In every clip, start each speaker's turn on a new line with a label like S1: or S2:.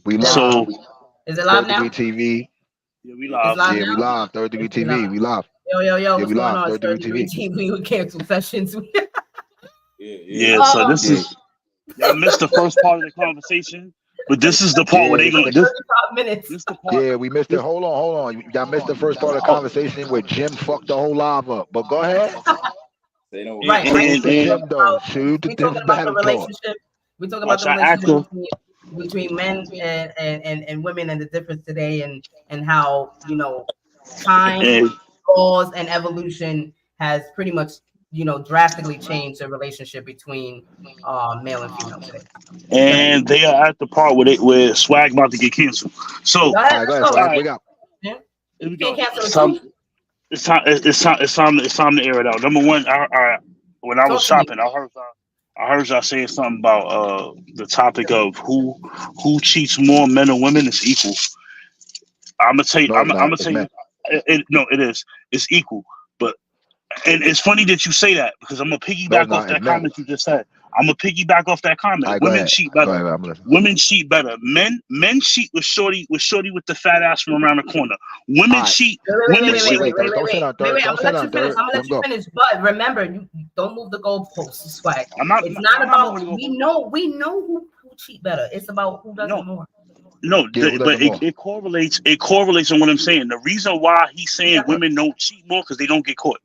S1: We live.
S2: So
S3: Is it live
S1: Third
S3: now?
S1: Degree TV.
S2: yeah, we
S3: It's
S2: live.
S3: live
S1: Yeah, we
S3: now.
S1: live. Third Degree
S3: Let's be
S1: TV.
S3: live.
S1: We live.
S3: Yo,
S1: Yeah,
S3: what's
S1: we
S3: going
S1: live.
S3: on? It's
S1: Third Degree
S3: Third Degree
S1: TV.
S3: TV. We canceled Sessionz.
S2: Yeah, so this
S1: Yeah.
S2: is y'all missed the first part of the conversation, but this is the part
S1: Yeah,
S2: where they
S1: we
S2: gonna
S1: missed.
S3: 35 minutes.
S2: this the part
S1: Yeah, we missed it.
S2: this
S1: Hold on. Y'all missed the first part of the
S2: oh
S1: conversation where Jim fucked the whole live up. But go ahead.
S3: Right.
S1: Salute to
S2: and
S1: Jim though. Shoot to
S3: We talking
S1: Jim's
S3: about the
S1: battle talk.
S3: relationship. We talking about
S2: watch
S3: the
S2: I ask
S3: relationship
S2: them.
S3: between men and women and the difference today and how time,
S2: And
S3: laws, and evolution has pretty much drastically changed the relationship between male and female today.
S2: and they are at the part where Swag about to get canceled. So
S3: Go
S1: All
S3: ahead,
S1: right, go
S3: let's
S1: ahead,
S3: go.
S2: all
S1: Swag.
S2: right,
S1: Wake up.
S3: Yeah.
S2: here we
S3: You
S2: go.
S3: can't cancel
S2: It's
S3: the
S2: time.
S3: truth.
S2: It's time to air it out. Number one, when I was
S3: Talk to me.
S2: shopping, I heard y'all saying something about the topic of who cheats more, men or women. It's equal. I'm gonna tell you.
S1: No,
S2: I'm
S1: it's
S2: gonna
S1: not. It's
S2: tell you.
S1: men.
S2: No, it is. It's equal. But and it's funny that you say that because I'm gonna
S1: No, it's
S2: piggyback off
S1: not. It's
S2: that
S1: men.
S2: comment you just said. I'm gonna piggyback off that
S1: All
S2: comment.
S1: right, go
S2: Women
S1: ahead.
S2: cheat
S1: Go
S2: better.
S1: ahead. I'm listening.
S2: Women cheat better. Men cheat with shorty with the fat ass from around the corner. Women
S1: All right.
S2: cheat.
S3: Wait,
S2: Women
S1: Wait,
S2: cheat.
S1: Third. Don't say nothing,
S3: wait.
S1: Third.
S3: I'm
S1: Don't
S3: gonna
S1: say
S3: let you
S1: nothing,
S3: finish.
S1: Third.
S3: I'm gonna
S1: Let
S3: let
S1: him
S3: you
S1: go.
S3: finish. But remember, you don't move the goalposts, Swag.
S2: I'm not.
S3: It's not
S2: I'm not
S3: about
S2: moving to
S3: we
S2: go.
S3: know who cheat better. It's about who does
S2: No,
S3: it more.
S2: no,
S1: Yeah, who does
S2: but
S1: it more?
S2: it correlates. It correlates on what I'm saying. The reason why he's saying
S3: Yeah.
S2: women don't cheat more because they don't get caught.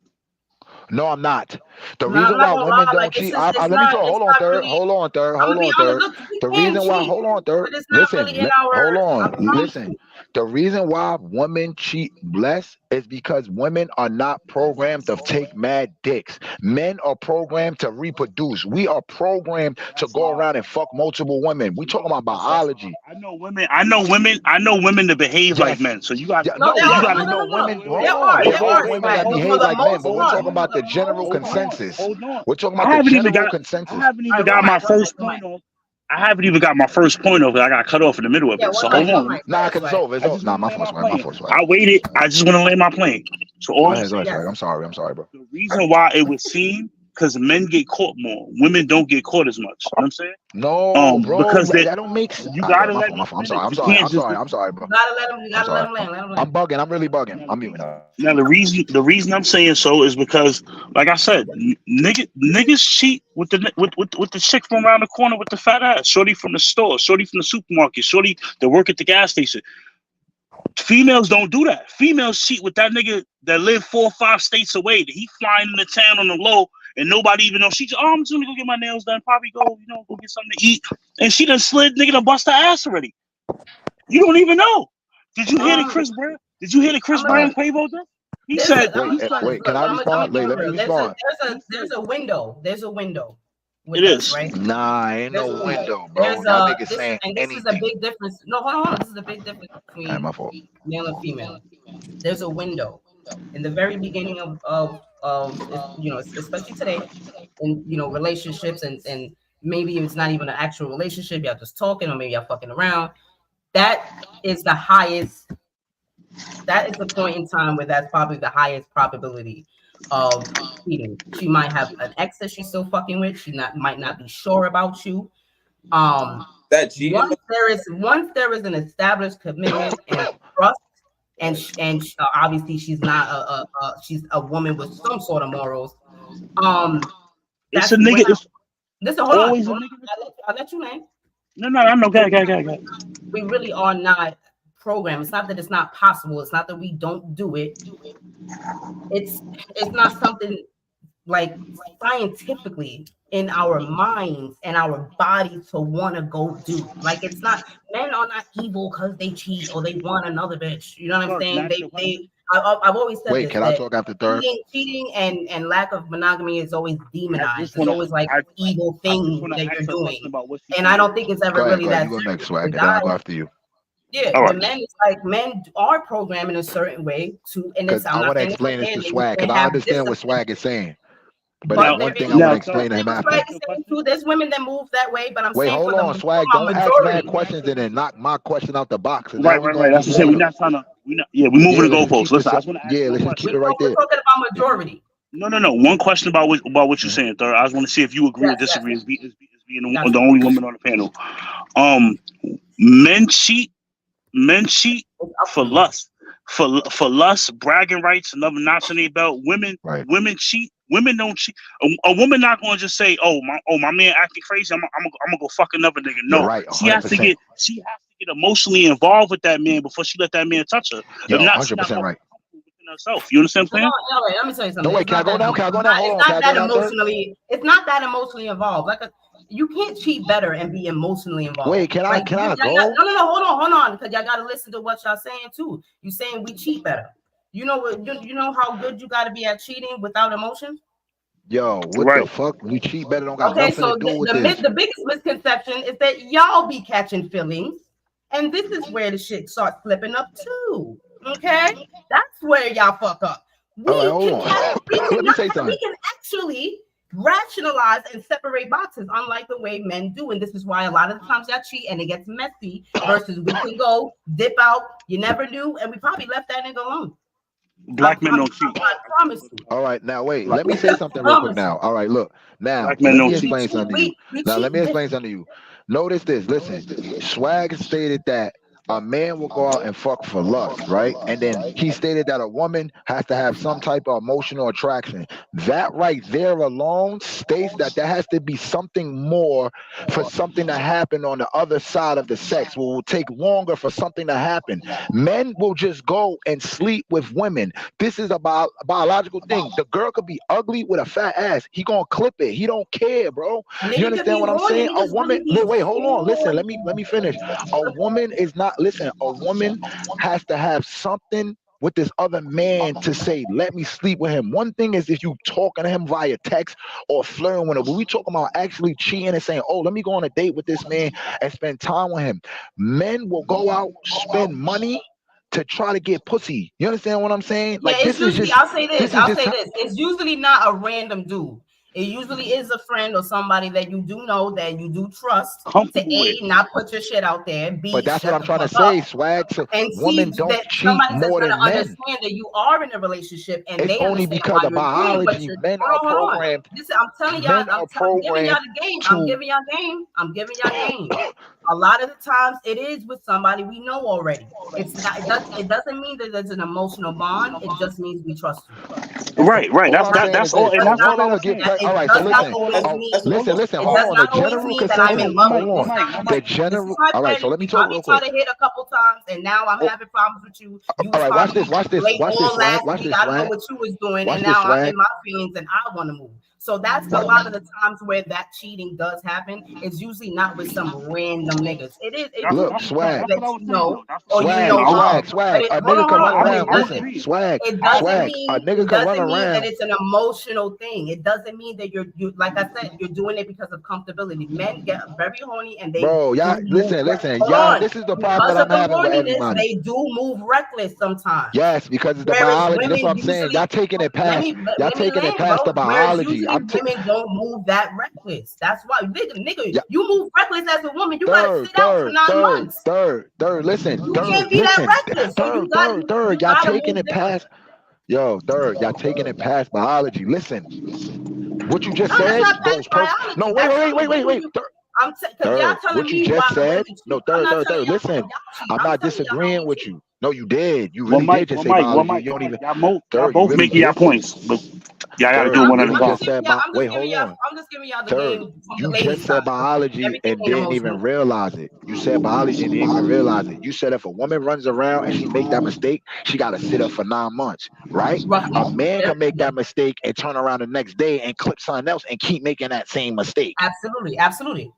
S1: No, I'm not. The
S3: No, I'm
S1: reason
S3: not
S1: why
S3: gonna
S1: women
S3: lie.
S1: don't
S3: Like
S1: cheat.
S3: it's
S1: Let me
S3: not.
S1: talk.
S3: It's
S1: Hold on,
S3: not
S1: Third.
S3: really.
S1: Hold on, Third.
S3: I'm
S1: Hold
S3: gonna be
S1: on,
S3: honest.
S1: Third.
S3: Look, we
S1: The
S3: can
S1: reason why.
S3: cheat,
S1: Hold on, Third.
S3: but it's not
S1: Listen.
S3: really in our.
S1: Hold
S3: I
S1: on.
S3: promise
S1: Listen.
S3: you.
S1: The reason why women cheat less is because women are not programmed to take mad dicks. Men are programmed to reproduce. We are programmed to
S2: That's
S1: go
S2: why.
S1: around and fuck multiple women. We talking about
S2: That's
S1: biology.
S2: why. I know women to behave like
S1: Yes.
S2: men. So you got
S1: Yeah,
S3: No,
S1: no,
S3: they
S2: you
S3: are.
S2: got
S1: we
S2: to
S3: No,
S1: know
S3: no, no.
S1: women.
S2: wait,
S1: Hold
S3: There
S2: wait,
S1: on.
S3: are.
S2: wait,
S1: There
S3: There
S2: wait,
S1: are
S3: are,
S2: wait,
S1: women
S2: wait.
S3: Swag.
S1: that
S2: Hold
S3: For
S1: behave
S3: the
S2: on.
S1: like men,
S3: most
S1: but we're
S3: part.
S1: talking
S2: Hold
S1: about
S3: For
S1: the
S3: the
S2: on.
S1: general
S3: most
S2: Hold
S3: part.
S2: on.
S1: consensus.
S2: Hold on.
S1: We're talking
S2: I
S1: about the
S2: haven't even
S1: general
S2: got. I
S1: consensus.
S2: haven't
S3: All
S2: even
S3: right, one
S2: got my
S3: mic. One mic.
S2: first
S3: One mic.
S2: point off. I haven't even got my first point off. I got cut off in the middle of
S3: Yeah,
S2: it. So
S3: one
S2: hold
S3: mic. One
S2: on.
S3: mic. Go
S1: Nah,
S3: ahead,
S1: cause it's
S3: Swag.
S1: over. It's
S2: I
S1: over.
S2: just
S1: Nah,
S2: want to
S1: my
S2: land
S1: fault,
S2: my
S1: Swag. My
S2: plane.
S1: fault, Swag.
S2: I waited. I just want to land my plane. So
S1: Go
S2: all I'm
S1: ahead,
S2: saying,
S3: Yes.
S1: Swag. I'm sorry. I'm sorry, bro.
S2: the reason why it was seen because men get caught more. Women don't get caught as much. You know what I'm saying?
S1: No, bro.
S2: Because
S1: That don't make sense.
S2: you
S1: All right, go ahead.
S2: gotta
S1: My
S2: let
S1: fault. My
S2: me
S1: fault. I'm sorry.
S2: finish.
S1: I'm
S2: You
S1: sorry.
S2: can't
S1: I'm
S2: just
S1: sorry. I'm sorry, bro.
S3: You gotta let him. You
S1: I'm
S3: gotta let
S1: sorry.
S3: him land. Let him
S1: I'm
S3: land.
S1: bugging. I'm really bugging.
S2: now
S1: I'm muting up.
S2: the reason I'm saying so is because, like I said, niggas cheat with the chick from around the corner with the fat ass, shorty from the store, shorty from the supermarket, shorty that work at the gas station. Females don't do that. Females cheat with that nigga that live 4 or 5 states away. That he flying into town on the low, and nobody even knows. She just, I'm just gonna go get my nails done. Probably go get something to eat. And she done slid nigga to bust her ass already. You don't even know. Did you hear the
S3: Um,
S2: Chris Brown? Did you hear the Chris
S3: I'm gonna.
S1: All
S2: Brown
S1: right.
S2: Quavo thing? He
S3: There's a.
S2: said,
S3: I'm gonna
S2: he
S3: be
S2: said,
S3: honest.
S1: Wait. Can
S3: Look,
S1: I
S3: I'm gonna
S1: respond?
S3: keep it
S1: Let me
S3: real.
S1: respond.
S3: There's a window. There's a window
S2: it
S3: with us,
S2: is.
S3: right?
S1: Nah, ain't
S3: There's
S1: no
S3: a window.
S1: window, bro.
S3: There's
S1: Y'all
S3: a
S1: niggas
S3: this
S1: saying
S3: and this is a
S1: anything.
S3: big difference. No, hold on. This is a big difference
S1: All right,
S3: between
S1: my fault.
S3: male and female. There's a window in the very beginning of especially today in relationships and maybe it's not even an actual relationship. Y'all just talking or maybe y'all fucking around. That is the highest. That is the point in time where that's probably the highest probability of cheating. She might have an ex that she's still fucking with. She might not be sure about you. Once there is an established commitment and trust, and obviously she's not she's a woman with some sort of morals.
S2: It's a
S3: That's when
S2: nigga. It's
S3: listen. Hold on.
S2: always a nigga.
S3: I'll let you land.
S2: No. I know. Go.
S3: We really are not programmed. It's not that it's not possible. It's not that we don't do it. It's not something like scientifically in our minds and our bodies to want to go do. Like it's not men are not evil because they cheat or they want another bitch. You know what I'm saying? I've always said
S1: Wait,
S3: this
S1: can I
S3: that
S1: talk after Third?
S3: cheating and lack of monogamy is always demonized. It's always like
S2: I
S3: evil
S2: I just
S3: thing
S2: want to
S3: that
S2: ask
S3: you're
S2: her a
S3: doing.
S2: question about what she
S3: And I
S2: said.
S3: don't think it's ever
S1: Go ahead.
S3: really
S1: Go ahead.
S3: that
S1: You go
S3: serious.
S1: next, Swag,
S3: The
S1: and then I'll
S3: guys,
S1: go after you.
S3: yeah,
S2: All
S3: the
S2: right.
S3: men, it's like men are programmed in a certain way to, and
S1: Because
S3: it's, I'm
S1: I
S3: not
S1: want to
S3: saying it's
S1: explain this
S3: okay,
S1: to
S3: they
S1: Swag, because I
S3: have
S1: understand what
S3: discipline,
S1: Swag is saying. But
S3: but
S1: there's
S2: Now,
S3: there
S1: one thing
S3: is,
S1: I want
S2: now,
S1: to explain to him
S3: what
S1: after.
S3: Swag is saying too, there's women that move that way, but I'm
S1: Wait,
S3: saying
S1: hold on,
S3: for
S1: Swag.
S3: my
S1: Don't ask mad
S3: majority,
S1: questions and then knock my question out the box. And now we
S2: right.
S1: going
S2: That's
S1: to
S2: what I'm saying. We're
S1: order.
S2: not trying to. Yeah, we moving
S1: Yeah,
S2: the
S1: let's just
S2: goalposts.
S1: keep this
S2: Listen, I
S1: up.
S2: just want to ask
S1: Yeah,
S2: one
S1: let's just keep
S2: question.
S1: it right
S3: we're
S1: there.
S3: talking about majority.
S2: No. One question about what you're
S1: Mhm.
S2: saying, Third. I just want to see if you agree or
S3: Yes,
S2: disagree as being
S3: got
S2: the
S3: you.
S2: only woman on the panel. Um, men cheat. Men cheat
S3: It's up
S2: for
S3: to you.
S2: lust, for lust, bragging rights, another notch in their belt.
S1: Right.
S2: Women cheat. Women don't cheat. A woman not going to just say, my man acting crazy. I'm gonna go fuck another nigga."
S1: You're
S2: No,
S1: right,
S2: she has to
S1: 100%.
S2: get emotionally involved with that man before she let that man touch her. If
S1: Yo,
S2: not, she not
S1: 100%
S2: gonna
S1: right.
S2: be comfortable within herself. You understand
S3: No,
S2: what I'm saying?
S3: no, wait, let me tell you
S1: No,
S3: something.
S1: wait,
S3: It's
S1: can I
S3: not
S1: go
S3: that
S1: now?
S3: deep.
S1: Can I go
S3: It's
S1: now?
S3: not,
S1: Hold
S3: it's
S1: on. Can
S3: not
S1: I go
S3: that
S1: now, third?
S3: emotionally. It's not that emotionally involved. You can't cheat better and be emotionally involved.
S1: Wait, can I go?
S3: No, hold on, because y'all gotta listen to what y'all saying too. You saying we cheat better. You know what? You know how good you gotta be at cheating without emotion.
S1: Yo, what the
S2: Right.
S1: fuck? We cheat better don't got
S3: Okay,
S1: nothing to
S3: so
S1: do with this.
S3: the biggest misconception is that y'all be catching feelings, and this is where the shit starts flipping up too. Okay, that's where y'all fuck up.
S1: All right,
S3: We
S1: hold
S3: can catch,
S1: on.
S3: we
S1: Let
S3: can
S1: me
S3: not,
S1: say
S3: we
S1: something.
S3: can actually rationalize and separate boxes, unlike the way men do, and this is why a lot of the times y'all cheat and it gets messy. Versus we can go dip out. You never knew, and we probably left that nigga alone.
S2: Black men don't cheat.
S3: I promise you.
S1: All right, now wait.
S2: Black,
S1: Let me say something real quick
S3: Promise you.
S1: now. All right, look. Now,
S2: black men
S1: let
S2: don't
S1: me
S2: cheat.
S1: explain something to you.
S3: We
S1: Now, let
S3: cheat
S1: me explain
S3: different.
S1: something to you. Notice this. Listen, Swag stated that a man will go out and fuck for lust, right? And then he stated that a woman has to have some type of emotional attraction. That right there alone states that there has to be something more for something to happen on the other side of the sex. It will take longer for something to happen. Men will just go and sleep with women. This is about a biological thing. The girl could be ugly with a fat ass. He gonna clip it. He don't care, bro.
S3: A
S1: You
S3: nigga could
S1: understand
S3: be
S1: what I'm
S3: horny.
S1: saying? A
S3: Niggas
S1: woman.
S3: really be
S1: Wait, hold on. Listen.
S3: horny.
S1: Let me finish. A woman is not. Listen. A woman has to have something with this other man to say, let me sleep with him. One thing is if you talking to him via text or flirting with him, but we talking about actually cheating and saying, oh, let me go on a date with this man and spend time with him. Men will go out, spend money to try to get pussy. You understand what I'm saying?
S3: Yeah,
S1: Like
S3: it's
S1: this is
S3: usually.
S1: just this is
S3: I'll
S1: just
S3: say this. It's usually not a random dude. It usually is a friend or somebody that you do know that you do trust to
S2: Comfortable with.
S3: A, not put your shit out there.
S1: but
S3: B,
S1: that's what
S3: shut
S1: I'm
S3: the
S1: trying to
S3: fuck up.
S1: say, Swag. So
S3: And see
S1: women don't
S3: that
S1: cheat
S3: somebody that's
S1: more
S3: gonna
S1: than men.
S3: understand that you are in a relationship and
S1: It's
S3: they
S1: only
S3: understand
S1: because
S3: why
S1: of
S3: you're doing what
S1: biology,
S3: you're.
S1: men are
S3: Hold on.
S1: programmed.
S3: Listen, I'm telling y'all.
S1: Men are
S3: Giving y'all
S1: programmed
S3: the game. I'm
S1: to
S3: giving y'all game. I'm giving y'all game. A lot of the times, it is with somebody we know already. It's not. It doesn't mean that there's an emotional bond. It just means we trust you. That's it.
S2: Right.
S1: all
S3: It
S1: I'm
S3: does
S1: saying
S3: not.
S2: That's
S1: is
S2: all,
S1: this:
S3: It
S2: and
S3: does
S1: a
S2: that's
S3: not.
S2: all
S1: woman
S2: I'm
S1: will get
S2: saying.
S3: It
S1: pregnant. All right, so
S3: does not
S1: listen.
S3: always
S1: Oh,
S3: mean.
S1: listen.
S3: It
S1: Hold
S3: does
S1: on. The
S3: not always
S1: general
S3: mean that I'm
S1: consensus.
S3: in love
S1: Hold
S3: with you.
S1: on.
S3: It's not
S1: The
S3: like this is
S1: general.
S3: my
S1: All right, so
S3: friend.
S1: let me
S3: You
S1: talk
S3: got me
S1: real
S3: trying
S1: quick.
S3: to hit a couple times, and now I'm
S1: Oh,
S3: having problems with you. You
S1: all
S3: was
S1: right,
S3: calling
S1: watch
S3: me
S1: this. Watch this.
S3: late
S1: Watch this.
S3: all
S1: Swag.
S3: last
S1: Watch
S3: week.
S1: this.
S3: I don't know
S1: Swag.
S3: what you was doing, and
S1: Watch this.
S3: now I'm
S1: Swag.
S3: in my feelings, and I want to move. So that's a lot of the times where that cheating does happen. It's usually not with some random niggas. It is. It
S2: That's
S3: do
S1: Look,
S2: that's
S3: be
S2: what
S1: Swag.
S3: people
S2: that's
S3: that
S2: what I was
S3: you
S2: saying
S3: know
S2: though. That's what
S3: or
S2: I was
S3: you
S2: saying.
S1: Swag,
S3: know
S2: I would
S3: of.
S1: swag,
S2: agree.
S3: But
S1: swag. A
S3: hold
S1: nigga
S3: on,
S1: can
S3: hold
S1: run
S3: on.
S2: I
S3: But
S2: would
S1: around.
S2: I would
S1: Listen,
S2: agree.
S1: swag,
S3: it doesn't
S1: swag. A
S3: mean
S1: nigga can run around.
S3: it's an emotional thing. It doesn't mean that you like I said, you're doing it because of comfortability. Men get very horny and they
S1: Bro,
S3: do
S1: y'all,
S3: move.
S1: listen,
S3: Hold
S1: y'all.
S3: on,
S1: This is the problem
S3: because
S1: that
S3: of
S1: I'm
S3: the
S1: having with
S3: horniness,
S1: everybody.
S3: they do move reckless sometimes.
S1: Yes, because it's the
S3: Whereas
S1: biology. That's what
S3: women
S1: I'm saying.
S3: usually
S1: Y'all taking it past. Y'all
S3: let me
S1: taking it
S3: land,
S1: past the
S3: bro. Whereas
S1: biology.
S3: usually women don't move that reckless. That's why nigga,
S1: Yeah,
S3: you move reckless as a woman, you gotta
S1: third,
S3: sit out for
S1: third,
S3: 9
S1: third,
S3: months.
S1: third, third. Listen,
S3: You
S1: third,
S3: can't be that
S1: listen,
S3: reckless. So
S1: third.
S3: you
S1: Y'all
S3: gotta
S1: taking
S3: move
S1: it
S3: different.
S1: past. Yo, third. Y'all taking it past biology. Listen, what you just
S3: No, that's
S1: said
S3: not past
S1: goes perfect.
S3: biology.
S1: No,
S3: That's something
S1: wait.
S3: you.
S1: Third,
S3: Because y'all
S1: third.
S3: telling
S1: What you
S3: me why
S1: just said?
S3: women cheat.
S1: No,
S3: I'm not telling
S1: third.
S3: y'all how
S1: Listen,
S3: y'all cheat.
S1: I'm
S3: I'm
S1: not
S3: telling y'all how
S1: disagreeing
S3: we
S1: with
S3: cheat.
S1: you. No, you did. You
S2: One
S1: really
S2: mic,
S1: did just
S2: one
S1: say
S2: mic, one
S1: biology.
S2: mic,
S1: You
S2: one
S1: don't
S2: mic.
S1: even.
S2: Y'all
S1: Third, you
S2: both
S1: really
S2: making y'all
S1: did.
S2: points, but y'all gotta
S1: Third,
S2: do
S1: you
S2: one at a
S1: really
S3: I'm
S2: time.
S3: just
S1: just
S3: giving
S1: said
S3: y'all.
S1: bi.
S3: I'm
S1: Wait,
S3: just giving
S1: hold
S3: y'all.
S1: on.
S3: I'm just giving y'all the
S1: Third,
S3: game from the
S1: you
S3: lady
S1: just said
S3: side.
S1: biology
S3: Everything
S1: and
S3: ain't
S1: didn't even
S3: emotional.
S1: realize it. You said biology and didn't even realize it. You said if a woman runs around and she make that mistake, she got to sit up for 9 months, right?
S3: Roughly.
S1: A man
S3: Yeah,
S1: can make
S3: yeah.
S1: that mistake and turn around the next day and clip something else and keep making that same mistake.
S3: Absolutely. Absolutely.
S1: You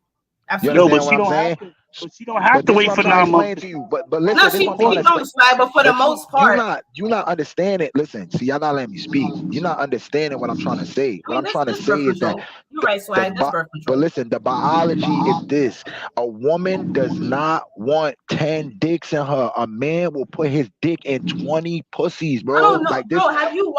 S2: No,
S3: Absolutely.
S2: but
S1: understand what
S2: she
S1: I'm
S2: don't
S1: saying?
S2: have to. But she don't have
S1: But
S2: to
S1: this is
S2: wait
S1: what I'm
S2: for
S1: trying to
S2: 9 months.
S1: explain to you. But
S3: No,
S1: listen, this is what I'm trying to
S3: she
S1: explain.
S3: don't swag, but for the
S1: But
S3: most
S1: you
S3: part,
S1: not understanding. Listen, see, y'all not letting me speak. You're not understanding what I'm trying to say.
S3: I
S1: What
S3: mean,
S1: I'm trying to
S3: this birth
S1: say is that
S3: control. You're right,
S1: the
S3: swag. This birth
S1: but
S3: control.
S1: listen, the biology is this: a woman does not want 10 dicks in her. A man will put his dick in 20 pussies,
S3: I
S1: bro.
S3: don't know,
S1: Like this.
S3: bro. Have you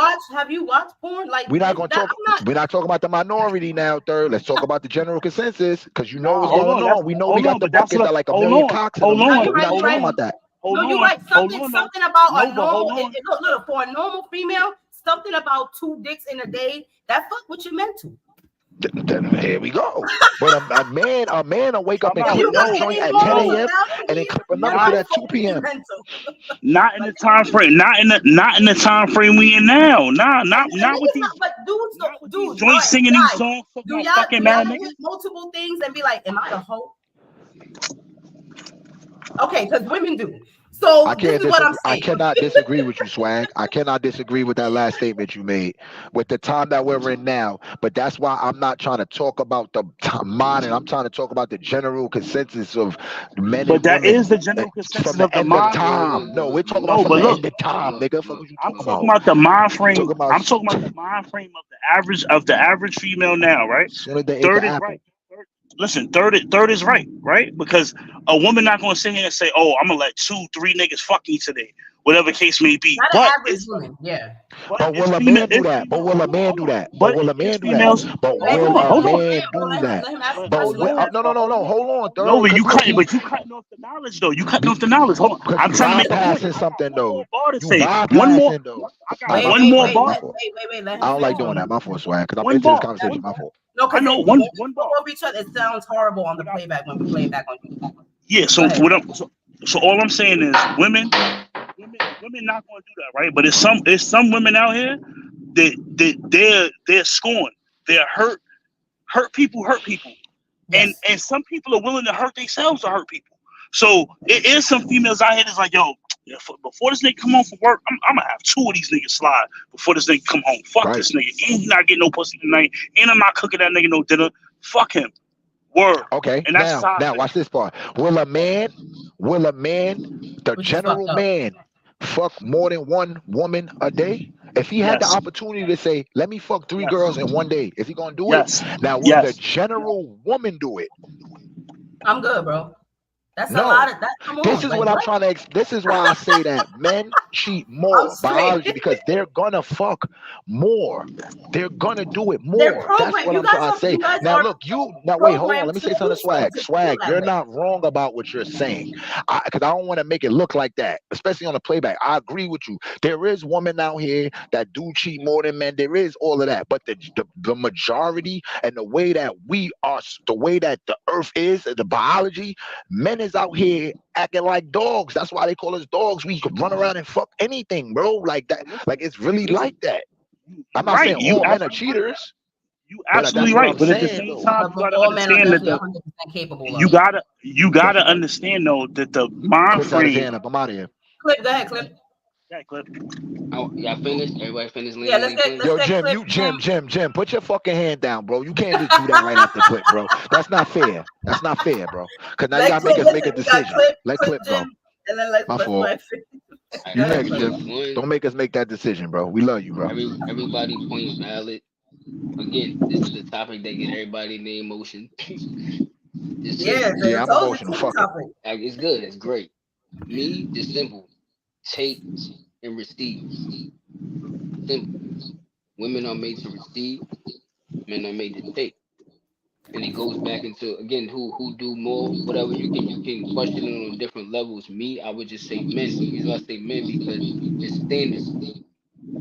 S3: watched porn? Like
S1: We're not
S3: this,
S1: gonna
S3: that.
S1: talk.
S3: I'm not.
S1: We're not talking about the minority now. Third, let's talk about the general consensus because you know
S2: Nah,
S1: what's
S2: hold
S1: going
S2: on. That's
S1: on. We know we
S2: hold
S1: got
S2: on,
S1: the
S2: but that's
S1: buckets
S2: what.
S1: that like a
S2: Hold
S1: million
S2: on,
S1: cocks in
S2: hold
S1: them,
S3: No,
S2: on,
S3: you're
S1: but we're
S3: right.
S1: not
S3: You're
S1: talking
S3: right.
S1: about that.
S2: hold
S3: No, you're
S2: on,
S3: right.
S2: hold
S3: Something
S2: on. Though.
S3: about
S2: No,
S3: a
S2: but hold
S3: normal.
S2: on.
S3: Look, for a normal female, something about 2 dicks in a day that fuck what you're meant to.
S1: Then here we go. But a man will wake up and
S2: Time
S1: clip
S3: You
S2: out.
S3: got
S1: one
S2: No,
S1: joint
S3: any
S1: at 10
S3: more
S2: no,
S1: a.m.
S3: without
S1: and then
S3: me?
S1: clip
S3: You're
S1: another
S3: not
S1: shit
S2: not
S1: at 2
S3: supposed to be
S1: p.m.
S3: mental.
S2: not in
S3: Like,
S2: the time frame. Not in the time frame we in now. Nah,
S3: and
S2: not with
S3: niggas not,
S2: these
S3: but dudes don't,
S2: not with these
S3: dudes, all
S2: joints
S3: right,
S2: singing these
S3: guys,
S2: songs talking
S3: do
S2: about
S3: y'all
S2: fucking
S3: do y'all
S2: mad
S3: hit
S2: niggas.
S3: multiple things and be like, am I a hoe? Okay, because women do.
S1: I
S3: So this
S1: can't
S3: is what I'm
S1: disagree. I
S3: saying.
S1: cannot disagree with you, Swag. I cannot disagree with that last statement you made with the time that we're in now. But that's why I'm not trying to talk about the modern. I'm trying to talk about the general consensus of men
S2: But
S1: and
S2: that
S1: women
S2: is the
S1: eh,
S2: general consensus
S1: from the
S2: of the
S1: end of
S2: mind.
S1: time. No, we're talking about
S2: No,
S1: from
S2: but
S1: the
S2: look,
S1: end of time, nigga. Fuck what you
S2: I'm
S1: talking
S2: talking
S1: about?
S2: about the mind frame.
S1: Talking about
S2: I'm talking about the mind frame of the average female now, right?
S1: as soon as they ate the
S2: Third is
S1: apple.
S2: right. Listen, third is right, right? Because a woman not gonna sit here and say, "Oh, I'm gonna let 2, 3 niggas fuck me today," whatever case may be.
S3: Not an average woman, yeah.
S1: But
S2: It's
S1: will a
S2: female.
S1: man do
S2: It's
S1: that? But
S2: female.
S1: will a
S2: Hold on,
S1: man
S2: hold
S1: do
S2: on.
S1: that? But
S2: But
S1: will a
S2: it's
S1: man do that?
S2: females.
S1: But
S3: Wait,
S1: will
S2: Hold on,
S1: a
S3: wait,
S2: hold
S3: wait,
S2: on.
S1: man
S3: wait,
S1: do that?
S3: let him ask the
S2: But
S1: But
S3: question. Let him ask
S1: no,
S3: the
S1: no,
S2: but
S1: no,
S2: hold
S1: no.
S2: on.
S1: Hold on,
S2: No,
S1: though,
S2: but
S1: because look,
S2: you cutting off the knowledge though. You cutting
S1: you
S2: off the knowledge. Hold on.
S1: because
S2: I'm
S1: you
S2: trying to make a point.
S1: bypassing
S2: I got
S1: something
S2: one more
S1: though.
S2: bar to
S1: You
S2: say. One more.
S1: bypassing though.
S2: I
S1: All right,
S2: got
S3: wait,
S1: my
S2: one
S1: fault,
S3: wait,
S2: more
S1: Swag.
S3: wait,
S1: My
S2: bar.
S3: wait,
S1: fault.
S3: wait, wait, wait. Let
S1: I
S3: him
S1: don't like
S3: finish.
S1: doing that. My fault, Swag. Because I'm
S2: One
S1: into this
S2: bar.
S1: conversation. My fault.
S3: No,
S2: I
S3: because
S2: know
S3: when
S2: one
S3: we
S2: bar.
S3: go over each other, it sounds horrible on the playback when we play it back on you.
S2: Yeah.
S3: Go
S2: So
S3: ahead.
S2: what? So all I'm saying is women not going to do that, right? But it's some women out here they're scorned, they're hurt people,
S3: Yes.
S2: and some people are willing to hurt themselves to hurt people. So it is some females out here that's like, yo, yeah, before this nigga come home from work, I'm gonna have 2 of these niggas slide before this nigga come home. Fuck
S1: Right.
S2: this nigga, and he not getting no pussy tonight, and I'm not cooking that nigga no dinner. Fuck him, word.
S1: Okay.
S2: And that's just how I
S1: Now
S2: feel.
S1: watch this part. Will a man, the
S3: Which is fucked
S1: general
S3: up.
S1: man, fuck more than one woman a day? If he had the
S2: Yes,
S1: opportunity to say, let me fuck 3 girls
S2: yes,
S1: in one day, is he gonna do it?
S2: yes,
S1: Now, will the
S2: yes.
S1: general woman do it?
S3: I'm good, bro. That's a
S1: No.
S3: lot of that. Come
S1: This
S3: on,
S1: is
S3: like
S1: what I'm
S3: what?
S1: trying to. This is why I say that men cheat
S3: I'm
S1: more
S3: straight.
S1: biology because they're gonna fuck more. They're gonna do it
S3: They're
S1: more. That's
S3: programmed.
S1: what I'm trying to say.
S3: You guys
S1: Now,
S3: are
S1: look, you now wait, hold on.
S3: programmed
S1: Let me
S3: to
S1: say something
S3: do
S1: to
S3: so,
S1: Swag.
S3: to feel
S1: Swag,
S3: that
S1: you're
S3: way.
S1: not wrong about what you're saying. Because I don't want to make it look like that, especially on the playback. I agree with you. There is women out here that do cheat more than men. There is all of that, but the majority and the way that we are, the way that the earth is, the biology, men is out here acting like dogs. That's why they call us dogs. We could run around and fuck anything, bro. Like that.
S2: But listen,
S1: Like it's really
S2: listen,
S1: like that.
S2: you
S1: I'm not
S2: right.
S1: saying
S2: You
S1: all men are
S2: absolutely right.
S1: cheaters,
S2: You
S1: but
S2: absolutely
S1: that's what
S2: right.
S1: I'm
S2: But at the
S1: saying
S2: same
S1: though.
S2: time,
S3: But all men are definitely 100% capable of it.
S2: you gotta
S1: Definitely.
S2: understand though that the mind
S1: Clips had his
S2: frame.
S1: hand up. I'm out of here.
S3: Clip, go ahead, Clip.
S2: That clip.
S4: Oh, y'all finished? Everybody finished
S3: Yeah,
S4: landing their plane?
S3: let's
S1: Yo,
S3: get
S1: Jim,
S3: Clip
S1: Jim, put your fucking hand down, bro. You can't just do that right after Clip, bro. That's not fair. That's not fair, bro. Because now you
S3: let
S1: gotta make
S3: Clip.
S1: us make a
S3: Listen, we got
S1: decision.
S3: Clip,
S1: Let
S3: Clip
S1: Clip
S3: Jim,
S1: go.
S3: and then
S1: My
S3: let's
S1: fault.
S3: let
S4: All
S1: You
S3: go
S4: right,
S3: ahead,
S1: next,
S3: Clip.
S1: Jim.
S4: one,
S1: Don't make us make that decision, bro. We love you, bro.
S4: everybody point valid. Again, this is the topic that get everybody in their emotion. It's
S3: Yeah,
S4: simple.
S1: Yeah,
S3: it's
S1: I'm
S3: always a
S1: emotional.
S3: team
S1: Fuck it.
S3: topic.
S4: Like, it's good. It's great. Me, just simple. Take and receive. Simple. Women are made to receive. Men are made to take. And it goes back into, again, who do more, whatever. You can question it on different levels. Me, I would just say men. The reason why I say men because it's standard.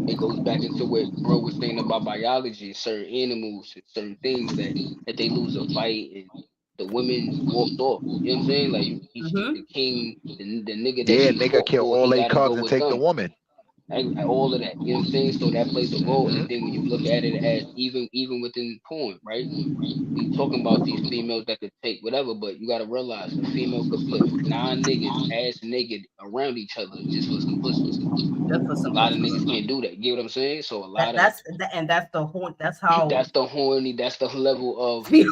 S4: It goes back into what bro was saying about biology, certain animals, certain things that they lose a fight and the women walked off. You know what I'm saying? Like the
S3: Mm-hmm.
S4: king, the nigga that
S1: Yeah,
S4: she
S1: nigga
S4: fought
S1: kill
S4: for,
S1: all
S4: he
S1: they
S4: got to go
S1: cubs and
S4: with
S1: take the
S4: them.
S1: woman.
S4: All of that. You know what I'm saying? So that plays a role.
S1: Hmm.
S4: And then when you look at it as even within porn, right? We talking about these females that could take whatever, but you gotta realize a female could put 9 niggas ass naked around each other just for some pussy.
S3: Just for
S4: A
S3: some
S4: lot of
S3: pussy.
S4: niggas can't do that. Get what I'm saying? So a lot of
S3: That's the whole. That's how.
S4: that's the horny. That's the level of
S3: Yo,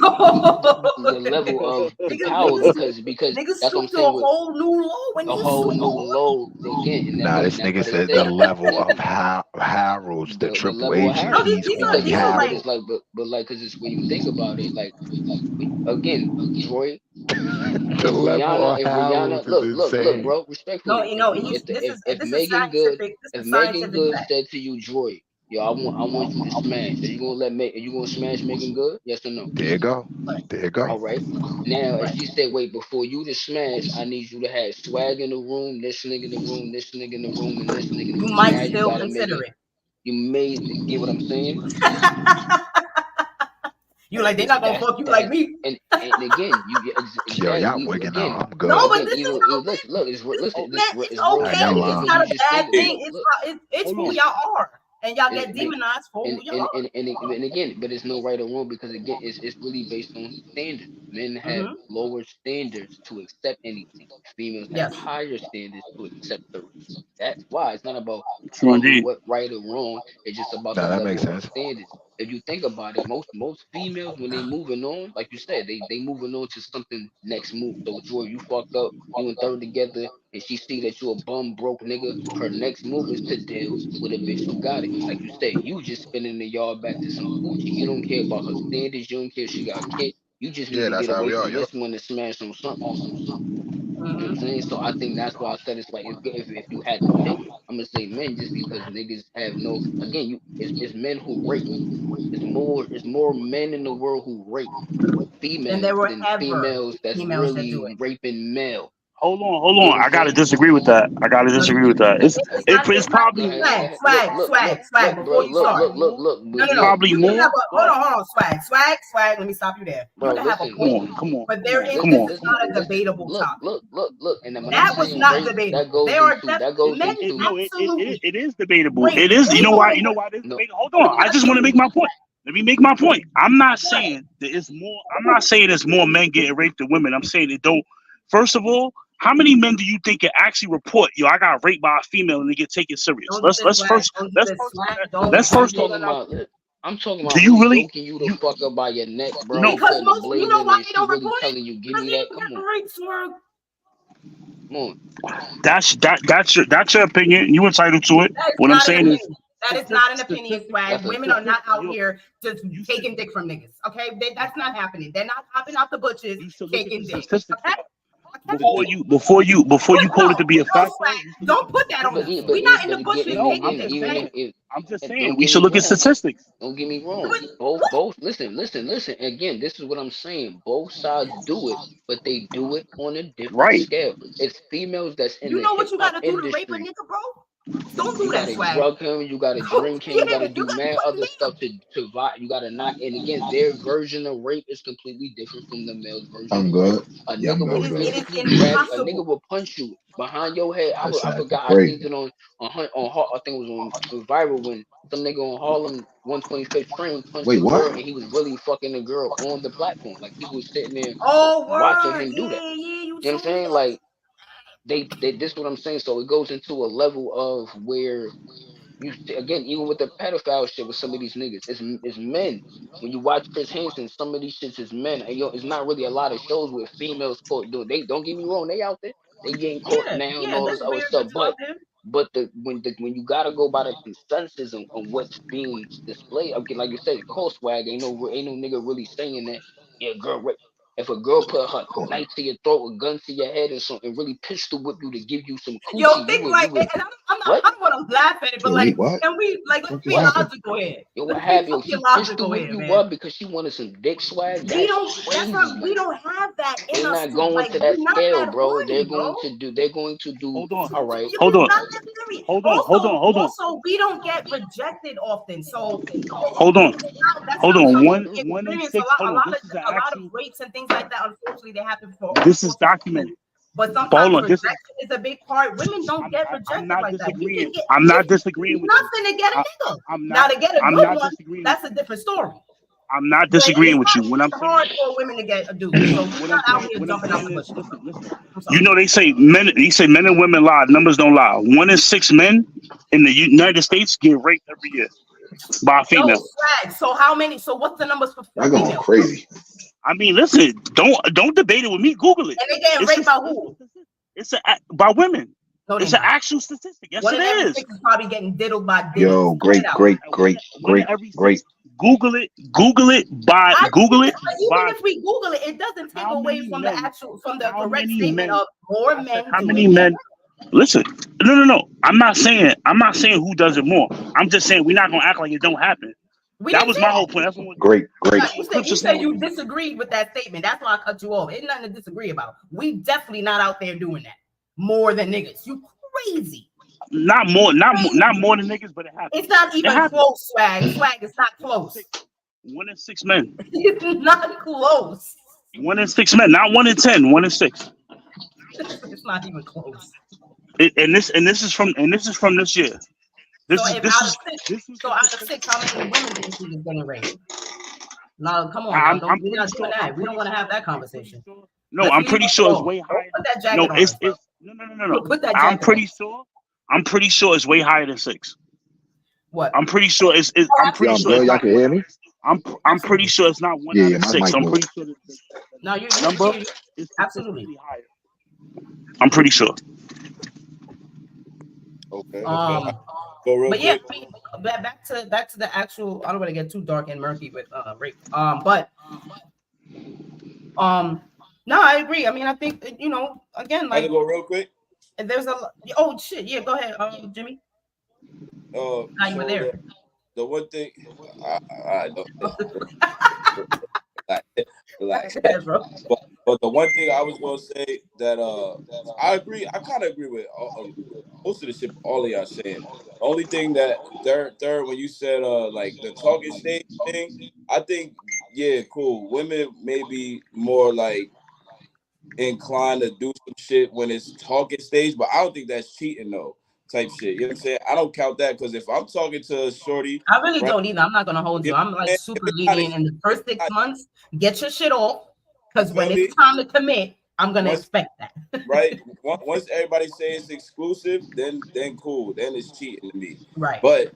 S4: the level of the
S3: niggas,
S4: power
S3: niggas,
S4: because
S3: niggas
S4: that's what I'm
S3: stoop to a
S4: saying with
S3: whole new low when
S4: a
S3: you
S4: whole
S3: super
S4: new
S3: horny.
S4: low again, and
S1: Nah, this
S4: that's
S1: nigga
S4: why they
S1: said the
S4: say
S1: level of
S4: simple.
S1: Harold's, the
S4: The
S1: triple
S4: level of
S1: H and
S3: No,
S4: Harold.
S1: P's
S3: these are
S1: only
S3: these are
S4: But
S3: like
S4: it's
S1: Harold.
S4: like, but like, cause it's when you think about it, like again, Droid.
S1: The level of
S4: If Rihanna,
S1: Harold's is
S4: look,
S1: insane.
S4: bro,
S3: no,
S4: respectfully,
S3: you know he's
S4: if
S3: this is
S4: Megan Good,
S3: scientific. This
S4: if
S3: is
S4: Megan
S3: scientific
S4: Good
S3: fact.
S4: said to you, Droid, yo, I want you to smash. Are you gonna are you gonna smash Megan Good? Yes or no?
S1: There you go.
S3: Right,
S1: There you
S3: right,
S1: go.
S4: All right. Now, if
S3: right.
S4: she said, wait, before you to smash, I need you to have swag in the room, this nigga in the room, this nigga in the room, and this nigga.
S3: You might
S4: Now you
S3: still
S4: gotta make
S3: consider
S4: it.
S3: it.
S4: You made get what I'm saying?
S3: You like they're not gonna fuck you like me.
S4: And again, you get
S1: Yo, y'all
S4: exactly
S1: wicked
S4: again.
S1: now. I'm good.
S3: No, but
S4: Again,
S3: this is
S4: even
S3: how
S4: listen, look, it's listen,
S3: man,
S4: it's
S3: it's
S4: real
S3: okay.
S1: never
S4: simple.
S1: mind.
S3: It's
S4: When
S3: not
S4: you
S3: a
S4: just
S3: bad
S4: think
S3: thing.
S4: about,
S3: It's
S4: look,
S3: it's
S2: Hold
S3: who
S2: on.
S3: y'all are, and y'all get
S4: and
S3: demonized for who y'all are.
S4: and again, but it's no right or wrong because again, it's really based on standards. Men have lower standards to accept anything. Females have
S3: Yes.
S4: higher standards to accept certain things. That's why it's not about
S2: True
S4: fucking
S2: indeed.
S4: what right or wrong. It's just about the
S1: Nah, that makes
S4: level of
S1: sense.
S4: standards. If you think about it, most females when they moving on, like you said, they moving on to something next move. So Joy, you fucked up, you and third together, and she see that you a bum broke nigga. Her next move is to deal with a bitch who got it. Like you said, you just spinning the yard back to some Gucci. You don't care about her standards. You don't care if she got a kid. You just need
S1: Yeah,
S4: to
S1: that's
S4: get
S1: how
S4: away
S1: we are,
S4: from
S1: yo.
S4: this one and smash on something. You know what I'm saying? So I think that's why I said it's like if you had to pick, I'm gonna say men just because niggas have no again it's men who rape. It's more men in the world who rape
S3: And there
S4: females
S3: were
S4: than
S3: ever
S4: females that's
S3: females that do it.
S4: really raping male.
S2: Hold
S4: You get
S2: on.
S4: what I'm
S2: I gotta
S4: saying?
S2: disagree with that.
S3: No,
S4: It's
S3: it's
S2: It's
S3: not
S4: go
S2: probably
S4: ahead, go
S2: more.
S4: ahead.
S3: swag. Before
S4: Bro.
S3: you start,
S4: Look.
S3: no.
S2: Probably
S3: You can
S2: more.
S3: have a hold on, swag. Let me stop you there. You
S4: Bro,
S3: can have a
S4: listen,
S3: point,
S2: Come on.
S3: but there is
S2: Come
S3: this
S2: on.
S3: is
S2: Come on.
S3: not a debatable topic.
S4: look. And then when I'm
S3: That was
S4: saying
S3: not
S4: rape, that
S3: debatable.
S4: goes
S3: There are
S4: into men
S2: No,
S3: absolutely
S2: it is debatable.
S3: rape.
S2: It is.
S3: They
S2: You know
S3: go
S2: why?
S3: to work.
S2: It is
S4: no.
S2: debatable. Hold on. I just want to make my point. Let me make my point. I'm not saying that it's more. I'm not saying it's more men getting raped than women. I'm saying it don't. First of all, how many men do you think can actually report? Yo, I got raped by a female and they get taken serious.
S3: Don't do this, swag. Don't do this, swag. Don't
S2: Let's
S3: don't
S2: first
S3: do
S2: throw
S3: this.
S2: that out there.
S4: I'm talking
S2: Do
S4: about
S2: you
S4: really
S2: really?
S4: yoking you the fuck up by your neck, bro,
S2: No.
S4: and
S3: Because
S4: putting a
S3: most, you
S4: blade
S3: know
S4: in it,
S3: why
S4: and
S3: they
S4: she
S3: don't
S4: really
S3: report it?
S4: telling you, give
S3: Because
S4: me
S3: they
S4: that.
S3: don't
S4: Come
S3: get
S4: on,
S3: raped, swag.
S4: come on.
S2: That's your opinion. You entitled to it.
S3: That is
S2: What I'm
S3: not an
S2: saying is
S3: opinion. That is not an opinion, swag.
S4: That's a
S3: Women are
S4: fact.
S3: not out here just
S2: You should
S3: taking dick from niggas. Okay, that's not happening. They're not hopping out the butches
S2: you should look at
S3: taking
S2: the
S3: dick.
S2: statistics for
S3: Okay.
S2: that.
S3: Okay.
S2: Before you quote it to be a fact, though,
S3: Swag.
S2: you should look
S3: Don't
S2: at
S3: put
S2: the
S3: that on
S4: But
S3: us.
S2: statistics.
S4: yeah,
S3: We not in
S4: but
S3: the
S4: again,
S3: bushes
S2: No,
S3: taking
S2: I'm
S3: dick.
S2: just
S4: even
S3: Okay.
S2: saying.
S4: if, if
S2: I'm just
S4: and
S2: saying
S4: don't
S2: we
S4: get
S2: should
S4: me
S2: look at
S4: wrong,
S2: statistics.
S4: don't get me wrong.
S3: But
S4: Both. Listen. Again, this is what I'm saying. Both sides do it, but they do it on a different
S2: Right.
S4: scale. It's females that's in
S3: you
S4: the
S3: know what
S4: hip
S3: you
S4: hop
S3: gotta do to rape a
S4: industry.
S3: nigga, bro? Don't do
S4: You
S3: that,
S4: gotta
S3: swag.
S4: drug him, you gotta drink him,
S3: Yeah,
S4: you gotta
S3: you
S4: do
S3: gotta
S4: mad
S3: put him
S4: other stuff
S3: down.
S4: to vibe. You gotta knock. And again, their version of rape is completely different from the male's version
S1: I'm
S4: of rape.
S1: good.
S4: A
S1: Yeah, I'm
S4: nigga
S1: good.
S4: will
S1: I'm good.
S3: It is
S4: physically grab you. A nigga
S3: impossible.
S4: will punch you behind your head.
S1: That's
S4: I
S1: acting
S4: forgot. I seen
S1: crazy.
S4: it I think it was on viral when some nigga on Harlem 125th train punched
S1: Wait,
S4: a
S1: what?
S4: girl and he was really fucking the girl on the platform. Like people was sitting there
S3: Oh
S4: watching
S3: word,
S4: him do that.
S3: yeah, you
S4: You know what I'm
S3: told me
S4: saying?
S3: that.
S4: Like they this what I'm saying. So it goes into a level of where again, even with the pedophile shit with some of these niggas, it's men. When you watch Chris Hansen, some of these shits is men. And it's not really a lot of shows where females caught doing. They don't get me wrong, they out there, they getting caught now and
S3: Yeah,
S4: all this
S3: there's
S4: other
S3: weird
S4: stuff.
S3: bitches
S4: But
S3: out there.
S4: when you gotta go by the consensus on what's being displayed, okay, like you said, call swag ain't no nigga really saying that. Yeah, girl, if a girl put her
S1: Of course
S4: knife
S1: not.
S4: to your throat, a gun to your head, and something, really pistol whip you to give you some
S3: Yo,
S4: coochie,
S3: think
S4: you
S3: like,
S4: would
S3: and I'm not,
S4: what?
S3: I don't want to laugh at it, but
S1: Yo,
S3: like,
S1: wait, what?
S3: can we like let's
S1: What
S3: be
S1: just happened?
S3: logical here.
S4: Yo, what
S3: Let's be
S4: happened? Yo,
S3: fucking
S4: she pistol
S3: logical
S4: whip
S3: here,
S4: you
S3: man.
S4: up because she wanted some dick swag.
S3: We
S4: That's
S3: don't. That's
S4: crazy.
S3: not. We
S4: Like
S3: don't have that in
S4: they're
S3: us
S4: not
S3: to
S4: going
S3: like.
S4: to that
S3: We're not
S4: scale,
S3: that
S4: bro.
S3: horny, bro.
S4: They're going to do
S2: Hold on.
S4: all right.
S3: It's
S2: Hold on.
S3: not that serious.
S2: Hold on. Hold on. Hold on.
S3: Also, we don't get rejected often, so
S2: Hold on.
S3: that's
S2: Hold
S3: not
S2: on.
S3: something we
S2: One in
S3: experience
S2: six. Hold on. This is an
S3: a lot of
S2: actual.
S3: rapes and things like that. Unfortunately, they happen for all
S2: This is
S3: sorts of reasons.
S2: documented.
S3: But
S2: But
S3: sometimes
S2: hold on. This is.
S3: rejection is a big part. Women don't get
S2: I'm
S3: rejected
S2: not
S3: like that. You
S2: disagreeing.
S3: can get
S2: I'm not
S3: it's
S2: disagreeing with you.
S3: nothing to get a
S2: I,
S3: nigga.
S2: I'm
S3: Now
S2: not.
S3: to get a
S2: I'm
S3: good
S2: not
S3: one,
S2: disagreeing with
S3: that's a
S2: you.
S3: different story.
S2: I'm not
S3: But
S2: disagreeing with you. What I'm
S3: it's
S2: saying.
S3: hard for women to get a dude. So we're not out here
S2: What I'm
S3: jumping out
S2: saying
S3: the
S2: is,
S3: bushes.
S2: listen.
S3: I'm
S2: You
S3: sorry.
S2: know they say men. They say men and women lie. Numbers don't lie. 1 in 6 men in the United States get raped every year by a
S3: Yo,
S2: female.
S3: swag. So how many? So what's the numbers for
S1: Y'all going
S3: females?
S1: crazy.
S2: I mean, listen. Don't debate it with me. Google it.
S3: And they getting raped by who?
S2: It's by women.
S3: No, they
S2: It's an
S3: not.
S2: actual statistic. Yes,
S3: One
S2: it
S3: in every
S2: is.
S3: 6 is probably getting diddled by diggies.
S1: Yo, great.
S2: One in every 6. Google it. Google it by.
S3: Even if we Google it, it doesn't take
S2: How
S3: away
S2: many
S3: from
S2: men?
S3: the
S2: How
S3: correct
S2: many
S3: statement
S2: men?
S3: of more
S2: I said
S3: men
S2: how
S3: do
S2: many
S3: it.
S2: men? Listen. No. I'm not saying who does it more. I'm just saying we're not gonna act like it don't happen.
S3: We
S2: That
S3: didn't
S2: was
S3: say
S2: my
S3: that.
S2: whole point. That's what
S1: Great.
S3: You said you disagreed with that statement. That's why I cut you off. Ain't nothing to disagree about. We definitely not out there doing that more than niggas. You crazy.
S2: Not more than niggas, but it happens.
S3: It's not even close, swag. Swag is not close.
S2: 1 in 6 men.
S3: It's not close.
S2: 1 in 6 men, not 1 in 10. 1 in 6.
S3: It's not even close.
S2: And this is from this year. This
S3: So
S2: is
S3: if
S2: this
S3: out
S2: is
S3: of six,
S2: this is
S3: so out of six, how many women do you think is getting raped? No, come on now.
S2: I'm
S3: We're
S2: pretty
S3: not
S2: sure.
S3: doing that. We don't want to have that conversation.
S2: No,
S3: Let's
S2: I'm
S3: leave
S2: pretty
S3: it
S2: sure it's
S3: alone.
S2: way higher.
S3: Don't put that
S2: No,
S3: jacket on us, bro.
S2: no.
S3: Put that
S2: I'm
S3: jacket on.
S2: pretty sure it's way higher than 6.
S3: What?
S2: I'm pretty sure it's
S3: Oh,
S2: I'm pretty
S1: Yo,
S2: sure
S1: good.
S2: it's
S1: Y'all
S2: not.
S1: can hear me?
S2: I'm pretty
S3: Absolutely.
S2: sure it's not 1
S1: Yeah,
S2: out
S1: yeah,
S2: of
S1: my
S2: 6.
S1: mic
S2: I'm
S1: moved.
S2: pretty sure the
S3: No, you
S2: number is
S3: absolutely.
S2: significantly higher. I'm pretty sure.
S5: Okay. Go real
S3: But yeah,
S5: quick.
S3: I mean, back to the actual. I don't want to get too dark and murky with rape. But no, I agree. I mean, I think again,
S5: I can
S3: like,
S5: go real quick.
S3: and there's oh shit, yeah, go ahead, Jimmy.
S5: So
S3: How you were there?
S5: the one thing I don't relax.
S3: Yeah, bro.
S5: But the one thing I was gonna say that I agree. I kind of agree with most of the shit all of y'all saying. The only thing that third when you said like the talking stage thing, I think yeah, cool. Women may be more like inclined to do some shit when it's talking stage, but I don't think that's cheating though. Type shit. You know what I'm saying? I don't count that because if I'm talking to a shorty,
S3: I really
S5: right?
S3: don't either. I'm not gonna hold you. I'm like
S5: If
S3: super
S5: it's not,
S3: lenient in the first 6 months. Get your shit off, because when
S5: me?
S3: it's time to commit, I'm gonna
S5: Once-
S3: expect that.
S5: right? Once everybody says it's exclusive, then cool. Then it's cheating to me.
S3: Right.
S5: But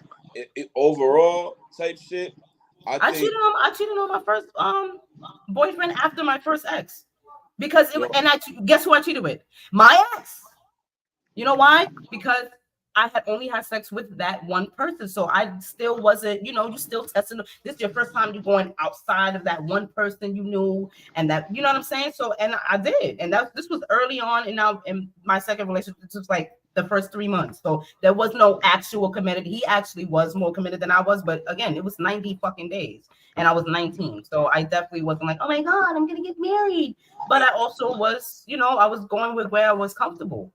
S5: overall type shit,
S3: I cheated on my first boyfriend after my first ex, because guess who I cheated with? My ex. You know why? Because I had only had sex with that one person, so I still wasn't. You still testing. This is your first time you going outside of that one person you knew, and that you know what I'm saying. So, and I did, and this was early on, and now in my second relationship, it was like the first 3 months. So there was no actual committed. He actually was more committed than I was, but again, it was 90 fucking days, and I was 19, so I definitely wasn't like, oh my god, I'm gonna get married. But I also was, I was going with where I was comfortable.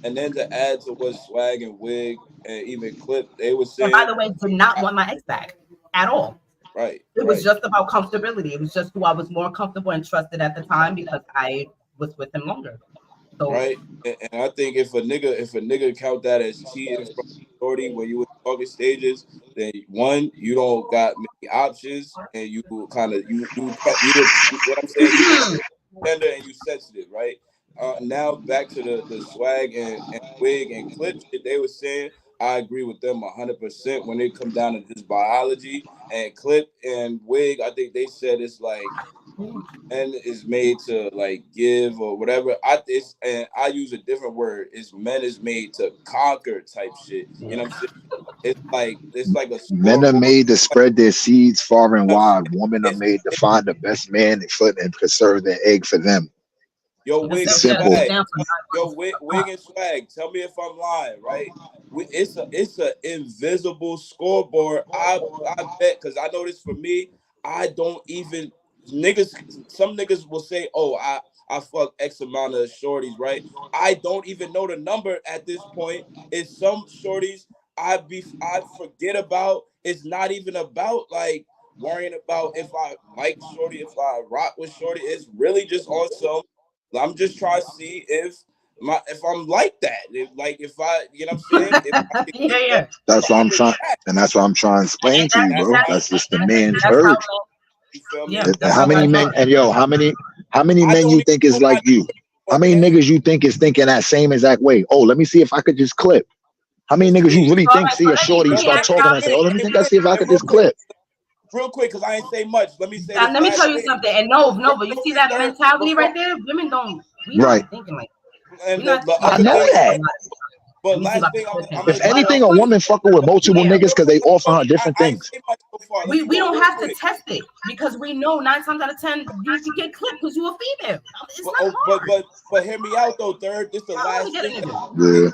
S5: And then to add to what Swag and Wig and even Clip they were
S3: And by
S5: saying,
S3: the way, did not want my ex back at all.
S5: right?
S3: It was just about comfortability. It was just who I was more comfortable and trusted at the time because I was with him longer. So,
S5: right. And I think if a nigga count that as cheating from shorty when you in talking stages, then one, you don't got many options, and you kind of you what I'm saying, you tender and you sensitive, right? Now back to the Swag and Wig and Clip shit they were saying. I agree with them 100% when it come down to just biology. And Clip and Wig, I think they said it's like men is made to like give or whatever. And I use a different word. It's men is made to conquer type shit. You know what I'm saying? It's like a
S1: Men are
S5: scoreboard.
S1: made to spread their seeds far and
S5: You know what I'm
S1: wide.
S5: saying?
S1: Women are made to find the best man and conserve their egg for them.
S5: Yo, Wig and
S1: Simple.
S5: Swag. Wig and Swag. Tell me if I'm lying, right? It's a invisible scoreboard. I bet, because I know this for me. I don't even niggas. Some niggas will say, "Oh, I fuck X amount of shorties," right? I don't even know the number at this point. It's some shorties I forget about. It's not even about like worrying about if I like shorty, if I rock with shorty. It's really just on some. I'm just trying to see if I'm like that. If I, you know what I'm saying? If I can get that,
S1: That's what I'm trying,
S5: track.
S1: and that's what I'm trying to explain to you, bro. That's just the man's
S3: that's how.
S1: urge.
S5: You feel me?
S3: Yeah,
S1: And
S3: that's
S1: how
S3: how
S1: many
S3: men
S1: men?
S3: are.
S1: And yo, how many
S5: I
S1: men
S5: don't
S1: you
S5: even
S1: think is
S5: know my
S1: like you? How many
S5: man.
S1: niggas you think is thinking that same exact way? Oh, let me see if I could just clip. How many niggas you
S5: Me.
S1: really
S3: All
S1: think
S3: right,
S1: see
S3: so
S1: a shorty, you
S5: No,
S1: start talking and say, oh, let me think I see if I
S5: and
S1: could just clip.
S5: real quick, because I ain't say much. Let me say this
S3: let me
S5: last
S3: tell you
S5: thing.
S3: something. And no, but you
S5: Real
S3: see
S5: quick,
S3: that
S5: third,
S3: mentality
S5: before,
S3: right there? Women don't. We
S1: Right.
S3: not thinking like.
S5: and
S3: We're not
S5: the
S1: I
S5: other
S1: know
S5: thing,
S1: that.
S5: but
S3: Let me see if I
S5: last thing
S3: can
S5: I'm
S3: clip him.
S1: If
S5: gonna tell
S1: anything, a
S5: you.
S1: woman fucking with multiple
S3: Yeah.
S1: niggas because they offer her different
S5: I ain't
S1: things.
S5: say much so far. Let
S3: We
S5: me go
S3: don't
S5: real
S3: have to
S5: quick.
S3: test it because we know 9 times out of 10 you can get clipped because you're a female. It's not hard.
S5: But hear me out though, third. This the
S3: I want
S5: last
S3: to get
S5: thing.
S3: a nigga.
S1: Yeah.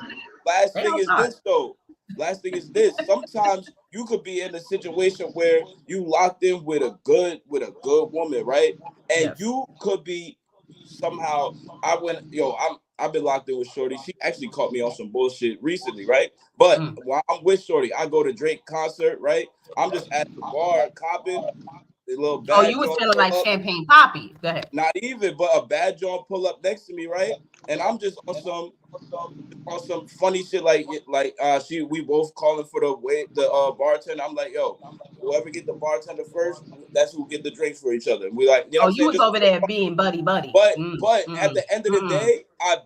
S5: Last
S3: They
S5: thing is
S3: outside.
S5: this though. Last thing is this. Sometimes you could be in a situation where you locked in with a good woman, right? And
S3: Yes.
S5: you could be somehow. I've been locked in with Shorty. She actually caught me on some bullshit recently, right? But while I'm with Shorty, I go to Drake concert, right? I'm just at the bar copping. The little bad
S3: Oh, you was
S5: joint
S3: feeling like
S5: pull up.
S3: Champagne Poppy. Go ahead.
S5: Not even, but a bad joint pull up next to me, right? And I'm just on some funny shit like we both calling for the bartender. I'm like, yo, whoever get the bartender first, that's who get the drinks for each other. We like, you know what I'm
S3: You
S5: saying?
S3: was
S5: Just
S3: over there being buddy.
S5: But at the end of the day, I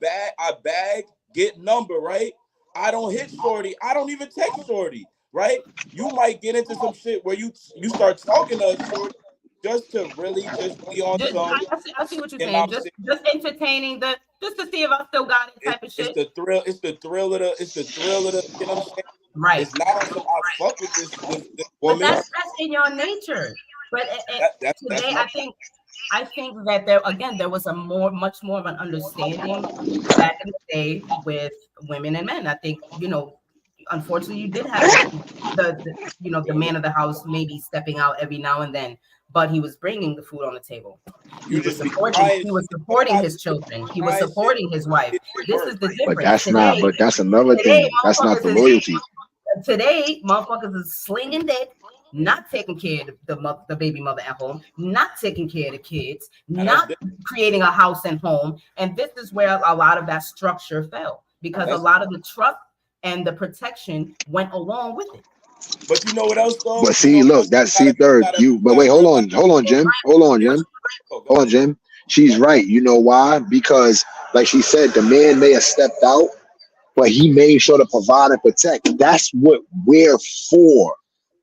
S5: bag, get number, right? I don't hit Shorty. I don't even text Shorty, right? You might get into some shit where you start talking to Shorty just to really just be on some.
S3: I see what you're saying. Just entertaining just to see if I still got it type of shit.
S5: It's the thrill of the. You know what I'm saying?
S3: Right.
S5: It's not on some I fuck with this woman.
S3: But that's in your nature. But today, I think that there was much more of an understanding back in the day with women and men. I think, unfortunately, you did have the man of the house maybe stepping out every now and then, but he was bringing the food on the table. He was supporting his children. He was supporting his wife. This is the difference.
S1: But that's another thing. That's not the loyalty.
S3: Today, motherfuckers is slinging dick, not taking care of the baby mother at home, not taking care of the kids, not creating a house and home. And this is where a lot of that structure fell, because a lot of the trust and the protection went along with it.
S5: But you know what else though?
S1: But see, look, that's third. But wait, hold on, Jim. She's right. You know why? Because, like she said, the man may have stepped out, but he made sure to provide and protect. That's what we're for.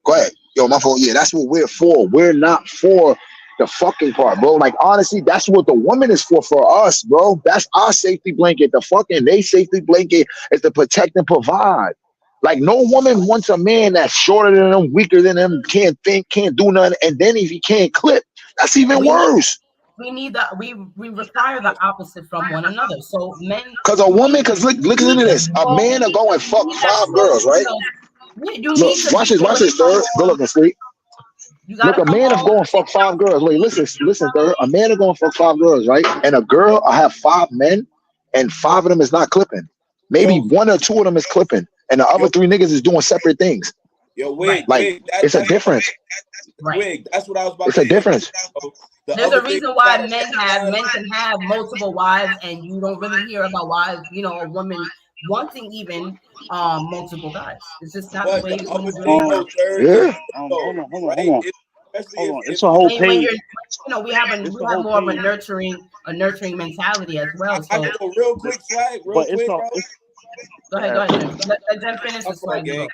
S1: Go ahead. Yo, my fault. Yeah, that's what we're for. We're not for the fucking part, bro. Like, honestly, that's what the woman is for us, bro. That's our safety blanket. The fucking they safety blanket is to protect and provide. Like, no woman wants a man that's shorter than them, weaker than them, can't think, can't do nothing, and then if he can't clip, that's even worse.
S3: We require the opposite from one another. So men,
S1: because look into this. A man are going fuck 5 girls, right? Look, watch this, third. Go look and sleep. Look, a man is going fuck 5 girls. Wait, listen, third. A man is going fuck 5 girls, right? And a girl, I have 5 men, and 5 of them is not clipping. Maybe 1 or 2 of them is clipping, and the other 3 niggas is doing separate things.
S5: Yo, wait,
S1: it's a difference.
S5: Wait, that's what I was about
S1: to say. It's a difference.
S3: There's a reason why men can have multiple wives, and you don't really hear about wives, a woman wanting even multiple guys. It's just not the way it's going
S1: Yeah.
S2: Hold on. It's a whole page.
S3: We have more of a nurturing mentality as well. So
S5: I go real quick, Swag. Real quick, bro.
S3: Go ahead. Let them finish this one.
S5: You know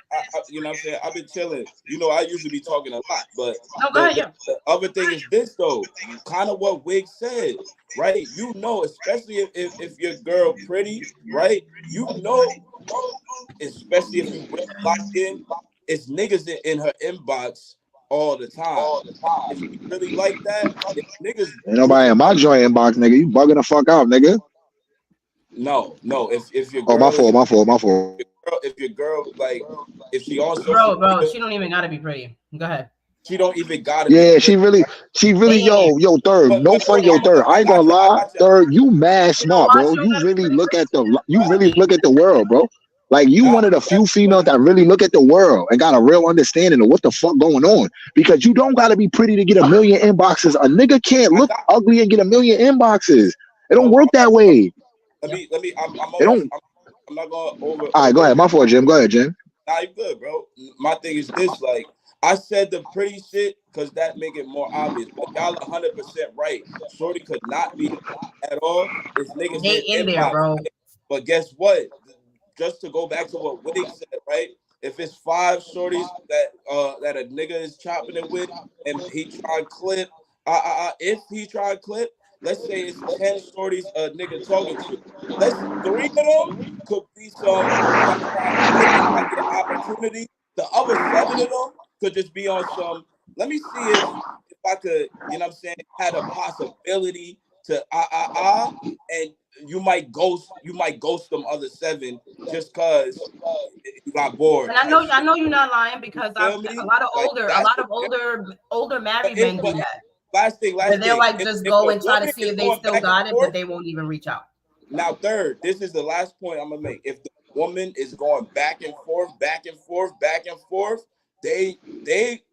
S5: what I'm saying? I've been chilling. I usually be talking a lot, but
S3: the
S5: other thing is this though, kind of what Wig said, right? Especially if your girl pretty, right? Especially if you locked in, it's niggas in her inbox all the time. If you really like that, niggas.
S1: Ain't nobody in my joint inbox, nigga. You bugging the fuck out, nigga.
S5: No. If your girl,
S1: my fault.
S5: If your girl, like, if she also
S3: bro, she don't even gotta be pretty. Go ahead.
S5: She don't even gotta.
S1: Yeah, she really, yo, third. No funny, yo, third. I ain't gonna lie, third. You mad smart, bro. You really look at the world, bro. Like, you one of the few females that really look at the world and got a real understanding of what the fuck going on. Because you don't gotta be pretty to get a million inboxes. A nigga can't look ugly and get a million inboxes. It don't work that way.
S5: Let me. I'm not going over.
S1: All right, go ahead. My fault, Jim. Go ahead, Jim.
S5: Nah, you good, bro. My thing is this, like, I said the pretty shit because that make it more obvious. But y'all 100% right. Shorty could not be at all. It's niggas
S3: they in there, bro.
S5: But guess what? Just to go back to what Wig said, right? If it's 5 shorties that a nigga is chopping it with, and he try and clip, if he try and clip, let's say it's 10 shorties a nigga talking to. 3 of them could be some opportunity. The other 7 of them could just be on some. Let me see if I could, I'm saying, had a possibility to and you might ghost them other 7 just cause you got bored.
S3: And I know you're not lying, because a lot of older married men do that.
S5: Last thing.
S3: They'll like just go and try to see if they still got it, but they won't even reach out.
S5: Now, third, this is the last point I'm gonna make. If the woman is going back and forth, back and forth, back and forth, they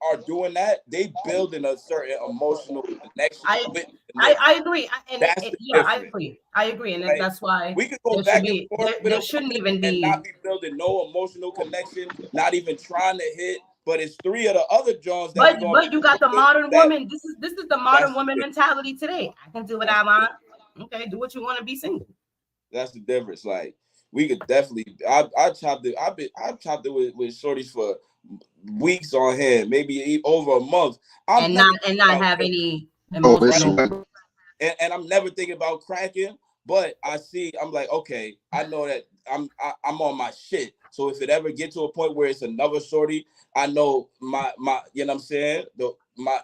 S5: are doing that. They building a certain emotional connection
S3: I
S5: with the nigga.
S3: I agree,
S5: That's the
S3: yeah,
S5: difference.
S3: I agree, and
S5: Right?
S3: that's why
S5: We could go
S3: there should
S5: back and
S3: be
S5: forth with
S3: there
S5: a
S3: shouldn't
S5: woman
S3: even
S5: and
S3: be.
S5: not be building no emotional connection, not even trying to hit. But it's three of the other Johns that we gonna
S3: But you got the modern
S5: that
S3: woman. This is the modern
S5: that's
S3: woman
S5: the,
S3: mentality today. I can do what
S5: that's
S3: I want. Okay, do what you want to be single.
S5: That's the difference. Like we could definitely. I chopped it. I chopped it with shorties for weeks on hand, maybe over a month. I'm
S3: And
S5: never
S3: not
S5: about
S3: have
S5: killing,
S3: any
S1: Oh,
S5: right?
S3: emotional.
S5: And I'm never thinking about cracking. But I'm like, okay, I know that I'm on my shit. So if it ever get to a point where it's another shorty, I know my you know what I'm saying? My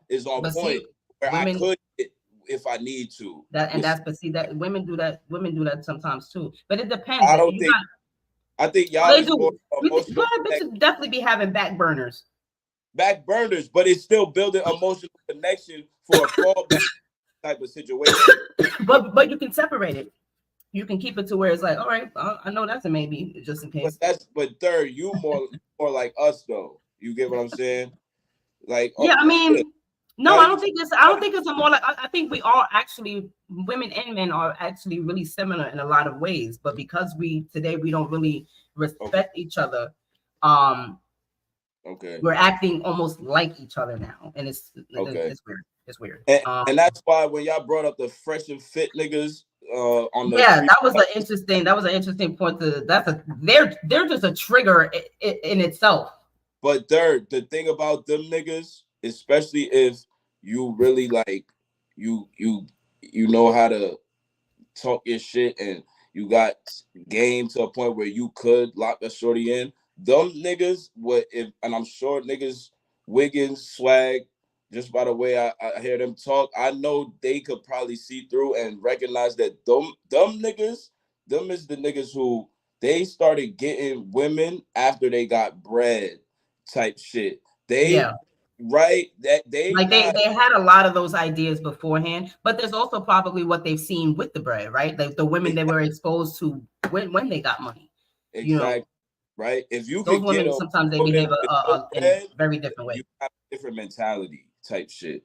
S5: is on
S3: But
S5: point
S3: see,
S5: where I
S3: women
S5: could hit if I need to.
S3: but see that women do that. Women do that sometimes too. But it depends.
S5: I don't
S3: You
S5: think.
S3: got
S5: I think
S3: oh,
S5: y'all
S3: they
S5: is more
S3: do.
S5: emotional
S3: Bitches definitely be having back burners.
S5: back burners, but it's still building emotional connection for a fallback type of situation.
S3: But you can separate it. You can keep it to where it's like, all right, I know that's a maybe, just in case.
S5: But third, you more like us though. You get what I'm saying? Like,
S3: Yeah, I
S5: yeah,
S3: mean, no,
S5: not
S3: I
S5: even.
S3: don't think it's. I don't think it's a more like. I think we all actually, women and men are actually really similar in a lot of ways. But because we don't really respect each other,
S5: Okay.
S3: we're acting almost like each other now, and it's weird. It's weird.
S5: And that's why when y'all brought up the fresh and fit niggas on the
S3: Yeah, that was an interesting point. They're just a trigger in itself.
S5: But third, the thing about them niggas, especially if you really like you know how to talk your shit and you got game to a point where you could lock a shorty in. Them niggas would and I'm sure niggas Wiggins swag, just by the way I hear them talk, I know they could probably see through and recognize that them niggas, them is the niggas who they started getting women after they got bread type shit. They
S3: Yeah.
S5: right that they
S3: Like
S5: not
S3: they had a lot of those ideas beforehand, but there's also probably what they've seen with the bread, right? Like the women they were exposed to when they got money.
S5: exactly.
S3: You know,
S5: Right? If you
S3: those
S5: could get
S3: women
S5: a
S3: sometimes they
S5: woman
S3: behave
S5: with no
S3: in
S5: bread,
S3: very different
S5: you
S3: ways.
S5: have a different mentality type shit.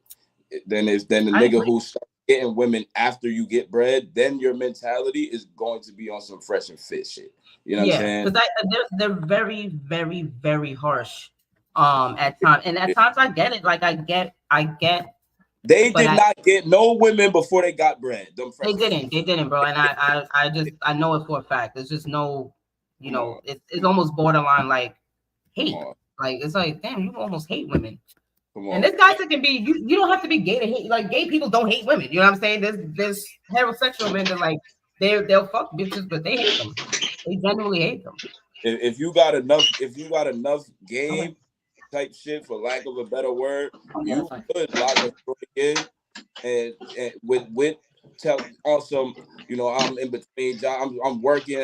S5: Then the
S3: I
S5: nigga
S3: agree.
S5: who starts getting women after you get bread, then your mentality is going to be on some fresh and fit shit. You know what I'm saying?
S3: Because they're very, very, very harsh. At times, and at times I get it. Like I get.
S5: They
S3: But
S5: did not get no women before they got bread. Them fresh
S3: they didn't, bro. And I know it for a fact. There's just no, it's almost borderline like hate. Like it's like, damn, you almost hate women. And this guy can be you don't have to be gay to hate. Like gay people don't hate women. You know what I'm saying? There's heterosexual men that like they'll fuck bitches, but they hate them. They genuinely hate them.
S5: If you got enough game type shit, for lack of a better word, you could lock a story in and with tell awesome, I'm in between jobs, I'm working,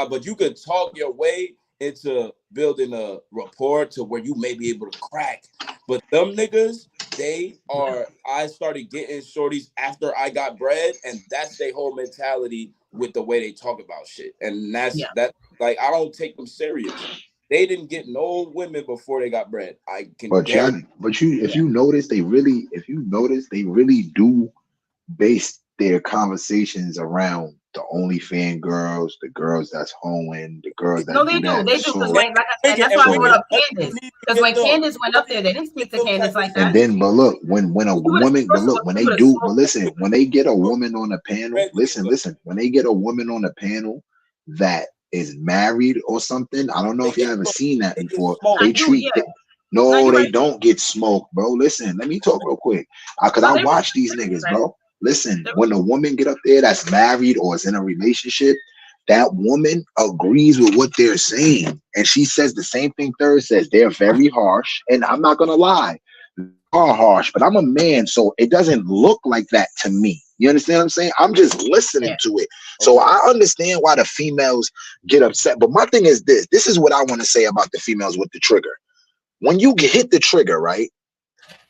S5: but you could talk your way into building a rapport to where you may be able to crack. But them niggas, I started getting shorties after I got bread, and that's their whole mentality with the way they talk about shit. And that's like I don't take them serious. They didn't get no women before they got bread. I can
S1: if you notice, they really do base their conversations around the OnlyFans girls, the girls that's hoeing, the girls that
S3: No, they do. They do. Because like I said, that's why I brought up Candace. Because when Candace went up there, they didn't speak to Candace like that.
S1: And then, but look, when a woman, when they do, but listen, when they get a woman on the panel, listen, when they get a woman on the panel that is married or something, I don't know if you ever seen that before. They treat no, they don't get smoked, bro. Listen, let me talk real quick. Cause I watch these niggas, bro. Listen, when a woman get up there that's married or is in a relationship, that woman agrees with what they're saying. And she says the same thing Third says. They're very harsh. And I'm not going to lie, they are harsh, but I'm a man, so it doesn't look like that to me. You understand what I'm saying? I'm just listening to it. So I understand why the females get upset. But my thing is this. This is what I want to say about the females with the trigger. When you hit the trigger, right?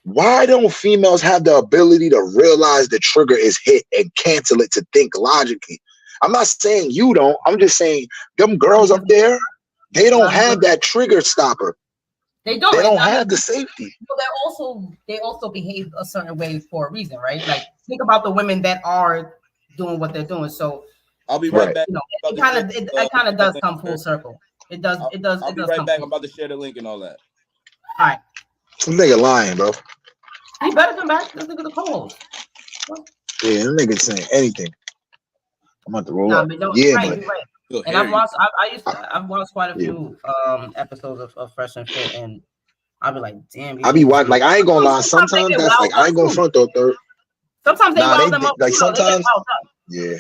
S1: Why don't females have the ability to realize the trigger is hit and cancel it to think logically? I'm not saying you don't. I'm just saying them girls up there, they don't have that trigger stopper.
S3: They don't.
S1: They don't have the safety.
S3: But they also behave a certain way for a reason, right? Like think about the women that are doing what they're doing. So
S5: I'll be right back.
S3: You know, it kind of does come full circle. It does.
S5: I'll be right back. I'm about to share the link and all that.
S3: All right.
S1: Some nigga lying, bro.
S3: He better come back. Let's look at the co-host.
S1: Yeah, that nigga saying anything. I'm about to roll up.
S3: But no,
S1: yeah,
S3: right,
S1: but
S3: and I've watched quite a few episodes of Fresh and Fit, and I'll be like, damn.
S1: I be watching. Like I ain't gonna lie. Sometimes that's like I ain't gonna front though. Third.
S3: Sometimes they wild them up.
S1: Like sometimes. Yeah.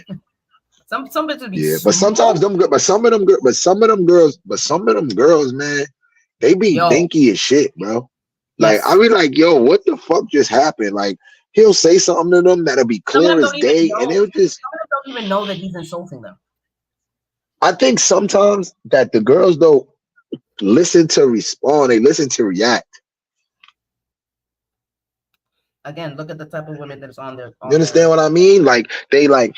S3: Some bitches be.
S1: Yeah, but sometimes them. But some of them girls, man, they be dinky as shit, bro. Like I be like, yo, what the fuck just happened? Like he'll say something to them that'll be clear as day, and they'll just
S3: don't even know that he's insulting them.
S1: I think sometimes that the girls don't listen to respond; they listen to react.
S3: Again, look at the type of women that's on there.
S1: You understand what I mean? Like they like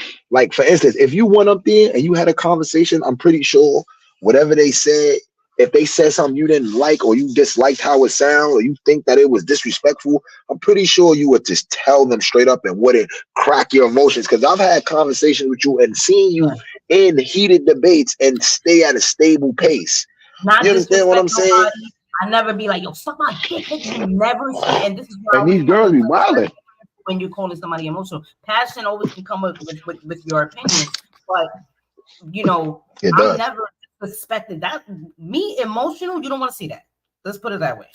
S1: for instance, if you went up there and you had a conversation, I'm pretty sure whatever they said. If they said something you didn't like or you disliked how it sounded or you think that it was disrespectful, I'm pretty sure you would just tell them straight up and wouldn't crack your emotions. Because I've had conversations with you and seen you in heated debates and stay at a stable pace. You understand what I'm saying?
S3: I never be like, yo, suck my dick. You never say, and this is why
S1: and these girls be wilding.
S3: When you're calling somebody emotional. Passion always can come with your opinions, but you know, I never suspected that me emotional. You don't want to see that. Let's put it that way.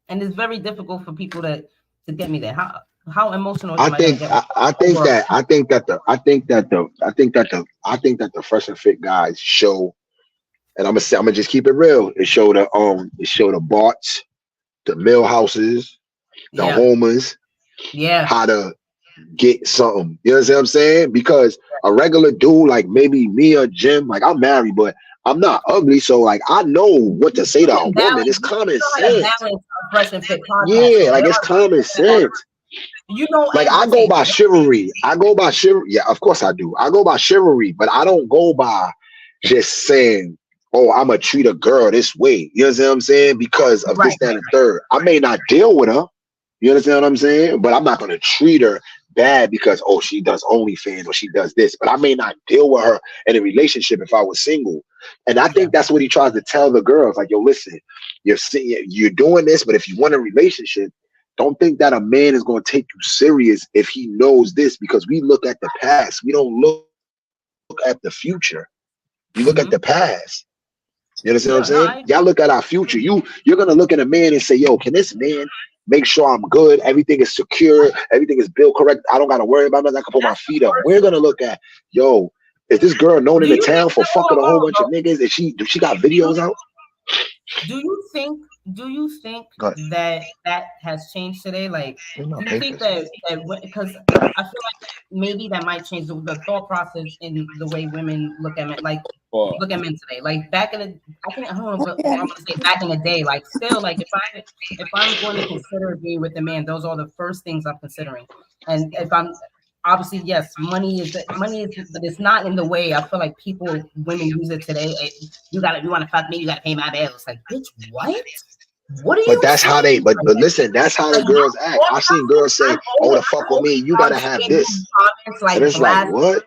S3: And it's very difficult for people to get me there. How emotional?
S1: I think that the Fresh and Fit guys show, and I'm gonna just keep it real. It showed the Barts, the Millhouses, the Homers, how to get something. You know what I'm saying? Because a regular dude like maybe me or Jim, like I'm married, but I'm not ugly, so like I know what to say to a woman. It's common sense. Yeah, like it's common sense.
S3: You know,
S1: like I go by chivalry. Yeah, of course I do. I go by chivalry, but I don't go by just saying, oh, I'm gonna treat a girl this way. You know what I'm saying? Because of this, that, and third. I may not deal with her. You understand what I'm saying? But I'm not gonna treat her bad because she does OnlyFans or she does this. But I may not deal with her in a relationship if I was single. And I think that's what he tries to tell the girls. Like, yo, listen, you're doing this, but if you want a relationship, don't think that a man is going to take you serious if he knows this, because we look at the past. We don't look at the future. You look at the past. You understand what I'm saying? Y'all look at our future. You're going to look at a man and say, yo, can this man make sure I'm good? Everything is secure. Everything is built correct. I don't got to worry about nothing. I can put my feet up. We're going to look at, yo, is this girl known in the town for fucking a whole bunch of niggas? Does she got videos out?
S3: Do you think that has changed today? Like, do you think that because I feel like maybe that might change the thought process in the way women look at men, look at men today. Like back in the, I don't know what I'm gonna say back in the day. Like still, like if I'm going to consider being with a man, those are the first things I'm considering. And if I'm obviously, yes, money is, but it's not in the way I feel like women use it today. You want to fuck me, you gotta pay my bills. Like, bitch, what? What are you?
S1: But that's how they. But listen, that's how the girls act. I've seen girls say, "Oh, the fuck with me, you gotta have this." And it's like, what?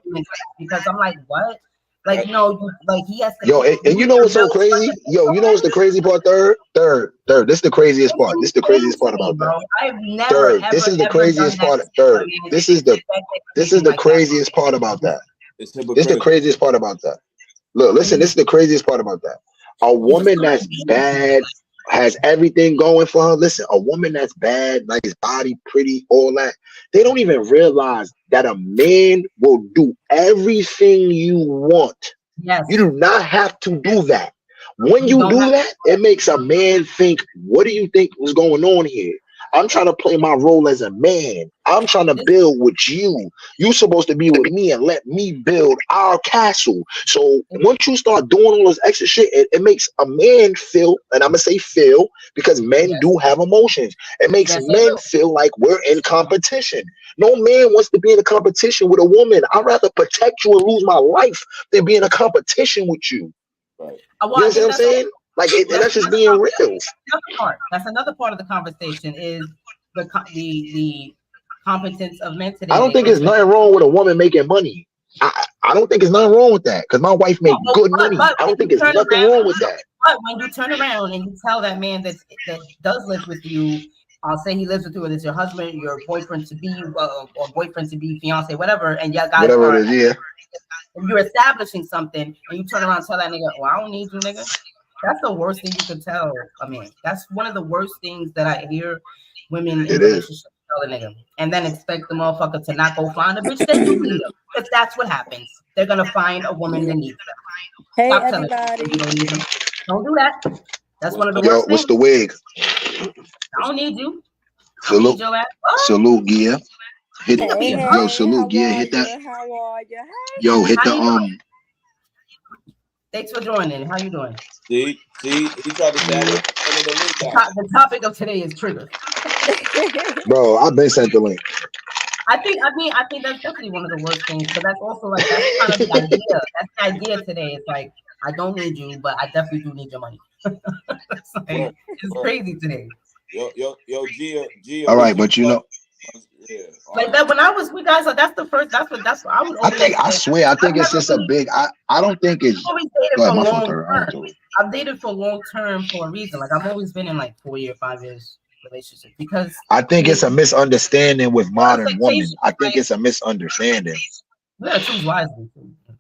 S3: Because I'm like, what? Like, no, like he has to.
S1: Yo, and you know what's so crazy? Yo, you know what's the crazy part? Third. This is the craziest part. This is the craziest part about that.
S3: I've never.
S1: This is the craziest part. Third. This is the craziest part about that. This is the craziest part about that. Look, listen. This is the craziest part about that. A woman that's bad, has everything going for her. Listen, a woman that's bad, nice body, pretty, all that, they don't even realize that a man will do everything you want.
S3: Yes.
S1: You do not have to do that. When you do that, it makes a man think, what do you think was going on here? I'm trying to play my role as a man. I'm trying to build with you. You're supposed to be with me and let me build our castle. So once you start doing all this extra shit, it makes a man feel, and I'm gonna say feel, because men do have emotions. It makes men feel like we're in competition. No man wants to be in a competition with a woman. I'd rather protect you and lose my life than be in a competition with you.
S5: Right.
S1: You know what I'm saying? Like that's just being real.
S3: That's another part of the conversation is the competence of men today.
S1: I don't think there's nothing wrong with a woman making money. I don't think there's nothing wrong with that because my wife makes good money. I don't think there's nothing wrong with that.
S3: But when you turn around and you tell that man that does live with you, I'll say he lives with you, and it's your husband, your boyfriend to be, or boyfriend to be, fiance, whatever, and y'all guys
S1: whatever it is, yeah.
S3: If you're establishing something and you turn around and tell that nigga, well, I don't need you, nigga. That's the worst thing you can tell a man. That's one of the worst things that I hear women in relationships tell the nigga. And then expect the motherfucker to not go find a bitch that do need them. Because that's what happens. They're going to find a woman that needs them.
S6: Hey,
S3: Stop
S6: everybody.
S3: you don't need them. Don't do that. That's one of the worst
S1: what's
S3: things.
S1: the wig?
S3: I don't need you.
S1: Salute,
S3: your ass.
S1: salute, Gia. Hit
S6: Hey,
S1: salute, Gia. Hit that.
S6: How are you? Hey.
S1: Yo, hit
S3: How
S1: the
S3: you doing? Thanks for joining. How you doing?
S5: See, he tried to say
S3: the topic of today is triggers.
S1: Bro, I've been sent the link.
S3: I think that's definitely one of the worst things, but that's also like that's kind of the idea. That's the idea today. It's like I don't need you, but I definitely do need your money. It's crazy today.
S5: Yo, Gia.
S1: All right, but you know.
S5: Yeah.
S3: Like that when I was with guys, like that's what I would always
S1: I swear, I think it's just a big I don't think it's
S3: I've dated for long term for a reason. Like I've always been in like 4 year, 5 years relationship because
S1: I think it's a misunderstanding with modern women. I think it's a misunderstanding.
S3: We gotta choose wisely.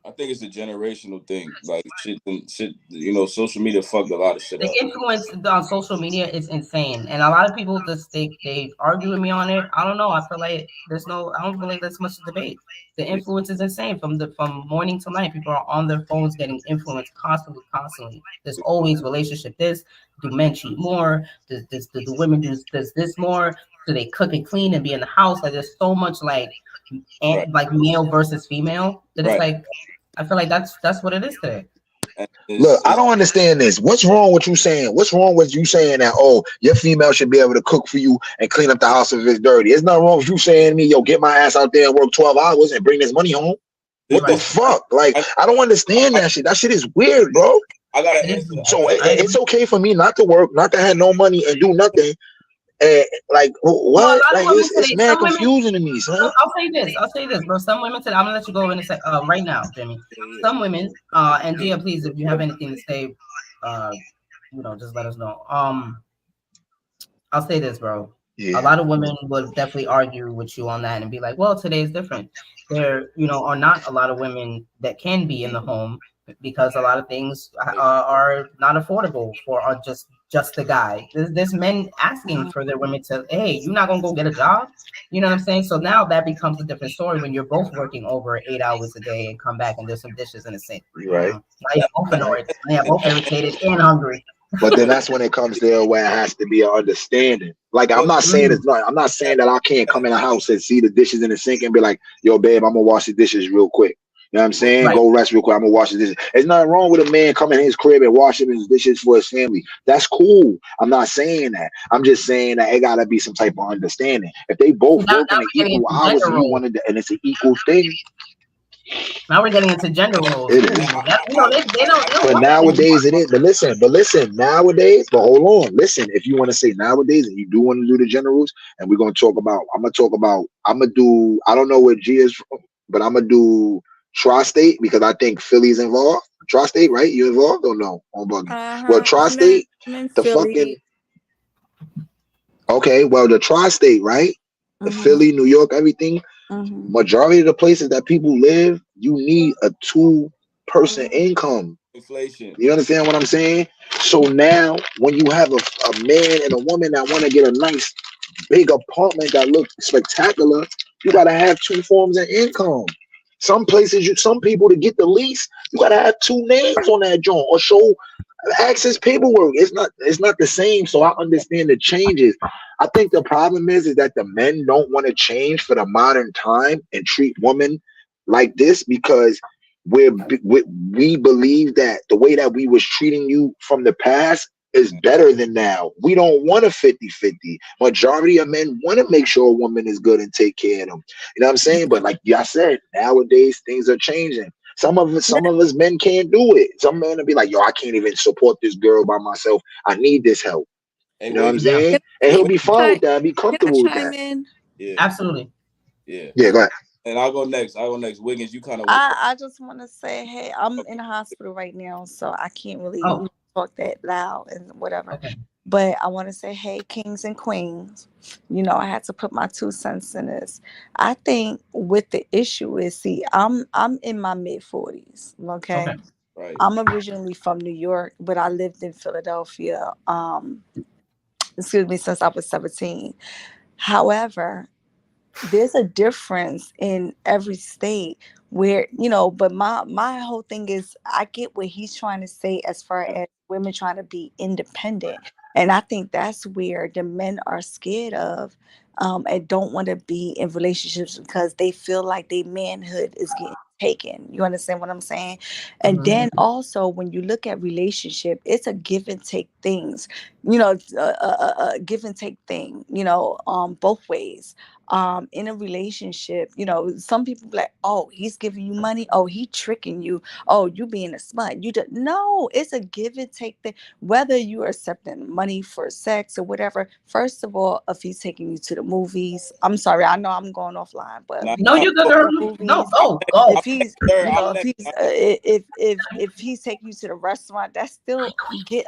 S5: I think it's a generational thing. Like shit, you know, social media fucked a lot of shit up.
S3: The influence on social media is insane, and a lot of people just they argue with me on it. I don't know. I feel like I don't feel like there's much to debate. The influence is insane from morning till night. People are on their phones getting influenced constantly. There's always relationship. Do men cheat more? Do women do this more? Do they cook and clean and be in the house? Like there's so much like male versus female that it's like. I feel like that's what it is today.
S1: Look, I don't understand this. What's wrong with you saying? What's wrong with you saying that? Oh, your female should be able to cook for you and clean up the house if it's dirty. It's not wrong with you saying to me, yo, get my ass out there and work 12 hours and bring this money home. What the fuck? Like, I don't understand that shit. That shit is weird, bro.
S5: I gotta answer.
S1: So it's okay for me not to work, not to have no money and do nothing. Like what? Like it's mad confusing to me, son.
S3: I'll say this, bro. Some women today, I'm gonna let you go in a sec. Right now, Jimmy. Some women, and Gia, please, if you have anything to say, just let us know. I'll say this, bro. Yeah. A lot of women would definitely argue with you on that and be like, "Well, today is different." There, are not a lot of women that can be in the home because a lot of things are not affordable for just the guy. There's men asking for their women to, hey, you're not gonna go get a job, you know what I'm saying? So now that becomes a different story when you're both working over 8 hours a day and come back and there's some dishes in the sink.
S1: Right.
S3: Now you're both annoyed, both irritated and hungry.
S1: But then that's when it comes there where it has to be an understanding. Like I'm not saying I'm not saying that I can't come in the house and see the dishes in the sink and be like, yo, babe, I'm gonna wash the dishes real quick. You know what I'm saying? Right. Go rest real quick. I'm gonna wash the dishes. There's nothing wrong with a man coming in his crib and washing his dishes for his family. That's cool. I'm not saying that. I'm just saying that it gotta be some type of understanding. If they both work in equal hours and you wanted to, and it's an equal thing.
S3: Now we're getting into gender roles.
S1: It is.
S3: They don't
S1: but nowadays it is. But listen, nowadays, but hold on. Listen, if you want to say nowadays and you do want to do the gender roles, and we're gonna talk about, I'm gonna do, I don't know where G is from, but I'm gonna do Tri-State because I think Philly's involved. Tri-State, right? You involved or no? Well, Tri-State, the Philly. Fucking. Okay, well, the Tri-State, right? The Philly, New York, everything. Majority of the places that people live, you need a 2-person income.
S5: Inflation.
S1: You understand what I'm saying? So now, when you have a man and a woman that want to get a nice big apartment that looks spectacular, you gotta have 2 forms of income. Some places, some people to get the lease, you gotta have 2 names on that joint or show access paperwork. It's not the same. So I understand the changes. I think the problem is that the men don't want to change for the modern time and treat women like this because we believe that the way that we was treating you from the past is better than now. We don't want a 50-50. Majority of men want to make sure a woman is good and take care of them. You know what I'm saying? But like I said, nowadays things are changing. Some of us men can't do it. Some men will be like, yo, I can't even support this girl by myself. I need this help.
S5: Hey,
S1: You know what I'm
S5: Wiggins,
S1: saying? And he'll be fine with that, and be
S6: Can I
S1: comfortable with
S6: chime
S1: that.
S6: in?
S5: yeah,
S3: Absolutely.
S5: yeah.
S1: Yeah, go ahead.
S5: And I'll go next. Wiggins, you kind of went.
S6: I just want to say, hey, I'm in the hospital right now, so I can't really
S3: Oh,
S6: talk that loud and whatever.
S3: okay.
S6: But I want to say, hey, kings and queens, I had to put my 2 cents in this. I think with the issue is, see, I'm in my mid-40s, okay?
S3: Okay.
S5: Right.
S6: I'm originally from New York, but I lived in Philadelphia, since I was 17. However, there's a difference in every state where, but my whole thing is I get what he's trying to say as far as women trying to be independent. And I think that's where the men are scared of and don't want to be in relationships because they feel like their manhood is getting taken. You understand what I'm saying? And then also when you look at relationship, it's a give and take things, give and take thing, both ways. In a relationship, some people be like, oh, he's giving you money, oh, he tricking you, oh, you being a smut, no, it's a give and take thing, whether you are accepting money for sex or whatever. First of all, if he's taking you to the movies, I'm sorry, I know I'm going offline, but if
S5: Nah,
S6: he's
S3: No,
S6: taking
S3: you good,
S6: you to
S3: girl.
S6: the
S3: No,
S6: movies,
S3: go.
S6: if he's if he's if he's taking you to the restaurant, that's still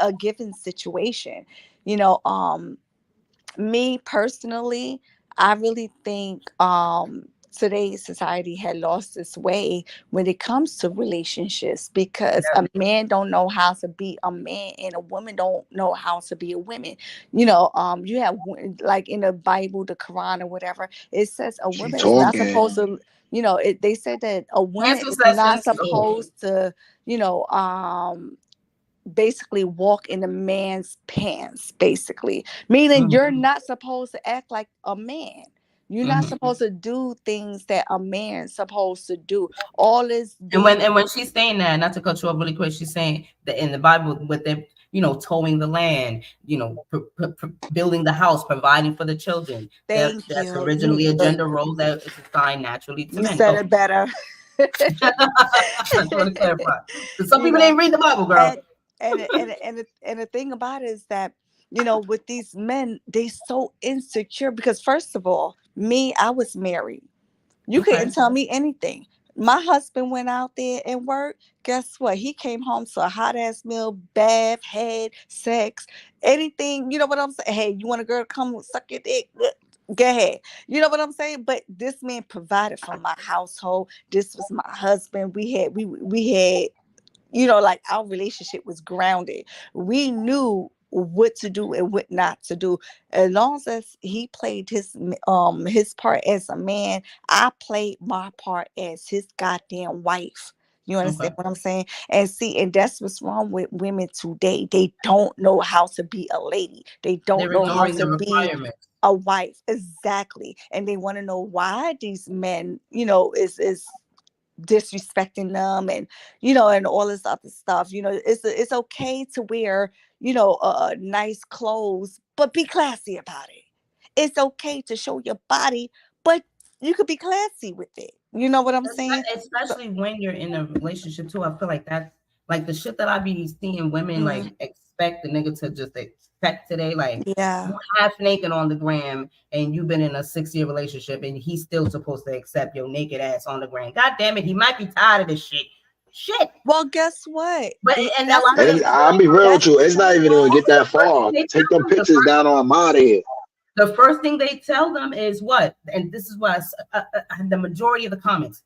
S6: a given situation. you know um Me personally, I really think today's society had lost its way when it comes to relationships because a man don't know how to be a man and a woman don't know how to be a woman. You have like in the Bible, the Quran or whatever, it says a
S1: She
S6: woman is not
S1: talking.
S6: supposed to, they said that a woman
S3: Answer
S6: is not
S3: Sessions. Go.
S6: supposed to, you know, basically walk in a man's pants, basically meaning you're not supposed to act like a man. You're not supposed to do things that a man's supposed to do. All is
S3: And
S6: being
S3: when she's saying that, not to cut you off really quick, she's saying that in the Bible, with them, towing the land, building the house, providing for the children.
S6: thank
S3: That's
S6: you.
S3: originally a gender role that is assigned naturally to
S6: You
S3: men.
S6: said
S3: Go.
S6: it better.
S3: I just want to clarify because some
S6: You
S3: people
S6: know,
S3: didn't read the Bible, girl.
S6: and the thing about it is that with these men, they so insecure because first of all, me, I was married. You
S3: Okay.
S6: couldn't tell me anything. My husband went out there and worked. Guess what? He came home to a hot ass meal, bath, head, sex, anything. You know what I'm saying? Hey, you want a girl to come suck your dick? Go ahead. You know what I'm saying? But this man provided for my household. This was my husband. We had like our relationship was grounded. We knew what to do and what not to do. As long as he played his part as a man, I played my part as his goddamn wife. You understand what I'm saying? And see, and that's what's wrong with women today. They don't know how to be a lady. They don't
S3: They're
S6: know how
S3: ignoring
S6: to
S3: the
S6: be
S3: requirements.
S6: a wife. Exactly. And they want to know why these men, is disrespecting them and and all this other stuff. It's okay to wear nice clothes, but be classy about it. It's okay to show your body, but you could be classy with it. You know what I'm saying?
S3: Especially when you're in a relationship too. I feel like that's like the shit that I be seeing women like expect the nigga to just expect today. Like
S6: Yeah.
S3: you half naked on the gram and you've been in a 6-year relationship and he's still supposed to accept your naked ass on the gram. God damn it, he might be tired of this shit. Shit.
S6: Well, guess what?
S3: But and a lot of
S1: I'll be real with you. It's not even gonna get that
S3: the first
S1: far.
S3: thing they
S1: Take
S3: tell
S1: them
S3: them,
S1: pictures down on my head.
S3: the first thing they tell them is what? And this is what the majority of the comments.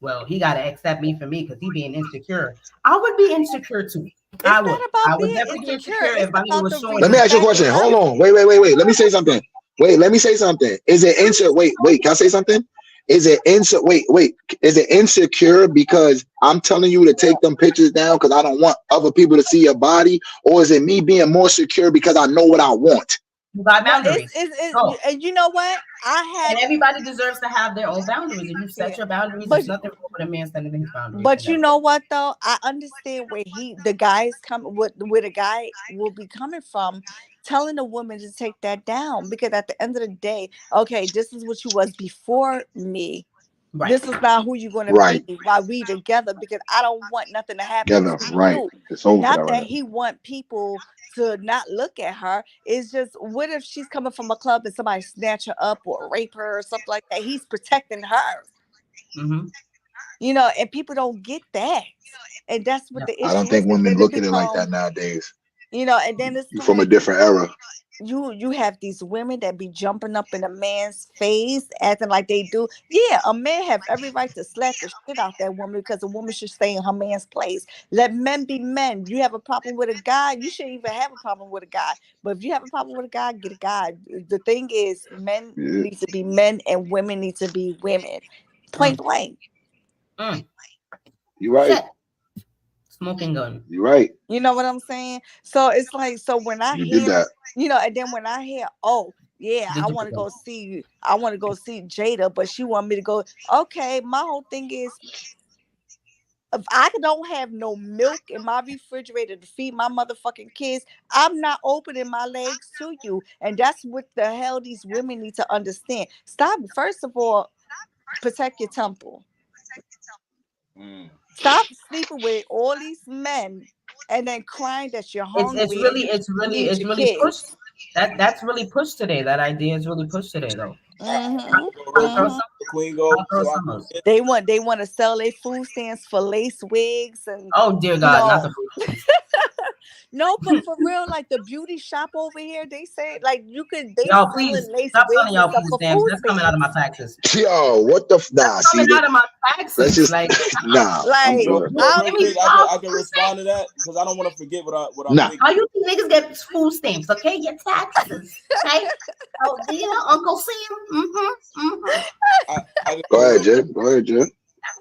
S3: Well, he got to accept me for me because he being insecure. I would be insecure too. I would.
S6: Not about
S3: I would
S6: being
S3: definitely be
S6: insecure.
S3: insecure
S6: It's
S3: if I
S6: about
S3: was
S6: the
S3: showing.
S1: Let me ask you a question. Hold on. Wait. Let me say something. Is it insecure? Wait. Can I say something? Is it is it insecure because I'm telling you to take them pictures down because I don't want other people to see your body, or is it me being more secure because I know what I want?
S3: You got
S6: Well,
S3: boundaries. No.
S6: and you know what?
S3: And everybody deserves to have their own boundaries. If you set your boundaries,
S6: But
S3: there's nothing wrong with a man setting his boundaries.
S6: But you know what though? I understand where the guys come where the guy will be coming from, telling a woman to take that down, because at the end of the day, okay, this is what you was before me.
S3: Right.
S6: This is not who you're gonna be while we together, because I don't want nothing to happen to you.
S1: It's over.
S6: Not that he want people to not look at her. It's just, what if she's coming from a club and somebody snatch her up or rape her or something like that? He's protecting her.
S3: Mm-hmm.
S6: You know, and people don't get that, and that's what the issue is.
S1: I don't think women look at it like that nowadays.
S6: You know, and then it's
S1: from a different era.
S6: You have these women that be jumping up in a man's face, acting like they do. Yeah, a man have every right to slap the shit out that woman, because a woman should stay in her man's place. Let men be men. You have a problem with a guy, you shouldn't even have a problem with a guy. But if you have a problem with a guy, get a guy. The thing is, men need to be men and women need to be women. Point blank.
S1: You're right.
S3: Shit. Smoking gun.
S1: You're right.
S6: You know what I'm saying? So it's like, so when I hear that, you know, and then when I hear, oh yeah, I want to go see Jada, but she want me to go. Okay, my whole thing is, if I don't have no milk in my refrigerator to feed my motherfucking kids, I'm not opening my legs to you. And that's what the hell these women need to understand. Stop. First of all, protect your temple. Stop sleeping with all these men and then crying that you're hungry.
S3: It's really pushed. That's really pushed today. That idea is really pushed today, though.
S6: They want to sell their food stamps for lace wigs and
S3: dear God, not the food.
S6: No, but for real, like the beauty shop over here, they say like you could.
S3: Y'all please stop selling y'all food stamps. That's coming out of my taxes.
S1: Yo, what the coming
S3: out of my taxes?
S1: Let's just
S3: like
S6: like
S5: I can respond to that because I don't want to forget what I'm thinking.
S3: How you think niggas get food stamps? Okay, your taxes. Okay. Oh dear, Uncle Sam.
S1: Go ahead, Jim.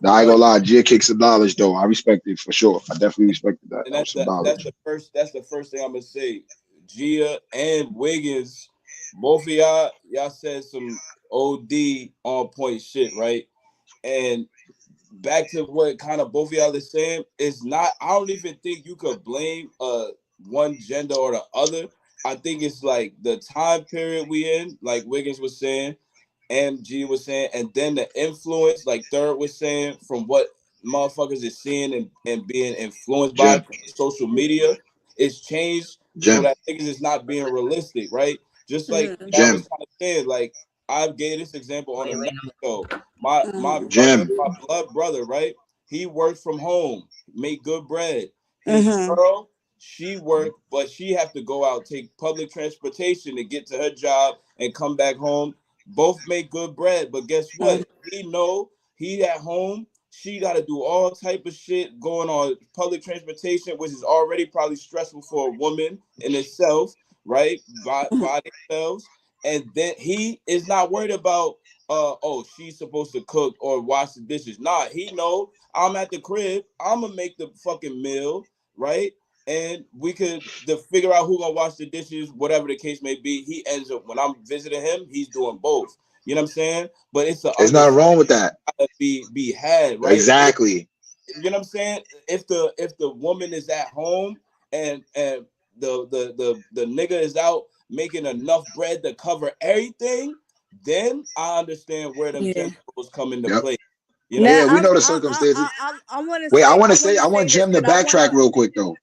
S1: Now, I ain't gonna lie, Gia kicked some knowledge though. I respect it for sure. I definitely respected that.
S5: And that's the first thing I'm gonna say. Gia and Wiggins, both of y'all said some OD on point shit, right? And back to what kind of both of y'all is saying, it's not. I don't even think you could blame one gender or the other. I think it's like the time period we in, like Wiggins was saying. MG was saying, and then the influence, like Third was saying, from what motherfuckers is seeing and being influenced by social media, it's changed so that niggas is not being realistic, right? Just like I was trying to say, like I gave this example on the show. My blood brother, right? He worked from home, made good bread. His girl, she worked, but she have to go out, take public transportation to get to her job and come back home. Both make good bread, but guess what? He know he at home. She got to do all type of shit going on public transportation, which is already probably stressful for a woman in itself, right? By themselves. And then he is not worried about, she's supposed to cook or wash the dishes. Nah, he know I'm at the crib. I'm going to make the fucking meal, right? And we could figure out who gonna wash the dishes, whatever the case may be. He ends up, when I'm visiting him, he's doing both. You know what I'm saying? But it's
S1: not wrong with that.
S5: Be had, right?
S1: Exactly.
S5: You know what I'm saying? If the woman is at home and the nigga is out making enough bread to cover everything, then I understand where them genitals come into play. You know?
S1: Yeah, we know the circumstances. I want Jim to backtrack real quick though.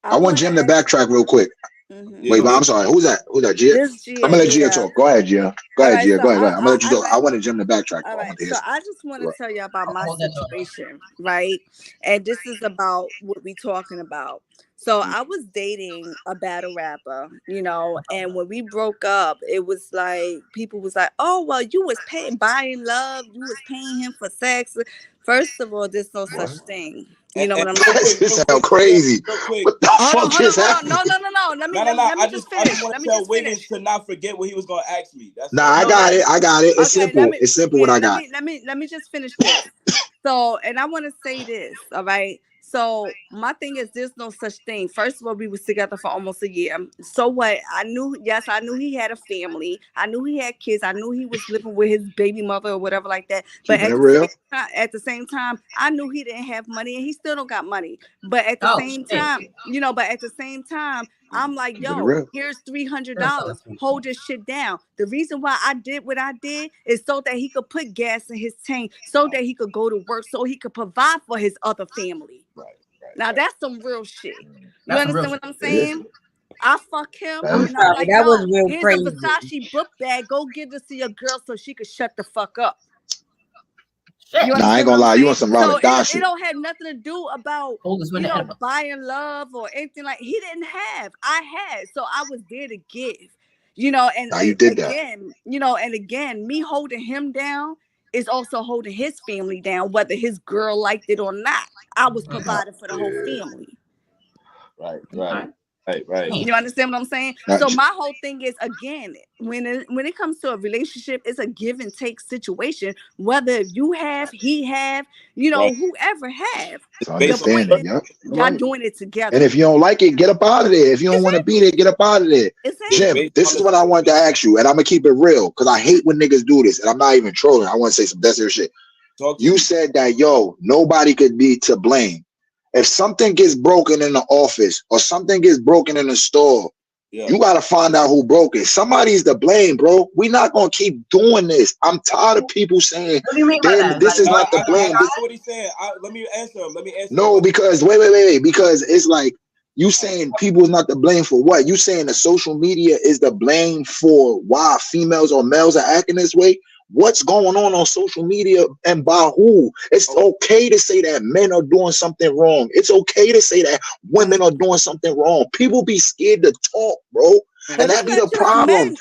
S1: I want Jim to backtrack real quick. Wait, but I'm sorry. Who's that? Gia? I'm gonna let Gia talk. Go ahead, Gia. Go ahead, Gia. Go ahead. I'm gonna let you talk. I wanted Jim to backtrack.
S6: All right. So I just want to tell you about my situation, right? And this is about what we're talking about. So I was dating a battle rapper, you know, and when we broke up, it was like people was like, "Oh, well, you was buying love, you was paying him for sex." First of all, there's no such thing. You know what I'm saying?
S1: This sound crazy. What the fuck just happened?
S6: No. Let me
S5: I
S6: just
S5: just
S6: finish.
S5: want
S6: Let
S5: to
S6: me
S5: tell
S6: just
S5: Wiggins
S6: finish.
S5: to not forget what he was gonna ask me. That's
S1: Nah,
S5: all.
S1: I got it. It's
S6: Okay,
S1: simple. It's simple what I got.
S6: Let me just finish this. So, and I want to say this, all right? So my thing is there's no such thing. First of all, we was together for almost a year. So what? I knew he had a family. I knew he had kids. I knew he was living with his baby mother or whatever like that. But
S1: Keeping it real.
S6: at the same time, I knew he didn't have money and he still don't got money. But at the same time, I'm like,
S1: Keeping it
S6: yo,
S1: real.
S6: here's $300. Hold this shit down. The reason why I did what I did is so that he could put gas in his tank, so that he could go to work, so he could provide for his other family. Now that's some real shit. You understand what I'm saying? I fuck him.
S1: I'm
S6: And I'm like,
S3: that was
S6: yo,
S3: real
S6: here's
S3: crazy.
S6: a Versace book bag. Go give this to your girl so she could shut the fuck up. You
S1: Nah, I ain't gonna lie. You want some
S6: so
S1: Ramadan
S6: it
S1: shit.
S6: don't have nothing to do about buying love or anything like. He didn't have. I had. So I was there to give. You know, and
S1: Nah, you did
S6: again, me holding him down is also holding his family down, whether his girl liked it or not. I was providing for the whole family.
S5: Right.
S6: You understand what I'm saying? So my whole thing is, again, when it comes to a relationship, it's a give and take situation. Whether you have, he have, whoever have.
S1: It's understanding. Yep.
S6: Y'all doing it together.
S1: And if you don't like it, get up out of there. If you don't want to be there, get up out of there. Jim, this is what I wanted to ask you, and I'm gonna keep it real because I hate when niggas do this, and I'm not even trolling. I want to say some dead serious shit. You said that nobody could be to blame. If something gets broken in the office or something gets broken in the store, you got to find out who broke it. Somebody's to blame, bro. We're not going to keep doing this. I'm tired of people saying, this is not the blame.
S5: That's what he's saying. Let me answer him.
S1: No, because, wait. Because it's like, you saying people is not to blame for what? You saying the social media is the blame for why females or males are acting this way? What's going on social media and by who? It's okay to say that men are doing something wrong. It's okay to say that women are doing something wrong. People be scared to talk, bro. And that be the problem.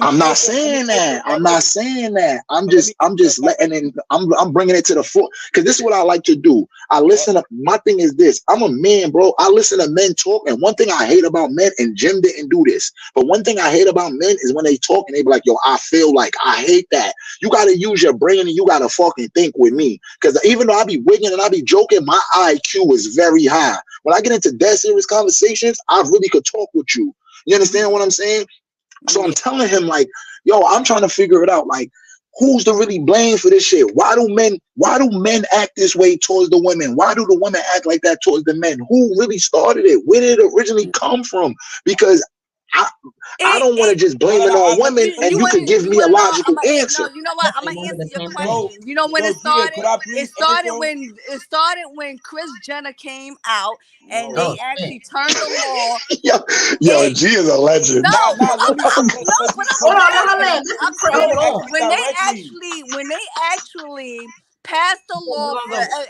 S1: I'm not saying that. I'm just letting I'm bringing it to the fore because this is what I like to do. I listen up. My thing is this. I'm a man, bro. I listen to men talk. And one thing I hate about men, and Jim didn't do this, but one thing I hate about men is when they talk and they be like, yo, I feel like. I hate that. You got to use your brain and you got to fucking think with me. Because even though I be wigging and I be joking, my IQ is very high. When I get into dead serious conversations, I really could talk with you. You understand what I'm saying? So I'm telling him, like, yo, I'm trying to figure it out. Like, who's to really blame for this shit? Why do men act this way towards the women? Why do the women act like that towards the men? Who really started it? Where did it originally come from? Because I don't want to just blame it on women and you can give me a logical answer.
S6: No, you know what? I'm gonna answer your question. You know when it started? It started when Kris Jenner came out and they actually turned the law.
S1: Yo, G is a legend.
S6: When they actually passed the law,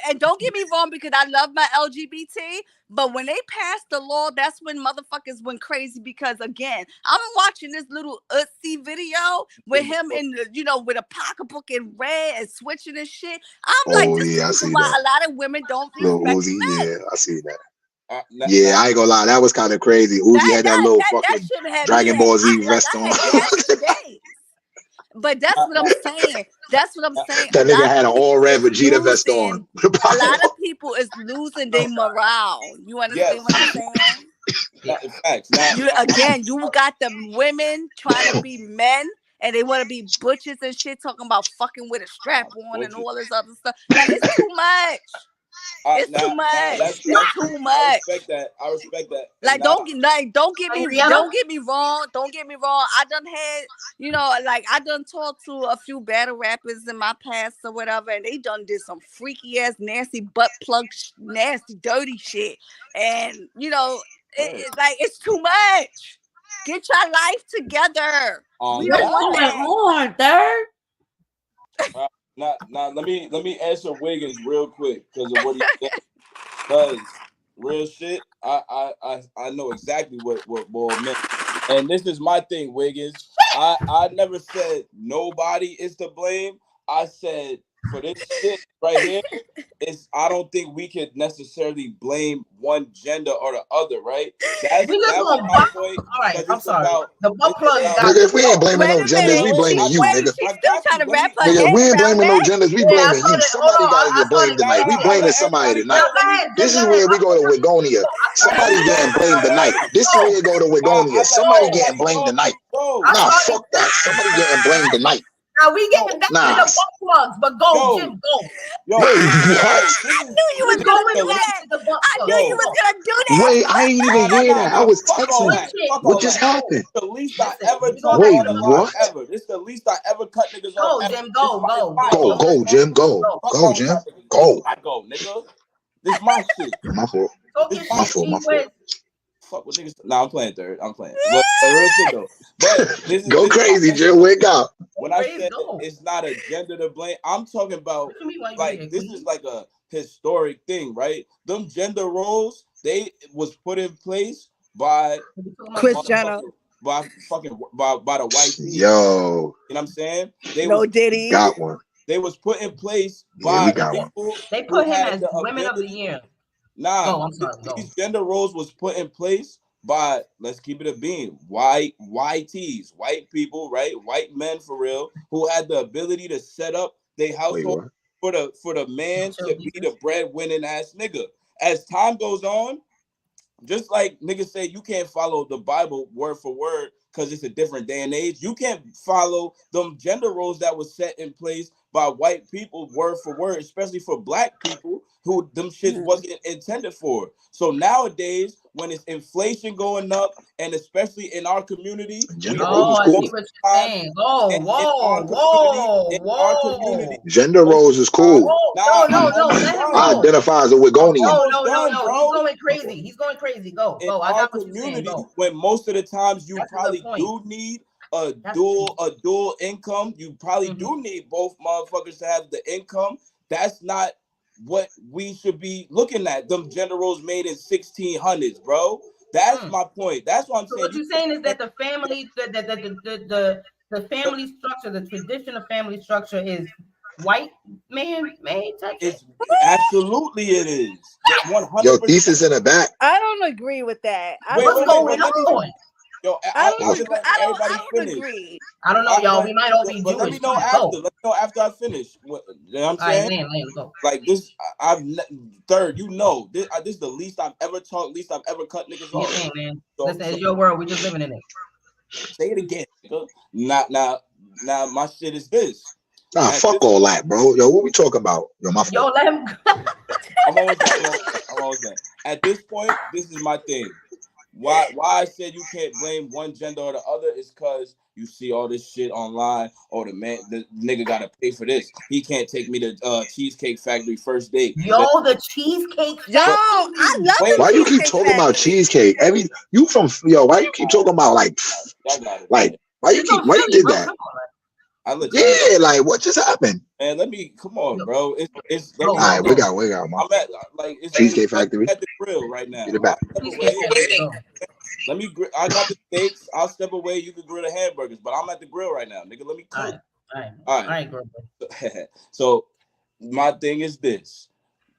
S6: and don't get me wrong, because I love my LGBT, but when they passed the law, that's when motherfuckers went crazy. Because again, I'm watching this little Uzi video with him in the, with a pocketbook in red and switching and shit. I'm like, this is why a lot of women don't respect men.
S1: Yeah, I see that. Yeah, I ain't gonna lie, that was kind of crazy. Uzi had that little fucking Dragon Ball Z vest on.
S6: But that's what I'm saying. That
S1: nigga had an all red Vegeta vest on.
S6: A lot of people is losing their morale. You understand what I'm saying? You got the women trying to be men, and they want to be butchers and shit, talking about fucking with a strap on and all this other stuff. Like, it's too much. It's too much. It's too much.
S5: I respect that.
S6: Like, don't get me wrong. I done had, I done talked to a few battle rappers in my past or whatever, and they done did some freaky ass, nasty butt plug, nasty, dirty shit. And it's too much. Get your life together. We don't want that.
S5: Now, let me answer Wiggins real quick because of what he said. Because real shit, I know exactly what ball meant. And this is my thing, Wiggins. I never said nobody is to blame. I said for this shit right here, I don't think we could necessarily blame one gender or the other, right? That
S3: We just
S5: was
S3: gonna
S5: my
S3: buck.
S5: point.
S3: All right,
S5: Because
S3: I'm
S5: it's
S3: sorry.
S5: about
S3: The butt plugs got
S1: Nigga, if we ain't
S3: to
S1: blaming
S6: Wait
S1: no
S6: a
S1: genders,
S6: minute.
S1: we blaming you,
S6: Wait,
S1: nigga.
S6: she's
S5: I
S6: still
S5: got
S6: trying
S5: you.
S6: to wrap her
S1: Nigga, if
S6: head
S1: we ain't
S6: around
S1: blaming no
S6: that.
S1: genders, we
S3: Yeah, I
S1: blaming
S3: saw
S1: you.
S3: that. Hold
S1: Somebody
S3: on,
S1: got to
S3: I
S1: get
S3: saw
S1: blamed
S3: that.
S1: tonight. We
S5: Nah,
S1: blaming
S5: let
S1: somebody
S5: everybody
S1: tonight.
S3: Now
S5: go.
S3: go ahead, Jim.
S1: This
S3: Go
S1: is
S3: ahead.
S1: where we go to Wagonia. Somebody getting blamed tonight. This is where you go to Wagonia.
S5: I let
S1: Somebody getting
S5: everybody
S1: blamed
S5: go.
S1: tonight.
S3: I
S5: Go.
S1: Nah,
S3: started.
S1: fuck that. Somebody getting blamed tonight.
S3: Now we
S5: Yo,
S3: getting back to
S1: Nah.
S3: the butt plugs, but go,
S5: Yo.
S3: Jim, go.
S5: Yo,
S1: Wait,
S5: this is
S1: what?
S5: this
S6: I
S5: is
S6: knew you
S3: We're
S6: was gonna
S3: going
S6: do
S3: back
S5: the
S6: that.
S3: to the butt
S6: I knew
S3: plugs.
S6: you
S5: yo.
S6: was gonna do that.
S1: Wait, I ain't even hear that. I was
S5: Fuck all
S1: texting.
S5: that. Fuck
S1: What
S5: all
S1: just
S5: that.
S1: happened?
S5: The least I
S3: Listen,
S5: ever
S3: we going
S5: talked
S3: back
S1: Wait,
S3: to
S5: on
S3: the
S5: the live
S1: what?
S5: ever. This the least I ever cut niggas off
S3: go,
S5: ever.
S3: Jim, go, go,
S5: My
S3: go,
S1: Go,
S3: go,
S1: go, Jim, go.
S3: go.
S5: fuck
S1: Go,
S5: wrong with
S1: Jim.
S5: y'all niggas.
S1: Go.
S5: I go, nigga. This my shit.
S1: Yeah, my fault.
S3: Talk
S5: This
S3: your
S5: my
S3: shit,
S5: shit.
S1: My
S3: G
S1: fault.
S3: Wiz.
S5: Fuck with niggas. Nah, I'm playing third. I'm playing. But real shit though. But
S1: Go
S5: this is my
S1: crazy,
S5: thing.
S1: Jim. Wake up.
S5: When
S3: Go
S5: I
S3: crazy,
S5: said
S3: go.
S5: it's not a gender to blame, I'm talking about
S3: What you mean why you
S5: like
S3: here,
S5: this
S3: Queen?
S5: is like a historic thing, right? Them gender roles, they was put in place by
S3: We talking about
S6: Chris
S3: butt plugs.
S6: Jenner.
S5: by the white people.
S1: Yo,
S5: You know what I'm saying?
S6: No Diddy.
S1: got one.
S5: They was put in place
S1: Yeah, we
S5: by
S1: got one.
S5: people
S3: They
S5: who
S3: put him
S5: had
S3: as
S5: the
S3: Women of the
S5: ability.
S3: Year.
S5: Nah,
S3: Go, I'm sorry, go.
S5: these gender roles was put in place by, let's keep it a being, YTs, white people, right? White men for real, who had the ability to set up their
S1: Wait,
S5: household
S1: what?
S5: for the man
S3: Chill,
S5: to be the
S3: Jesus.
S5: breadwinning ass nigga. As time goes on, just like niggas say you can't follow the Bible word for word because it's a different day and age. You can't follow them gender roles that was set in place by white people word for word, especially for black people who them shits wasn't intended for. So nowadays, when it's inflation going up, and especially in our community,
S1: Gender
S5: we
S1: roles
S3: Oh,
S1: is
S3: I
S1: cool.
S3: see what you're saying. Whoa,
S5: in
S3: whoa,
S5: our community,
S3: whoa.
S1: Gender
S5: most
S1: roles is
S5: of the time,
S1: cool.
S3: Whoa,
S5: nah,
S3: no,
S5: I'm
S3: no, no,
S5: almost
S3: let him
S1: I
S5: done.
S3: go.
S1: identify as a
S5: I'm
S1: Wigonian.
S3: No,
S5: almost
S3: no, no,
S5: done,
S3: no. He's
S5: bro.
S3: going crazy. He's going crazy. Go,
S5: In
S3: go. I
S5: our
S3: got what you're saying.
S5: community,
S3: Go.
S5: when most of the times you
S3: That's a good
S5: probably
S3: point.
S5: do need a
S3: That's
S5: dual income, you probably do need both motherfuckers to have the income. That's not what we should be looking at. Them gender roles made in 1600s, bro. That's my point. That's what I'm
S3: So
S5: saying.
S3: what you're saying is that the family, the family structure, the traditional family structure is white man made type shit.
S5: It's absolutely it is. That
S1: Yo,
S5: 100%.
S1: thesis in the back.
S6: I don't agree with that.
S5: Wait,
S3: What's going
S5: let me.
S3: on?
S5: Yo,
S6: I
S5: I
S6: don't
S5: just
S6: agree.
S5: let
S6: I
S5: everybody
S6: don't
S5: finish.
S6: agree.
S3: I don't know, y'all. We might all be
S5: But let
S3: Jewish.
S5: me know
S3: Go.
S5: after. Let me know after I finish. You know what I'm
S3: All right,
S5: saying?
S3: land, go.
S5: Like this, third. You know, this is the least I've ever talked. Least I've ever cut niggas
S3: Do your
S5: off.
S3: thing, man.
S5: So
S3: Listen, it's your world. We just living in it.
S5: say it again, nigga. Now, my shit is this.
S1: Nah,
S5: At
S1: fuck
S5: this
S1: all
S5: point,
S1: that, bro. Yo, what we talking about? Yo, my
S3: Yo,
S1: fault.
S3: let him.
S5: I'm almost done. At this point, this is my thing. Why I said you can't blame one gender or the other is because you see all this shit online. Oh, the nigga gotta pay for this. He can't take me to Cheesecake Factory first date.
S3: Yo, the Cheesecake
S6: Yo,
S3: Factory.
S6: I love
S5: Wait,
S6: the
S1: Why you keep
S6: Cheesecake
S1: talking about
S6: Factory.
S1: cheesecake? Why you keep talking about like
S5: y'all got it,
S1: why
S3: It's
S1: you
S3: from
S1: why you
S3: Philly,
S1: did
S3: bro.
S1: that?
S3: Come on,
S5: I let y'all.
S1: Yeah, like what just happened?
S5: Man, let me come on,
S3: man.
S5: bro. It's let
S3: Go,
S5: me.
S1: All
S3: go,
S1: right,
S3: go.
S1: we got, man.
S5: I'm at like it's
S1: Cheesecake
S5: like
S1: Factory.
S5: at the grill right now.
S1: Get it back.
S5: I'll step
S3: Cheesecake
S5: away.
S3: Factory, go.
S5: Let me. I got the steaks. I'll step away. You can grill the hamburgers, but I'm at the grill right now, nigga. Let me
S3: All
S5: cook.
S3: right, all right,
S5: All
S3: all right, girl.
S5: right. So my thing is this: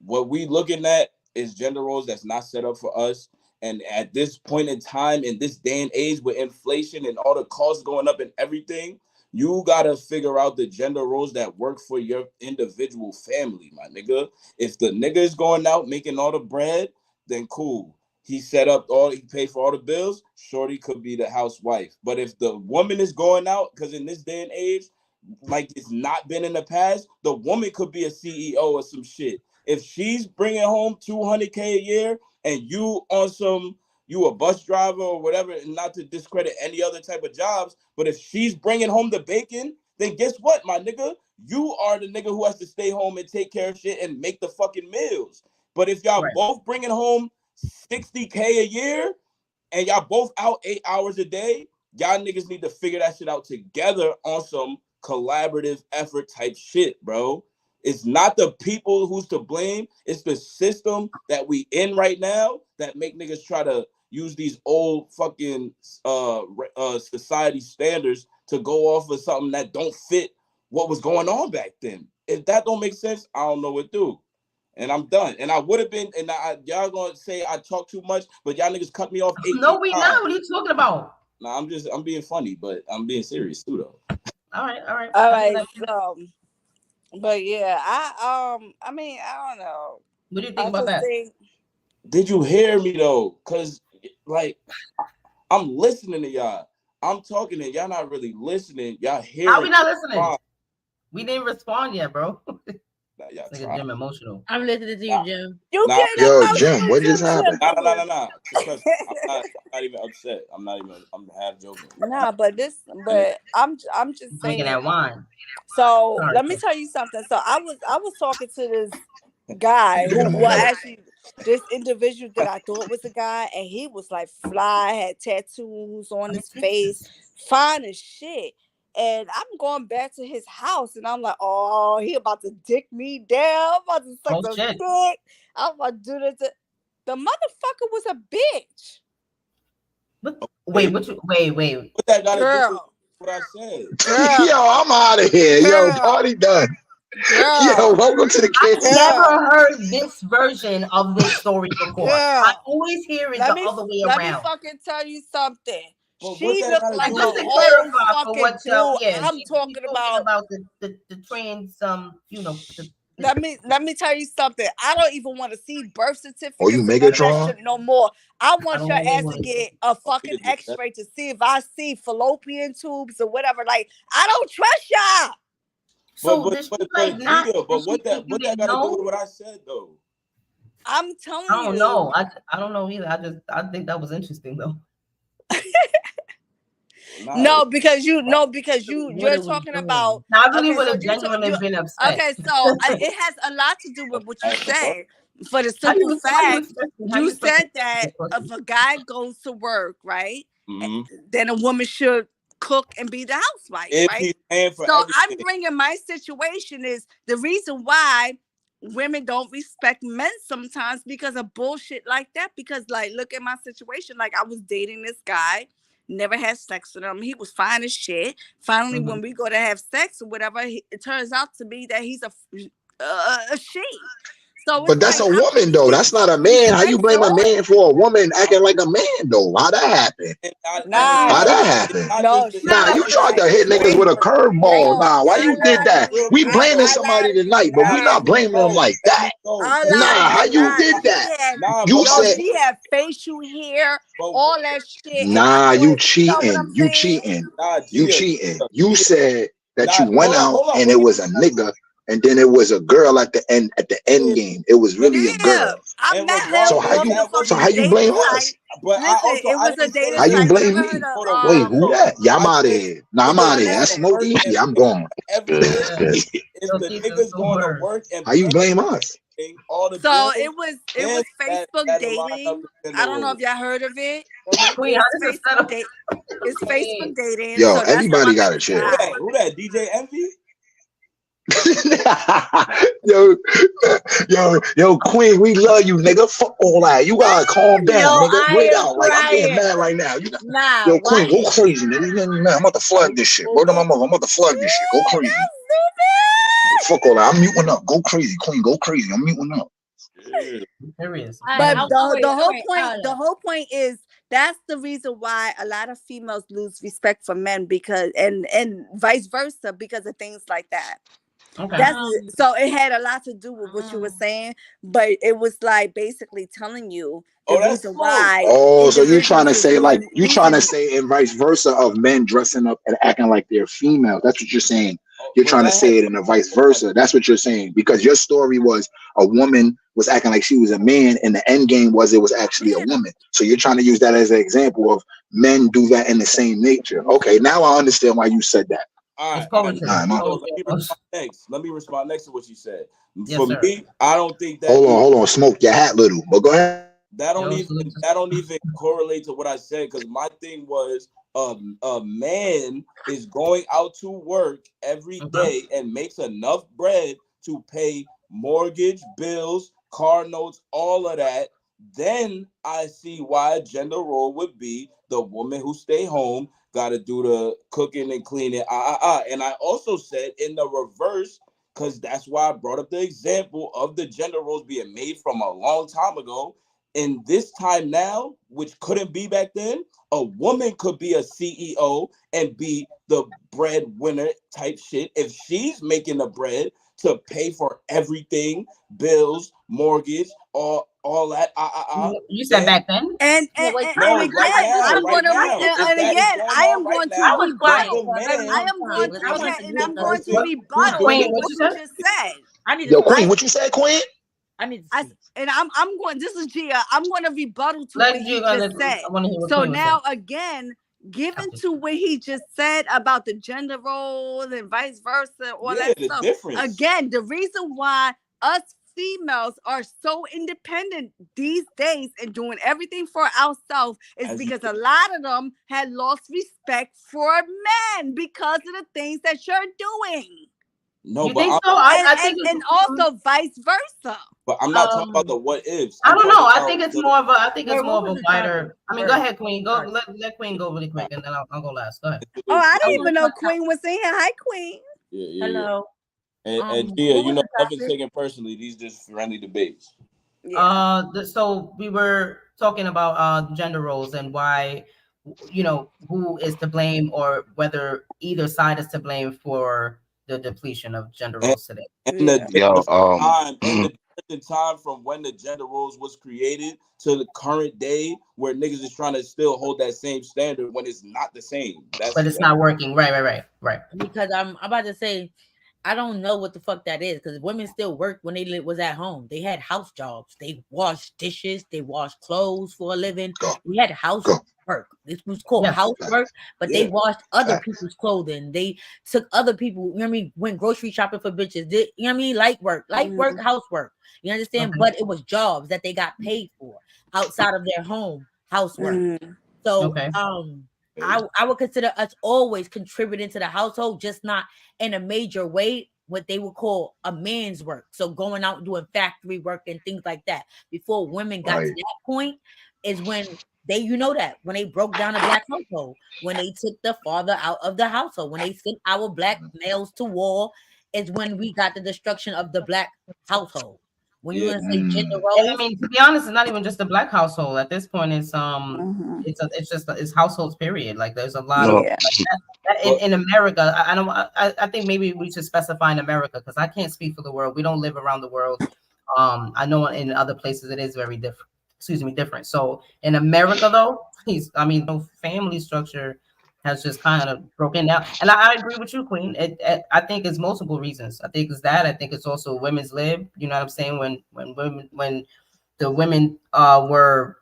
S5: what we looking at is gender roles that's not set up for us. And at this point in time, in this day and age, with inflation and all the costs going up and everything, you gotta figure out the gender roles that work for your individual family, my nigga. If the nigga is going out making all the bread, then cool. He paid for all the bills. Shorty could be the housewife. But if the woman is going out, because in this day and age, like it's not been in the past, the woman could be a CEO or some shit. If she's bringing home 200K a year and you a bus driver or whatever, and not to discredit any other type of jobs, but if she's bringing home the bacon, then guess what, my nigga? You are the nigga who has to stay home and take care of shit and make the fucking meals. But if y'all both bringing home 60K a year and y'all both out 8 hours a day, y'all niggas need to figure that shit out together on some collaborative effort type shit, bro. It's not the people who's to blame. It's the system that we in right now that make niggas try to use these old fucking society standards to go off of something that don't fit what was going on back then. If that don't make sense, I don't know what to do. And I'm done. And I would have been, and y'all gonna say I talk too much, but y'all niggas cut me off 18
S3: No, we
S5: times.
S3: not. What are you talking about?
S5: Nah, I'm being funny, but I'm being serious too, though.
S3: All right.
S6: So, but yeah, I mean, I don't know.
S3: What do you think about that?
S5: Did you hear me though? Cause like I'm listening to y'all. I'm talking and y'all not really listening. Y'all hearing.
S3: How we not listening? We didn't respond yet, bro.
S5: Nah, y'all
S3: like Jim emotional.
S7: I'm listening to you, Jim.
S1: Yo, Jim, what just happened?
S5: Nah. I'm not even upset. I'm half joking.
S6: Nah, but I'm just saying
S3: drinking that wine.
S6: So let me tell you something. So I was talking to this guy who actually this individual that I thought was a guy, and he was like fly, had tattoos on his face, fine as shit. And I'm going back to his house, and I'm like, oh, he about to dick me down. I'm about to suck the dick. I'm about to do this. The motherfucker was a bitch.
S3: Wait. What
S5: that got to do with what I said?
S1: Yo, I'm out of here. Yo, party done. Yo, welcome to the kids.
S3: I've never heard this version of this story before. I always hear it the other way around.
S6: Let me fucking tell you something.
S5: But
S6: she looked like
S3: just
S6: a
S3: to
S6: whole
S3: clarify for what
S6: I'm talking about
S3: the trans
S6: let me tell you something. I don't even want to see birth certificates.
S1: Oh, you Megatron?
S6: No more. I want your ass to get a fucking X-ray to see if I see fallopian tubes or whatever. Like, I don't trust y'all.
S5: So what that got to do with what I said though?
S6: I'm telling you.
S3: I don't know. I don't know either. I think that was interesting though.
S6: No, because you're talking about.
S3: I really would have genuinely been upset.
S6: Okay, so it has a lot to do with what you said. For the simple fact, you said that if a guy goes to work, right, then a woman should cook and be the housewife, right? So I'm bringing my situation is the reason why women don't respect men sometimes because of bullshit like that. Because like, look at my situation. Like I was dating this guy. Never had sex with him. He was fine as shit. Finally, when we go to have sex or whatever, it turns out to be that he's a she. So
S1: but that's like, a woman though. That's not a man. How you blame a man for a woman acting like a man though? How that happen? How that happen? Nah, you tried to hit niggas with a curveball. Nah, why you did that? We blaming somebody tonight, but we not blaming them like that. Nah, how you did that? You said
S6: she had facial hair, all that shit.
S1: Nah, you cheating. You cheating. You cheating. You said that you went out and it was a nigga. And then it was a girl at the end game. It was really a girl. So how you blame us?
S6: It was a dating.
S1: How you blame me? Wait, who that? Yeah, I'm out of here. Nah, I'm out of here. That's Smokey. Yeah, I'm going.
S5: If the niggas going to work and
S1: how you blame us?
S6: So it was Facebook dating. I don't know if y'all heard of it. It's Facebook dating.
S1: Yo, everybody got a chill.
S5: Who that? DJ Envy?
S1: yo, Queen, we love you, nigga. Fuck all that. You gotta calm down, nigga. Wait out. Like I'm getting mad right now. Yo, Queen, go crazy, nigga. I'm about to flood this shit. Word to my mother, I'm about to flood this shit. Go crazy. Fuck all that. I'm muting up. Go crazy, Queen. Go crazy. I'm muting up.
S3: There is.
S6: But the whole point is that's the reason why a lot of females lose respect for men because and vice versa because of things like that.
S3: Okay.
S6: So it had a lot to do with what you were saying, but it was like basically telling you the reason why.
S1: Oh, so you're trying to say in vice versa of men dressing up and acting like they're female. That's what you're saying. You're trying to say it in the vice versa. That's what you're saying because your story was a woman was acting like she was a man, and the end game was it was actually a woman. So you're trying to use that as an example of men do that in the same nature. Okay, now I understand why you said that.
S5: All right. Let me respond next to what you said.
S3: Yes,
S5: For
S3: sir.
S5: me, I don't think that.
S1: Hold on, smoke your hat, little. But go ahead.
S5: That don't even correlate to what I said because my thing was a man is going out to work every day and makes enough bread to pay mortgage, bills, car notes, all of that, then I see why a gender role would be the woman who stay home, got to do the cooking and cleaning. And I also said in the reverse, because that's why I brought up the example of the gender roles being made from a long time ago. In this time now, which couldn't be back then, a woman could be a CEO and be the breadwinner type shit if she's making the bread to pay for everything, bills, mortgage, all that.
S3: You said back then?
S6: And
S5: No,
S6: again,
S5: right now,
S6: I'm
S5: right
S6: going to
S5: now. If
S6: and
S5: that is
S6: again,
S5: going
S6: I
S5: on
S6: am
S5: right
S6: going
S5: now,
S6: to rebuttal.
S5: the man,
S6: I am going to and I'm going to rebuttal
S3: Queen, what
S6: what
S3: you
S6: you
S3: said?
S6: just said.
S7: I need
S1: Yo,
S7: to
S1: Queen, what you said, Queen?
S7: I need to see.
S6: And I'm going. This is Gia. I'm going to rebuttal to
S3: Let
S6: what he
S3: you
S6: just said.
S3: I want to hear what
S6: So
S3: Queen was saying.
S6: now again, given to what he just said about the gender roles and vice versa, all that
S5: the
S6: stuff.
S5: difference.
S6: Again, the reason why us females are so independent these days and doing everything for ourselves is because a lot of them had lost respect for men because of the things that you're doing.
S5: No,
S3: You
S5: but
S3: think so? I think
S6: and also vice versa.
S5: But I'm not talking about the what ifs.
S3: I don't know. I
S5: about
S3: think it's
S5: the-
S3: more of a. I think it's
S7: Wait,
S3: more
S7: what
S3: of a
S7: was the topic?
S3: wider. I mean, go ahead, Queen. Go let Queen go really quick, and then I'll go last. Go ahead.
S6: Oh, I didn't
S7: I
S6: even know
S7: want-
S6: Queen was in here. Hi, Queen.
S5: Yeah.
S7: Hello.
S5: And Gia,
S7: what
S5: you
S7: was
S5: know,
S7: the
S5: nothing
S7: topic?
S5: taken personally. These just friendly debates.
S6: Yeah.
S3: So we were talking about gender roles and why, who is to blame or whether either side is to blame for the depletion of gender roles today.
S5: And the
S1: Yo,
S5: time and the difference in time from when the gender roles was created to the current day where niggas is trying to still hold that same standard when it's not the same.
S3: But it's not working. Right.
S7: Because I'm about to say, I don't know what the fuck that is because women still worked when they was at home. They had house jobs. They washed dishes. They washed clothes for a living. We had house work. This was called housework, but they washed other people's clothing. They took other people, you know what I mean, went grocery shopping for bitches. Did, you know what I mean? Light work, housework. You understand?
S3: Okay.
S7: But it was jobs that they got paid for outside of their home, housework. So I would consider us always contributing to the household, just not in a major way, what they would call a man's work. So going out doing factory work and things like that. Before women got to that point is when they, when they broke down a black household, when they took the father out of the household, when they sent our black males to war, is when we got the destruction of the black household. When you want to say gender roles,
S3: and I mean, to be honest, it's not even just a black household at this point. It's it's households. Period. Like there's a lot of in America. I think maybe we should specify in America because I can't speak for the world. We don't live around the world. I know in other places it is very different. Different. So in America, though, family structure has just kind of broken down. And I agree with you, Queen. I think it's multiple reasons. I think it's that. I think it's also women's lib. You know what I'm saying? When the women were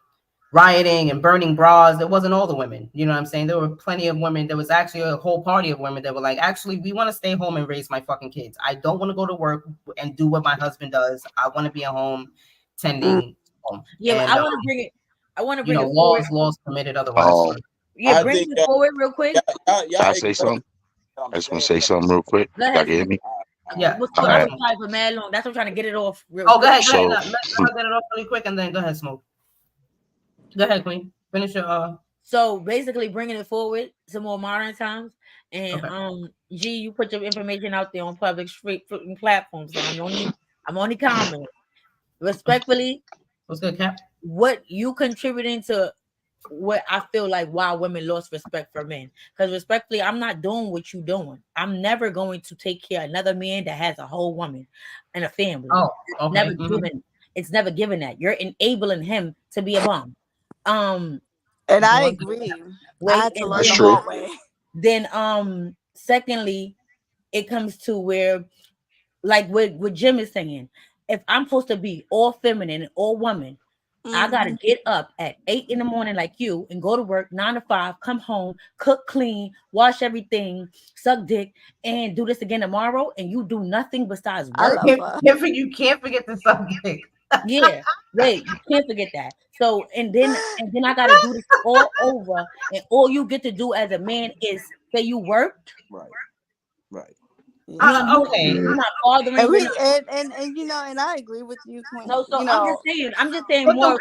S3: rioting and burning bras, it wasn't all the women. You know what I'm saying? There were plenty of women. There was actually a whole party of women that were like, actually, we want to stay home and raise my fucking kids. I don't want to go to work and do what my husband does. I want to be at home tending home.
S7: Yeah,
S3: and,
S7: I want to bring it. I want to bring it
S3: forward. Laws permitted otherwise.
S7: Yeah, bring it forward real quick.
S1: Can I say something? I just want to say something real quick.
S7: Go ahead.
S1: Y'all can hear me?
S3: Yeah.
S7: I was trying for mad long. That's what I'm trying to get it off real
S3: quick. Go ahead.
S1: So,
S3: Let's get it off really quick and then go ahead, Smoke. Go ahead, Queen. Finish your
S7: So basically bringing it forward to more modern times. And G, you put your information out there on public street platforms. So I'm only commenting. Respectfully,
S3: what's good, Cap?
S7: What you contributing to what I feel like why women lost respect for men. Because respectfully, I'm not doing what you're doing. I'm never going to take care of another man that has a whole woman and a family. It's never given that. You're enabling him to be a bum.
S6: And I agree. I had to learn the hard way.
S7: Then secondly, it comes to where, like what Jim is saying, if I'm supposed to be all feminine and all woman, I gotta get up at 8 in the morning like you and go to work 9 to 5, come home, cook, clean, wash everything, suck dick, and do this again tomorrow, and you do nothing besides work.
S3: You can't forget the suck dick.
S7: Yeah, wait, you can't forget that. So and then I gotta do this all over, and all you get to do as a man is say you worked.
S5: Right.
S3: Okay.
S7: You're not bothering.
S6: And
S7: You're
S6: we
S7: not.
S6: and you know, and I agree with you, Queen.
S7: No, so
S6: You
S7: I'm just
S6: know,
S7: saying. I'm just saying
S3: But
S7: more.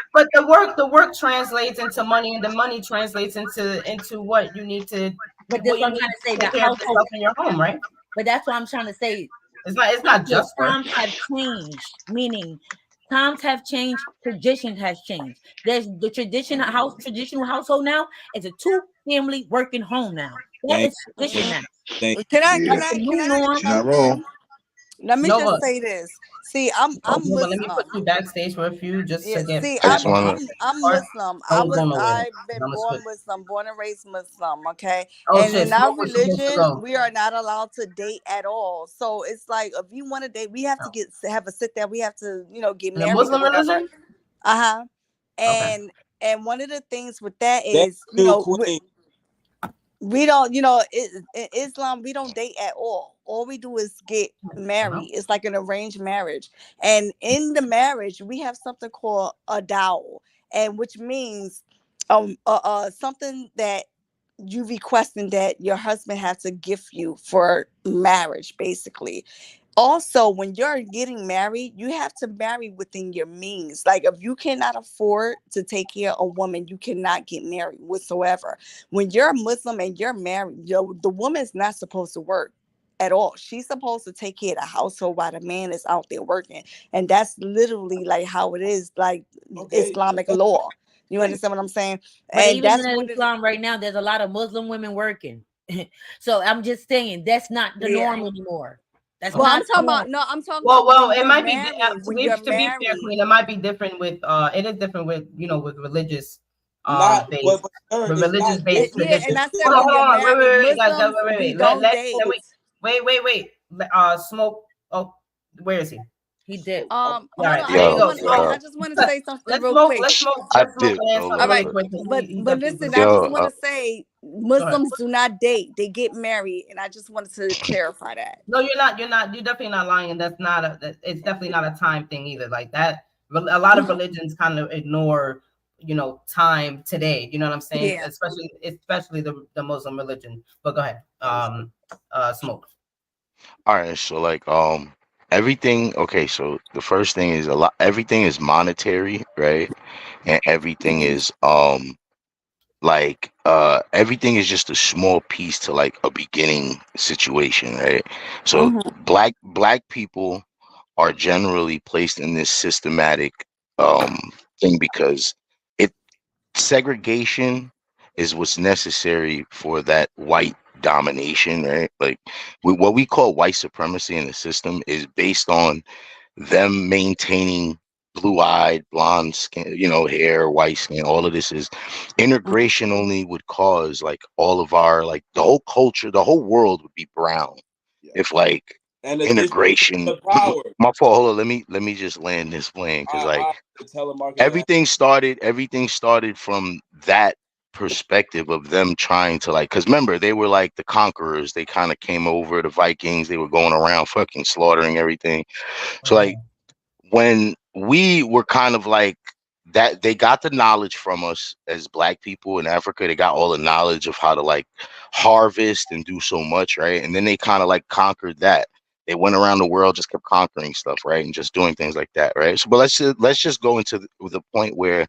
S3: the work translates into money, and the money translates into what you need to
S7: But this
S3: what
S7: what
S3: you
S7: I'm
S3: need
S7: trying to say.
S3: to
S7: The
S3: take care of
S7: household.
S3: yourself in your home, right?
S7: But that's what I'm trying to say.
S3: It's not
S7: Look,
S3: just work.
S7: times have changed. Meaning, times have changed. Tradition has changed. There's the traditional household now is a two-family working home now. That
S5: Thank
S7: is tradition now.
S5: thank
S1: Yeah,
S7: That's the
S6: can
S7: new
S6: I say
S7: norm.
S1: she's not wrong.
S6: something? Let me just
S3: Nova,
S6: say this. See, I'm
S3: Nova, let me put
S6: Muslim.
S3: you backstage for a few just
S6: Yeah,
S3: to get
S6: see,
S1: I
S3: back
S1: just
S6: I'm
S3: on
S1: want
S3: track.
S1: to.
S6: I'm
S3: Part.
S6: Muslim.
S3: Don't go nowhere.
S6: I've been
S3: I'm gonna
S6: born
S3: switch.
S6: Muslim, born and raised Muslim, okay?
S3: Oh
S6: And
S3: shit,
S6: in our
S3: Smoke was supposed to
S6: religion,
S3: go.
S6: we are not allowed to date at all. So it's like if you want to date, we have to have a sit down, we have to, get
S3: In the
S6: married or
S3: Muslim
S6: whatever.
S3: religion?
S6: Uh-huh.
S3: Okay.
S6: And one of the things with that
S5: thank
S6: is,
S5: you, Queen.
S6: we don't, in Islam, we don't date at all we do is get
S3: Uh-huh.
S6: married. It's like an arranged marriage, and in the marriage we have something called a dowel, and which means something that you requesting that your husband has to gift you for marriage, basically. Also, when you're getting married, you have to marry within your means. Like if you cannot afford to take care of a woman, you cannot get married whatsoever. When you're Muslim and you're married, the woman's not supposed to work at all. She's supposed to take care of the household while the man is out there working. And that's literally like how it is, like
S5: Okay,
S6: Islamic law. You
S5: right.
S6: understand what I'm saying?
S7: But
S6: And
S7: even
S6: that's
S7: in
S6: what it is.
S7: Islam right now, there's a lot of Muslim women working. So I'm just saying that's not the
S6: Yeah.
S7: norm anymore. That's
S6: Well,
S3: Okay.
S7: not
S6: I'm
S7: the
S6: talking
S7: norm.
S6: about no, I'm talking
S3: Well,
S6: about when
S3: it
S6: you're
S3: might be
S6: married. When you're
S3: to be fair,
S6: married.
S3: Queen. It might be different with it is different with with religious
S5: Not,
S3: based
S5: sir,
S3: with
S5: it's not
S3: religious based
S6: Yeah, and
S3: traditions.
S6: I said
S5: different.
S6: when you're
S3: Hold on,
S6: married,
S3: wait, guys,
S6: Muslims,
S3: wait.
S6: we don't date.
S3: Wait. Smoke. Oh, where is he?
S7: He did.
S3: Oh, all
S6: Hold
S3: right,
S6: on.
S3: there you
S8: Yo,
S3: go.
S8: yo,
S6: I just want to say something real quick.
S3: Let's smoke
S8: did.
S3: and answer
S8: Hold
S6: All
S8: on,
S3: really
S6: right,
S8: hold
S3: quick. He
S6: but
S3: definitely
S6: listen,
S3: was
S6: I
S3: going.
S6: just
S8: yo,
S6: want to say
S3: Go ahead.
S6: Muslims do not date; they get married, and I just wanted to clarify that.
S3: No, you're not. You're not. You're definitely not lying. And that's not it's definitely not a time thing either. Like that. A lot of religions kind of ignore, time today. You know what I'm saying?
S6: Yeah.
S3: Especially the Muslim religion. But go ahead. Smoke.
S8: all right. So like, everything. Okay, so the first thing is a lot. Everything is monetary, right? And everything is everything is just a small piece to like a beginning situation, right? So
S6: Mm-hmm.
S8: black people are generally placed in this systematic um thing because it segregation is what's necessary for that white domination, right? Like what we call white supremacy in the system is based on them maintaining blue-eyed, blonde skin, hair, white skin. All of this is integration only would cause like all of our like the whole culture, the whole world would be brown
S5: Yeah.
S8: if like
S5: And the distribution
S8: integration.
S5: of power.
S8: My fault. Hold on. Let me just land this plane because like
S5: The telemarketing.
S8: everything started from that perspective of them trying to like, because remember they were like the conquerors. They kind of came over, the Vikings. They were going around fucking slaughtering everything. So like when we were kind of like that, they got the knowledge from us as black people in Africa. They got all the knowledge of how to like harvest and do so much, right? And then they kind of like conquered that. They went around the world, just kept conquering stuff, right, and just doing things like that, right? So, but let's just go into the point where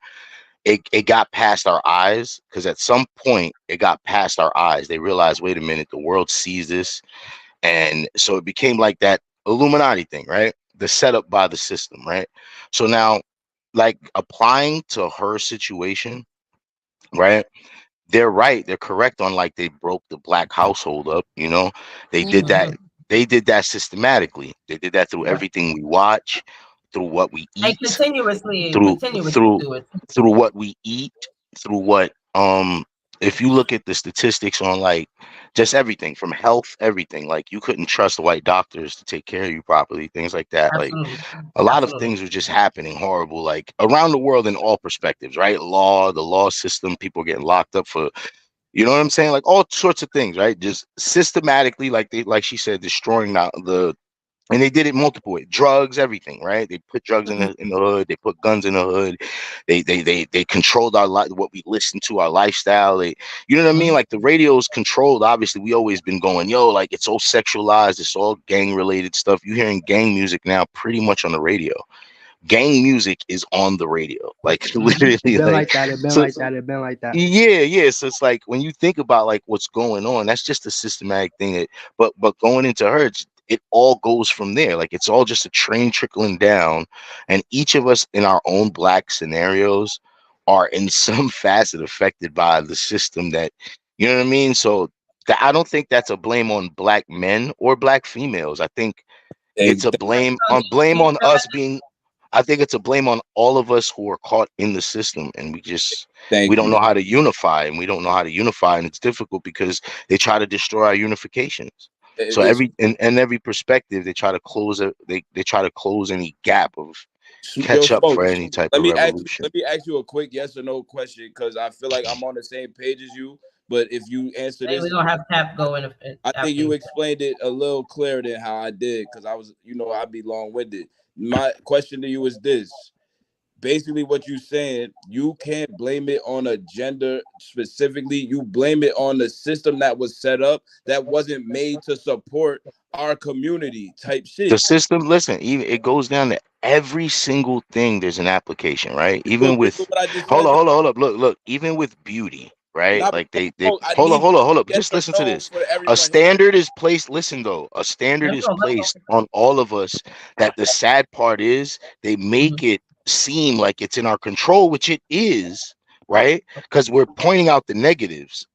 S8: it got past our eyes, because at some point it got past our eyes. They realized, wait a minute, the world sees this, and so it became like that Illuminati thing, right? The setup by the system, right? So now, like applying to her situation, right? They're right. They're correct on like they broke the black household up. They did that.
S3: Mhm.
S8: They did that systematically. They did that through everything we watch, through what we
S3: And
S8: eat, through
S3: continuously
S8: through
S3: do it.
S8: through what we eat, through what if you look at the statistics on like just everything from health, everything, like you couldn't trust white doctors to take care of you properly, things like that. Like
S3: Absolutely.
S8: a lot of
S3: Absolutely.
S8: things were just happening horrible, like around the world in all perspectives, right? The law system, people getting locked up for, you know what I'm saying? Like all sorts of things, right? Just systematically, like she said, destroying the And they did it multiple ways. Drugs, everything, right? They put drugs in the hood. They put guns in the hood. They controlled our life, what we listen to, our lifestyle. You know what I mean? Like the radio is controlled. Obviously, we always been going, yo, like it's all sexualized. It's all gang related stuff. You hearing gang music now pretty much on the radio. Gang music is on the radio, like literally,
S9: It been
S8: like
S9: like that. It been
S8: so.
S9: like that. It been like that.
S8: Yeah. So it's like when you think about like what's going on, that's just a systematic thing. But going into her, it all goes from there. Like it's all just a train trickling down, and each of us in our own black scenarios are in some facet affected by the system that, you know what I mean. So I don't think that's a blame on black men or black females. I think it's a blame on us being. I think it's a blame on all of us who are caught in the system, and we don't know how to unify, and we don't know how to unify, and it's difficult because they try to destroy our unifications. So every perspective, they try to close it. They try to close any gap of catch up for any type of revolution.
S5: Let me ask you a quick yes or no question, because I feel like I'm on the same page as you. But if you answer this,
S3: we're gonna have Cap go in.
S5: I think you explained it a little clearer than how I did, because I was, I'd be long-winded. My question to you is this. Basically, what you're saying, you can't blame it on a gender specifically. You blame it on the system that was set up that wasn't made to support our community type shit.
S8: The system, listen, even it goes down to every single thing. There's an application, right? Even with hold up, look. Even with beauty, right? Like they hold up. Just listen to this. A standard is placed. Listen though, a standard is placed on all of us. That the sad part is they make it seem like it's in our control, which it is, right? Because we're pointing out the negatives.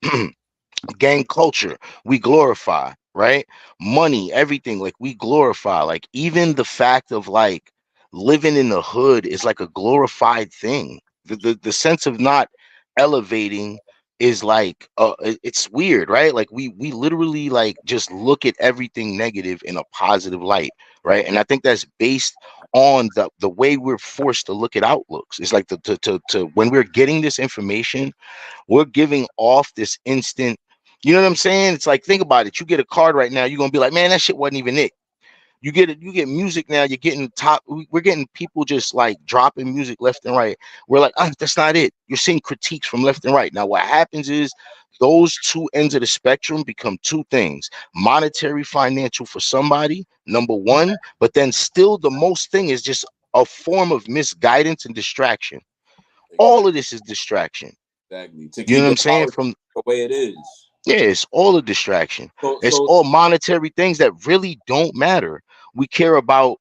S8: Gang culture, we glorify, right? Money, everything, like we glorify. Like even the fact of like living in the hood is like a glorified thing. The sense of not elevating is like it's weird, right? Like we literally like just look at everything negative in a positive light, right? And I think that's based on the way we're forced to look at outlooks. It's like to when we're getting this information, we're giving off this instant. You know what I'm saying? It's like, think about it. You get a card right now, you're gonna be like, man, that shit wasn't even it. You get music now, you're getting we're getting people just like dropping music left and right. We're like, that's not it. You're seeing critiques from left and right. Now what happens is those two ends of the spectrum become two things: monetary, financial for somebody, number one, but then still the most thing is just a form of misguidance and distraction. All of this is distraction.
S5: Exactly. To
S8: You know
S5: keep
S8: what I'm saying?
S5: from the way it is.
S8: Yeah, it's all a distraction. It's all monetary things that really don't matter. We care about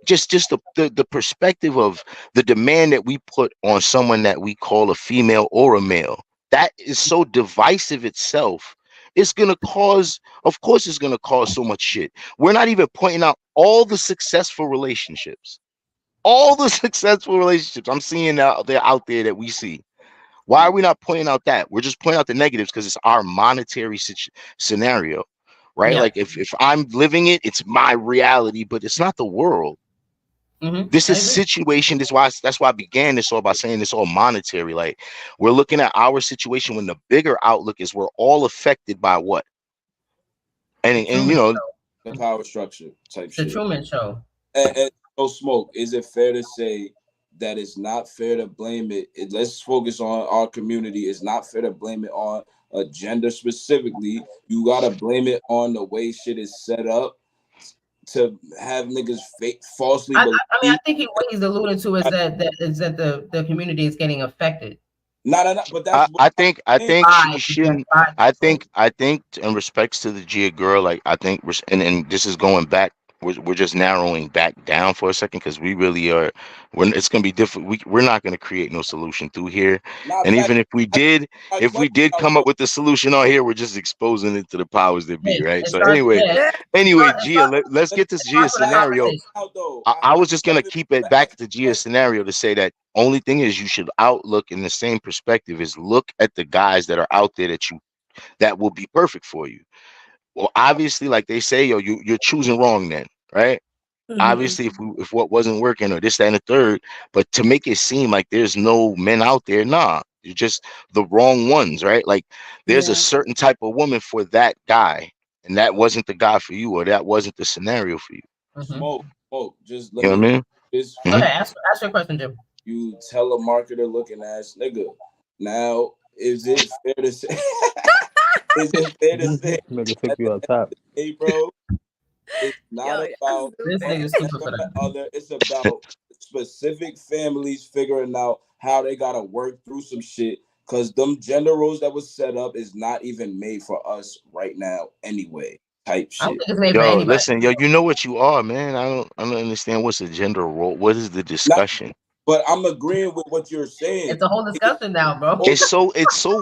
S8: just the perspective of the demand that we put on someone that we call a female or a male. That is so divisive itself. It's gonna cause, of course, it's gonna cause so much shit. We're not even pointing out all the successful relationships. All the successful relationships I'm seeing out there that we see. Why are we not pointing out that? We're just pointing out the negatives because it's our monetary scenario, right? Yeah. Like if I'm living it, it's my reality, but it's not the world. This is situation. That's why I began this all by saying it's all monetary. Like we're looking at our situation when the bigger outlook is we're all affected by what? And you know,
S5: the power structure type shit.
S3: The Truman Show.
S5: And so Smoke, is it fair to say that it's not fair to blame it? Let's focus on our community. It's not fair to blame it on a gender specifically. You gotta blame it on the way shit is set up to have niggas falsely believe.
S3: I mean, I think what he's alluding to is that the community is getting affected.
S5: No, but that's
S8: I think she shouldn't. I think in respects to the Gia girl, like I think and this is going back. We're just narrowing back down for a second because we really are. It's gonna be different. We're not gonna create no solution through here. And even if we did come up with the solution on here, we're just exposing it to the powers that be, right? So anyway, Gia, let's get this Gia scenario. I was just gonna keep it back to Gia scenario to say that only thing is you should outlook in the same perspective is look at the guys that are out there that will be perfect for you. Well, obviously, like they say, you're choosing wrong then, right? Obviously, if what wasn't working or this, that, and the third, but to make it seem like there's no men out there, nah, you're just the wrong ones, right? Like there's a certain type of woman for that guy. and that wasn't the guy for you, or that wasn't the scenario for you.
S5: Smoke. Just
S8: You
S5: let
S8: know
S5: me
S8: what I mean?
S5: this.
S3: Okay, ask your question, Jim.
S5: You telemarketer looking ass nigga. Now, is it fair to say? Is it fair to say
S9: Nigga took
S5: at
S9: you
S5: the
S9: on
S5: end
S9: top.
S5: of the day, bro? It's not about
S3: This
S5: one
S3: nigga's stupid
S5: or
S3: for
S5: the
S3: that.
S5: other. It's about specific families figuring out how they gotta work through some shit. Cause them gender roles that was set up is not even made for us right now anyway. Type
S3: I don't
S5: shit.
S3: think it's made for
S8: Yo,
S3: anybody.
S8: listen, yo, you know what you are, man. I don't understand what's the gender role. What is the
S5: Not,
S8: discussion?
S5: but I'm agreeing with what you're saying.
S3: It's a whole discussion now, bro.
S8: It's so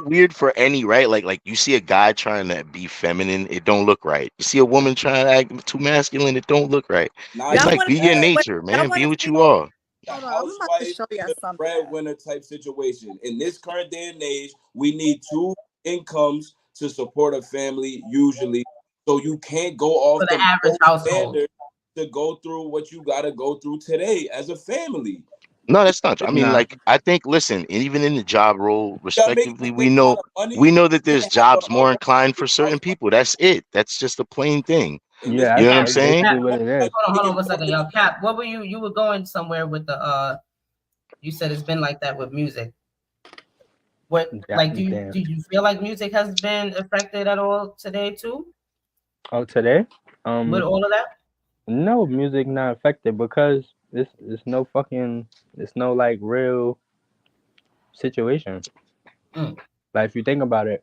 S8: weird for any, right? Like you see a guy trying to be feminine, it don't look right. You see a woman trying to act too masculine, it don't look right.
S5: Not
S8: It's
S5: even
S8: like be your
S5: that.
S6: Wait,
S8: nature,
S6: y'all
S8: man.
S6: want
S8: Be
S6: to
S8: what
S6: see?
S8: you are.
S5: The
S6: Hold on, I'm about to
S5: housewife
S6: show y'all
S5: and the
S6: something.
S5: breadwinner type situation. In this current day and age, we need two incomes to support a family usually. So you can't go
S3: For
S5: off
S3: the
S5: the
S3: average household.
S5: standard to go through what you got to go through today as a family.
S8: No, that's not true. I mean,
S9: Nah.
S8: like I think, listen, even in the job role,
S5: You gotta make
S8: respectively,
S5: the same amount of money.
S8: we know that
S5: You
S8: there's
S5: can have
S8: jobs more
S5: a
S8: inclined for certain people. That's it. That's just a plain thing.
S5: in this
S9: Yeah,
S8: You know what I'm
S9: that's
S8: saying?
S9: basically
S3: Cap,
S9: what it is.
S3: hold on 1 second, y'all. Cap, what were you were going somewhere with the you said it's been like that with music. What like do
S9: Damn.
S3: you feel like music has been affected at all today too?
S9: Oh, today?
S3: With all of that?
S9: No, music not affected because it's no fucking, it's no like real situation.
S3: Mm.
S9: Like if you think about it,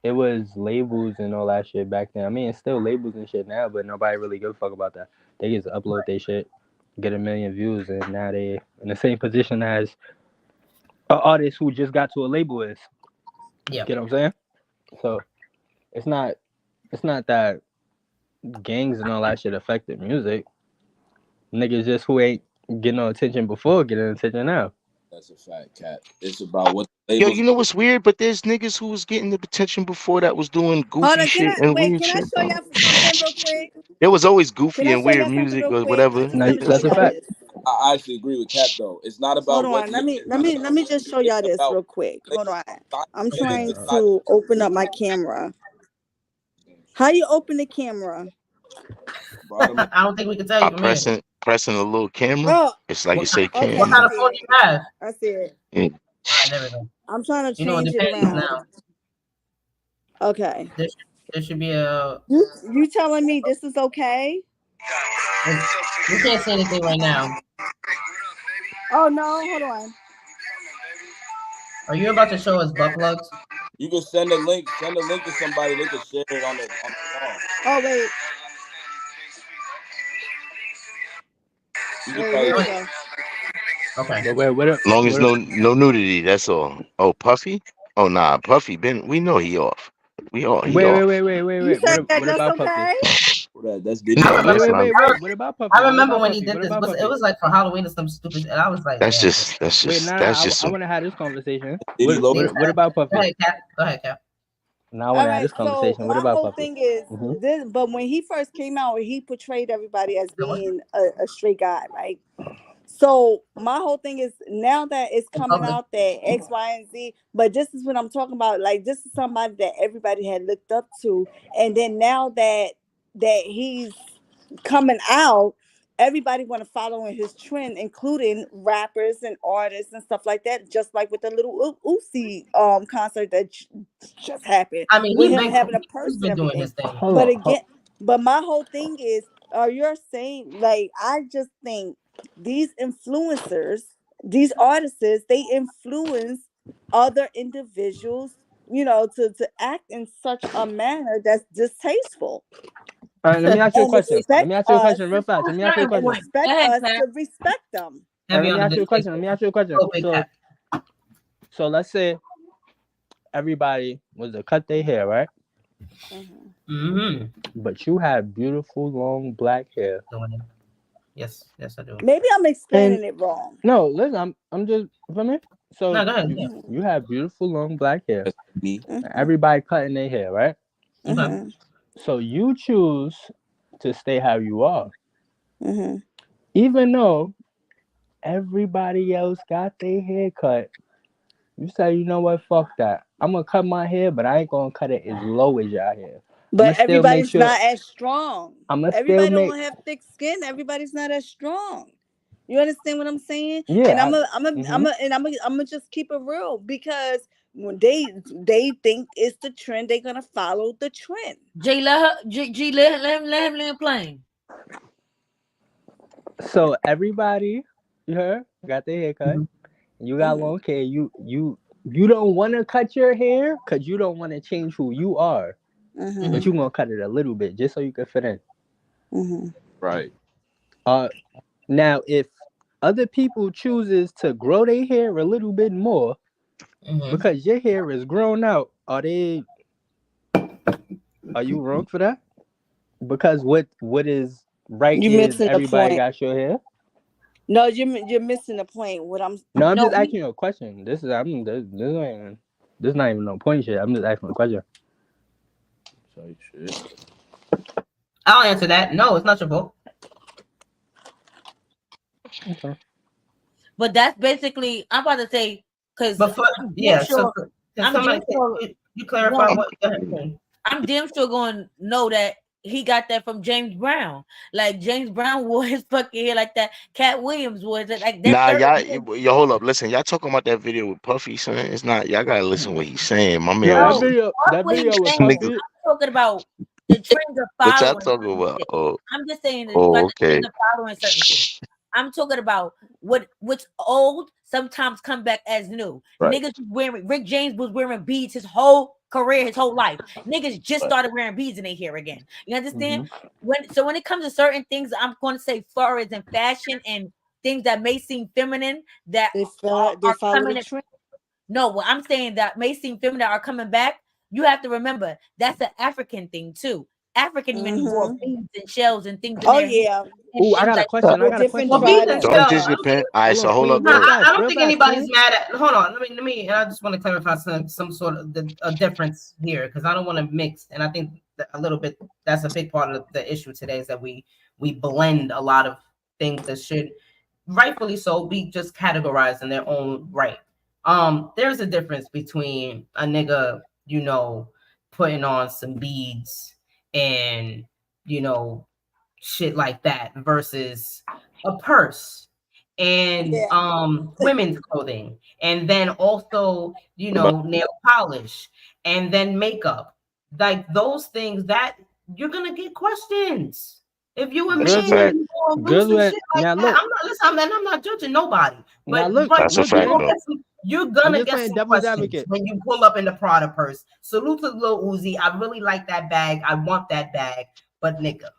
S9: it was labels and all that shit back then. I mean, it's still labels and shit now, but nobody really give a fuck about that. They just upload their shit, get a million views, and now they in the same position as an artist who just got to a label is.
S3: Yeah.
S9: Get what I'm saying? So it's not that gangs and all that shit affected music. Niggas just who ain't getting no attention before getting attention now.
S5: That's a fact, Cat. It's about what the
S8: Yo,
S5: labels.
S8: you know what's weird? But there's niggas who was getting the attention before that was doing
S6: Hold
S8: goofy
S6: on,
S8: shit and weird
S6: can I
S8: shit,
S6: show
S8: though.
S6: y'all something real quick?
S8: There was always
S6: Can
S8: goofy
S6: I
S8: and
S6: show
S8: weird
S6: y'all something
S8: music
S6: real
S8: or
S6: quick?
S8: whatever.
S6: I'm gonna show
S9: That's a
S6: y'all
S9: fact.
S6: this.
S5: I actually agree with Cap though. It's not
S6: Hold
S5: about what
S6: on, let me just show
S5: it's
S6: y'all this
S5: about
S6: real quick. Hold on. I'm
S5: music
S6: trying
S5: decided.
S6: to open up my camera. How you open the camera?
S5: Bottom of
S3: I don't think we can tell you from here.
S8: Pressing a little camera.
S6: Oh,
S8: It's like it say
S6: okay,
S3: What
S8: camera.
S3: kind
S6: I
S3: of
S6: see
S3: phone
S6: it.
S3: you have?
S6: I see it.
S8: Yeah.
S3: All right, there we go.
S6: I'm trying to
S3: You know, it
S6: change it
S3: depends
S6: around.
S3: now.
S6: Okay.
S3: There should be a.
S6: You telling me this is okay?
S3: We can't see anything right now.
S6: Oh no, hold on.
S3: Are you about to show us butt plugs?
S5: You can send a link. Send a link to somebody. They can share it on the song.
S6: Oh wait.
S5: You can
S6: Wait,
S5: probably.
S6: here we go.
S3: Okay.
S9: But wait,
S8: As long as no nudity, that's all. Oh, Puffy? Oh nah, Puffy been we know he off. He off.
S6: You said
S9: What
S6: that's
S9: about Puffy?
S6: okay?
S5: That's
S3: I
S5: Diddy.
S3: remember.
S9: What about Puffy?
S3: I
S9: What
S3: remember
S9: about
S3: when he
S9: Puffy?
S3: did
S9: What
S3: this,
S9: about
S3: but it
S9: Puffy?
S3: was like for Halloween or some stupid. And I was like,
S8: That's
S3: damn.
S8: just
S9: Nah,
S8: just
S9: I
S8: some
S9: want to have this conversation.
S5: Diddy low.
S9: What about
S3: Go
S9: Puffy?
S3: ahead, Cap. Go ahead, Cap.
S9: Now I
S6: All
S9: want to have
S6: right,
S9: this
S6: so
S9: conversation. What
S6: my
S9: about
S6: whole
S9: Puffy?
S6: thing is
S9: Mm-hmm.
S6: this, but when he first came out, he portrayed everybody as being a straight guy, right? So my whole thing is now that it's coming out that X, Y, and Z, but this is what I'm talking about. Like this is somebody that everybody had looked up to, and then now that he's coming out, everybody want to follow in his trend, including rappers and artists and stuff like that. Just like with the little Uzi concert that just happened,
S3: I mean,
S6: with him having a purse
S3: he's
S6: and
S3: been doing
S6: everything.
S3: his thing.
S6: But again, but my whole thing is, you're saying like I just think these influencers, these artists, they influence other individuals, to act in such a manner that's distasteful.
S9: All right, let me ask you a
S6: And
S9: question. Let
S6: expect
S9: me ask you a
S6: us
S9: question real fast. Let me ask you a
S7: Certain
S6: and
S9: question.
S7: point. Go
S6: expect
S7: ahead,
S6: us
S7: Pat.
S6: to respect them.
S9: All right,
S3: Heavy
S9: let me
S3: on the
S9: ask you a question.
S3: distasteful.
S9: Let me ask you a question.
S3: Oh, big Cap.
S9: So let's say everybody was to cut their hair, right?
S3: Mm-hmm.
S9: But you have beautiful long black hair.
S3: Yes, I do.
S6: Maybe I'm explaining it wrong.
S9: No, listen, I'm just for me. So
S3: No, go ahead.
S9: you have beautiful long black hair.
S5: That's me.
S9: Everybody cutting their hair, right?
S3: Okay.
S9: So you choose to stay how you are, even though everybody else got their hair cut. You say, you know what? Fuck that. I'm gonna cut my hair, but I ain't gonna cut it as low as y'all hair.
S6: But
S9: still make
S6: everybody's
S9: sure
S6: not as strong.
S9: I'ma still
S6: Everybody
S9: make
S6: don't have thick skin. Everybody's not as strong. You understand what I'm saying?
S9: yeah.
S6: And I'm just keep it real, because when they think it's the trend, they're gonna follow the trend.
S7: G, let him play.
S9: So everybody, you heard, got their haircut. You got long hair. You don't want to cut your hair because you don't want to change who you are, but you gonna cut it a little bit just so you can fit in.
S5: Right.
S9: Now if other people chooses to grow their hair a little bit more because your hair is grown out, are you wrong for that? Because what is right
S6: You
S9: is
S6: missing the
S9: everybody
S6: point.
S9: got your hair.
S6: No, you're missing the point. I'm
S9: just asking you a question. This not even no point shit. I'm just asking a question.
S3: I'll answer that. No, it's not your fault.
S9: Okay.
S7: But that's basically, I'm about to say, because
S3: yeah,
S7: sure,
S3: you clarify what.
S7: I'm damn sure going to know that he got that from James Brown. Like James Brown wore his fucking hair like that. Cat Williams wore it like that.
S8: Nah, y'all hold up. Listen, y'all talking about that video with Puffy, son. It's not. Y'all gotta listen what he's saying. My man.
S9: No, that video with Puffy.
S7: I'm talking about the trends of following.
S8: What y'all talking about? Oh,
S7: I'm just saying.
S8: okay.
S7: Trends of following certain shit. I'm talking about what's old sometimes come back as new.
S8: Right.
S7: Niggas wearing, Rick James was wearing beads his whole career, his whole life. Niggas just started wearing beads in their hair again. You understand? When it comes to certain things, I'm going to say far as in fashion and things that may seem feminine that
S6: they
S7: are
S6: follow the trend.
S7: No, what I'm saying that may seem feminine are coming back. You have to remember that's an African thing too. African even wore beads and shells and things.
S6: Yeah.
S9: Oh, I got a question.
S8: Don't just depend. All right, so hold up.
S3: I don't think anybody's mad at. Hold on, let me. I just want to clarify some sort of a difference here, because I don't want to mix. And I think that a little bit that's a big part of the issue today, is that we blend a lot of things that should rightfully so be just categorized in their own right. There's a difference between a nigga, putting on some beads and shit like that versus a purse and women's clothing, and then also nail polish and then makeup. Like those things that you're gonna get questions if you and me shit like that. I'm not judging nobody, but
S8: that's a fact.
S3: You're gonna get some questions when you pull up in the Prada purse. Salute to Lil Uzi. I really like that bag. I want that bag. But nigga.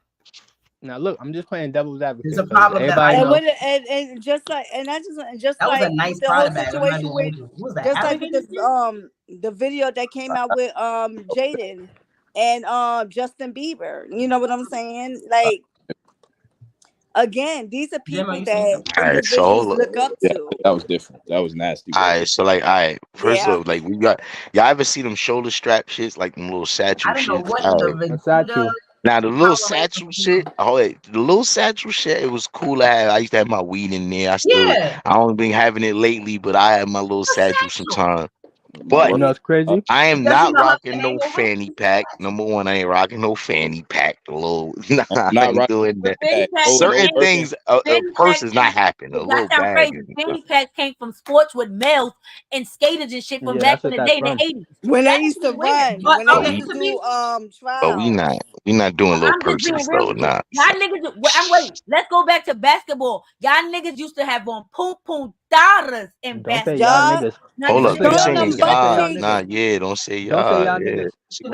S9: Now look, I'm just playing devil's advocate.
S3: There's a problem that I know.
S6: And just like
S3: that was a nice
S6: the whole
S3: bag.
S6: situation with just like the video that came out with Jaden and Justin Bieber. You know what I'm saying? Like, again, these are people that individuals look up to.
S5: That was different. That was nasty.
S8: All right, so first off, we got y'all ever see them shoulder strap shits, like them little satchel shits? Now the little satchel shit, the little satchel shit, it was cool to have. I used to have my weed in there. I don't been having it lately, but I have my little satchel sometimes. But
S9: it's crazy.
S8: I am not rocking no fanny pack. Number one, I ain't rocking no fanny pack. The little, I ain't doing that. Certain things, a purse is not happening. A little bag.
S7: Fanny packs came from sports with males and skaters and shit from back in the day in the 80s.
S6: When they used to run, when they used to do trials.
S8: But we not doing little purses though. Nah.
S7: Y'all niggas, wait. Let's go back to basketball. Y'all niggas used to have on pum daughters in basketball.
S8: Hold up, you saying y'all? Nah, don't say y'all.
S9: Niggas.
S8: You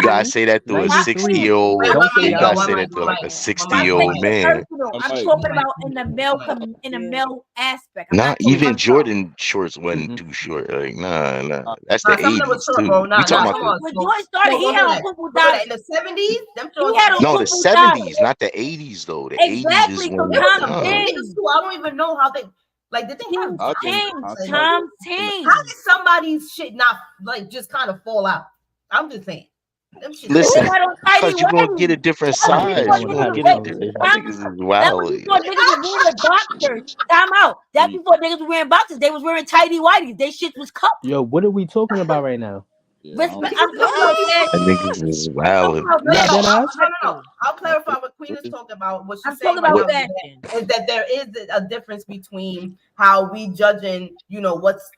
S8: gotta say that through a 60-year-old. You gotta say that through like a 60-year-old man.
S7: I'm talking about in the male aspect.
S8: Not even Jordan shorts wasn't too short. Like nah. That's the 80s too. We talking about
S7: when Jordan started, he had on purple dots
S3: in the 70s.
S8: No, the 70s, not the 80s though. The 80s is when.
S3: I don't even know how they. Like, did they have
S7: Tom Tame?
S3: How did somebody's shit not just kind of fall out? I'm just saying.
S8: Listen, because you're gonna get a different size. You're gonna get a different. I think this is wild.
S7: That before niggas were wearing boxers. Time out. That before niggas were wearing boxers. They was wearing tighty whities. They shit was cupped.
S9: Yo, what are we talking about right now?
S5: Yeah,
S7: I'm talking about
S8: I think this is wild.
S3: No. I'll clarify what Queen is talking about. What she's saying right now is that there is a difference between how we judging, what's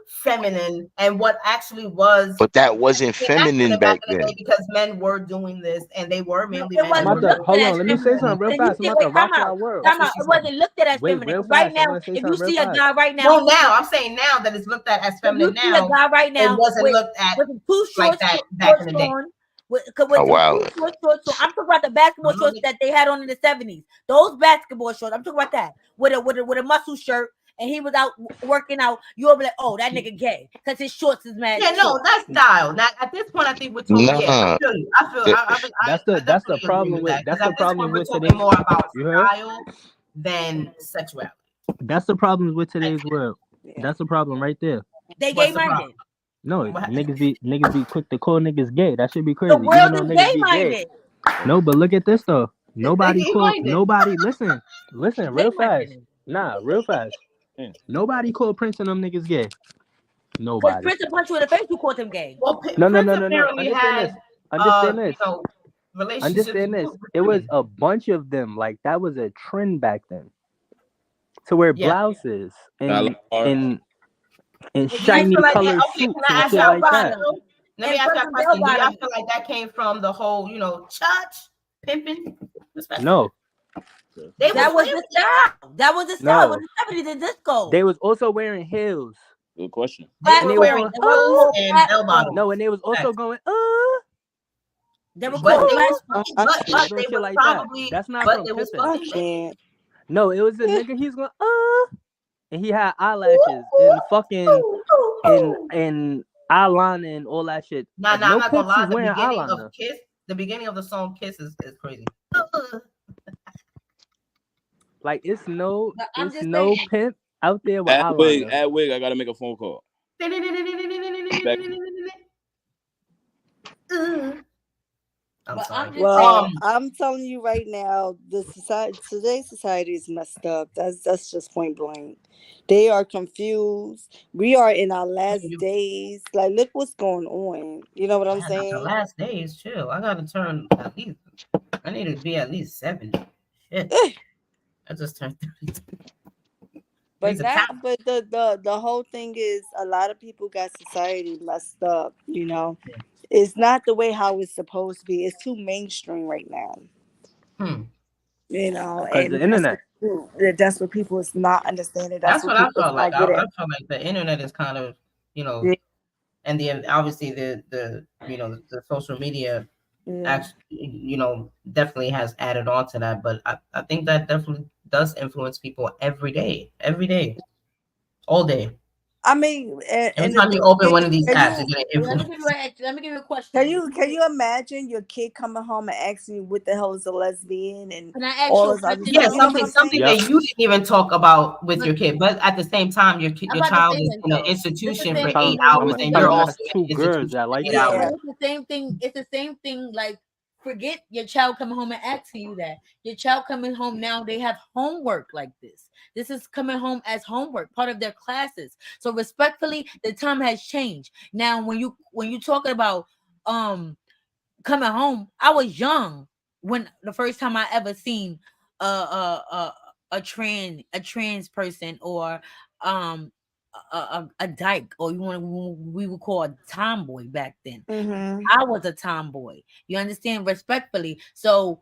S3: feminine and what actually was.
S8: But that wasn't feminine back
S3: in the
S8: then.
S3: day because men were doing this and they were mainly
S7: it
S3: men.
S7: wasn't looked
S9: Hold
S7: at
S9: on,
S7: as
S9: let me say
S7: feminine.
S9: something real fast. I'm about to rock my world.
S7: It wasn't looked at as feminine.
S9: Real
S7: Right
S9: fast. I
S7: now,
S9: wanna say
S7: if you
S9: something
S7: see
S9: real
S7: a
S9: fast.
S7: guy right now,
S3: Well, now I'm saying now that it's looked at as feminine
S7: if you see a
S3: now.
S7: guy right now
S3: It wasn't looked at
S7: with two shorts
S3: like that back in the day.
S7: With
S8: Oh, wow.
S7: two shorts on. I'm talking about the basketball shorts that they had on in the 70s. Those basketball shorts. I'm talking about that with a muscle shirt, and he was out working out. You'll be like, oh, that nigga gay because his shorts is mad.
S3: Yeah, no, that's style. Now at this point, I think we're talking. Yeah, I feel you.
S9: That's the problem with
S3: talking more about style than sexuality.
S9: That's the problem with today's world. That's the problem right there.
S7: They gay minded.
S9: No, niggas be quick to call niggas gay. That should be crazy.
S7: The world is gay minded.
S9: No, but look at this though. Nobody listen real fast. Real fast. Nobody called Prince and them niggas gay. Nobody.
S7: Because Prince punched you in the face, you called him gay.
S9: No. Understand this. It was a bunch of them. Like that was a trend back then. To wear blouses and shiny colored suits and shit like that.
S3: Let me ask that question. Do y'all feel like that came from the whole, church pimping?
S9: No.
S7: That was the style. That was the style. No. It was the 70s and disco.
S9: They was also wearing heels.
S5: Good question.
S3: They were wearing heels and bell bottoms.
S9: No, and they was also going,
S7: They were
S3: but
S9: they were like probably, that. That's not from pimping. No, it was a nigga. He's going, and he had eyelashes and fucking and eyeliner and all that shit.
S3: Nah, I'm not gonna lie. The beginning of the song "Kiss" is crazy.
S9: Like it's no pimp out there with
S5: eyeliner. At wig, I gotta make a phone call.
S6: I'm telling you right now, today's society is messed up. That's just point blank. They are confused. We are in our last days. Like, look what's going on. You know what I'm saying?
S3: The last days, chill. I gotta turn at least. I need to be at least 70. Shit. I just turned 30.
S6: But the whole thing is a lot of people got society messed up. It's not the way how it's supposed to be. It's too mainstream right now.
S3: And
S9: the internet.
S6: That's what people is not understanding.
S3: That's what I felt like. I felt like the internet is kind of, and obviously the social media actually, definitely has added on to that. But I think that definitely does influence people every day, all day.
S6: I mean,
S3: every time you open one of these apps, you're gonna influence.
S7: Let me give you a question.
S6: Can you imagine your kid coming home and asking you what the hell is a lesbian and
S3: all this other stuff? Something that you didn't even talk about with your kid, but at the same time, your child is in an institution for 8 hours, and you're also
S9: two girls that like
S7: it. It's the same thing. It's the same thing. Like, forget your child coming home and asking you that. Your child coming home now, they have homework like this. This is coming home as homework, part of their classes. So respectfully, the time has changed. Now, when you talking about coming home, I was young when the first time I ever seen a trans person or a dyke, or we would call a tomboy back then.
S6: Mm-hmm.
S7: I was a tomboy. You understand? Respectfully. So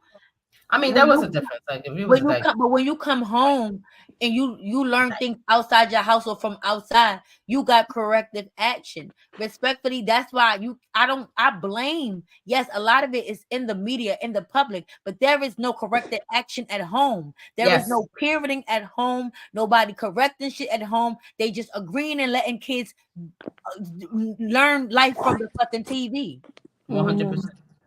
S3: I mean, there was a difference. Like,
S7: when you come home and you learn things outside your house or from outside, you got corrective action. Respectfully, that's why I blame. Yes, a lot of it is in the media, in the public, but there is no corrective action at home. There is no parenting at home. Nobody correcting shit at home. They just agreeing and letting kids learn life from the fucking TV.
S3: 100%.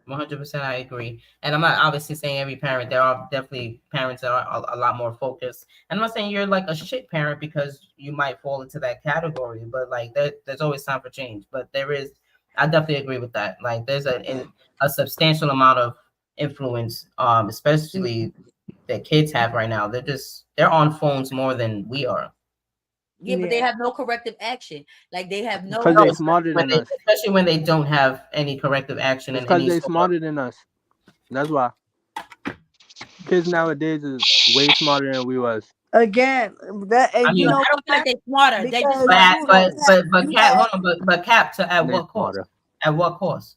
S3: 100%, I agree. And I'm not obviously saying every parent. There are definitely parents that are a lot more focused. And I'm not saying you're like a shit parent because you might fall into that category. But like there's always time for change. But I definitely agree with that. Like there's a substantial amount of influence, especially that kids have right now. They're on phones more than we are.
S7: Yeah, but they have no corrective action. Like they have no.
S9: Because they're smarter than us.
S3: Especially when they don't have any corrective action.
S9: It's because they're smarter than us. That's why. Kids nowadays is way smarter than we was.
S6: Again, that and you know
S7: I don't feel like they're smarter. They just
S3: but Cap, hold on, but Cap to at what cost? At what cost?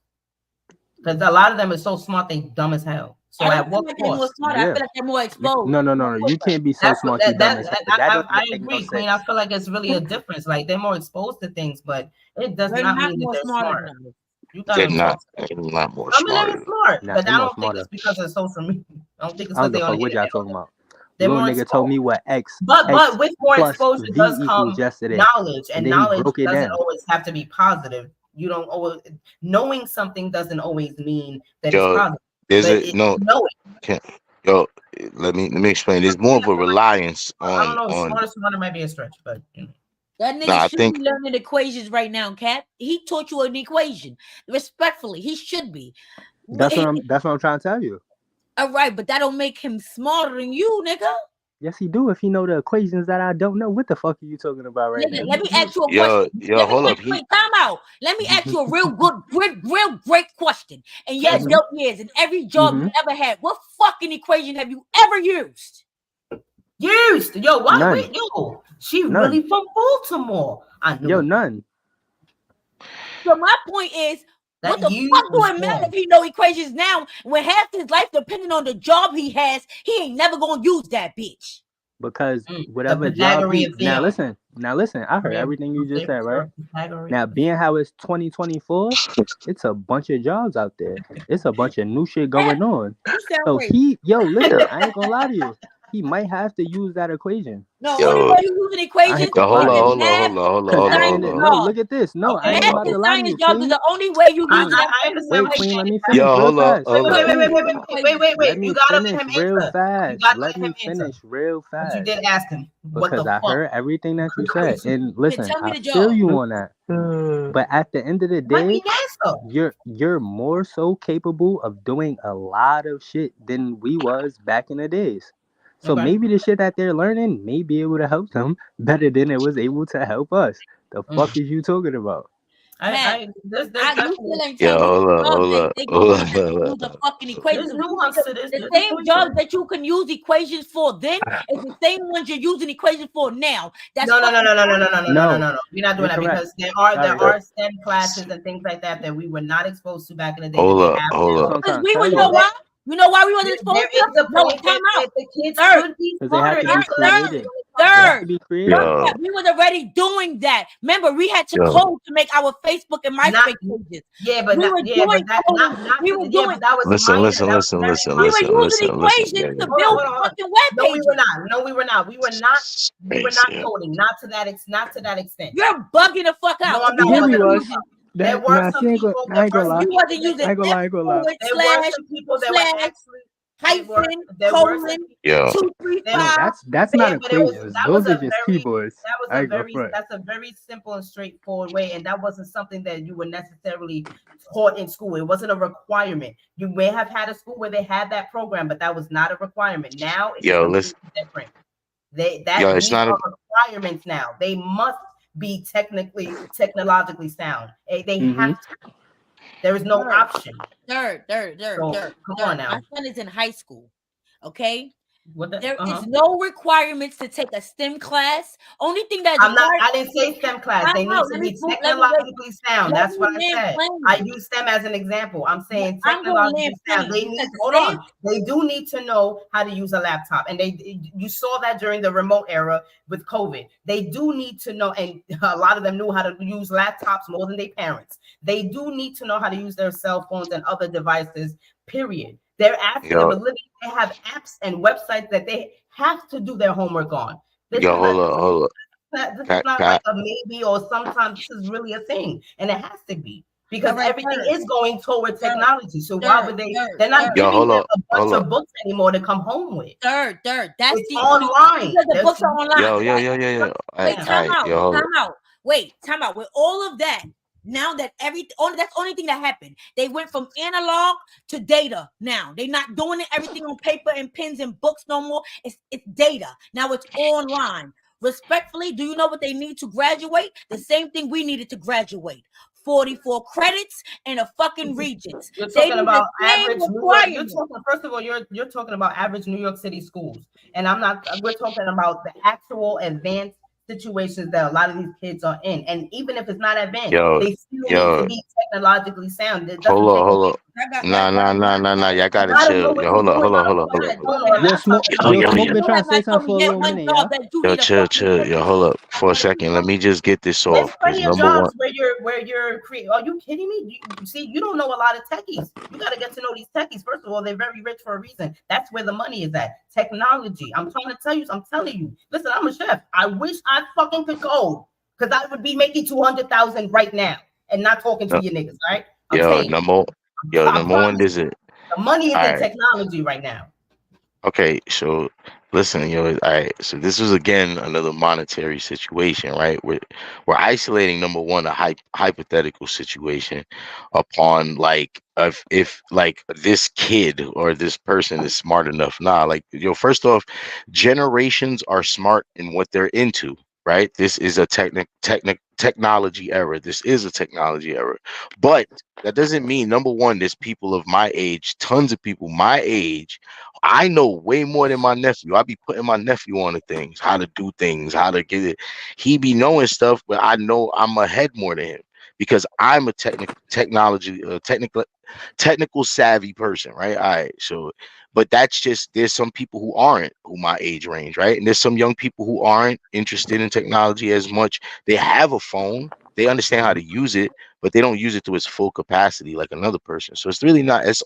S3: Because a lot of them are so smart, they dumb as hell. So at what cost?
S7: More smarter. I feel like they're more exposed.
S9: No. You can't be so smart.
S3: I agree, Queen. I feel like it's really a difference. Like they're more exposed to things, but it does not mean that they're smart.
S8: They're not more smart.
S3: Some of them are smart, but I don't think it's because of social media. I don't think it's because they on the internet.
S9: What y'all talking about?
S3: Little
S9: nigga told me what X.
S3: But with more exposure does come knowledge, and knowledge doesn't
S9: down.
S3: Always have to be positive. You don't always knowing something doesn't always mean that it's positive.
S8: Is it no? Yo, let me explain. There's more of a reliance on.
S3: I don't know. Smarter might be a stretch, but you know.
S7: That nigga should be learning equations right now, Cap. He taught you an equation. Respectfully, he should be.
S9: That's what I'm trying to tell you.
S7: All right, but that don't make him smarter than you, nigga.
S9: Yes, he do. If he know the equations that I don't know, what the fuck are you talking about right now?
S7: Let me ask you a question.
S8: Yo, hold up.
S7: Time out. Let me ask you a real great question. And yes, years in every job you ever had, what fucking equation have you ever used?
S3: Yo, why? None. Wait, yo, she really from Baltimore. I know.
S9: Yo, none.
S7: So my point is, what the fuck do it matter if he know equations now when half his life depending on the job he has, he ain't never gonna use that bitch.
S9: Because whatever job now listen, I heard everything you just said, right? Now being how it's 2024, it's a bunch of jobs out there. It's a bunch of new shit going on. So listen, I ain't gonna lie to you. He might have to use that equation.
S7: No, only way you use an equation.
S8: Hold on.
S9: No, look at this. No, I ain't about to lie to you.
S7: Jobs is the only way you use that.
S9: Wait, Queen, let me finish real fast.
S3: Wait. You gotta let him
S9: real fast. Let me finish real fast.
S3: You did ask him.
S9: Because I heard everything that you said. And listen, I feel you on that. But at the end of the day, you're more so capable of doing a lot of shit than we was back in the days. So maybe the shit that they're learning may be able to help them better than it was able to help us. The fuck is you talking about?
S3: Hold
S8: up.
S7: The fucking equations. The same jobs that you can use equations for then is the same ones you're using equations for now. That's
S3: no. We're not doing that because there are STEM classes and things like that we were not exposed to back in the day.
S8: Hold up.
S7: Because we were why? You know why we wasn't exposed to it? No, time out.
S3: The kids could be smarter.
S7: Third. We was already doing that. Remember, we had to code to make our Facebook and MySpace pages.
S3: Yeah, but we were doing.
S8: Listen.
S7: We were using equations to build fucking web pages.
S3: No, we were not. We were not coding. Not to that extent.
S7: You're bugging the fuck out.
S3: No, I'm not.
S9: There were some people that
S7: wasn't using
S3: there were some people that were actually
S7: hyphen, colon, 235.
S9: That's not equations. Those are just keyboards.
S3: That's a very simple and straightforward way, and that wasn't something that you were necessarily taught in school. It wasn't a requirement. You may have had a school where they had that program, but that was not a requirement. Now it's different. It's not requirements now. They must be technologically sound. They have to. There is no option.
S7: Third.
S3: Come on now.
S7: My son is in high school. Okay. There is no requirements to take a STEM class. Only thing that
S3: I didn't say STEM class. They need to be technologically sound. That's what I said. I use STEM as an example. I'm saying technologically sound. They do need to know how to use a laptop, and you saw that during the remote era with COVID. They do need to know, and a lot of them knew how to use laptops more than their parents. They do need to know how to use their cell phones and other devices. Period. They're asking them to live. They have apps and websites that they have to do their homework on.
S8: Hold up.
S3: This is not like a maybe, or sometimes this is really a thing, and it has to be because everything is going toward technology. So why would they're not giving them a bunch of books anymore to come home with.
S7: That's
S3: it's online.
S7: The books are online.
S8: Yeah.
S7: Time out. With all of that. Now that that's the only thing that happened. They went from analog to data. Now they're not doing everything on paper and pens and books no more. It's data. Now it's online. Respectfully, do you know what they need to graduate? The same thing we needed to graduate. 44 credits in a fucking Regents.
S3: You're
S7: They
S3: talking
S7: need
S3: about
S7: the same
S3: average New York.
S7: requirements.
S3: First of all, you're talking about average New York City schools, and I'm not. We're talking about the actual advanced situations that a lot of these kids are in, and even if it's not advanced, they still need to be technologically sound. It doesn't take
S8: hold up. Nah. Y'all gotta chill. Yo, hold up.
S9: Yo, Smoke been trying to say something for a little minute, y'all.
S8: Yo, chill. Yo, hold up for a second. Let me just get this
S3: There's
S8: off.
S3: plenty of
S8: Number
S3: jobs
S8: one,
S3: where you're creating. Are you kidding me? You see, you don't know a lot of techies. You got to get to know these techies. First of all, they're very rich for a reason. That's where the money is at. Technology. I'm trying to tell you. I'm telling you. Listen, I'm a chef. I wish I fucking could code, because I would be making 200,000 right now and not talking to you niggas. Right?
S8: number one is it.
S3: The money is in technology right now.
S8: Okay, so listen, all right. So this is again another monetary situation, right? We're isolating number one a hypothetical situation upon like if like this kid or this person is smart enough. Nah, like first off, generations are smart in what they're into, right? This is a technology era. This is a technology era, but that doesn't mean number one, there's people of my age, tons of people my age. I know way more than my nephew. I be putting my nephew on the things, how to do things, how to get it. He be knowing stuff, but I know I'm ahead more than him because I'm a technical savvy person, right? All right. So, but that's just, there's some people who aren't who my age range, right? And there's some young people who aren't interested in technology as much. They have a phone, they understand how to use it, but they don't use it to its full capacity like another person. So it's really not, this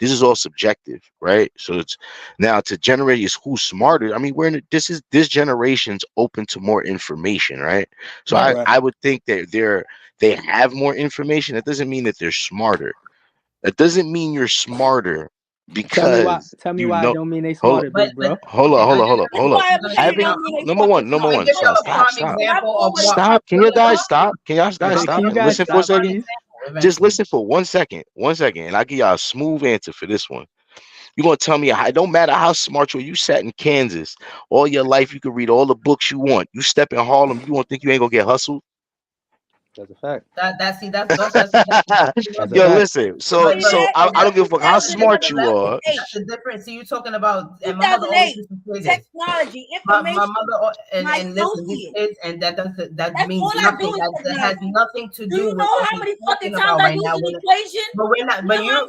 S8: is all subjective, right? So it's now to generate is who's smarter. I mean, this generation's open to more information, right? So I would think that they have more information. That doesn't mean that they're smarter. That doesn't mean you're smarter because
S9: tell me why I don't mean they
S8: smarter,
S9: big bro.
S8: Hold up. Number one. Stop. Can you guys stop? Can y'all guys stop? Listen for a second. Just listen for 1 second. 1 second, and I'll give y'all a smooth answer for this one. You're gonna tell me it don't matter how smart you are. You sat in Kansas all your life. You can read all the books you want. You step in Harlem, you won't think you ain't gonna get hustled.
S9: That's a fact.
S3: That's
S8: Yo, listen. So I don't give a fuck how smart you are.
S3: That's the difference. So you're talking about
S7: 2008 technology, information.
S3: My mother and listen, these kids, and that means nothing. That has nothing to do with
S7: what how many fucking times I use an equation.
S3: But we're not. But you're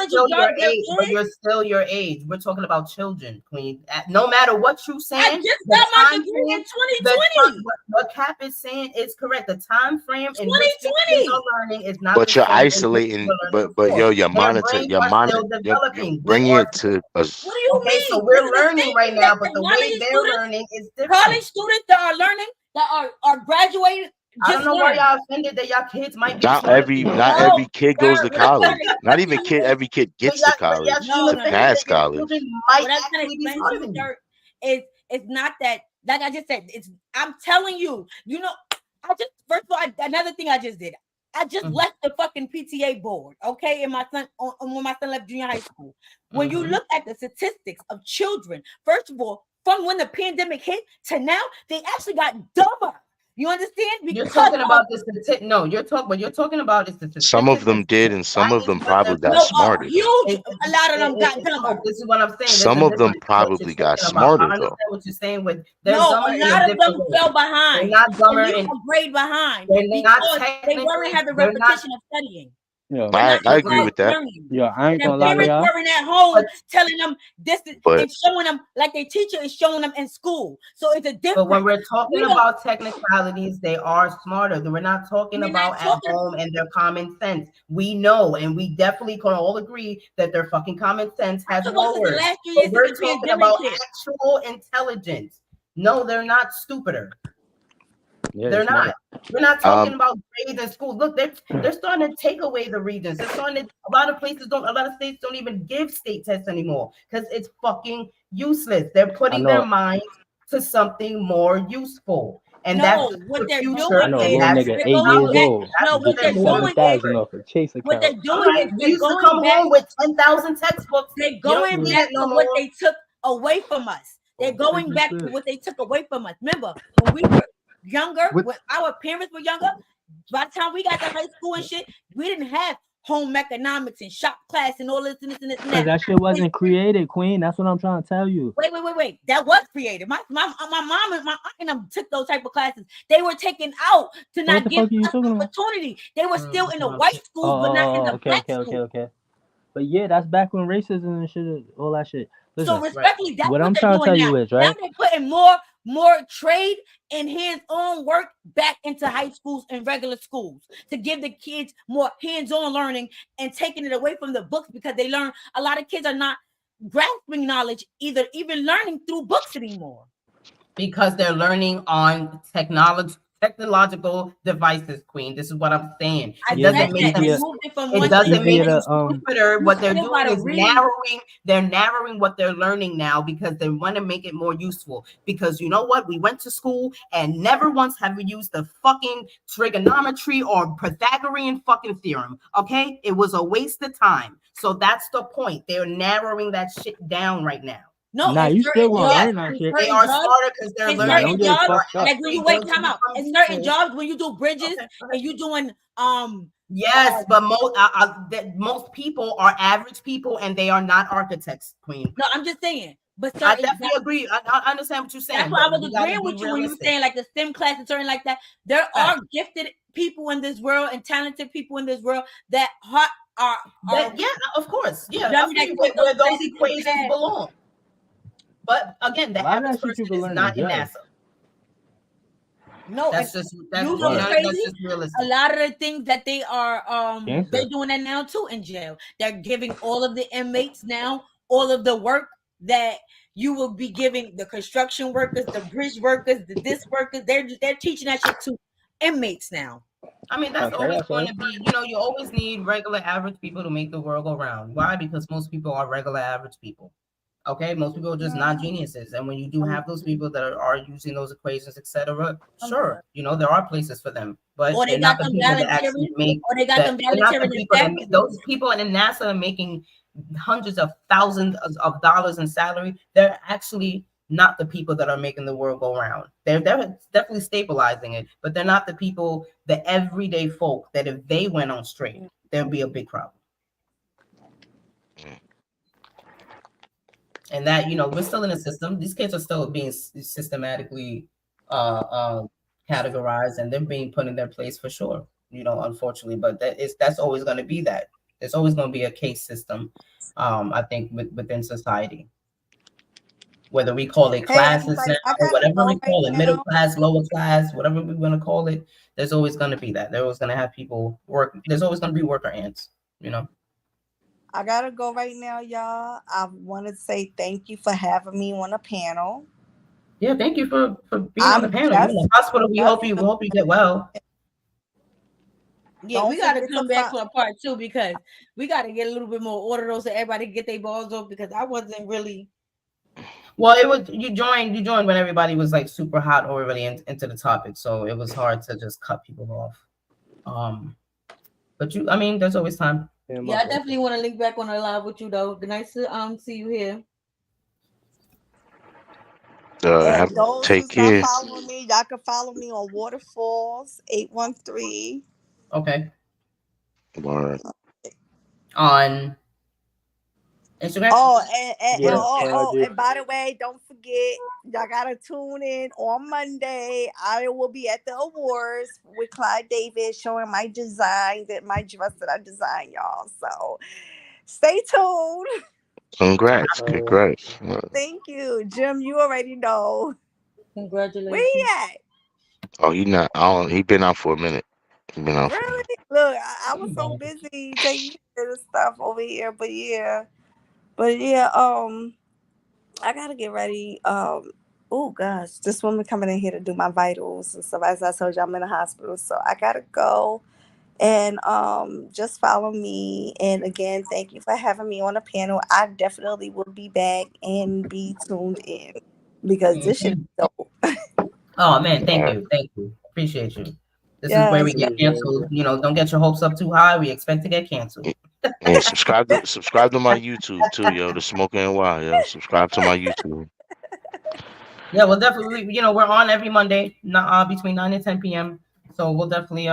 S3: still your age. But you're still your age. We're talking about children, Queen. No matter what you're saying,
S7: I just got my degree in 2020.
S3: What Cap is saying is correct. The time frame in which kids are learning is not.
S8: But you're isolating. But you're monitoring. Bringing it to us.
S7: What do you mean?
S3: So we're learning right now, but the way they're learning is different.
S7: College students that are learning, that are graduating.
S3: I don't know why y'all offended that y'all kids might be.
S8: Not every kid goes to college. Not even every kid gets to college to pass college.
S7: What I'm trying to explain to you is it's not that. Like I just said, I'm telling you. You know, first of all, another thing I just did. I just left the fucking PTA board, okay? And when my son left junior high school. When you look at the statistics of children, first of all, from when the pandemic hit to now, they actually got dumber. You understand?
S3: You're talking about the statistics. No, you're talking about the statistics.
S8: Some of them did, and some of them probably got smarter.
S7: A lot of them got dumber.
S3: This is what I'm saying.
S8: Some of them probably got smarter, though.
S3: I understand what you're saying. With
S7: a lot of them fell behind.
S3: They're not dumber
S7: and grade behind
S3: because
S7: they weren't having repetition of studying.
S8: Yeah, I agree with that.
S9: Yeah, I ain't gonna lie to y'all.
S7: Parents at home telling them this and showing them like their teacher is showing them in school. So it's a difference.
S3: But when we're talking about technicalities, they are smarter. We're not talking about at home and their common sense. We know, and we definitely can all agree that their fucking common sense has lowered. We're talking about actual intelligence. No, they're not stupider. Yeah, they're not. We're not talking about grades in school. Look, they're starting to take away the regions. They're starting to. A lot of states don't even give state tests anymore because it's fucking useless. They're putting their minds to something more useful, and that's
S7: what they're
S3: doing.
S9: I know a little nigga 8 years old.
S7: What they're doing is
S3: we used to come home with 10,000 textbooks.
S7: They're going back to what they took away from us. They're going back to what they took away from us. Remember, when we were younger, when our parents were younger, by the time we got to high school and shit, we didn't have home economics and shop class and all this and this and this and that.
S9: That shit wasn't created, Queen. That's what I'm trying to tell you.
S7: Wait. That was created. My mom and my aunt and them took those type of classes. They were taken out to not give us opportunity. They were still in the white schools, but not in the black schools.
S9: Okay. But yeah, that's back when racism and shit, all that shit. Listen,
S7: so respectfully, that's
S9: what I'm trying to tell you is, right?
S7: Now they're putting more trade and hands-on work back into high schools and regular schools to give the kids more hands-on learning and taking it away from the books, because they learn, a lot of kids are not grasping knowledge either, even learning through books anymore,
S3: because they're learning on technological devices, Queen. This is what I'm saying. It doesn't make it stupider. What they're doing is they're narrowing what they're learning now, because they want to make it more useful. Because you know what? We went to school and never once have we used the fucking trigonometry or Pythagorean fucking theorem. Okay? It was a waste of time. So that's the point. They're narrowing that shit down right now.
S7: No,
S9: you still gonna learn that shit.
S3: They are smarter because they're learning.
S7: Jobs, like when you time out. In certain jobs, when you do bridges and you doing
S3: yes, but most people are average people and they are not architects, Queen.
S7: No, I'm just saying. But
S3: I definitely agree. I understand what you're saying.
S7: That's why I was agreeing with you when you were saying like the STEM class and something like that. There are gifted people in this world and talented people in this world that are
S3: yeah, of course. Yeah, where those equations belong. But again, the average person is not in NASA.
S7: No, that's just realistic. A lot of the things that they are they're doing that now too in jail. They're giving all of the inmates now all of the work that you will be giving the construction workers, the bridge workers, the disc workers. They're teaching that shit to inmates now.
S3: I mean, that's always going to be, you always need regular average people to make the world go round. Why? Because most people are regular average people. Okay, most people are just not geniuses, and when you do have those people that are using those equations, etc., sure, there are places for them, but they're not the people that actually make. Or they got them volunteering. Those people in NASA are making hundreds of thousands of dollars in salary. They're actually not the people that are making the world go round. They're definitely stabilizing it, but they're not the people, the everyday folk, that if they went on straight, there'd be a big problem. And that, we're still in a system. These kids are still being systematically categorized, and they're being put in their place for sure, unfortunately. But that's always going to be that. There's always going to be a case system, I think, within society. Whether we call it classes now, or whatever we call it, middle class, lower class, whatever we want to call it, there's always going to be that. They're always going to have people work. There's always going to be worker ants,
S6: I gotta go right now, y'all. I want to say thank you for having me on the panel.
S3: Yeah, thank you for being on the panel. You're in the hospital. We hope you get well.
S7: Yeah, we gotta come back for a part 2, because we gotta get a little bit more order so everybody can get their balls off, because I wasn't really.
S3: Well, it was you joined when everybody was like super hot or really into the topic, so it was hard to just cut people off. But there's always time.
S7: Yeah, I definitely want to link back on the live with you though. Nice to see you here.
S6: Take care. Follow me. Y'all can follow me on Waterfalls 813.
S3: Okay.
S8: Word.
S3: On Instagram.
S6: And by the way, don't forget, y'all gotta tune in on Monday. I will be at the awards with Clyde Davis showing my design, my dress that I designed, y'all. So stay tuned.
S8: Congrats.
S6: Thank you, Jim. You already know.
S7: Congratulations.
S6: Where he at?
S8: Oh, he been out for a minute.
S6: Really? Look, I was so busy taking care of stuff over here, but yeah, I gotta get ready. Oh gosh, this woman coming in here to do my vitals and stuff. As I told you, I'm in the hospital, so I gotta go. And just follow me. And again, thank you for having me on the panel. I definitely will be back and be tuned in, because this shit is dope.
S3: Oh man, thank you, appreciate you. This is where we get canceled. Don't get your hopes up too high. We expect to get canceled.
S8: And subscribe to my YouTube too, yo. The Smoking and Wild, yo. Subscribe to my YouTube.
S3: Yeah, we'll definitely, we're on every Monday, between 9 and 10 p.m. So we'll definitely,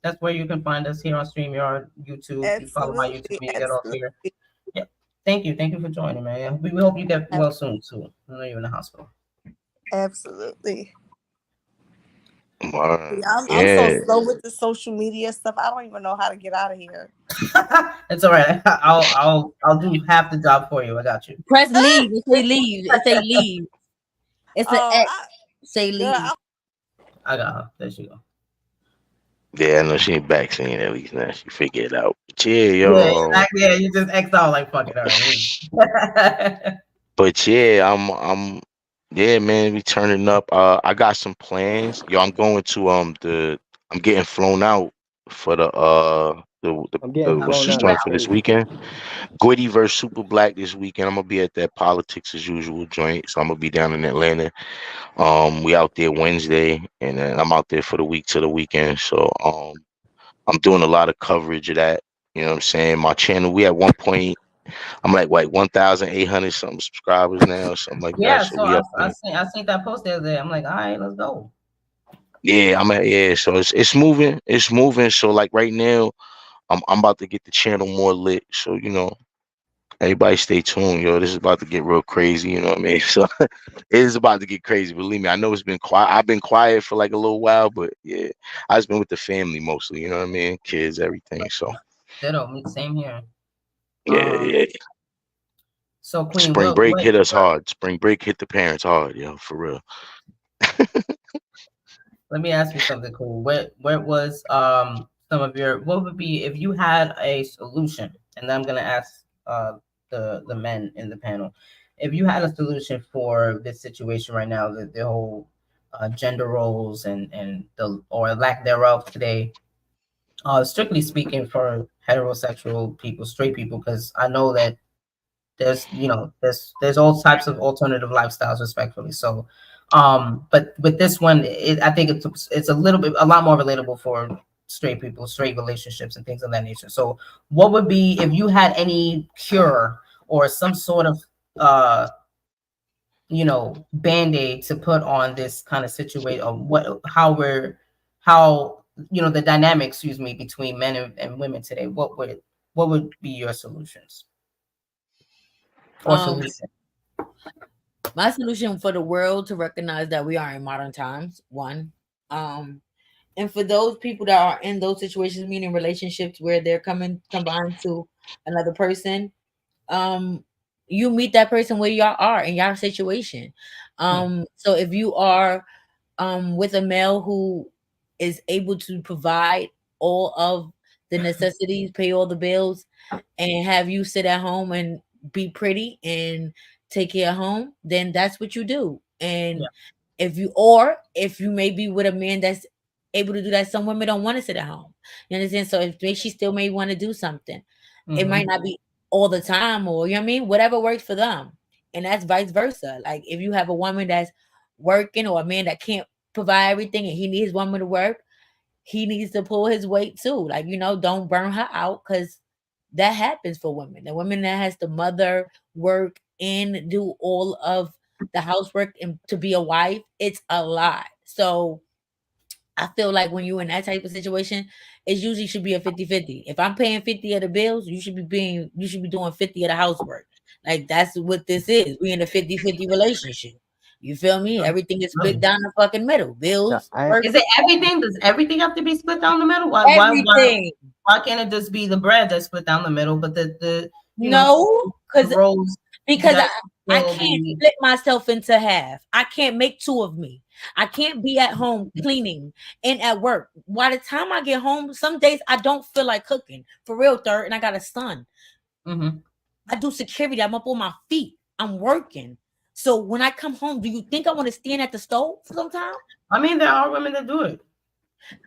S3: that's where you can find us here on StreamYard, YouTube. You follow my YouTube
S6: Absolutely,
S3: and you get off
S6: absolutely,
S3: here. Yeah. Thank you. Thank you for joining, man. Yeah. We hope you get well soon, too. I know you're in the hospital.
S6: absolutely.
S8: Wow.
S6: I'm so
S8: Yeah.
S6: slow with the social media stuff. I don't even know how to get out of here.
S3: It's all right. I'll do half the job for you. I got you.
S7: Press leave. It say leave. It say leave. It's an
S6: Oh,
S7: X. Say
S6: girl,
S7: leave.
S3: I got her. There she go.
S8: Yeah, I know she ain't back saying at least now. She figured it out. But yeah,
S3: Yeah,
S8: yo.
S3: exactly. Yeah, you just X out like fuck it. All right.
S8: But yeah, yeah, man, we turning up. I got some plans. Yo, I'm going to I'm getting flown out for
S9: I'm
S8: the
S9: getting
S8: what's
S9: flown
S8: this
S9: out
S8: joint
S9: next
S8: for this
S9: week.
S8: weekend? Gwitty versus Super Black this weekend. I'm gonna be at that politics as usual joint. So I'm gonna be down in Atlanta. We out there Wednesday, and then I'm out there for the week to the weekend. So I'm doing a lot of coverage of that. You know what I'm saying? My channel, we at one point, I'm like 1,800 something subscribers now, or something like that.
S3: Yeah,
S8: So
S3: so
S8: we
S3: I,
S8: up
S3: I
S8: there.
S3: seen I seen that post the other day. I'm like, all right, let's go.
S8: Yeah, yeah. So it's moving. It's moving. So like right now, I'm about to get the channel more lit. So everybody stay tuned, yo. This is about to get real crazy. You know what I mean? So it is about to get crazy. Believe me, I know it's been quiet. I've been quiet for like a little while, but yeah, I just been with the family mostly. You know what I mean? Kids, everything. So
S3: Ditto, same here.
S8: yeah,
S3: Um,
S8: yeah.
S3: so Queen,
S8: Spring break hit us hard. Spring break hit the parents hard, yo, for real.
S3: let me ask you something, Queen. Where was some of your, what would be if you had a solution? And then I'm gonna ask the men in the panel, if you had a solution for this situation right now, the whole gender roles and the or lack thereof today, strictly speaking for heterosexual people, straight people, because I know that there's all types of alternative lifestyles, respectfully. So but with this one, I think it's a lot more relatable for straight people, straight relationships and things of that nature. So what would be, if you had any cure or some sort of uh band-aid to put on this kind of situation, or how the dynamic, excuse me, between men and women today, what would be your solutions or
S7: Um,
S3: solution?
S7: my solution for the world to recognize that we are in modern times. One, and for those people that are in those situations, meaning relationships where they're coming combined to another person, um, you meet that person where y'all are in your situation. So if you are with a male who is able to provide all of the necessities, pay all the bills, and have you sit at home and be pretty and take care of home, then that's what you do. And
S3: Yeah.
S7: if you may be with a man that's able to do that, some women don't want to sit at home. You understand? So if she still may want to do something, it might not be all the time, or you know what I mean, whatever works for them. And that's vice versa. Like if you have a woman that's working or a man that can't provide everything and he needs woman to work, he needs to pull his weight too. Like, don't burn her out, because that happens for women. The women that has to mother, work, and do all of the housework and to be a wife, it's a lot. So I feel like when you're in that type of situation, it usually should be a 50-50. If I'm paying 50 of the bills, you should be doing 50 of the housework. Like that's what this is. We in a 50-50 relationship. You feel me? Everything is split down the fucking middle.
S9: No,
S7: Bills,
S9: I
S7: work,
S3: Is it everything? Does everything have to be split down the middle?
S7: everything.
S3: Why can't it just be the bread that's split down the middle, but the
S7: No,
S3: the roles
S7: because
S3: that
S7: I
S3: will
S7: can't
S3: be.
S7: split myself into half. I can't make two of me. I can't be at home cleaning and at work. By the time I get home, some days I don't feel like cooking. For real, third, and I got a son. I do security. I'm up on my feet. I'm working. So when I come home, do you think I want to stand at the stove for some time?
S3: I mean, there are women that do it.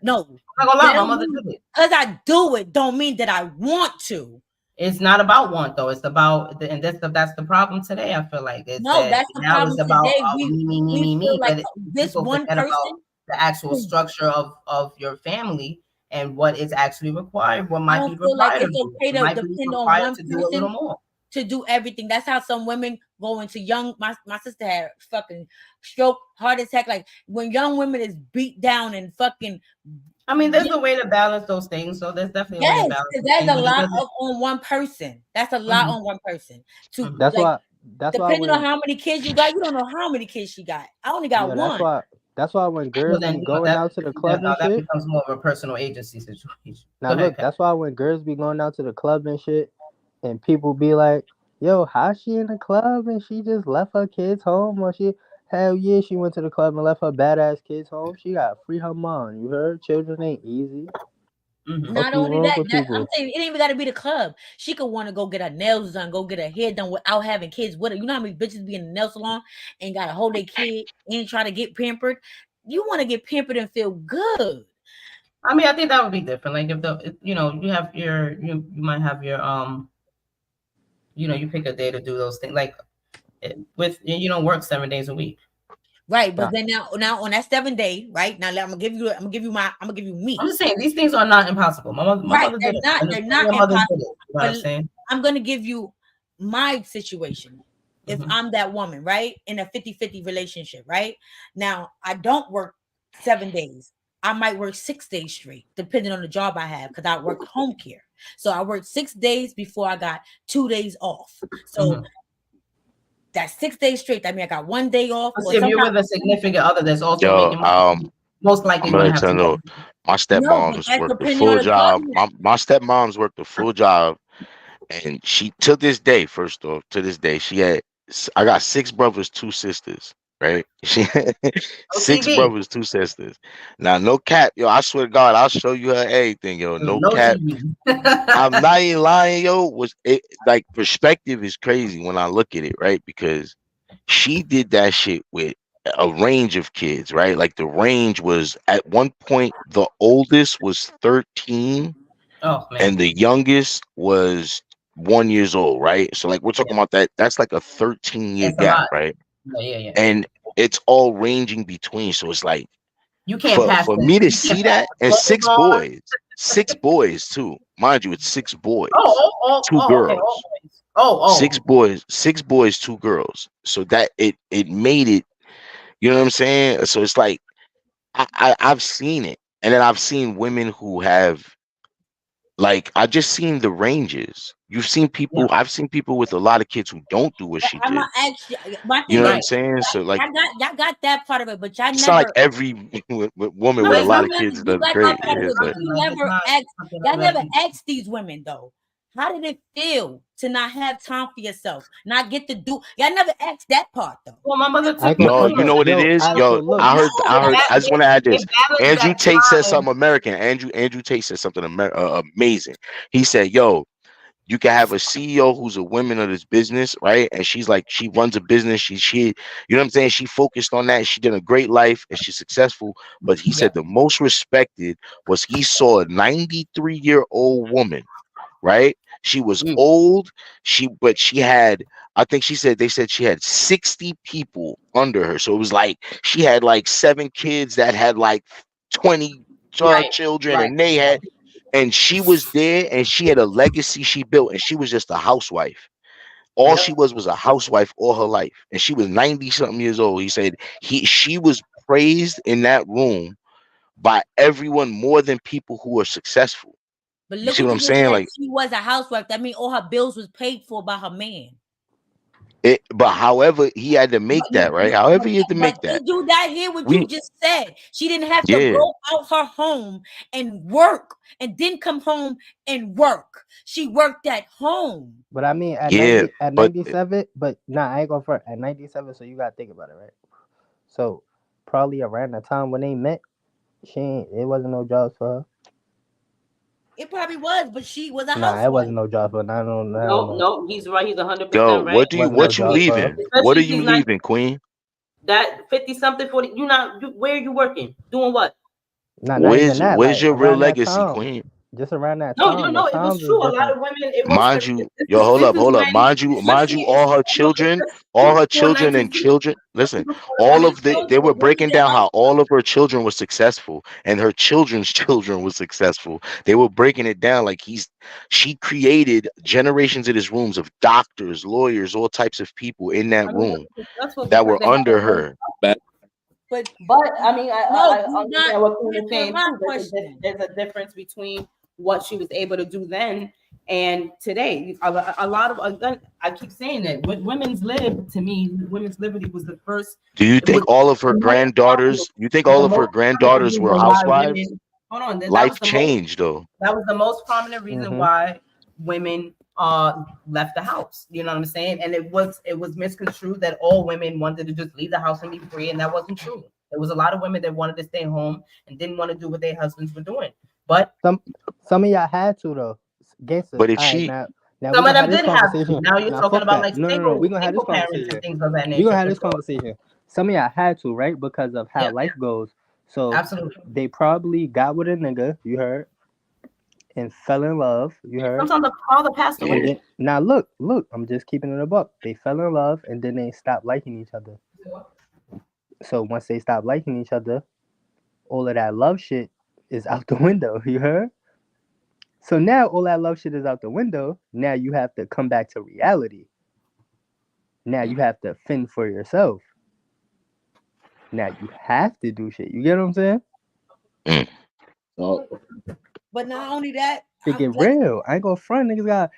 S7: No.
S3: I'm not gonna lie, my mother did it.
S7: Because I do it don't mean that I want to.
S3: It's not about want though. It's about and that's the problem today. I feel like it's
S7: No,
S3: that
S7: that's the
S3: now it's
S7: problem
S3: about
S7: today.
S3: me,
S7: We feel like
S3: but
S7: this
S3: people
S7: one
S3: forget about
S7: person.
S3: the actual structure of your family and what is actually required. What
S7: I
S3: might be
S7: don't feel like
S3: required of
S7: it's
S3: you.
S7: okay
S3: It
S7: to
S3: might be
S7: depend on
S3: required
S7: one
S3: to do a little
S7: person
S3: more.
S7: to do everything. That's how some women going to young. My sister had fucking stroke, heart attack. Like when young women is beat down and fucking.
S3: I mean, there's a way to balance those things. So there's definitely a way to
S7: Yes,
S3: balance.
S7: there's a lot on one person. That's a lot on one person. To
S9: That's
S7: like,
S9: why. That's why
S7: depending on
S9: when
S7: how many kids you got, you don't know how many kids she got. I only got
S9: yeah,
S7: one.
S9: that's why when
S3: Well,
S9: girls
S3: then
S9: be going out to the club and
S3: that
S9: shit.
S3: becomes more of a personal agency situation.
S9: Now
S3: Go ahead,
S9: look,
S3: Kat.
S9: that's why when girls be going out to the club and shit, and people be like, "Yo, how she in the club and she just left her kids home?" Or hell yeah, she went to the club and left her badass kids home. She got free her mom. You heard? Children ain't easy.
S7: Not
S9: Fuck you
S7: only
S9: wrong
S7: that,
S9: with
S7: I'm
S9: people.
S7: saying it ain't even got to be the club. She could want to go get her nails done, go get her hair done without having kids with her. You know how many bitches be in the nail salon and got to hold their kid and try to get pampered? You want to get pampered and feel good.
S3: I mean, I think that would be different. Like if you know, you have you might have your you know, you pick a day to do those things. Like with you don't work 7 days a week.
S7: Right, but then now on that 7 day, right now, I'm gonna give you me.
S3: I'm just saying these things are not impossible. My mother did it.
S7: They're not
S3: Your mother did
S7: impossible.
S3: it. You know what I'm saying?
S7: I'm gonna give you my situation. If I'm that woman, right, in a 50-50 relationship, right now, I don't work 7 days. I might work 6 days straight, depending on the job I have, because I work home care. So I worked 6 days before I got 2 days off. So that's 6 days straight. I mean, I got 1 day off.
S3: Or if you're with a significant other that's also
S8: Yo,
S3: making money, most likely
S8: I'm
S3: going to
S8: gonna
S3: have
S8: tell
S3: some.
S8: you, my
S7: No, but
S8: stepmoms
S7: that's
S8: worked a
S7: depending on
S8: full
S7: the job.
S8: job. My stepmoms worked a full job, and she to this day, first off, to this day, I got 6 brothers, 2 sisters. Right? She had 6
S3: TV.
S8: brothers, 2 sisters. Now, no cap, yo. I swear to God, I'll show you her everything, yo. No
S3: No
S8: cap.
S3: TV.
S8: I'm not even lying, yo. Was it like perspective is crazy when I look at it, right? Because she did that shit with a range of kids, right? Like the range was at one point the oldest was 13
S3: Oh man.
S8: and the youngest was 1 years old, right? So like we're talking about that's like a 13-year
S3: That's a
S8: gap,
S3: lot.
S8: right?
S3: Yeah.
S8: And it's all ranging between. So it's like
S3: You can't pass
S8: for
S3: this.
S8: me to
S3: You
S8: see
S3: can't pass
S8: that
S3: the
S8: and
S3: clothes
S8: six boys too. Mind you, it's 6 boys,
S3: on.
S8: 2
S3: Okay.
S8: girls. Six boys, 2 girls. So that it made it, you know what I'm saying? So it's like I've seen it. And then I've seen women who have like I just seen the ranges. I've seen people with a lot of kids who don't do what she
S7: I'm
S8: did.
S7: not actually. My
S8: You
S7: thing
S8: know what
S7: is,
S8: I'm saying? So like
S7: y'all got that part of it, but y'all
S8: it's not like
S7: never.
S8: every woman
S7: No,
S8: with a
S3: Like
S8: lot
S3: some
S8: of kids
S7: you
S8: does
S7: got
S8: great.
S7: that part of it, but
S8: But
S7: you
S3: like it's
S7: never
S3: not
S7: asked.
S3: something
S7: Y'all
S3: that
S7: never asked these women though. How did it feel to not have time for yourself, not get to do? Y'all never asked that part though.
S3: Well, my mother
S9: I
S3: took
S9: ain't
S3: me
S9: gonna
S8: no,
S3: through
S9: front
S8: you
S3: it.
S9: though.
S8: know what it
S9: Yo,
S8: is?
S9: alright,
S8: Yo,
S9: so look.
S8: I heard I just want to add
S3: They
S8: this.
S3: balanced
S8: Andrew
S3: that
S8: Tate said
S3: time.
S8: something American. Andrew Tate said something amazing. He said, "Yo, you can have a CEO who's a woman of this business, right? And she's like, she runs a business. She, you know what I'm saying? She focused on that. She did a great life and she's successful. But he said the most respected was he saw a 93-year-old woman, right? She was old. But she had, I think they said she had 60 people under her. So it was like she had like 7 kids that had like 20 children, and they had, and she was there and she had a legacy she built, and she was just a housewife. All she was a housewife all her life, and she was 90 something years old. He said she was praised in that room by everyone more than people who are successful.
S7: But
S8: You
S7: look
S8: see
S7: what
S8: what
S7: you
S8: I'm
S7: just
S8: saying?
S7: said.
S8: Like
S7: She was a housewife. That means all her bills was paid for by her man.
S8: but however he had to make that, right? However he had to
S7: But
S8: make that.
S7: did you not hear what you
S8: We
S7: just said? She didn't have to
S8: yeah.
S7: go out her home and work and then come home and work. She worked at home.
S9: But I mean, at
S8: Yeah,
S9: 97, but nah, I ain't going for at 97. So you gotta think about it, right? So probably around the time when they met, it wasn't no jobs for her.
S7: It probably was, but she was a
S9: Nah, it
S7: housewife.
S9: wasn't no jobs for her. I don't know.
S3: No, he's right. He's 100%
S8: yo,
S3: right.
S9: Wasn't no
S8: what you
S9: jobs for her.
S8: leaving? What
S3: Especially
S8: are
S3: if
S8: you
S3: she's like
S8: leaving, Queen?
S3: that 50 something, 40. Where are you working? Doing what?
S9: Nah, not even that.
S8: Where's
S9: Like
S8: your real
S9: around that
S8: legacy,
S9: time.
S8: Queen?
S9: Just around that
S3: No,
S9: time, the
S3: it was
S9: times was
S3: true. A lot
S9: different.
S3: of women. It was.
S8: Mind you, yo,
S3: This is
S8: hold up.
S3: when,
S8: Mind you,
S3: especially in
S8: all her children, all her
S3: before
S8: children and
S3: 1960,
S8: children. Listen,
S3: before the
S8: all of
S3: United
S8: they
S3: States,
S8: were
S7: women
S8: breaking
S7: that
S8: down
S7: are
S8: how all of her children were successful, and her children's children were successful. They were breaking it down like she created generations of these rooms of doctors, lawyers, all types of people in that
S3: I mean,
S8: room
S3: they were successful
S8: that
S3: because
S8: were
S3: they had
S8: under
S3: a good.
S8: her.
S5: Back.
S7: but
S3: But I mean,
S7: no,
S3: I
S7: do not
S3: understand what Queen is
S7: answer
S3: saying
S7: my
S3: too.
S7: question.
S3: There's a difference between what she was able to do then and today. A lot of again, I keep saying that women's women's liberty was the first.
S8: Do you
S3: It was
S8: think all of her
S3: the most prominent,
S8: granddaughters? You think all
S3: the
S8: of her
S3: most prominent
S8: granddaughters were
S3: reason why
S8: housewives?
S3: women. Hold on,
S8: Life changed though.
S3: that was the most prominent reason
S9: Mm-hmm.
S3: why women left the house. You know what I'm saying? And it was misconstrued that all women wanted to just leave the house and be free, and that wasn't true. There was a lot of women that wanted to stay home and didn't want to do what their husbands were doing. But
S9: some of y'all had to though. Gangsters.
S8: But if
S9: All right,
S8: she,
S9: now
S3: some
S9: we
S3: of
S9: gonna
S3: them
S9: have this
S3: did have to.
S9: conversation.
S3: Now you're
S9: Now
S3: talking
S9: fuck
S3: about
S9: that.
S3: like
S9: No. We gonna have this
S3: single parents
S9: conversation.
S3: and things of that nature.
S9: We gonna have
S3: for
S9: this
S3: sure.
S9: conversation. Some of y'all had to, right? Because of how
S3: Yeah.
S9: life goes. So
S3: Absolutely.
S9: they probably got with a nigga, you heard, and fell in love, you heard.
S3: Sometimes the father passed
S9: And
S3: away.
S9: then, now look, I'm just keeping it a buck. They fell in love and then they stopped liking each other. So once they stopped liking each other, all of that love shit is out the window, you heard? So now all that love shit is out the window. Now you have to come back to reality. Now you have to fend for yourself. Now you have to do shit. You get what I'm saying?
S5: So
S7: But not only that,
S9: To get real. I ain't gonna front niggas got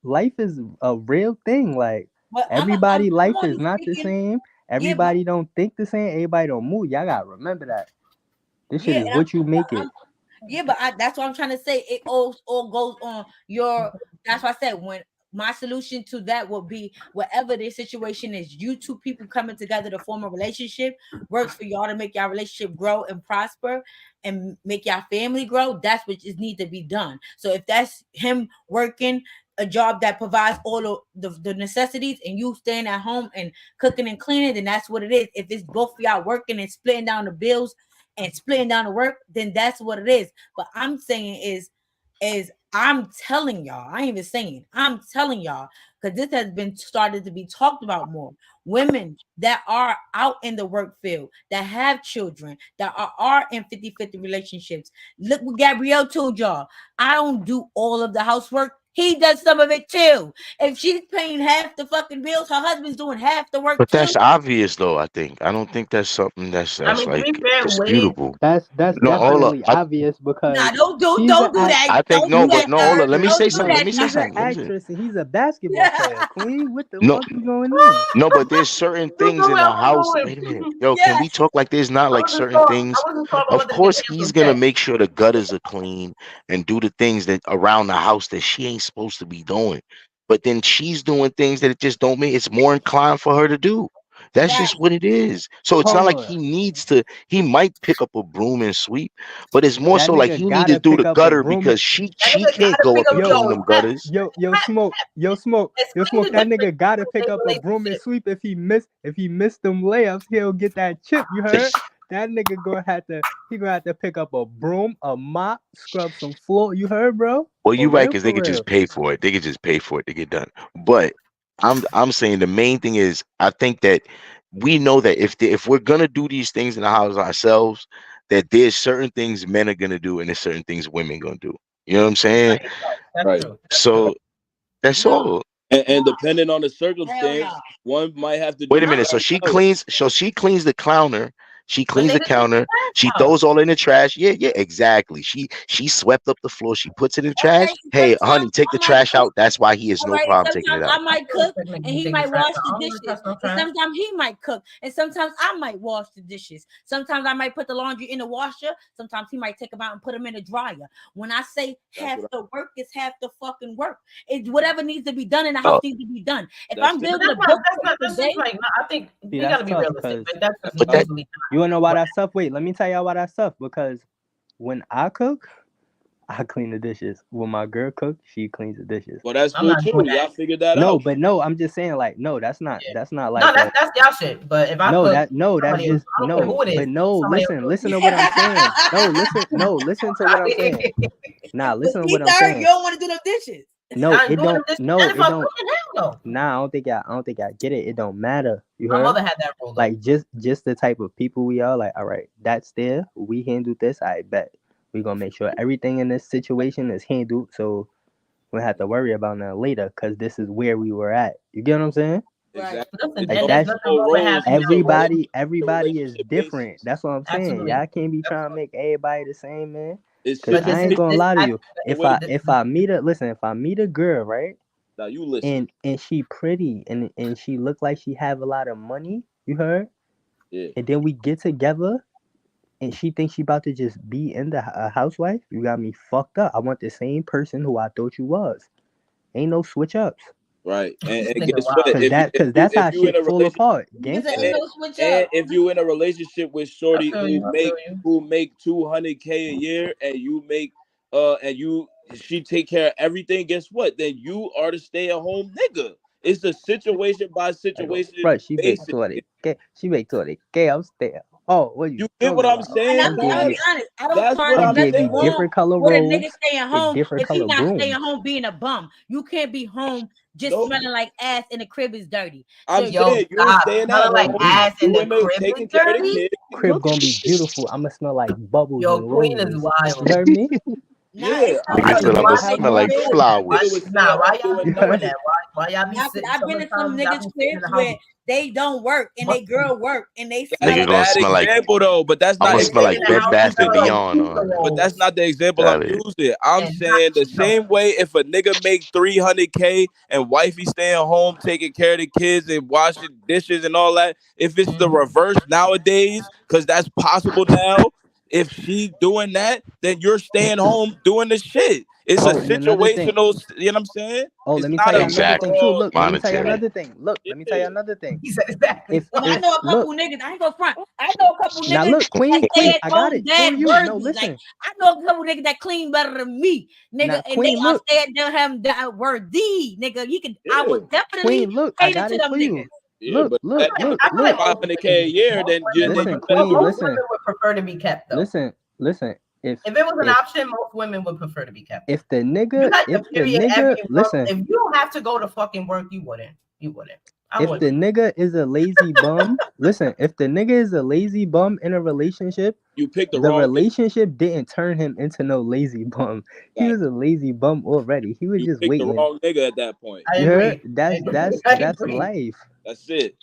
S9: life is a real thing. Like everybody life is
S7: only
S9: not the
S7: speaking.
S9: same. Everybody don't think the same. Everybody don't move. Y'all gotta remember that. This shit is
S7: and
S9: what you make it.
S7: but that's what I'm trying to say. It all goes on your. That's why I said when my solution to that will be whatever their situation is. You two people coming together to form a relationship works for y'all to make y'all relationship grow and prosper and make y'all family grow. That's what just needs to be done. So if that's him working a job that provides all the necessities and you staying at home and cooking and cleaning, then that's what it is. If it's both of y'all working and splitting down the bills and splitting down the work, then that's what it is. But I'm saying is I'm telling y'all, I ain't even saying, I'm telling y'all, because this has been started to be talked about more. Women that are out in the work field, that have children, that are in 50-50 relationships. Look what Gabrielle told y'all. I don't do all of the housework. He does some of it too. If she's paying half the fucking bills, her husband's doing half the work
S8: but
S7: too.
S8: that's obvious though. I don't think that's something that's
S3: I mean, to
S8: like
S3: be fair,
S8: disputable.
S9: That's
S8: No, hold up.
S9: definitely obvious because
S7: Nah, don't do
S9: she's
S7: that.
S8: I think
S7: Don't
S8: no,
S7: do
S8: but
S7: that,
S8: no, hold
S7: sir.
S8: up. Let me
S7: Don't
S8: say
S7: do
S8: something.
S7: that,
S8: Let me say
S9: she's an
S8: something. Let me say.
S9: actress and he's a basketball player. Queen, what the
S8: No,
S9: fuck is going on?
S8: no, but there's certain
S3: you
S8: things
S3: know
S8: in
S3: where I
S8: the
S3: was
S8: house.
S3: going.
S8: Wait a minute, yo, can we talk like there's not like certain things?
S3: I wasn't talking
S8: Of
S3: about the
S8: course,
S3: details
S8: he's
S3: of
S8: gonna
S3: that.
S8: make sure the gutters are clean and do the things that around the house that she ain't supposed to be doing. But then she's doing things that it just don't make. It's more inclined for her to do. That's
S7: right.
S8: just what it is. So it's not like
S9: Hold
S8: he
S9: on.
S8: needs to. He might pick up a broom and sweep, but it's more
S9: That
S8: so like
S9: nigga
S8: you need to
S9: gotta
S8: do
S9: pick
S8: the
S9: up a
S8: gutter
S9: broom and
S8: because she
S3: That
S8: she
S3: nigga
S8: can't
S3: gotta
S8: go
S3: pick
S8: up
S3: up
S8: and
S9: yo
S8: clean them gutters.
S9: smoke. It's
S3: clean
S9: that
S3: is
S9: nigga gotta pick
S3: a
S9: up a broom and
S3: relationship.
S9: sweep if he missed them layups, he'll get that chip, you heard? That nigga gonna have to pick up a broom, a mop, scrub some floor, you heard, bro?
S8: Well,
S9: For
S8: you're right
S9: real,
S8: because they
S9: for
S8: could
S9: real.
S8: just pay for it. They could just pay for it to get done. But I'm saying the main thing is I think that we know that if we're gonna do these things in the house ourselves, that there's certain things men are gonna do and there's certain things women gonna do. You know what I'm saying?
S3: That's
S5: right.
S3: true.
S8: So that's
S7: No,
S8: all.
S5: And depending on the
S7: hell no.
S5: circumstance, one might have to
S8: Wait
S5: do
S8: a
S5: more
S8: minute. So
S5: than
S8: she
S5: the other.
S8: cleans. So she cleans the counter. She
S3: But
S8: cleans
S3: niggas
S8: the
S3: take the
S8: counter. She
S3: trash out.
S8: throws all in the trash. Yeah, yeah, exactly. She swept up the floor. She puts it in the trash.
S7: Okay,
S8: Hey, honey,
S7: sometimes
S8: take
S7: I
S8: the
S7: might
S8: trash
S7: cook.
S8: out. That's why he has
S7: All
S8: no
S7: right, and
S8: problem taking it
S7: sometimes
S8: out.
S7: I might
S3: I don't
S7: cook
S3: expect
S7: and
S3: niggas to
S7: he
S3: take the
S7: might
S3: trash
S7: wash
S3: out.
S7: the
S3: I don't want to
S7: dishes.
S3: touch no
S7: And
S3: trash.
S7: sometimes he might cook. And sometimes I might wash the dishes. Sometimes I might put the laundry in the washer. Sometimes he might take them out and put them in the dryer. When I say
S5: That's
S7: half
S5: what
S7: the work is half the fucking work. It's whatever needs to be done in the
S8: Oh,
S7: house needs to be done. If
S5: that's
S7: I'm
S5: fair.
S3: But
S7: building a bookcase
S3: that's
S7: today,
S3: just like, no, I think
S9: See,
S3: we got
S9: that's
S3: to be
S9: tough
S3: realistic.
S9: because
S3: But that's just
S8: but that
S3: usually
S9: you wanna know why
S3: what
S9: that's tough? Wait, let me tell y'all why that's tough. Because when I cook, I clean the dishes. When my girl cooks, she cleans the dishes.
S5: Well, that's
S3: I'm
S5: good
S3: not
S5: too.
S3: doing
S5: Y'all
S3: that.
S5: figured that
S9: No,
S5: out.
S9: but no, I'm just saying like no, that's not
S3: Yeah.
S9: that's not
S3: No,
S9: like
S3: that's y'all shit. But if I
S9: no,
S3: cook,
S9: that's
S3: somebody else,
S9: just
S3: I don't care
S9: no.
S3: who it is.
S9: But no,
S3: Somebody else
S9: listen
S3: do
S9: to what I'm saying. No, listen to what I'm saying. Nah,
S7: But
S9: listen to what I'm
S7: Peter, you
S9: saying.
S7: don't want to do no dishes.
S9: No,
S3: I ain't
S9: it
S3: doing them
S9: don't.
S3: this.
S9: No,
S3: And if
S9: it
S3: I'm
S9: don't.
S3: cooking, hell no.
S9: Nah, I don't think I get it. It don't matter. You
S3: My
S9: heard?
S3: mother had that rule though.
S9: Like just the type of people we are. Like, all right, that's there. We handled this. I bet we gonna make sure everything in this situation is handled. So we don't have to worry about that later. Cause this is where we were at. You get what I'm saying?
S7: Right.
S5: Exactly.
S3: Listen,
S5: It
S9: Like
S3: and
S5: don't
S3: there's
S9: that's
S3: nothing
S5: follow
S3: wrong with
S5: roles.
S3: having that rule.
S9: everybody is
S5: Relationship
S9: different.
S5: basis.
S9: That's what I'm saying.
S3: Absolutely.
S9: Y'all can't be trying to
S3: Absolutely.
S9: make everybody the same, man.
S5: It's
S9: Cause
S3: But
S5: 50
S3: this
S9: I ain't
S3: is
S9: gonna
S3: this.
S9: lie to you. If
S5: way.
S9: I meet a listen, if I meet a girl, right,
S5: Now you listen.
S9: and she pretty and she look like she have a lot of money, you heard?
S5: Yeah.
S9: And then we get together and she thinks she about to just be in the housewife, you got me fucked up. I want the same person who I thought you was. Ain't no switch ups.
S5: Right. And
S3: This nigga
S5: guess what?
S3: wild.
S9: Cause that's
S5: If
S9: how
S5: you in
S9: shit
S5: a
S9: fall
S5: relationship
S9: apart.
S7: Niggas
S9: Gangster
S7: ain't
S5: and,
S7: no switch
S5: and
S7: up.
S5: if you in a relationship with
S3: I
S5: Shorty
S3: feel you. I feel you.
S5: who make 200K a year and you make and you she take care of everything, guess what? Then you are the stay at home nigga. It's a situation by
S9: I go,
S5: situation
S9: bro, she make
S5: basis.
S9: 20K. She make 20K upstairs. Oh, what you
S5: You get what
S9: talking
S5: I'm
S9: about?
S7: And
S5: saying,
S7: I'm
S9: I'm giving
S7: gonna
S5: man?
S9: you
S7: be honest. I don't
S5: That's what
S7: find
S9: I'm
S5: I'm
S7: nothing
S9: giving you
S5: saying.
S7: wrong
S9: different color
S7: with a nigga
S9: robes
S7: staying
S9: and
S7: home
S9: different
S7: if he
S9: color
S7: not staying
S9: brooms.
S7: home being a bum. You can't be home just
S5: No,
S7: smelling like ass and the crib is dirty. So
S5: I'm
S7: if
S3: Yo,
S5: saying you
S3: stop.
S5: staying at
S3: Smelling like
S5: home,
S3: ass and the
S5: doing the
S3: crib is
S5: taking care of the
S3: dirty.
S5: kids and
S9: Crib
S5: cooking.
S9: gonna be beautiful. I'ma smell like bubbles
S3: Yo,
S9: and
S3: Queen is
S9: roses. You
S3: wild.
S9: heard me?
S7: nah,
S5: Yeah,
S7: it's some
S8: Nigga
S3: Because
S8: said
S7: niggas
S8: I'ma
S7: that
S3: why
S7: stay
S3: y'all
S8: smell
S7: in
S3: be
S8: like
S3: doing
S7: cribs.
S3: that? Why?
S5: nigga
S8: flowers.
S5: was
S3: Nah,
S5: staying
S3: why
S5: home
S3: y'all
S5: doing
S3: be
S9: You
S3: doing
S9: heard?
S5: nothing.
S3: that? Why y'all be
S7: Nah, but
S3: sitting?
S7: I've been in some
S3: Sometimes y'all
S7: niggas'
S3: be sitting in
S7: cribs
S3: the house.
S7: where they don't work and they girl work and they
S5: That's a
S8: Nigga
S7: smelling
S8: gonna
S7: like
S5: bad
S8: smell like
S5: example though, but that's
S8: I'ma
S5: not
S3: They
S8: smell
S3: sit
S5: exactly
S3: in
S8: like
S3: the
S5: what
S8: Bed
S3: house
S5: I'm
S3: and
S8: Bath and
S3: smell like
S5: saying.
S8: Beyond
S3: pizza
S8: on her.
S5: But that's
S3: rolls
S5: not the example I'm
S8: Got it.
S5: using. I'm
S3: and hot
S5: saying the same
S3: dogs.
S5: way if a nigga make 300K and wifey staying home taking care of the kids and washing dishes and all that, if it's the
S3: Mhm.
S5: reverse nowadays, because that's possible now, if she doing that, then you're staying home doing the shit. It's a
S9: Oh, and another thing.
S5: situational, you know what I'm saying?
S9: Oh,
S5: It's
S9: let me tell
S5: not
S9: you
S5: a
S9: another thing too.
S5: overall.
S8: Exactly.
S9: Look, let me tell you
S8: Monetary.
S9: another thing. Look, let me tell you
S5: Yeah.
S9: another thing.
S3: He said exactly.
S7: and I
S9: If
S7: know a
S9: look,
S7: couple niggas, I ain't gonna front. I know a couple
S9: now
S7: niggas
S9: look,
S7: that stay
S9: Queen,
S7: at
S9: I got
S7: home
S9: it for
S7: dad
S9: you. No,
S7: worthy. Like
S9: listen.
S7: I know a couple niggas that clean better than me, nigga,
S9: Now,
S7: and they
S9: Queen,
S7: are
S9: look,
S7: stay at home dad worthy, nigga. You can I
S5: Yeah.
S7: would definitely
S9: Queen, look, I
S7: cater
S9: got
S7: to
S9: it
S7: them
S9: for
S7: niggas.
S9: you.
S5: Yeah,
S9: Look,
S5: but
S9: look,
S3: I feel
S9: look,
S3: like
S9: look.
S3: most
S5: 500K a
S3: women,
S5: year, then
S9: Listen,
S5: better
S9: Queen,
S3: most
S9: listen,
S3: women would prefer to be kept though.
S9: listen.
S3: If it was an
S9: If
S3: option, most women would prefer to be kept.
S9: if the
S3: You
S9: nigga,
S3: got
S9: if
S3: your
S9: the
S3: period
S9: nigga,
S3: every month.
S9: listen,
S3: If you don't have to go to fucking work, you wouldn't. You wouldn't. I
S9: if the
S3: wouldn't.
S9: nigga is a lazy bum, listen, if the nigga is a lazy bum in a relationship,
S5: you pick the
S9: the
S5: wrong nigga.
S9: relationship didn't turn him into no lazy bum. He
S5: Got it.
S9: was a lazy bum already. He was
S5: You
S9: just
S5: pick the
S9: waiting.
S5: wrong nigga at that point.
S3: I
S9: You heard?
S3: agree. I agree. I
S9: That's
S3: agree.
S9: life.
S5: That's it.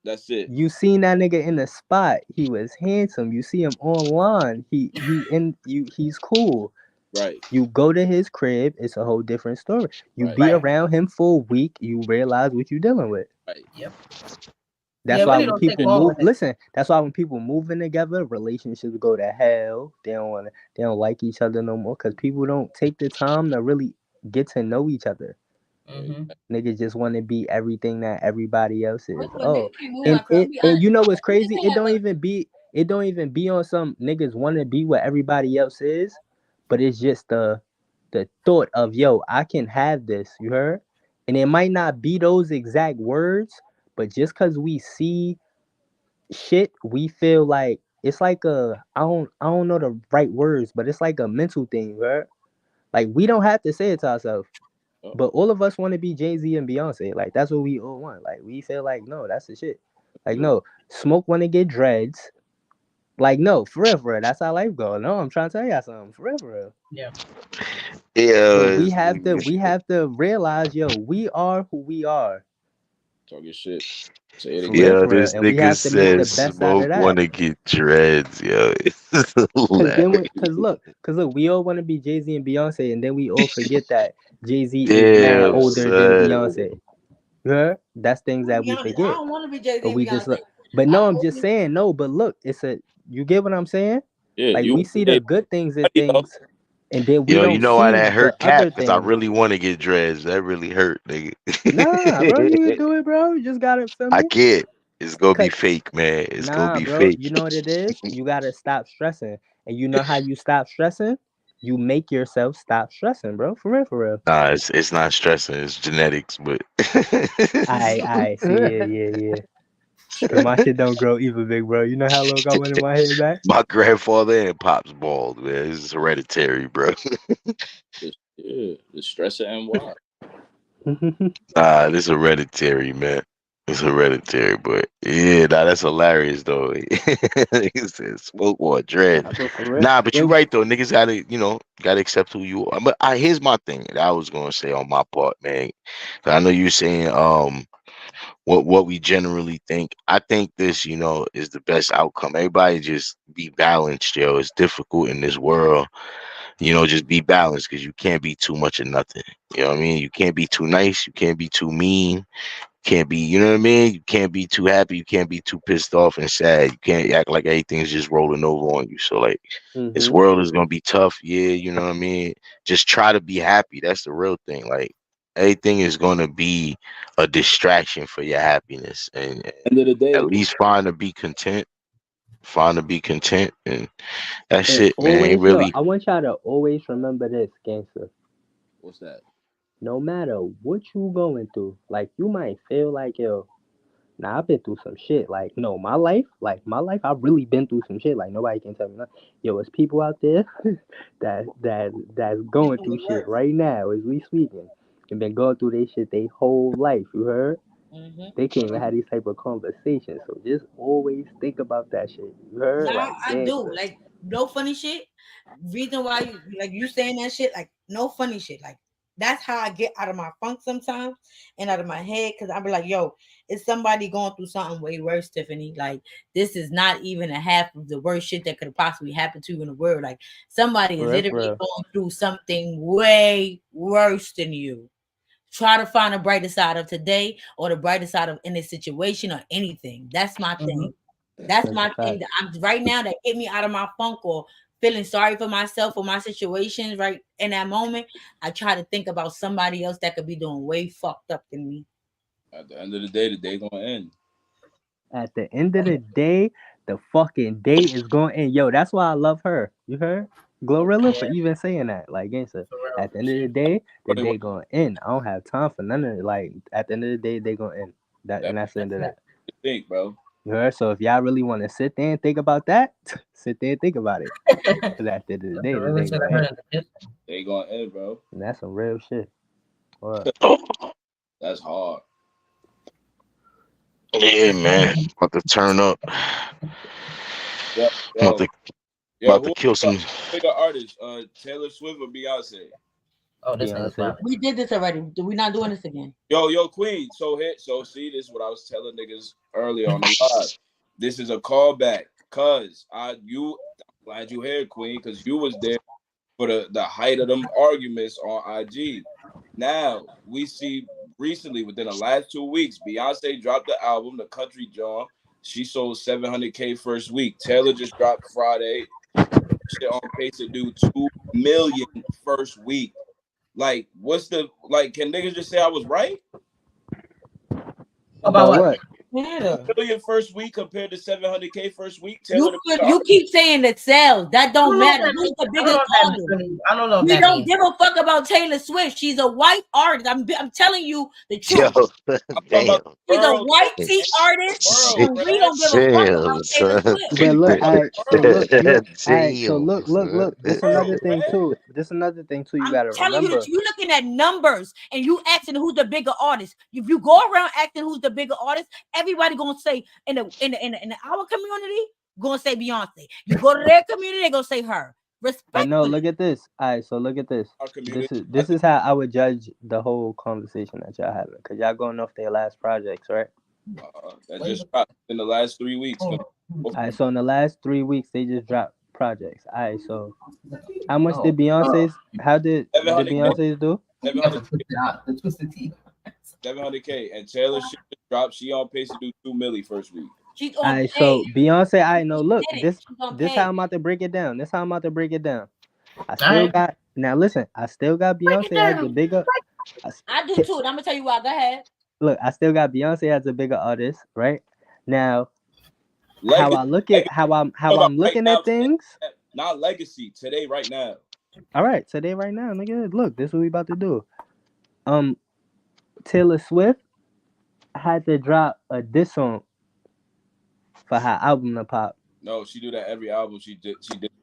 S5: That's it.
S9: You seen that nigga in the spot. He was handsome. You see him online. He's cool.
S5: Right.
S9: You go to his crib, it's a whole different story. You
S5: Right.
S9: be
S3: Right.
S9: around him for a week, you realize what you're dealing with.
S5: Right.
S3: Yep.
S9: That's
S3: Yeah, it
S9: why
S3: really
S9: when
S3: don't take
S9: people
S3: long
S9: move,
S3: with it.
S9: listen. That's why when people moving together, relationships go to hell. They don't like each other no more because people don't take the time to really get to know each other.
S3: Mm-hmm.
S9: Niggas just want to be everything that everybody else is.
S7: First of all,
S9: Oh,
S7: niggas can't move like I'm be
S9: and
S7: honest.
S9: you know what's
S7: Niggas
S9: crazy?
S7: can't have a
S9: It don't even be on some niggas want to be what everybody else is, but it's just the thought of yo, I can have this. You heard? And it might not be those exact words, but just cause we see shit, we feel like it's like I don't know the right words, but it's like a mental thing, right? Like we don't have to say it to ourselves.
S5: Oh,
S9: But all of us want to be Jay-Z and Beyonce. Like that's what we all want. Like we feel like no, that's the shit. Like
S5: beautiful.
S9: no, Smoke want to get dreads. Like no, for real. That's how life goes. No, I'm trying to tell y'all something. For real.
S3: Yeah.
S9: So
S8: Yeah,
S9: we have to realize, yo, we are who we are.
S5: Talking shit. Say it again.
S8: yeah,
S9: For real.
S8: this
S9: And we
S8: nigga
S9: have to make the
S8: says
S9: best out of
S8: Smoke
S9: that.
S8: wanna get dreads, yo. It's
S9: Cause then
S8: hilarious.
S9: cause look, we all want to be Jay-Z and Beyonce, and then we all forget that Jay-Z is mad
S8: Damn,
S9: older than
S8: son.
S9: Beyonce. Yeah, that's things
S7: I'm gonna
S9: that
S7: be
S9: we
S7: honest. I
S9: forget.
S7: don't want to be Jay Z
S9: But
S7: and
S9: we just
S7: Beyonce.
S9: look. But
S7: I
S9: no, I'm just
S7: only
S9: saying no. But look, you get what I'm saying?
S5: Yeah,
S9: Like
S5: you
S9: we
S5: want
S9: see
S5: to
S9: the
S5: get
S9: good things in
S5: money though.
S9: things, and then we
S8: Yo, you
S9: don't
S8: know why
S9: see
S8: that
S9: the
S8: hurt
S9: other
S8: Cap? Because I
S9: things.
S8: really want to get dreads. That really hurt, nigga.
S9: Nah, bro, you can do it, bro. You just gotta feel
S8: I
S9: me.
S8: can't. It's gonna be
S9: Cause
S8: fake, man. It's gonna
S9: nah,
S8: be
S9: bro,
S8: fake.
S9: you know what it is. You gotta stop stressing, and you know how you stop stressing. you make yourself stop stressing, bro. For real, for real.
S8: Nah, it's not stressing. It's genetics, but
S9: I see, yeah. Cause my shit don't grow either, big bro. You know how long I went in my head back?
S8: my grandfather and pops bald, man. It's hereditary, bro.
S5: The stress of NY.
S8: Nah, this hereditary, man. It's hereditary, but yeah, nah, that's hilarious though. He said smoke or dread.
S9: Nah, but for real.
S8: Nah, but
S9: Yo,
S8: you're right though. Niggas gotta accept who you are. But here's my thing that I was gonna say on my part, man. 'Cause I know you're saying what we generally think. I think this, is the best outcome. Everybody just be balanced, yo. It's difficult in this world. Just be balanced because you can't be too much of nothing. You know what I mean? You can't be too nice. You can't be too mean. Can't be, you know what I mean? You can't be too happy. You can't be too pissed off and sad. You can't act like everything's just rolling over on you. So, like, this world is going to be tough. Yeah, you know what I mean? Just try to be happy. That's the real thing. Like, everything is going to be a distraction for your happiness. And
S5: End of the day,
S8: at least find to be content. Find to be content. And that's
S9: and
S8: it, man. Ain't
S9: always, yo,
S8: really.
S9: I want y'all to always remember this, gangster.
S5: what's that?
S9: No matter what you going through, like you might feel like, yo, nah, I've been through some shit. Like, no, my life, I've really been through some shit. Like nobody can tell me nothing. Yo, there's people out there that's going through shit right now as we speaking. And been going through their shit their whole life. You heard? They can't even have these type of conversations. So just always think about that shit. You heard?
S7: Nah,
S9: Like,
S7: I do.
S9: gangster.
S7: Like, no funny shit. Reason why you saying that shit, like, no funny shit. Like, that's how I get out of my funk sometimes and out of my head. Cause I'll be like, yo, is somebody going through something way worse, Tiffany? Like, this is not even a half of the worst shit that could have possibly happened to you in the world. Like, somebody is
S9: For real, for
S7: literally
S9: real.
S7: going through something way worse than you. Try to find the brighter side of today or the brighter side of any situation or anything. That's my thing. That's
S9: That's a
S7: my thing
S9: fact.
S7: that I'm right now that get me out of my funk or feeling sorry for myself or my situations right in that moment. I try to think about somebody else that could be doing way fucked up than me.
S5: At the end of the day gonna end.
S9: At the end of the day, the fucking day is going in. Yo, that's why I love her. You heard? Glorilla for even saying that. Like gangster. At the end of the day, the
S5: Probably
S9: day
S5: what
S9: going in. I don't have time for none of it. Like at the end of the day, they going in.
S5: that
S9: That's the end of that.
S5: you think, bro.
S9: You heard? So if y'all really want to sit there and think about that, sit there and think about it. Cause at the end of the day, the day going in.
S5: They gonna end, bro.
S9: And that's some real shit. What?
S5: That's hard.
S8: Yeah, man. About to turn up.
S5: Yo,
S8: About
S5: yo,
S8: to,
S5: yo,
S8: about to kill some.
S5: bigger artist? Taylor Swift or Beyonce?
S3: Oh, this nigga's
S9: Beyonce.
S3: wild.
S7: We did this already. We're not doing this again.
S5: Yo, Queen. So see, this is what I was telling niggas earlier on the live. This is a callback, cause I'm glad you here, Queen, cause you was there for the height of them arguments on IG. Now we see recently within the last 2 weeks, Beyonce dropped the album, The Country John. She sold 700K first week. Taylor just dropped Friday. Shit on pace to do 2 million first week. Like, can niggas just say I was right?
S3: About what?
S7: Yeah.
S5: Million first week compared to 700K first week. Taylor
S7: You keep saying that sales. That don't matter. Who's the biggest artist?
S3: I don't know.
S7: We don't give a fuck about Taylor Swift. She's a white artist. I'm telling you the truth.
S8: Yo, damn.
S7: She's a white tea artist, and we don't give a fuck about Taylor Swift.
S9: But look, all right. So look, all right. So
S8: Damn,
S9: look. This another thing too. You gotta
S7: Telling you
S9: remember.
S7: that you're looking at numbers and you asking who's the bigger artist. If you go around asking who's the bigger artist, everybody gonna say in our community gonna say Beyonce. You go to their community, they gonna say her. Respectfully.
S9: But no, look at this. All right, so look at this. This is how I would judge the whole conversation that y'all having, cause y'all going off their last projects, right?
S5: That just dropped in the last 3 weeks.
S9: All right, so in the last 3 weeks they just dropped projects. All right, so how much did Beyonce's? How did Beyonce's do?
S5: 700K, and Taylor shit just dropped. She on pace to do 2 milli first week.
S9: All right, so Beyonce, I know. Look, this how I'm about to break it down. I still got now. Listen, I still got Beyonce as the bigger.
S7: I do too. And I'm gonna tell you why. Go ahead.
S9: Look, I still got Beyonce as a bigger artist, right? Now, how I look at how I'm looking at things.
S5: Not legacy today, right now.
S9: All right, today, right now, nigga. Look, this is what we about to do. Taylor Swift had to drop a diss song for her album to pop.
S5: No, she do that every album. She did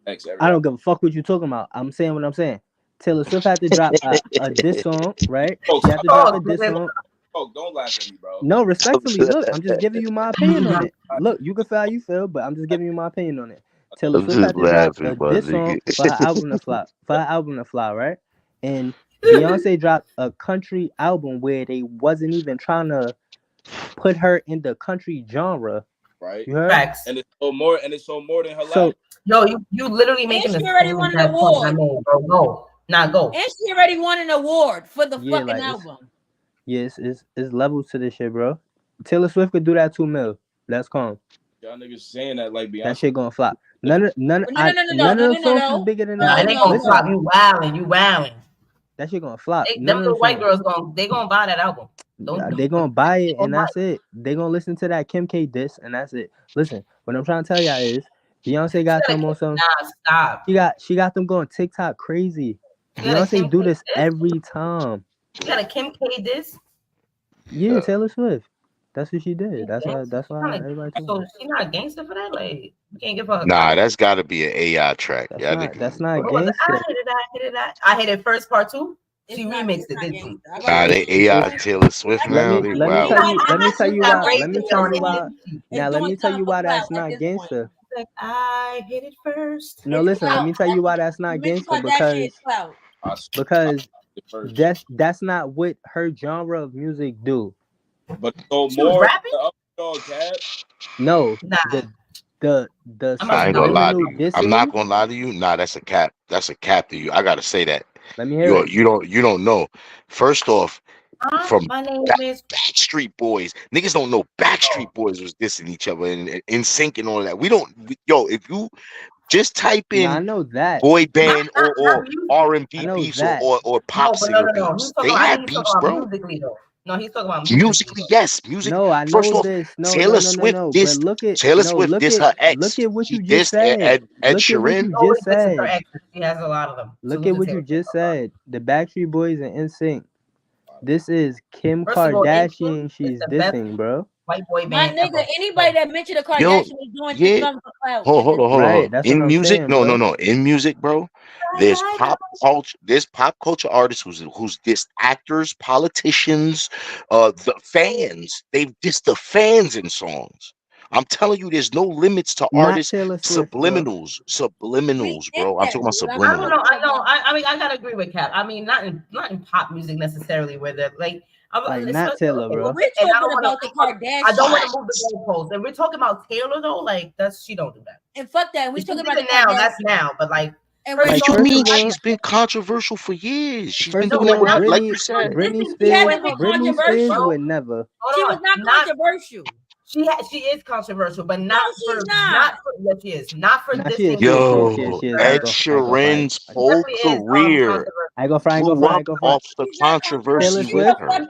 S5: X every
S9: I don't
S5: album.
S9: give a fuck what you talking about. I'm saying what I'm saying. Taylor Swift had to drop a diss song, right?
S5: Oh,
S9: She had to drop a diss song.
S5: Oh, don't laugh at me, bro.
S9: No, respectfully, look, I'm just giving you my opinion on it. Look, you can feel how you feel, but I'm just giving you my opinion on it. Taylor
S8: I'm
S9: Swift
S8: just
S9: had to drop
S8: laughing,
S9: a
S8: my
S9: diss song
S8: nigga.
S9: for her album to flop. Right? And Beyonce dropped a country album where they wasn't even trying to put her in the country genre.
S5: Right.
S9: You heard?
S3: Facts.
S5: And it's so more than her
S9: So,
S5: life.
S3: Yo, you literally making
S7: she
S3: the
S7: already
S3: same
S7: won an
S3: exact point I
S7: award.
S3: made, bro. Go. Nah, go.
S7: And she already won an award for the
S9: yeah,
S7: fucking
S9: like
S7: album.
S9: yes, it's levels to this shit, bro. Taylor Swift could do that 2 mil. That's calm.
S5: Y'all niggas saying that like Beyonce.
S9: That shit gonna flop. None of
S7: No.
S9: the songs is bigger than
S3: Nah,
S9: that.
S3: it ain't gonna flop. You wildin'.
S9: That shit gonna flop.
S3: Them little white girls gonna buy that album.
S9: They gonna buy it and that's it. They gonna listen to that Kim K diss and that's it. Listen, what I'm trying to tell y'all is Beyonce got them on some.
S3: Nah, stop.
S9: She got them going TikTok crazy. Beyonce do this every time.
S3: You got a Kim K diss?
S9: Yeah, Taylor Swift. That's what she did. That's why everybody.
S3: So she not a gangster for that? Like, you can't give her.
S8: Nah, that's got to be an AI track.
S9: That's not
S3: What was it?
S9: gangster.
S3: I hit it first part 2. She remixed it, didn't she?
S8: Nah, they AI Taylor Swift now. They
S9: Let me tell you why. Now let me tell you why that's not gangster.
S3: Like, I hit it first.
S9: No, listen. Let me tell you why that's not gangster because that's not what her genre of music do.
S5: But so more updog cat.
S9: No, the
S8: I ain't gonna lie to you. I'm not gonna lie to you. Nah, that's a cap. That's a cap to you. I gotta say that.
S9: Let me hear it.
S8: You don't know. First off, from
S3: my name is
S8: Backstreet Boys, niggas don't know Backstreet Boys was dissing each other and in sync and all that. We don't. Yo, if you just type in
S9: I know that
S8: boy band or R&B beefs or pop singer beefs, they had beefs, bro.
S3: Musically, though. No, he's talking about
S8: musically, yes. Music.
S9: No, I know
S8: First off,
S9: this. No,
S8: Taylor Swift dissed her ex.
S9: Look at what
S8: She
S9: you just said.
S8: Ed
S9: Look
S8: Sheeran.
S9: at what you just said.
S3: She has a lot of them.
S9: Look at what you just said. The Backstreet Boys and NSYNC. This is Kim Kardashian. She's dissing, bro.
S3: White boy band.
S7: My nigga, anybody that mentioned a Kardashian is doing something for clout.
S8: Hold on.
S9: That's
S8: in
S9: what
S8: music,
S9: I'm saying,
S8: no. In music, bro, there's pop culture artists who's dissed actors, politicians, the fans. They've dissed the fans in songs. I'm telling you, there's no limits to artists. Subliminals, bro. I'm talking about subliminals.
S3: I know. I mean, I gotta agree with Cap. I mean, not in pop music necessarily, where they're like
S9: not Taylor, bro.
S7: We're talking about the Kardashians.
S3: I don't want to move the goalposts. And we're talking about Taylor though, like she don't do that.
S7: And fuck that. We're talking about
S3: now. That's now, but like.
S8: What you mean? She's been controversial for years. She's been doing that, like you said.
S9: Britney Spears would never.
S7: She was not controversial.
S3: She is controversial, but not for what she is. Not for this.
S8: Yo, Ed Sheeran's whole career blew up off the controversy with her.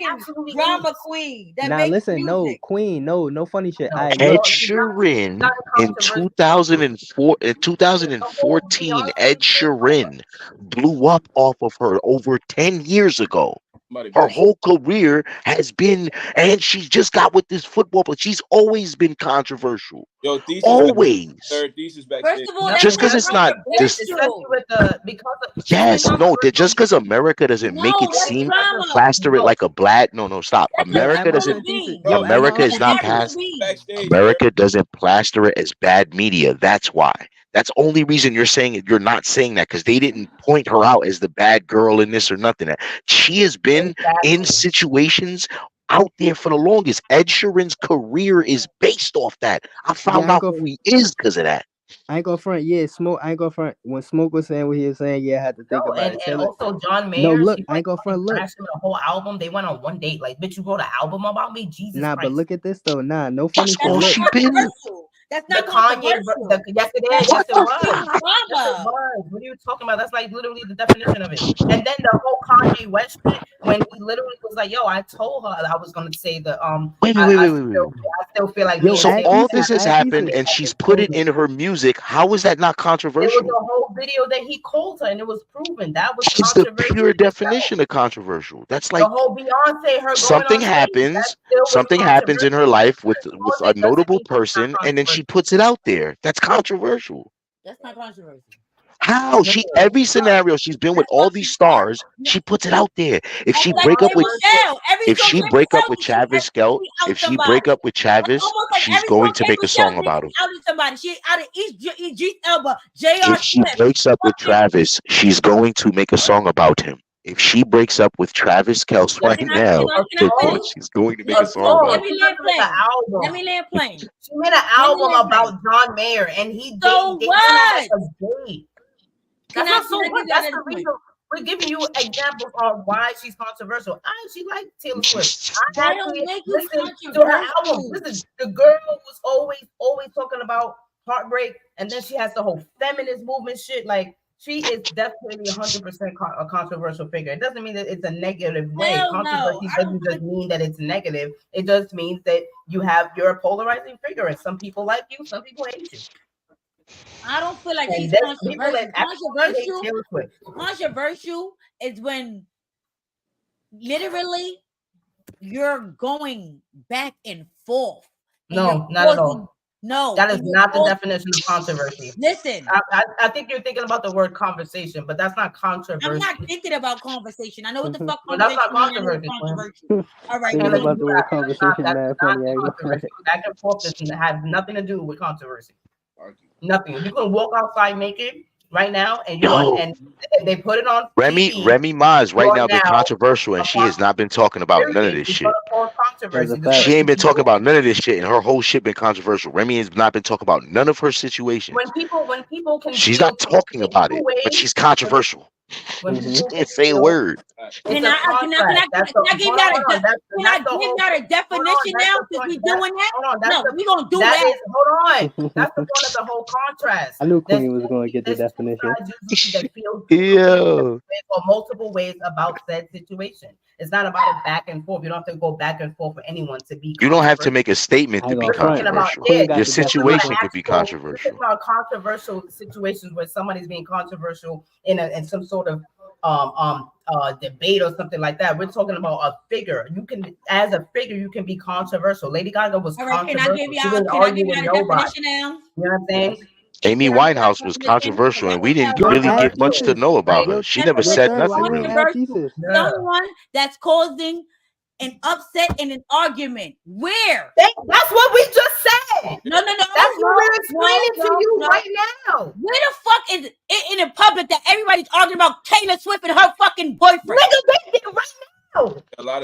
S7: Drama queen.
S9: Now listen, no queen, no funny shit.
S8: Ed Sheeran in 2004, in 2014, Ed Sheeran blew up off of her over 10 years ago. Her whole career has been, and she just got with this football, but she's always been controversial.
S5: Yo,
S8: always.
S7: First of all,
S8: just because it's not just just because America doesn't make it seem plaster it like a black. No, stop. America doesn't. America is not past. America doesn't plaster it as bad media. That's why. That's the only reason you're saying it. You're not saying that because they didn't point her out as the bad girl in this or nothing. She has been in situations out there for the longest. Ed Sheeran's career is based off that. I found out who he is because of that.
S9: I ain't go front. Yeah, Smoke. I ain't go front. When Smoke was saying what he was saying, I had to think about it.
S3: And also John Mayer.
S9: No, look, I ain't go front. Look,
S3: the whole album. They went on one date. Like, bitch, you wrote an album about me, Jesus.
S9: Nah,
S3: Christ.
S9: but look at this though. Nah, no funny shit.
S8: All she been.
S7: That's
S3: The
S7: not
S3: Kanye,
S7: controversial.
S3: yes it
S7: That's
S3: is. Yes it was.
S7: fucking
S3: Yes it
S7: drama.
S3: was. What are you talking about? That's like literally the definition of it. And then the whole Kanye West shit, when he literally was like, "Yo, I told her I was gonna say the
S8: Wait.
S3: I still feel like me
S9: Yo,
S3: and
S8: So
S3: Taylor
S8: all
S3: Swift
S8: this has
S9: add
S8: happened,
S9: thesis.
S8: and she's put it in her music. How is that not
S3: It was
S8: controversial?
S3: a whole video that he called her, and it was proven that was
S8: It's the
S3: controversial.
S8: pure definition of controversial. That's
S3: The
S8: like
S3: whole Beyonce, her going
S8: something
S3: on stage, that
S8: happens,
S3: still was
S8: something happens in her
S3: controversial.
S8: life with
S3: Beyonce
S8: a
S3: doesn't
S8: notable
S3: mean it's not
S8: person, and then she
S3: controversial.
S8: puts it out there. That's controversial.
S7: That's not controversial.
S8: How?
S3: Nigga,
S8: Every scenario she's been with all these stars, she puts it out there. If she break up with
S7: Every
S8: if
S7: song
S8: she
S7: K
S8: break up
S7: Michelle,
S8: with Travis Scott,
S7: out
S8: if she
S7: somebody.
S8: break up with
S7: It's
S8: Travis,
S7: almost like
S8: she's
S7: every
S8: going
S7: song
S8: to
S7: K
S8: make a
S7: Michelle
S8: song about him.
S7: outed somebody. She outed Idris Elba, J.R.
S8: If she
S7: Smith.
S8: breaks up with Travis, she's going to make a song about him. If she breaks up with Travis Kelce right now,
S7: Can I finish?
S8: she's going to make a song about
S7: Let
S8: him.
S7: me land plane.
S3: album.
S7: Let me land plane.
S3: She made an album about John Mayer, and he
S7: So
S3: they
S7: what?
S3: like a date. That's not so what. That's the reason we're giving you examples on why she's controversial. She liked Taylor Swift. I actually listened to her album. Listen, the girl was always talking about heartbreak, and then she has the whole feminist movement shit. Like she is definitely 100% a controversial figure. It doesn't mean that it's a negative way.
S7: Hell
S3: Controversy
S7: no.
S3: doesn't just mean that it's negative. It just means that you're a polarizing figure, and some people like you, some people hate you.
S7: I don't feel like
S3: And
S7: she's
S3: there's people
S7: controversial.
S3: that actually hate Taylor Swift.
S7: Controversial is when literally you're going back and forth. And
S3: No, not at all.
S7: No,
S3: that is not the definition of controversy.
S7: Listen,
S3: I think you're thinking about the word conversation, but that's not controversy.
S7: I'm not thinking about conversation. I know what the fuck
S3: Well, that's
S7: conversation
S3: not
S7: is.
S3: controversy.
S7: All right,
S9: Thinking about the word conversation, man. Funny,
S3: controversy. Back and forth has nothing to do with controversy. Nothing. You can walk outside naked right now, and and they put it on
S8: Remy Ma's right now been controversial, and she has not been talking about none of this shit. She ain't been talking about none of this shit, and her whole shit been controversial. Remy has not been talking about none of her situations.
S3: When people can,
S8: she's not talking about it, but she's controversial. She can't say a word.
S7: Can I give y'all a definition now? Since we doing that? No, we gonna do that.
S3: Hold on. That's the point of the whole contrast.
S9: I knew Queen was going to get the definition.
S3: Or multiple ways about said situation. It's not about a back and forth. You don't have to go back and forth for anyone to be.
S8: You don't have to make a statement to be controversial. Your situation could be controversial.
S3: We're about controversial situations where somebody's being controversial in some sort of debate or something like that. We're talking about a figure. You can, as a figure, you can be controversial. Lady Gaga was controversial.
S7: Can I give y'all a definition now?
S3: You know what I'm saying?
S8: Amy Winehouse was controversial, and we didn't really get much to know about her. She never said nothing really.
S7: Someone that's causing an upset in an argument. Where?
S3: That's what we just said.
S7: No.
S3: That's what we're explaining to you right now.
S7: Where the fuck is it in the public that everybody's arguing about Taylor Swift and her fucking boyfriend?
S3: Nigga, they did right now.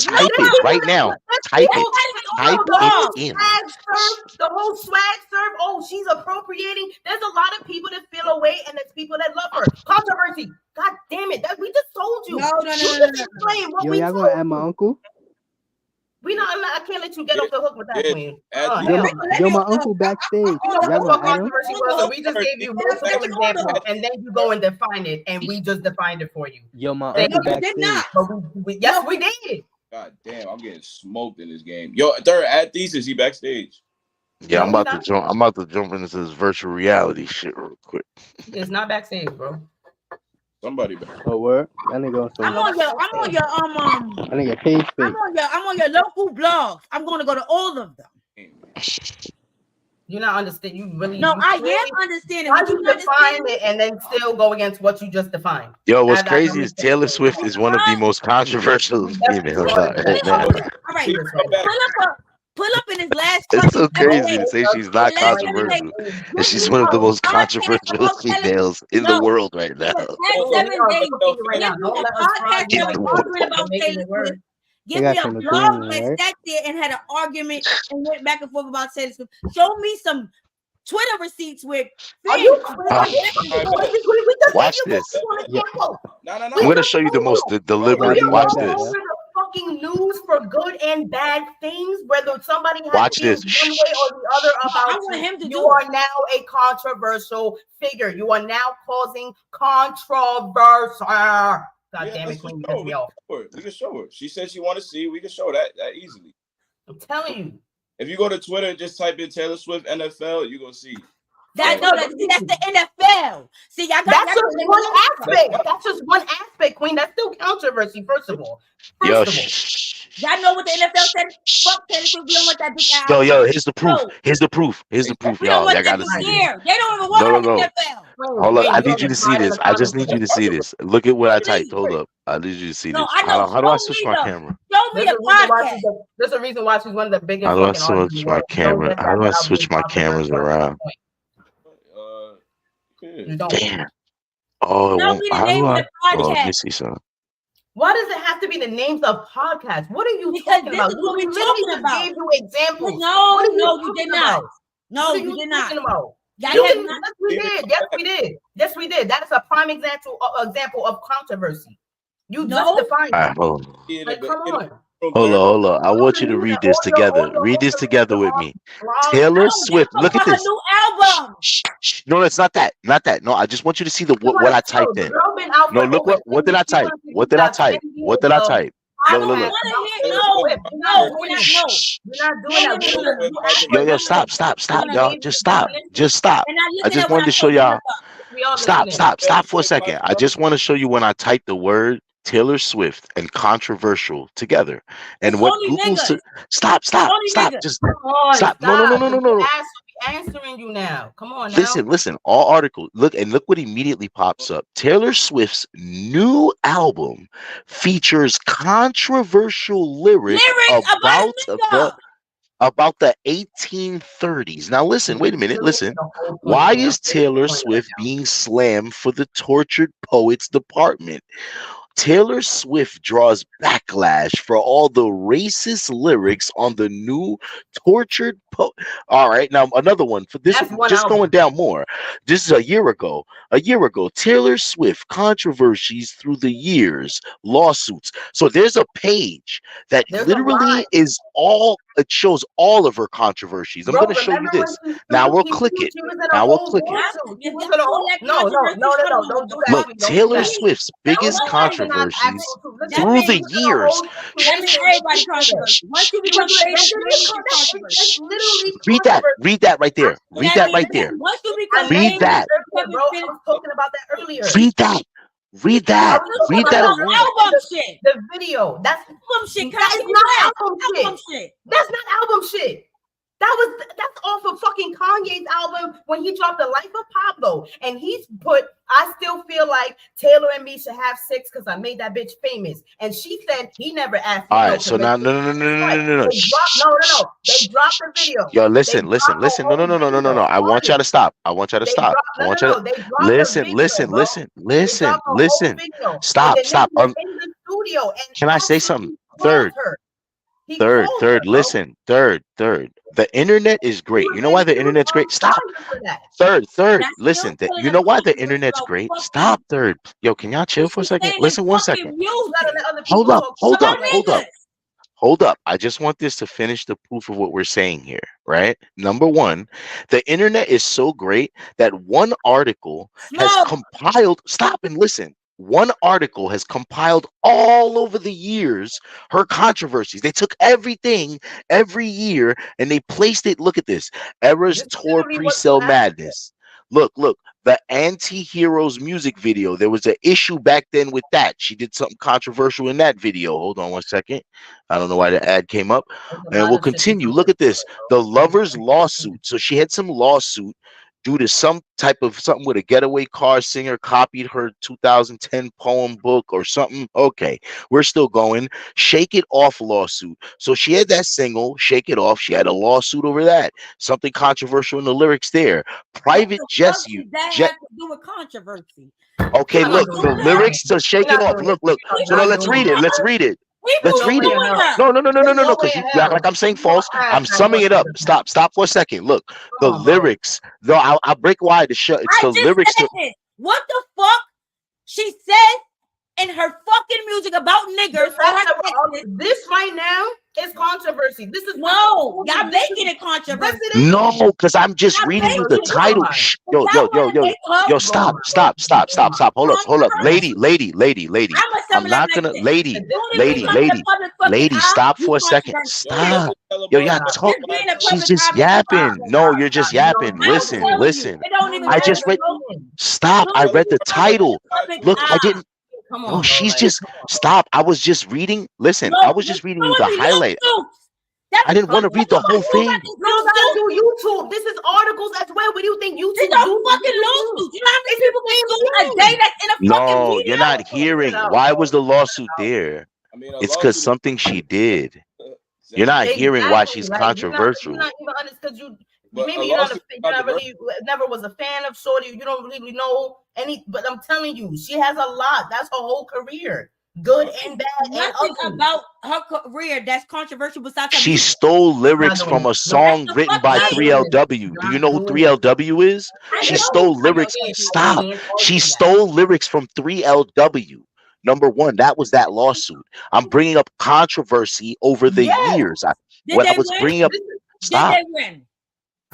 S8: Type it right now. Type it. Type it in.
S3: The whole swag serve. Oh, she's appropriating. There's a lot of people that feel away, and there's people that love her. Controversy. God damn it. That we just told you.
S9: No. Yo, y'all gonna add my uncle?
S3: I can't let you get off the hook with that, Queen.
S9: Yo, my uncle backstage. Y'all gonna add him?
S3: We just gave you multiple examples, and then you go and define it, and we just defined it for you.
S9: Yo, my uncle backstage.
S3: Yes, we did.
S5: God damn, I'm getting smoked in this game. Yo, third add thesis, he backstage.
S8: Yeah, I'm about to jump into this virtual reality shit real quick.
S3: It's not backstage, bro.
S5: Somebody back.
S9: Oh, where? That nigga
S7: I'm on your
S9: I think a page
S7: I'm on your local blogs. I'm gonna go to all of them.
S3: You're not understanding. You really
S7: I am understanding.
S3: Why you define it and then still go against what you just defined?
S8: Yo, what's crazy is Taylor Swift is one of the most controversial females out right now.
S7: All right, pull up in his last.
S8: It's so crazy to say she's not controversial, and she's one of the most controversial females in the world right now.
S7: 7 days. Give me a blog that sat there and had an argument and went back and forth about Taylor Swift. Show me some Twitter receipts with.
S8: Watch this. I'm gonna show you the most deliberate. Watch this.
S3: fucking news for good and bad things, whether somebody has
S8: Watch
S3: feelings
S8: this.
S3: one way or the other
S7: I
S3: about
S7: want
S3: you,
S7: him to
S3: you
S7: do
S3: are
S7: it.
S3: now a controversial figure. You are now causing controversy. God damn it, Queen, piss me off.
S5: We can show her. She said she want to see. We can show that easily.
S3: I'm telling you.
S5: If you go to Twitter and just type in Taylor Swift NFL, you're gonna see.
S7: That's the NFL. See,
S3: that's just one aspect. That's just one aspect, Queen. That's still controversy, first of all.
S7: Y'all know what the NFL said? Fuck Taylor Swift. We don't want that bitch out.
S8: Yo, here's the proof. Here's the proof.
S7: We don't want that bitch here. They don't even want the NFL.
S8: Hold up. I need you to see this. I just need you to see this. Look at what I typed. Hold up. I need you to see this. How do I switch my camera?
S7: Show me the podcast.
S3: There's a reason why she's one of the biggest.
S8: How do I switch my camera? How do I switch my cameras around? Damn. Oh, it won't. How do I? Oh, let me see something.
S3: Why does it have to be the names of podcasts? What are you talking about?
S7: What
S3: we
S7: we're
S3: literally
S7: talking about.
S3: Gave you examples.
S7: No, you did not. No, you did not.
S3: Yes, we did. Yes, we did. Yes, we did. That is a prime example of controversy. You just defined it.
S8: Hold
S3: like, come on.
S8: on. I want you to read this together. Read this together with me. Taylor Swift. Look at this.
S7: New album.
S8: No, it's not that. Not that. No, I just want you to see what I typed in. No, look what did I type? What did I type? What did I type? Look.
S7: No.
S8: Yo, stop, y'all. Just stop. I just wanted to show y'all. Stop for a second. I just want to show you when I typed the word Taylor Swift and controversial together. And what Google said. Stop. Just stop. No.
S3: Answering you now. Come on now.
S8: Listen. All articles. Look what immediately pops up. Taylor Swift's new album features controversial lyrics about the 1830s. Now listen, wait a minute. Listen. Why is Taylor Swift being slammed for the tortured poets department? Taylor Swift draws backlash for all the racist lyrics on the new tortured poet. All right, now another one for this. Just going down more. This is a year ago. Taylor Swift controversies through the years, lawsuits. So there's a page that literally is all. It shows all of her controversies. I'm going to show you this. Now we'll click it. No. Look, Taylor Swift's biggest controversies through the years. Read that right there. Read that. Read that.
S3: The video. That's album shit. That is not album shit. That's not album shit. That's off of fucking Kanye's album when he dropped The Life of Pablo, and he's put I still feel like Taylor and me should have sex because I made that bitch famous, and she said he never asked.
S8: All right, so now no.
S3: They dropped the video.
S8: Yo, listen. No. I want y'all to stop. Listen. Stop. Can I say something? Third. Listen. The internet is great. You know why the internet's great? Stop. Third. Listen. You know why the internet's great? Stop. Third. Yo, can y'all chill for a second? Listen 1 second. Hold up. I just want this to finish the proof of what we're saying here, right? Number one, the internet is so great that one article has compiled. Stop and listen. One article has compiled all over the years her controversies. They took everything every year and they placed it. Look at this. Eras tour pre-sale madness. Look. The Anti-Heroes music video. There was an issue back then with that. She did something controversial in that video. Hold on 1 second. I don't know why the ad came up. And we'll continue. Look at this. The Lovers lawsuit. So she had some lawsuit due to some type of something with a getaway car singer copied her 2010 poem book or something. Okay, we're still going. Shake It Off lawsuit. So she had that single, Shake It Off. She had a lawsuit over that. Something controversial in the lyrics there. Private Jesse.
S7: That has to do with controversy.
S8: Okay, look, the lyrics to Shake It Off. Look. So now let's read it. Let's read it. No, because you act like I'm saying false. I'm summing it up. Stop for a second. Look, the lyrics. No, I'll break wide to show. It's the lyrics.
S7: What the fuck? She said in her fucking music about niggers.
S3: This right now is controversy. This is
S7: no, y'all making it controversy.
S8: No, because I'm just reading you the title. Shh. Yo, stop. Hold up. Lady. I'm not gonna, lady, stop for a second. Stop. Yo, y'all talk. She's just yapping. No, you're just yapping. Listen. I just read. Stop. I read the title. Look, I didn't. No, she's just stop. I was just reading. Listen, I was just reading you the highlight. I didn't want to read the whole thing.
S3: No, gotta do YouTube. This is articles as well. What do you think YouTube do?
S7: It's a fucking lawsuit. You know how many people get sued a day that's in a fucking
S8: No,
S7: video?
S8: you're not hearing. Why was the lawsuit there? It's because something she did. You're not hearing why she's controversial.
S3: You're not even honest because maybe you're not really never was a fan of Shorty. You don't really know any, but I'm telling you, she has a lot. That's her whole career. Good and bad.
S7: Nothing about her career that's controversial besides
S8: she stole lyrics from a song written by 3LW. Do you know who 3LW is? She stole lyrics. Stop. She stole lyrics from 3LW. Number one, that was that lawsuit. I'm bringing up controversy over the years. When I was bringing up. Stop.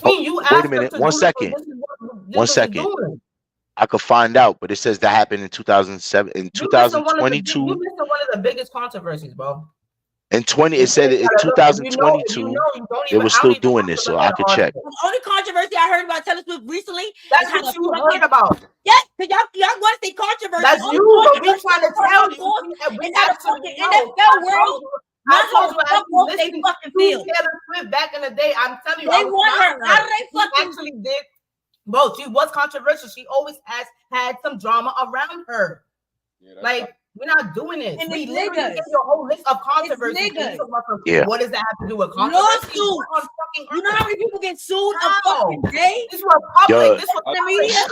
S3: Wait
S8: a minute. 1 second. 1 second. I could find out, but it says that happened in 2007. In 2022,
S3: you missed one of the biggest controversies, bro.
S8: In 20, it said in 2022, they were still doing this, so I could check.
S7: The only controversy I heard about Taylor Swift recently.
S3: That's what you heard about.
S7: Yes, because y'all want to say controversy.
S3: That's you, but we trying to tell you.
S7: In that fucking NFL world.
S3: I told you, they fucking feel. Taylor Swift back in the day, I'm telling you,
S7: they want her. How do they fucking
S3: actually did? Bro, she was controversial. She always has had some drama around her. Like, we're not doing it.
S7: And
S3: we literally give you a whole list of controversies.
S8: Yeah.
S3: What does that have to do with controversy?
S7: You know how many people get sued a fucking day?
S3: This was public. This was the media.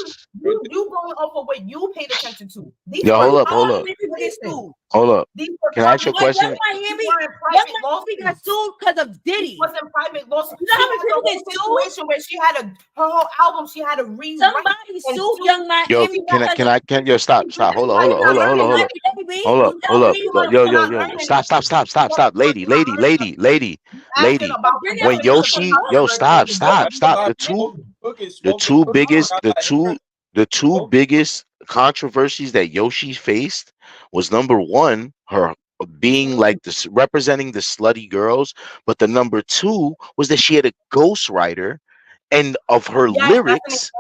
S3: You going off of what you paid attention to.
S8: Hold up. Can I ask you a question?
S7: That's why we got sued because of Diddy.
S3: It wasn't private lawsuit.
S7: You know how many people get
S3: sued? Where she had her whole album, she had to read.
S7: Somebody sued Young Miami.
S8: Yo, yo, stop. Hold up. Yo. Stop. Lady. When Yoshi, stop. The two biggest controversies that Yoshi faced was number one, her being like this, representing the slutty girls, but the number two was that she had a ghostwriter. And of her lyrics,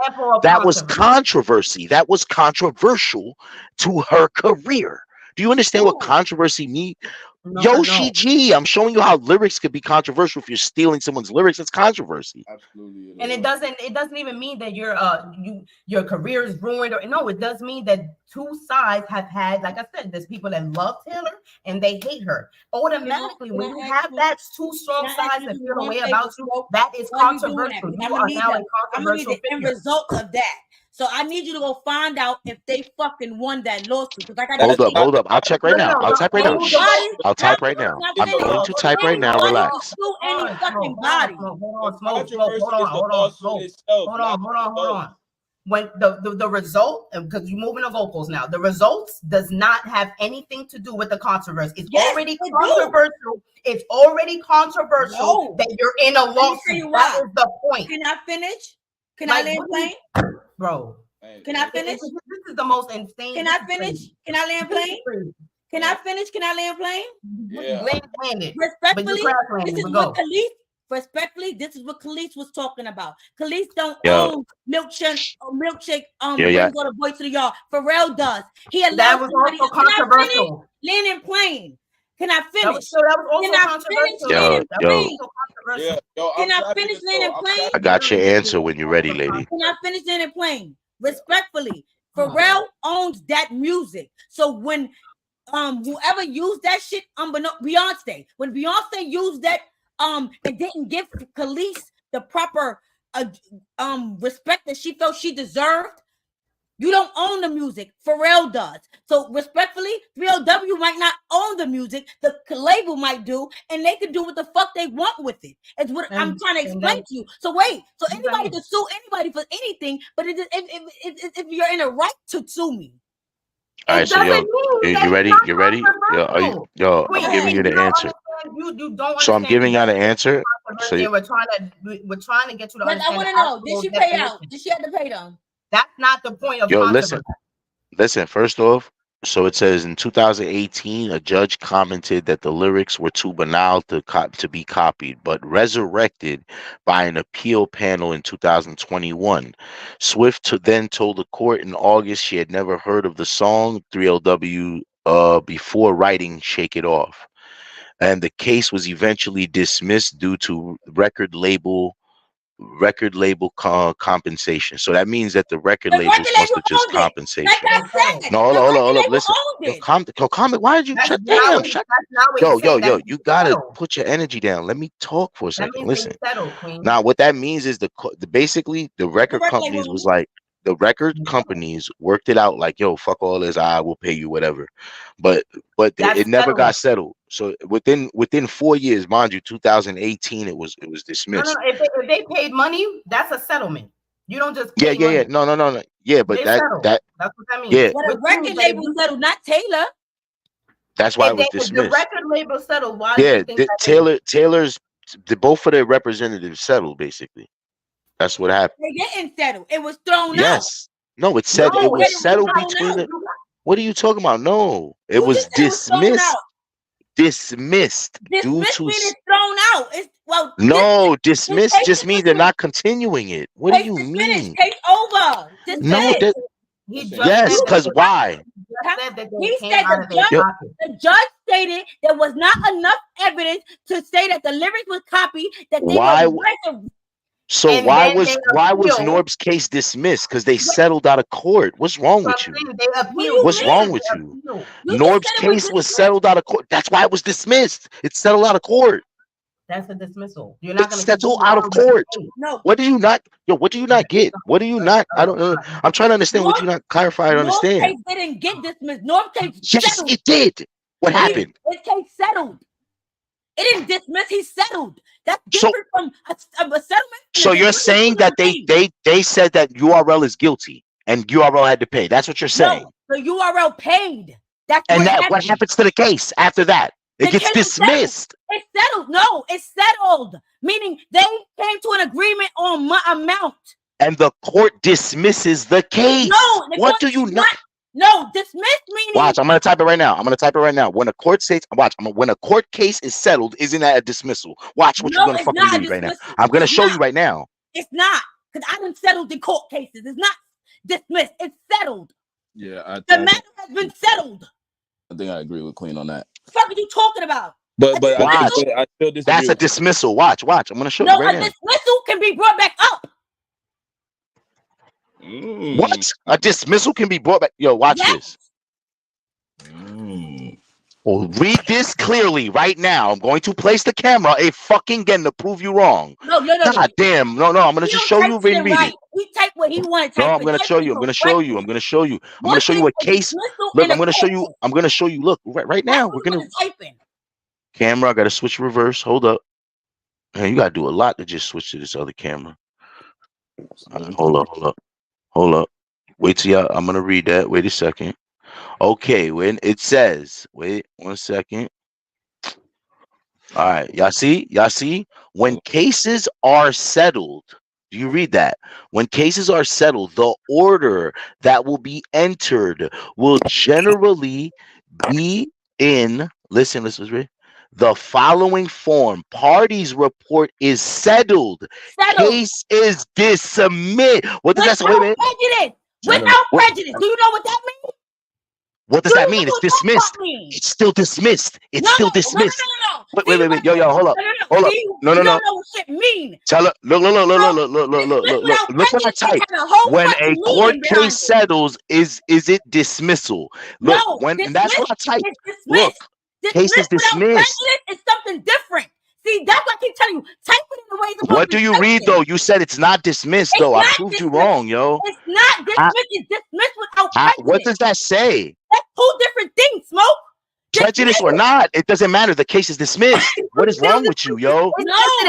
S8: that was controversy. That was controversial to her career. Do you understand what controversy means? Yoshi G, I'm showing you how lyrics could be controversial. If you're stealing someone's lyrics, it's controversy.
S3: Absolutely. And it doesn't even mean that your career is ruined, or no, it does mean that two sides have had, like I said, there's people that love Taylor and they hate her. Automatically, when you have that two strong sides that feel a way about you, that is controversial. You are now a controversial
S7: end result of that. So I need you to go find out if they fucking won that lawsuit. Like
S8: hold up. I'll check right now. I'll type right now. I'm going to type right now. Relax.
S3: Hold on. When the result, because you're moving the goalposts now, the results does not have anything to do with the controversy. It's already controversial. It's already controversial that you're in a lawsuit. That is the point.
S7: Can I finish? Can I land plane?
S3: Bro.
S7: Can I finish?
S3: This is the most insane.
S7: Can I finish? Can I land plane? Can I finish? Can I land plane?
S3: Yeah.
S7: Respectfully, this is what Khalees was talking about. Khalees don't own milkshake. Go to Boy to the Yard. Pharrell does. He allowed
S3: that was also controversial.
S7: Land and plane. Can I finish?
S3: That was also
S7: controversial. Can I finish land and plane?
S8: I got your answer when you're ready, lady.
S7: Can I finish land and plane? Respectfully, Pharrell owns that music. So when whoever used that shit, Beyonce, when Beyonce used that, it didn't give Khalees the proper respect that she felt she deserved. You don't own the music. Pharrell does. So respectfully, 3LW might not own the music. The label might do, and they can do what the fuck they want with it. It's what I'm trying to explain to you. So wait. So anybody can sue anybody for anything, but if you're in a right to sue me.
S8: All
S3: It
S8: right, so
S3: doesn't mean that
S8: you
S3: it's
S8: ready?
S3: not
S8: You ready?
S3: controversial.
S8: I'm giving you the
S3: You don't
S8: answer.
S3: understand. You don't
S8: So I'm
S3: understand the
S8: giving you the
S3: definition
S8: answer.
S3: of
S8: So
S3: controversy, and we're trying to get you to
S7: Yes, I
S3: understand
S7: want
S3: the
S7: to know. Did
S3: actual
S7: she pay
S3: definition.
S7: out? Did she have to pay them?
S3: That's not the point of
S8: yo,
S3: controversy.
S8: listen. First off, so it says in 2018, a judge commented that the lyrics were too banal to be copied, but resurrected by an appeal panel in 2021. Swift then told the court in August she had never heard of the song 3LW before writing "Shake It Off," and the case was eventually dismissed due to record label compensation. So that means that the record
S7: The
S8: labels
S7: record
S8: must
S7: label
S8: have just
S7: owned it. Like
S8: compensation.
S7: I said,
S8: No,
S7: the
S8: hold
S7: record
S8: up.
S7: label
S8: Listen.
S7: owned it.
S8: Comment. Why did you
S3: That's
S8: shut
S3: not
S8: down? Shut.
S3: that's not what he's saying. That
S8: You
S3: means
S8: gotta
S3: settle.
S8: put your energy down. Let me talk for a
S3: That
S8: second.
S3: means
S8: Listen.
S3: they settled, Queen.
S8: Now, what that means is basically the
S7: The
S8: record
S7: record
S8: companies
S7: label
S8: was
S7: owned it.
S8: like the record companies worked it out like, yo, fuck all this, I will pay you whatever. But
S3: That's
S8: it never got
S3: settlement.
S8: settled. So within 4 years, mind you, 2018, it was
S3: No.
S8: dismissed.
S3: If they paid money, that's a settlement. You don't just
S8: Yeah,
S3: pay money.
S8: No. Yeah, but
S3: They settled.
S8: that
S3: That's what that means.
S8: yeah,
S7: Well, the
S3: Which means
S7: record
S3: that
S7: label settled, not Taylor.
S8: that's why it was
S3: if the
S8: dismissed.
S3: record label settled, why do
S8: Yeah,
S3: you think that
S8: Taylor's both of their representatives settled basically. That's what happened.
S7: They didn't settle. It was thrown out.
S8: Yes. No, it said it
S3: No,
S8: was
S3: it was
S8: settled
S3: thrown
S8: between
S3: out.
S8: the. What are you talking about? No, it
S7: You
S8: was
S7: just said it was thrown
S8: dismissed.
S7: out.
S8: Dismissed due
S7: Dismissed
S8: to.
S7: means it's thrown out. It's
S8: No, dismissed
S7: case
S8: just means they're not continuing it. What do
S7: case
S8: you
S7: is finished.
S8: mean?
S7: Case over. Just
S8: No,
S7: finished.
S8: that.
S3: He just
S8: Yes,
S3: said
S8: because
S3: that
S8: why?
S7: He said the judge stated there was not enough evidence to say that the lyrics was copied, that they
S8: Why?
S7: were.
S8: So
S3: And
S8: why
S3: then
S8: was
S3: they
S8: Norb's case dismissed? Because they settled out of court. What's wrong with you?
S3: They appealed.
S8: What's wrong with you? Norb's case was settled out of court. That's why it was dismissed. It's settled out of court.
S3: That's a dismissal. You're not going to
S8: settle out of court.
S7: No.
S8: What do you not? Yo, what do you not get? What do you not? I don't know. I'm trying to understand. What do you not clarify or understand?
S7: Norb's case didn't get dismissed. Norb's case settled.
S8: Yes, it did. What happened?
S7: His case settled. It didn't dismiss. He settled. That's different from a settlement.
S8: So you're saying that they said that URL is guilty and URL had to pay. That's what you're saying.
S7: No, the URL paid. That's
S8: and what happens to the case after that? It gets dismissed.
S7: It's settled. No, it's settled. Meaning they came to an agreement on amount.
S8: And the court dismisses the case.
S7: No,
S8: what do you not?
S7: No, dismissed meaning.
S8: Watch, I'm gonna type it right now. When a court states, when a court case is settled, isn't that a dismissal? Watch what you're gonna fucking read right now. I'm gonna show you right now.
S7: It's not, because I done settled the court cases. It's not dismissed. It's settled.
S5: Yeah,
S7: the matter has been settled.
S5: I think I agree with Queen on that.
S7: What are you talking about?
S5: But
S8: watch.
S5: I still disagree.
S8: That's a dismissal. Watch. I'm gonna show you right now.
S7: No, a dismissal can be brought back up.
S8: What? A dismissal can be brought back. Yo, watch this. Well, read this clearly right now. I'm going to place the camera again to prove you wrong.
S7: No.
S8: God damn. No. I'm gonna just show you. Read it.
S7: He type what he wants.
S8: No, I'm gonna show you. I'm gonna show you a case. Look, I'm gonna show you. Look, right now. We're gonna camera. I gotta switch reverse. Hold up. Man, you gotta do a lot to just switch to this other camera. Hold up. Wait till y'all. I'm gonna read that. Wait a second. Okay, when it says, wait 1 second. All right, y'all see? When cases are settled, do you read that? When cases are settled, the order that will be entered will generally be in, listen, the following form. Parties report is settled. Case is dismissed. What does that say? Wait.
S7: Without prejudice. Do you know what that means?
S8: What does that mean? It's dismissed. It's still dismissed. It's still dismissed.
S7: No.
S8: Wait. Yo, hold up. Hold up. No.
S7: You don't know what shit mean.
S8: Tell her. Look. Look what I type. When a court case settles, is it dismissal? Look, and that's what I type. Look, case is dismissed.
S7: It's something different. See, that's what I keep telling you. Type it in the way the
S8: What do you read though? You said it's not dismissed though. I proved you wrong, yo.
S7: It's not dismissed. It's dismissed without prejudice.
S8: What does that say?
S7: That's two different things, Smoke.
S8: Prejudice or not, it doesn't matter. The case is dismissed. What is wrong with you, yo?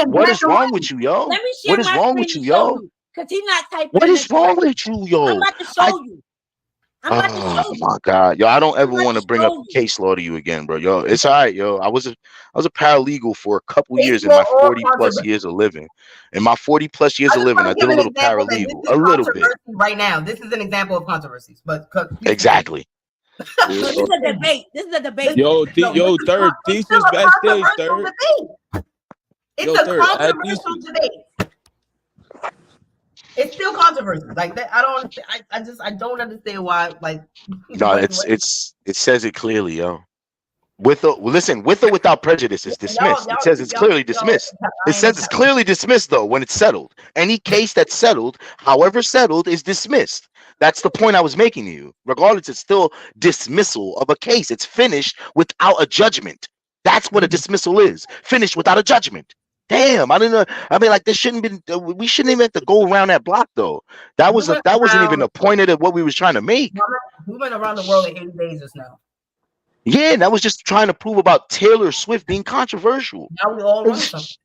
S8: What is wrong with you, yo?
S7: Let me share
S8: what is wrong with you, yo?
S7: Because he's not typing.
S8: What is wrong with you, yo?
S7: I'm about to show you.
S8: Oh my God, yo! I don't ever want to bring up case law to you again, bro. Yo, it's all right, yo. I was a paralegal for a couple years in my 40+ years of living. In my 40+ years of living, I did a little paralegal, a little bit.
S3: Right now, this is an example of controversies, but
S8: exactly.
S7: This is a debate. This is a debate.
S5: Yo, third thesis backstage. Third.
S3: It's a controversial debate. It's still controversial. Like that, I don't understand why. Like,
S8: no, it says it clearly, yo. With or without prejudice is dismissed. It says it's clearly dismissed. It says it's clearly dismissed though when it's settled. Any case that's settled, however settled, is dismissed. That's the point I was making to you. Regardless, it's still dismissal of a case. It's finished without a judgment. That's what a dismissal is. Finished without a judgment. Damn, I didn't know. I mean, like, this shouldn't be. We shouldn't even have to go around that block though. That wasn't even the point of what we was trying to make.
S3: We went around the world in 80 days just now.
S8: Yeah, and that was just trying to prove about Taylor Swift being controversial.
S3: Now we all run something.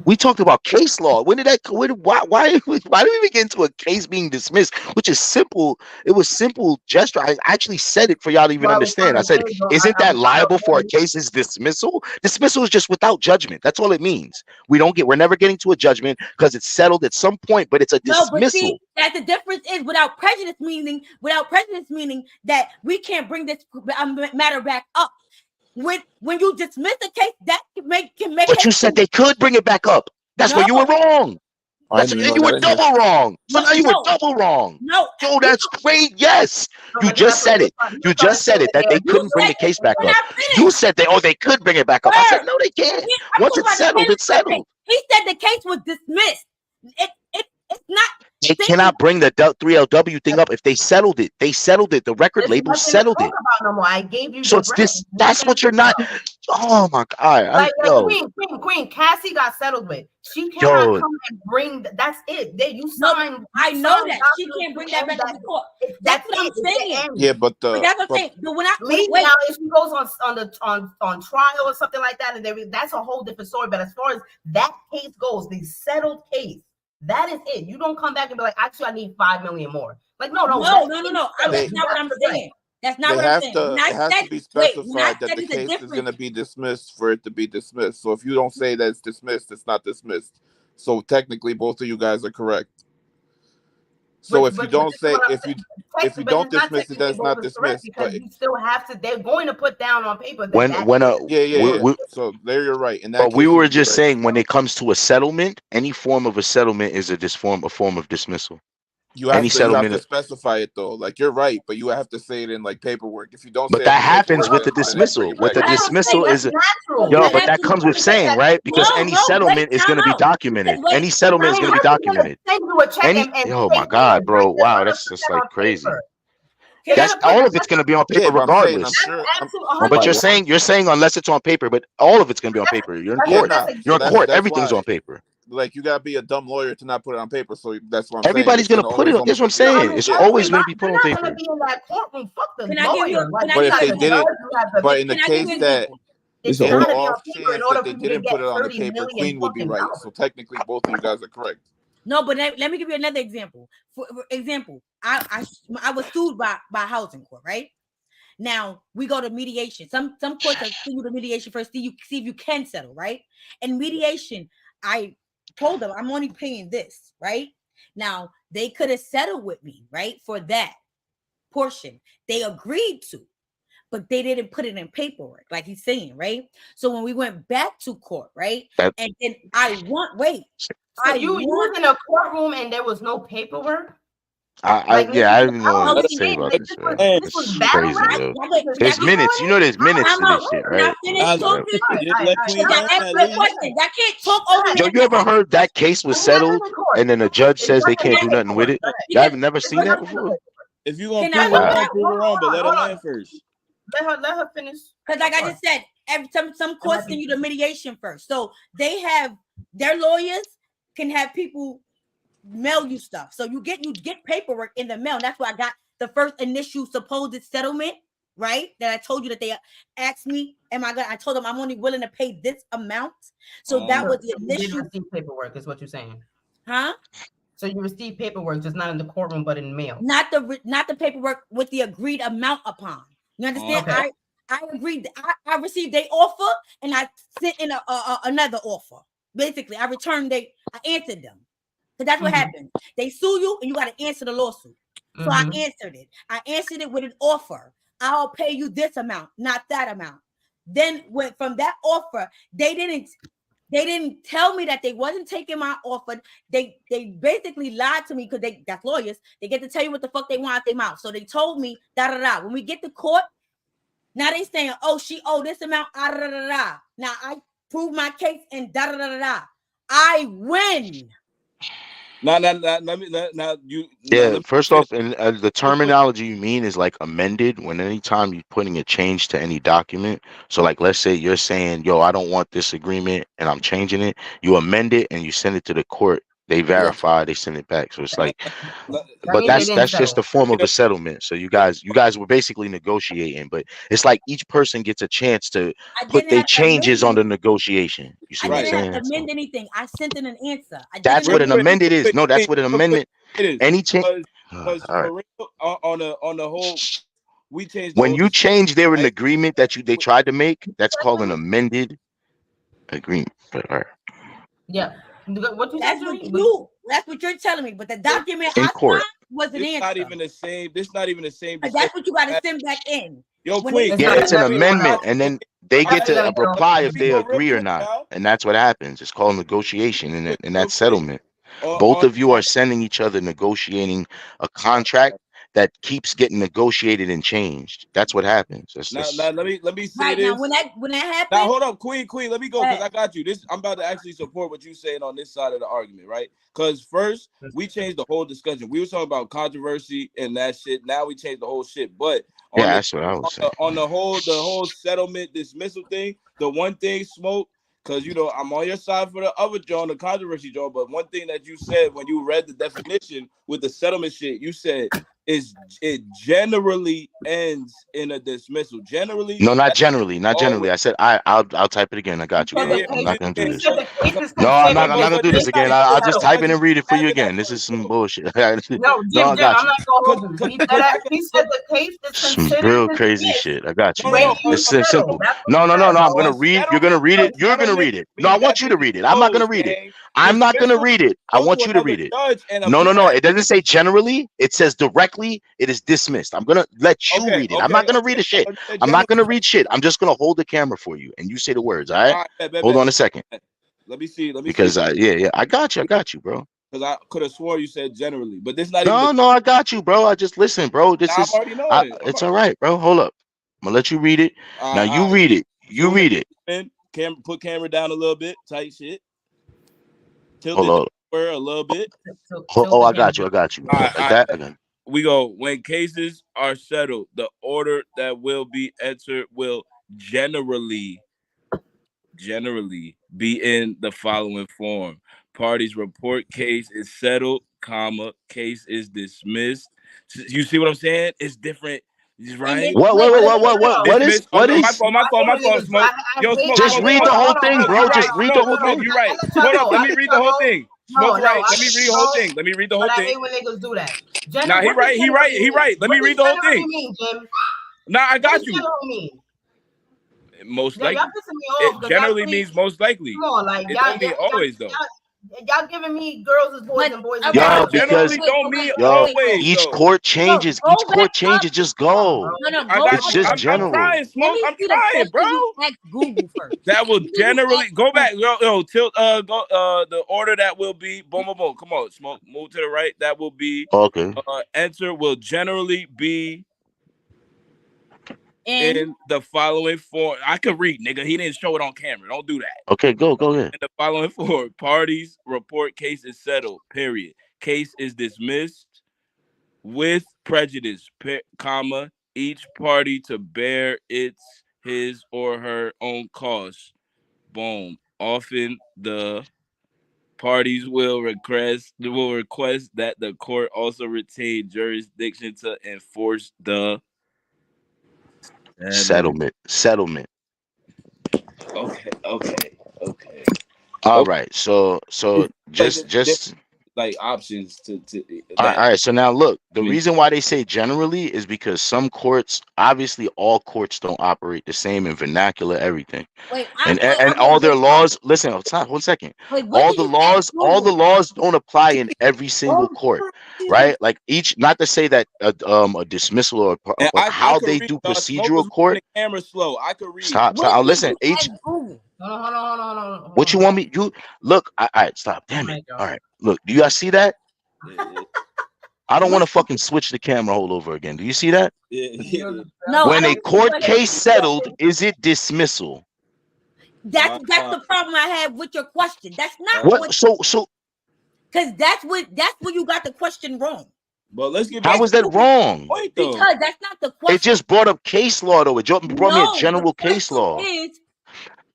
S8: We talked about case law. Why did we even get into a case being dismissed? Which is simple. It was simple gesture. I actually said it for y'all to even understand. I said, isn't that liable for a case's dismissal? Dismissal is just without judgment. That's all it means. We're never getting to a judgment because it's settled at some point, but it's a dismissal.
S7: No, but see, that the difference is without prejudice meaning that we can't bring this matter back up. When you dismiss the case, that can make.
S8: But you said they could bring it back up. That's where you were wrong. You were double wrong. So now you were double wrong.
S7: No,
S8: that's great. Yes, you just said it. You just said it that they couldn't bring the case back up. You said they could bring it back up. I said no, they can't. Once it's settled, it's settled.
S7: He said the case was dismissed. It's not.
S8: They cannot bring the 3LW thing up if they settled it. They settled it. The record label settled it.
S3: I gave you.
S8: So it's this. That's what you're not. Oh my God!
S3: Queen Cassie got settled with. She cannot come and bring. That's it. You signed.
S7: I know that she can't bring that back to court. That's what I'm saying.
S5: Yeah, but
S7: that's what I'm saying. But when
S3: now, if she goes on trial or something like that, and that's a whole different story. But as far as that case goes, the settled case. That is it. You don't come back and be like, actually, I need 5 million more. Like, no. That's not what I'm saying. That's not what I'm saying.
S5: It has to be specified that the case is going to be dismissed for it to be dismissed. So if you don't say that it's dismissed, it's not dismissed. So technically, both of you guys are correct. So if you don't dismiss it, then it's not dismissed.
S3: Because you still have to. They're going to put down on paper.
S5: So there you're right.
S8: But we were just saying when it comes to a settlement, any form of a settlement is a form of dismissal.
S5: You have to specify it though. Like you're right, but you have to say it in like paperwork. If you don't,
S8: but that happens with the dismissal. With the dismissal is but that comes with saying right because any settlement is going to be documented. Any settlement is going to be documented. Oh my God, bro! Wow, that's just like crazy. That's all of it's going to be on paper regardless. But you're saying unless it's on paper, but all of it's going to be on paper. You're in court. You're in court. Everything's on paper.
S5: Like you gotta be a dumb lawyer to not put it on paper. So that's what
S8: everybody's gonna put it on. That's what I'm saying. It's always gonna be put on paper.
S3: Be in that courtroom. Fuck the
S5: lawyer. But if they didn't, but in the case that it's a off chance that they didn't put it on the paper, Queen would be right. So technically, both of you guys are correct.
S7: No, but let me give you another example. For example, I was sued by housing court, right? Now we go to mediation. Some courts are sued to mediation first. See if you can settle, right? And mediation, I told them I'm only paying this, right? Now they could have settled with me, right? For that portion. They agreed to, but they didn't put it in paperwork, like he's saying, right? So when we went back to court, right? And then you
S3: was in a courtroom and there was no paperwork?
S8: I didn't know what to say about this. This was crazy, yo. There's minutes. You know, there's minutes to this shit, right?
S7: That can't talk over.
S8: Yo, you ever heard that case was settled and then a judge says they can't do nothing with it? You haven't never seen that before?
S5: If you gonna prove it wrong, but let her land first.
S3: Let her finish.
S7: Because like I just said, some courts send you to mediation first. So they have their lawyers can have people mail you stuff. So you get paperwork in the mail. That's why I got the first initial supposed settlement, right? That I told you that they asked me, I told them I'm only willing to pay this amount. So that was the initial
S3: paperwork, is what you're saying.
S7: Huh?
S3: So you receive paperwork, just not in the courtroom, but in mail.
S7: Not the paperwork with the agreed amount upon. You understand?
S3: Okay.
S7: I agreed. I received a offer and I sent in another offer. Basically, I answered them. So that's what happened. They sue you and you got to answer the lawsuit. So I answered it. I answered it with an offer. I'll pay you this amount, not that amount. Then from that offer, they didn't tell me that they wasn't taking my offer. They basically lied to me because that's lawyers. They get to tell you what the fuck they want out their mouth. So they told me da da da. When we get to court, now they saying, oh, she owed this amount, da da da da. Now I prove my case and da da da da. I win.
S8: First off, and the terminology you mean is like amended. When anytime you're putting a change to any document, so like let's say you're saying, yo, I don't want this agreement and I'm changing it, you amend it and you send it to the court. They verify, they send it back. So it's like, but that's just a form of a settlement. So you guys were basically negotiating, but it's like each person gets a chance to put their changes on the negotiation. You see what I'm saying?
S7: I didn't amend anything. I sent in an answer.
S8: That's what an amended is. No, that's what an amendment is. Any change
S5: on the whole, we changed.
S8: When you change there an agreement that they tried to make, that's called an amended agreement. All right.
S3: Yeah. What
S7: that's what you're telling me. But the document
S8: in court
S7: was an answer.
S5: Not even the same. This not even the same.
S7: That's what you got to send back in.
S5: Yo, Queen.
S8: Yeah, it's an amendment, and then they get to reply if they agree or not, and that's what happens. It's called negotiation, and that's settlement. Both of you are sending each other negotiating a contract that keeps getting negotiated and changed. That's what happens.
S5: Now, let me say this.
S7: Now, when that happens.
S5: Now, hold up, Queen. Let me go because I got you. I'm about to actually support what you're saying on this side of the argument, right? Because first, we changed the whole discussion. We were talking about controversy and that shit. Now we changed the whole shit. But
S8: that's what I was saying.
S5: On the whole settlement dismissal thing, the one thing, Smoke, because I'm on your side for the other John, the controversy John. But one thing that you said when you read the definition with the settlement shit, you said it generally ends in a dismissal. Generally,
S8: no, not generally. I said I'll type it again. I got you. Bro. I'm not gonna do this. No, I'm not gonna do this again. I'll just type it and read it for you again. This is some bullshit.
S3: No, I got you. I'm not gonna hold you. He said the case is
S8: some real crazy shit. I got you. It's simple. No. I'm gonna read. You're gonna read it. You're gonna read it. No, I want you to read it. I'm not gonna read it. I'm not gonna read it. I want you to read it. No. It doesn't say generally. It says directly. It is dismissed. I'm gonna let you read it. I'm not gonna read a shit. I'm not gonna read shit. I'm just gonna hold the camera for you and you say the words. All right. Hold on a second.
S5: Let me see.
S8: Because I got you, bro.
S5: Because I could have swore you said generally, but this not.
S8: No, I got you, bro. I just listen, bro. This is. It's all right, bro. Hold up. I'm gonna let you read it. Now you read it. You read it.
S5: Put camera down a little bit. Tight shit.
S8: Hold
S5: on. A little bit.
S8: Oh, I got you. Like that. Okay.
S5: We go, when cases are settled, the order that will be entered will generally be in the following form. Parties report case is settled, case is dismissed. You see what I'm saying? It's different. Right?
S8: What? What is?
S5: My fault, Smoke. Yo, Smoke.
S8: Just read the whole thing, bro. Just read the whole thing.
S5: You're right. Hold up. Let me read the whole thing. Smoke right. Let me read the whole thing.
S3: But I hate when niggas do that.
S5: Nah, he right. Let me read the whole thing. Nah, I got you. Most likely. It generally means most likely.
S3: Come on, like,
S5: it don't mean always though.
S3: Y'all giving me girls as boys and boys as
S8: girls.
S5: Because don't mean always.
S8: Each court changes. Just go.
S7: No,
S8: it's just general.
S5: I'm trying, bro.
S7: Google first.
S5: That will generally go back. Yo, tilt. The order that will be boom. Come on, Smoke. Move to the right. That will be
S8: okay.
S5: Answer will generally be in the following form. I could read, nigga. He didn't show it on camera. Don't do that.
S8: Okay, go ahead.
S5: In the following form, parties report case is settled. Period. Case is dismissed with prejudice. Comma. Each party to bear his or her own cost. Boom. Often the parties will request that the court also retain jurisdiction to enforce the
S8: settlement.
S5: Okay.
S8: All right. So just
S5: like options to
S8: All
S5: that.
S8: right. So now look, the
S5: I mean,
S8: reason why they say generally is because some courts, obviously, all courts don't operate the same in vernacular, everything,
S7: Wait,
S8: and
S7: I'm
S8: all
S7: gonna
S8: their
S7: wait.
S8: laws. Listen, hold on, 1 second.
S7: Wait, what did you ask
S8: All the
S7: Google?
S8: laws don't apply in every single
S7: Oh,
S8: court,
S7: excuse me.
S8: right? Like each, not to say that a dismissal or
S5: and
S8: but
S5: I
S8: how
S5: could
S8: they
S5: read.
S8: do
S5: Smoke
S8: procedural
S5: was moving
S8: court.
S5: the camera slow. I could read.
S8: Stop.
S7: What did
S8: Listen,
S7: you
S8: each.
S7: ask Google?
S3: Hold on.
S8: What you want me? You look. All right. Stop. Damn it. All right. Look. Do you guys see that?
S5: Yeah,
S8: I don't want
S7: What?
S8: to fucking switch the camera all over again. Do you see that?
S5: yeah.
S7: No, I
S8: When a
S7: don't see
S8: court
S7: what.
S8: case settled, is it dismissal?
S7: That's the problem I have with your question. That's not
S8: What?
S7: what.
S8: So
S7: Because that's where you got the question wrong.
S5: But let's get back
S8: how
S5: to
S8: was that
S5: the
S8: wrong?
S5: point, though.
S7: Because that's not the question.
S8: It just brought up case law, though. It brought me a general
S7: the
S8: case law.
S7: is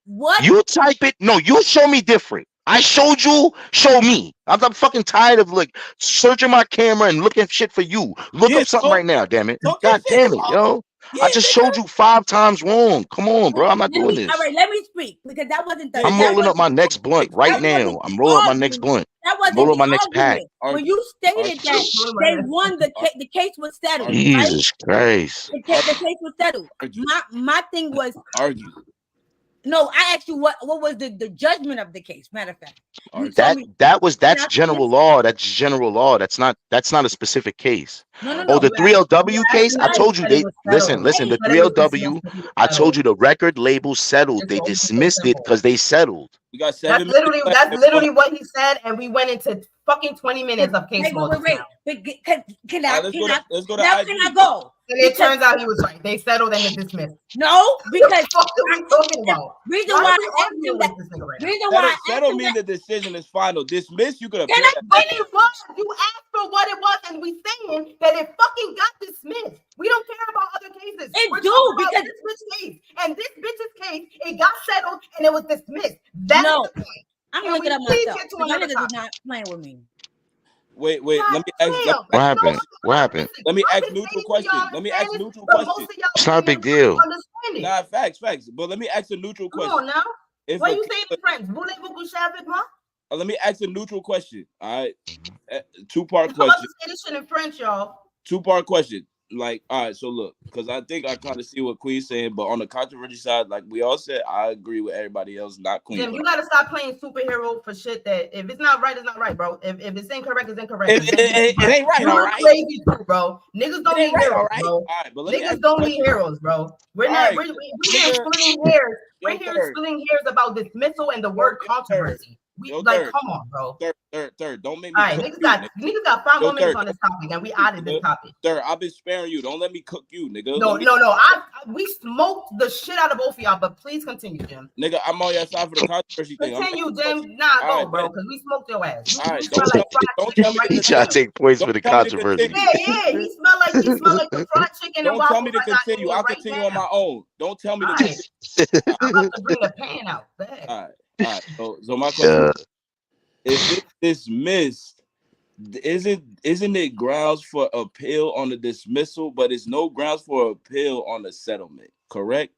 S7: what
S8: You type it. No, you show me different. I showed you. Show me. I'm fucking tired of like searching my camera and looking shit for you. Look up something right now. Damn it. God damn it, yo. I just showed you 5 times wrong. Come on, bro. I'm not doing this.
S7: All right, let me speak because that wasn't the.
S8: I'm rolling up my next blunt right now. I'm rolling up my next blunt.
S7: That wasn't
S8: Roll up
S7: the
S8: my next pack.
S7: argument. When you stated that they won the case was settled.
S8: Jesus
S7: right?
S8: Christ.
S7: The case was settled. My thing was
S5: argue.
S7: No, I asked you what was the judgment of the case. Matter of fact,
S8: That's general law. That's general law. That's not a specific case.
S7: No.
S8: The 3LW case, I told you they listen. The 3LW, I told you the record label settled. They dismissed it because they settled.
S5: We got
S3: That's literally what he said, and we went into fucking 20 minutes of case law.
S7: Wait. Can I go?
S3: And it turns out he was right. They settled and it dismissed.
S7: No, because
S3: what are we talking about?
S7: Reason why I asked you that. Reason why
S5: settle mean the decision is final. Dismiss, you could have.
S3: But it was. You asked for what it was, and we saying that it fucking got dismissed. We don't care about other cases.
S7: We're because
S3: this bitch case and this bitch's case, it got settled and it was dismissed. That's the point.
S7: I'm gonna look it up myself. My niggas is not playing with me.
S5: Wait. Let me ask.
S8: What happened? What happened?
S5: Let me ask neutral question.
S8: It's not a big deal.
S5: Nah, facts. But let me ask a neutral question.
S3: Come on now. What are you saying to friends?
S5: Let me ask a neutral question. All right. 2-part question.
S3: Say this shit in French, y'all.
S5: 2-part question. Like, all right, so look, because I think I kind of see what Queen's saying, but on the controversy side, like we all said, I agree with everybody else, not Queen.
S3: Jim, you gotta stop playing superhero for shit that if it's not right, it's not right, bro. If it's incorrect, it's incorrect.
S5: It ain't right, all right.
S3: Crazy too, bro. Niggas don't need heroes, bro.
S5: All right, but
S3: niggas don't need heroes, bro. We're not. We're here splitting hairs. We're here splitting hairs about dismissal and the word controversy. Come on, bro.
S5: Third, don't make me.
S3: All right, niggas got 5 more minutes on this topic, and we out of this topic.
S5: Third, I've been sparing you. Don't let me cook you, nigga.
S3: No. We smoked the shit out of both of y'all, but please continue, Jim.
S5: Nigga, I'm on your side for the controversy thing.
S3: Continue, Jim. Nah, go, bro, because we smoked your ass.
S5: All right,
S8: don't tell me to try to take points for the controversy.
S3: Yeah, he smell like the fried chicken.
S5: Don't tell me to continue. I'll continue on my own. Don't tell me to
S3: continue. I'm about to bring the pan out.
S5: All right. So my question. If it's dismissed, isn't it grounds for appeal on the dismissal, but it's no grounds for appeal on the settlement, correct?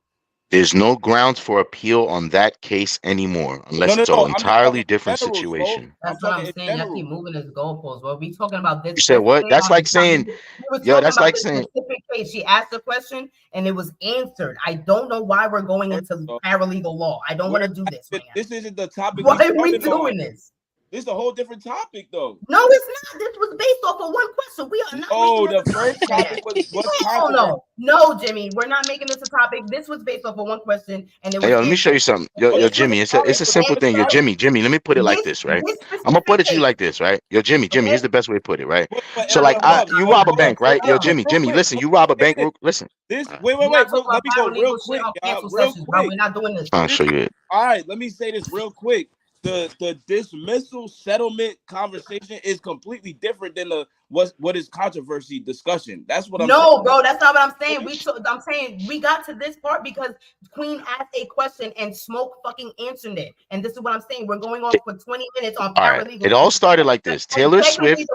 S8: There's no grounds for appeal on that case anymore, unless it's an entirely different situation.
S3: That's what I'm saying. I keep moving his goalposts, bro. We talking about this.
S8: You said what? That's like saying, that's like saying.
S3: Specific case. She asked a question and it was answered. I don't know why we're going into paralegal law. I don't want to do this.
S5: This isn't the topic.
S3: Why are we doing this?
S5: This is a whole different topic, though.
S3: No, it's not. This was based off of one question. We are not.
S5: Oh, the first topic was
S3: no, Jimmy. We're not making this a topic. This was based off of one question, and it was.
S8: Hey, let me show you something. Yo, Jimmy. It's a simple thing. Yo, Jimmy. Let me put it like this, right? I'm gonna put it to you like this, right? Yo, Jimmy. Here's the best way to put it, right? So, like, you rob a bank, right? Yo, Jimmy. Listen, you rob a bank. Listen.
S5: Wait. Let me go real quick, y'all. Real quick.
S3: We're not doing this.
S8: I'll show you it.
S5: All right, let me say this real quick. The dismissal settlement conversation is completely different than the what is controversy discussion. That's what I'm saying.
S3: No, bro, that's not what I'm saying. I'm saying we got to this part because Queen asked a question and Smoke fucking answered it. And this is what I'm saying. We're going on for 20 minutes on paralegal.
S8: Right. It all started like this. Taylor Swift.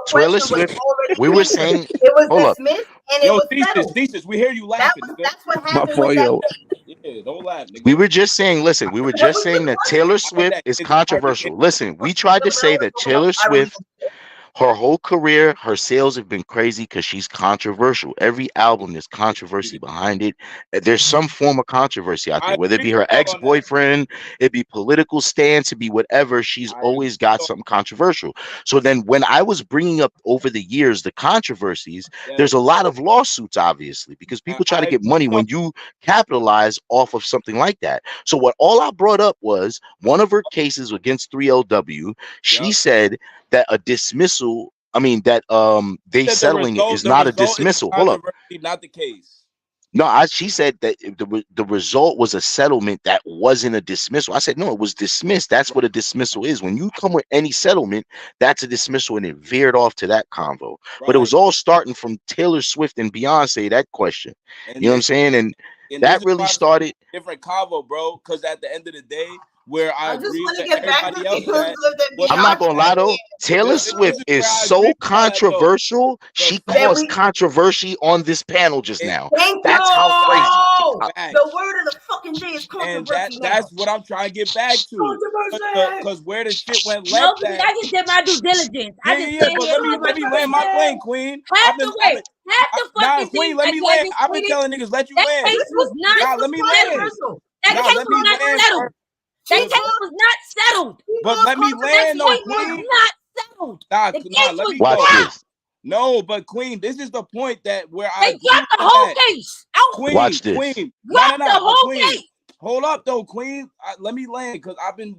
S8: We were saying
S3: it was dismissed and it was settled.
S5: Thesis, we hear you laughing.
S3: That's what happened.
S5: Yeah, don't laugh, nigga.
S8: We were just saying, listen, that Taylor Swift is controversial. Listen, we tried to say that Taylor Swift Her whole career, her sales have been crazy because she's controversial. Every album, there's controversy behind it. There's some form of controversy out there, whether it be her ex-boyfriend, it be political stance, it be whatever. She's always got something controversial. So then when I was bringing up over the years the controversies, there's a lot of lawsuits, obviously, because people try to get money when you capitalize off of something like that. So what all I brought up was one of her cases against 3LW. She said that a dismissal, I mean that they settling it is not a dismissal. Hold up.
S5: Not the case.
S8: No, she said that the result was a settlement that wasn't a dismissal. I said, no, it was dismissed. That's what a dismissal is. When you come with any settlement, that's a dismissal, and it veered off to that convo. Right. But it was all starting from Taylor Swift and Beyonce, that question. And you know what I'm saying? And that really started
S5: different convo, bro, because at the end of the day, where I agree with everybody else
S8: I'm not gonna lie though, Taylor Swift is so controversial. She caused controversy on this panel just now. That's how crazy.
S3: The word of the fucking day is controversy.
S5: And that's what I'm trying to get back to. Because where the shit went left.
S7: No, because I just did my due diligence.
S5: But let me land my plane, Queen.
S7: Half the fucking
S5: Queen, let me land. I've been telling niggas, let you land.
S7: That case was not
S5: let me land.
S7: That case was not settled. That case was not settled.
S5: But let me land, though, Queen.
S7: Not settled.
S5: Let me
S8: watch
S5: go.
S8: this.
S5: No, but Queen, this is the point that where
S7: they dropped the whole case.
S5: Queen,
S8: watch this.
S5: Queen,
S7: drop the whole case.
S5: Hold up, though, Queen. Let me land because I've been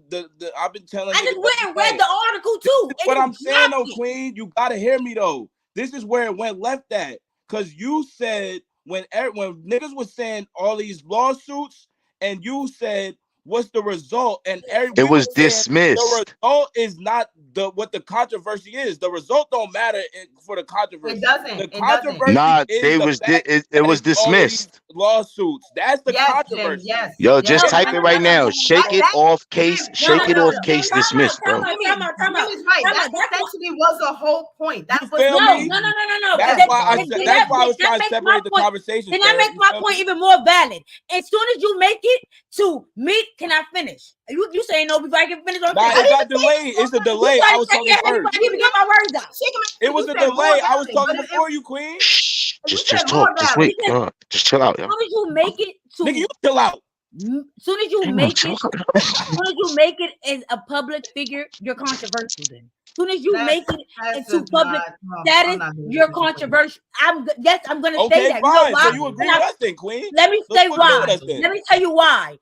S5: telling.
S7: I just went and read the article too.
S5: What I'm saying, though, Queen, you gotta hear me though. This is where it went left at, because you said when niggas was saying all these lawsuits, and you said, what's the result? And
S8: it was dismissed.
S5: The result is not what the controversy is. The result don't matter for the controversy.
S3: It doesn't.
S5: The controversy
S8: it was dismissed.
S5: Lawsuits. That's the controversy.
S3: Yes.
S8: Yo, just type it right now. Shake it off case. Shake it off case dismissed, bro.
S3: Right. That essentially was the whole point. That's what.
S7: No.
S5: That's why I was trying to separate the conversation.
S7: Then that makes my point even more valid. As soon as you make it to meet, can I finish? You saying no before I can finish?
S5: Nah, it got delayed. It's a delay. I was talking first.
S7: Get my words out.
S5: It was a delay. I was talking before you, Queen.
S8: Just talk. Just wait. Just chill out.
S7: As soon as you make it to,
S5: nigga, you chill out.
S7: As soon as you make it as a public figure, you're controversial. Then, as soon as you make it into public status, you're controversial. I'm gonna say that.
S5: Fine.
S7: You know why?
S5: So you agree with us, then, Queen?
S7: Let me say why. Let me tell you why.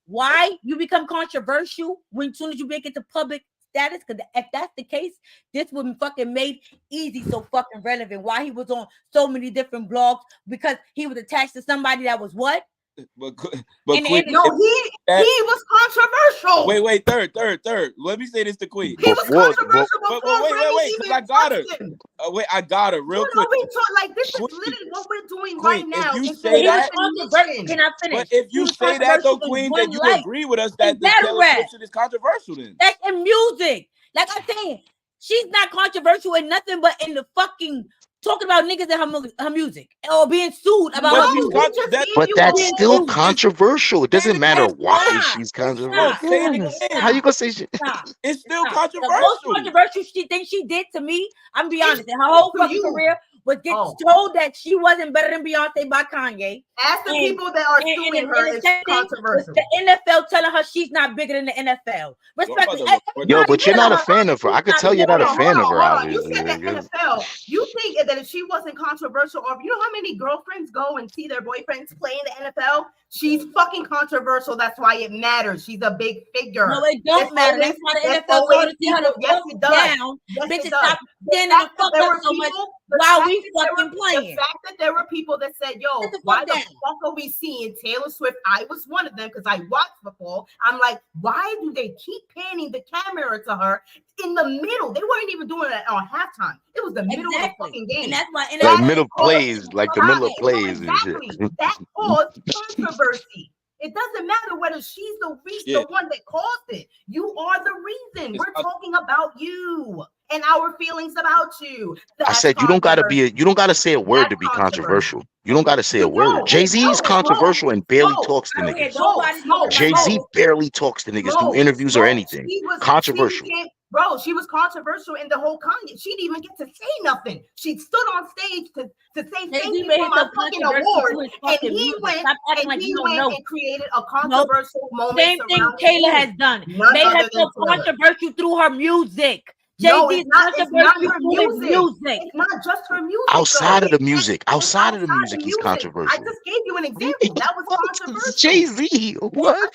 S7: Why you become controversial when as soon as you make it to public status? Because if that's the case, this would be fucking made easy, so fucking relevant. Why he was on so many different blogs, because he was attached to somebody that was what?
S5: But
S3: Queen, he was controversial.
S5: Wait, third. Let me say this to Queen.
S3: He was controversial
S5: wait, because I got her. Wait, I got her real quick.
S3: Like this is literally what we're doing right now.
S5: If you say that,
S7: can I finish?
S5: But if you say that though, Queen, then you agree with us that the Taylor Swift is controversial. Then
S7: that's in music. Like I'm saying, she's not controversial in nothing but in the fucking talking about niggas in her music or being sued about
S8: but that's still controversial. It doesn't matter why she's controversial. How you gonna say shit?
S5: It's still controversial.
S7: The most controversial thing she did to me, I'm gonna be honest, in her whole fucking career was get told that she wasn't better than Beyonce by Kanye.
S3: Ask the people that are suing her. It's controversial.
S7: The NFL telling her she's not bigger than the NFL. Respectfully,
S8: yo, but you're not a fan of her. I could tell you're not a fan of her.
S3: You said the NFL. You think that if she wasn't controversial, or you know how many girlfriends go and see their boyfriends play in the NFL? She's fucking controversial. That's why it matters. She's a big figure.
S7: No, it don't matter. That's why the NFL told to tell her to fuck down. Bitches stop standing the fuck up so much while we fucking playing.
S3: The fact that there were people that said, yo, why the fuck are we seeing Taylor Swift? I was one of them because I watched football. I'm like, why do they keep panning the camera to her in the middle? They weren't even doing it on halftime. It was the middle of the fucking game.
S7: And that's why
S8: the middle plays, like the middle of plays and shit.
S3: That caused controversy. It doesn't matter whether she's the one that caused it. You are the reason. We're talking about you and our feelings about you.
S8: I said you don't gotta say a word to be controversial. You don't gotta say a word. Jay-Z is controversial and barely talks to niggas. Jay-Z barely talks to niggas, do interviews or anything. Controversial.
S3: Bro, she was controversial in the whole Kanye. She didn't even get to say nothing. She stood on stage to say thank you for my fucking award, and he went and created a controversial moment.
S7: Same thing Kayla has done. Made herself controversial through her music.
S3: No, it's not her music. It's not just her music.
S8: Outside of the music, he's controversial.
S3: I just gave you an example. That was controversial.
S8: Jay-Z, what?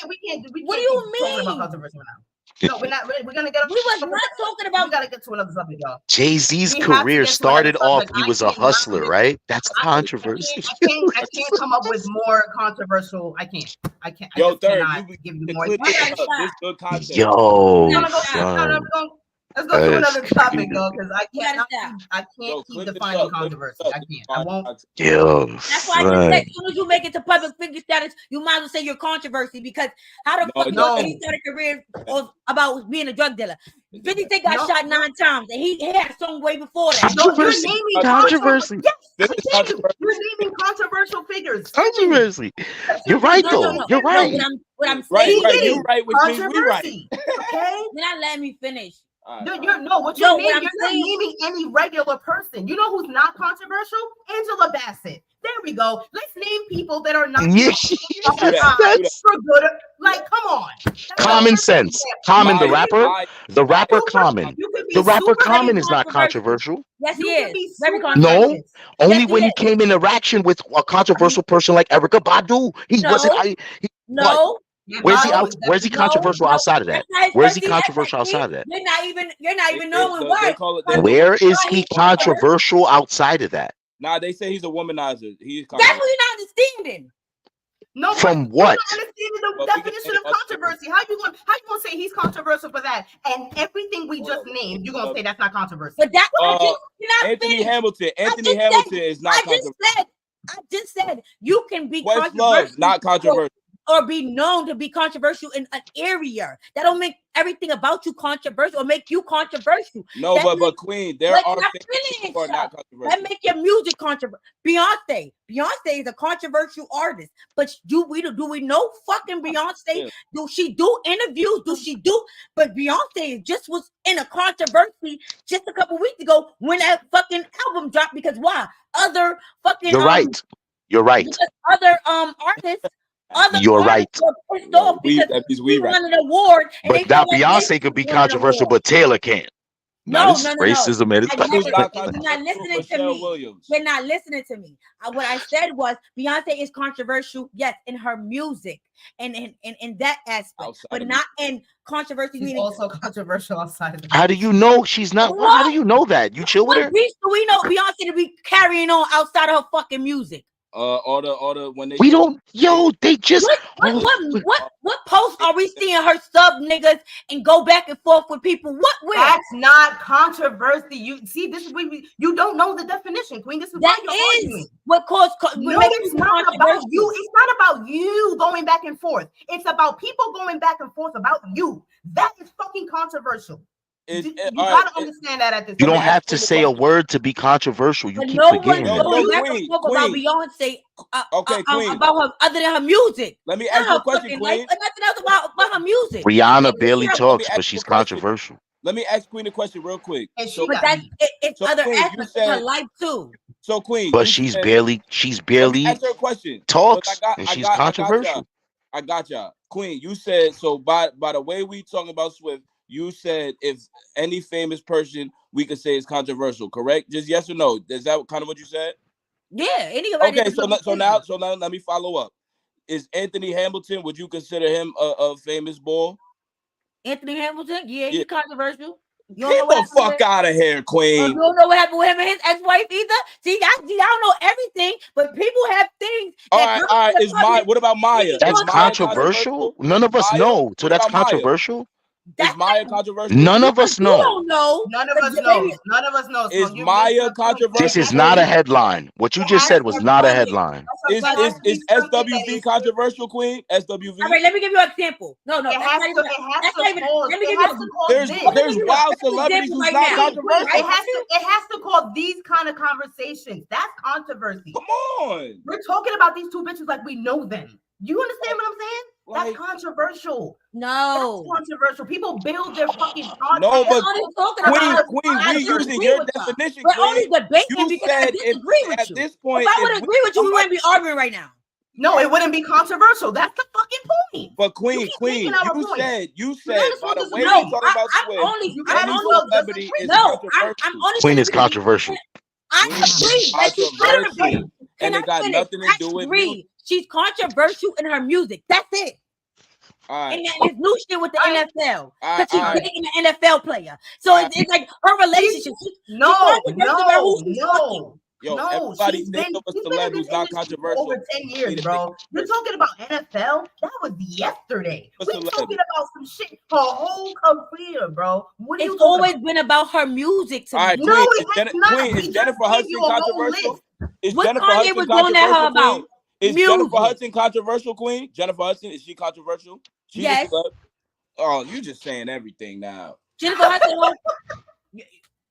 S3: We can't
S7: what do you mean?
S3: Talking about controversial now. No, we're not. We're gonna get.
S7: We was not talking about.
S3: We gotta get to another subject, y'all.
S8: Jay-Z's career started off. He was a hustler, right? That's controversy.
S3: I can't come up with more controversial. I can't.
S5: Yo, third,
S3: give you more.
S5: This good content.
S8: Yo,
S3: let's go to another topic, though, because I can't keep defining controversy. I can't. I won't.
S8: Yo,
S7: that's why I just said, as soon as you make it to public figure status, you might as well say you're controversy, because how the fuck you started a career about being a drug dealer? 50 Cent got shot 9 times, and he had a song way before that.
S8: Controversy.
S3: Yes, you're naming controversial figures.
S8: Controversy. You're right, though. You're right.
S7: What I'm saying,
S5: you're right.
S3: Controversy. Okay,
S7: you're not letting me finish.
S3: You're not naming any regular person. You know who's not controversial? Angela Bassett. There we go. Let's name people that are not for good. Like, come on.
S8: Common sense. Common, the rapper Common. The rapper Common is not controversial.
S7: Yes, he is. Very
S8: controversial. No, only when he came in interaction with a controversial person like Erykah Badu. He wasn't.
S7: No.
S8: Where's he controversial outside of that? Where's he controversial outside of that?
S7: You're not even knowing why.
S8: Where is he controversial outside of that?
S5: Nah, they say he's a womanizer.
S7: That's what you're not understanding.
S3: No,
S8: from what?
S3: You're not understanding the definition of controversy. How you gonna say he's controversial for that? And everything we just named, you're gonna say that's not controversial.
S7: But that's
S5: Anthony Hamilton. Anthony Hamilton is not controversial.
S7: I just said you can be
S5: controversial. Not controversial.
S7: Or be known to be controversial in an area. That don't make everything about you controversial or make you controversial.
S5: No, but Queen, there are things that are not controversial.
S7: That make your music controversial. Beyonce is a controversial artist, but do we know fucking Beyonce? Yeah. Do she do interviews? But Beyonce just was in a controversy just a couple weeks ago when that fucking album dropped, because why? Other fucking
S8: You're right.
S7: Other artists.
S8: You're right.
S5: We
S7: won an award,
S8: but now Beyonce could be controversial, but Taylor can't.
S7: No.
S8: Racism at its
S7: You're not listening to me. You're not listening to me. What I said was Beyonce is controversial, yes, in her music and in that aspect, but not in controversy.
S3: She's also controversial outside of
S8: How do you know she's not? What? How do you know that? You chill with her?
S7: We know Beyonce to be carrying on outside of her fucking music.
S5: All the when they
S8: they just
S7: what posts are we seeing her sub niggas and go back and forth with people?
S3: That's not controversy. You see, this is you don't know the definition, Queen. This is
S7: that is what caused.
S3: No, it's not about you. It's not about you going back and forth. It's about people going back and forth about you. That is fucking controversial. You gotta understand that at this.
S8: You don't have to say a word to be controversial. You keep forgetting that.
S7: About Beyonce, Queen. About her other than her music.
S5: Let me ask you a question, Queen.
S7: Nothing else about her music.
S8: Rihanna barely talks, but she's controversial.
S5: Let me ask Queen a question real quick.
S7: It's other aspects of her life too.
S5: So Queen,
S8: but she's barely
S5: answer a question.
S8: Talks, and she's controversial.
S5: I got y'all. Queen, you said so by the way we talking about Swift. You said if any famous person we could say is controversial, correct? Just yes or no. Is that kind of what you said?
S7: Yeah. Anybody.
S5: Okay. So now let me follow up. Is Anthony Hamilton? Would you consider him a famous boy?
S7: Anthony Hamilton? Yeah, he's controversial.
S5: Get the fuck out of here, Queen.
S7: You don't know what happened with him and his ex-wife either. See, I don't know everything, but people have things.
S5: All right. What about Maya?
S8: That's controversial. None of us know. So that's controversial.
S5: Is Maya controversial?
S8: None of us know.
S7: Don't know.
S3: None of us know. None of us know.
S5: Is Maya controversial?
S8: This is not a headline. What you just said was not a headline.
S5: Is SWV controversial, Queen? SWV.
S7: All right, let me give you an example. No.
S3: There's
S5: wild celebrities who's not controversial.
S3: It has to call these kind of conversations. That's controversy.
S5: Come on.
S3: We're talking about these two bitches like we know them. You understand what I'm saying? That's controversial.
S7: No,
S3: that's controversial. People build their fucking podcast.
S5: No, but
S7: Queen,
S5: we using your definition.
S7: We're
S5: Queen.
S7: only debating
S5: You
S7: because I
S5: said
S7: disagree with
S5: at
S7: you.
S5: this point,
S7: if I would agree with you, we wouldn't be arguing right now.
S3: No, it wouldn't be controversial. That's the fucking point.
S5: But Queen, you said by the way
S7: no,
S5: you're talking about
S7: Swift, I'm only
S8: Queen is controversial.
S7: I agree that she's controversial.
S5: And it got nothing to do with music.
S7: She's controversial in her music. That's it. And then it's new shit with the NFL because she's dating an NFL player. So it's like her relationship.
S3: No.
S5: Yo, everybody think of a celeb who's not controversial.
S3: Over 10 years, bro. You're talking about NFL? That was yesterday. We're talking about some shit her whole career, bro.
S7: It's always been about her music to me.
S5: Right,
S3: no, it's not.
S5: Queen, is Jennifer Hudson controversial? Is
S7: what
S5: Jennifer
S7: Kanye
S5: Hudson
S7: was going at her about?
S5: Is
S7: music.
S5: Jennifer Hudson controversial, Queen? Jennifer Hudson, is she controversial? She's
S7: yes.
S5: Oh, you just saying everything now.
S7: Jennifer Hudson,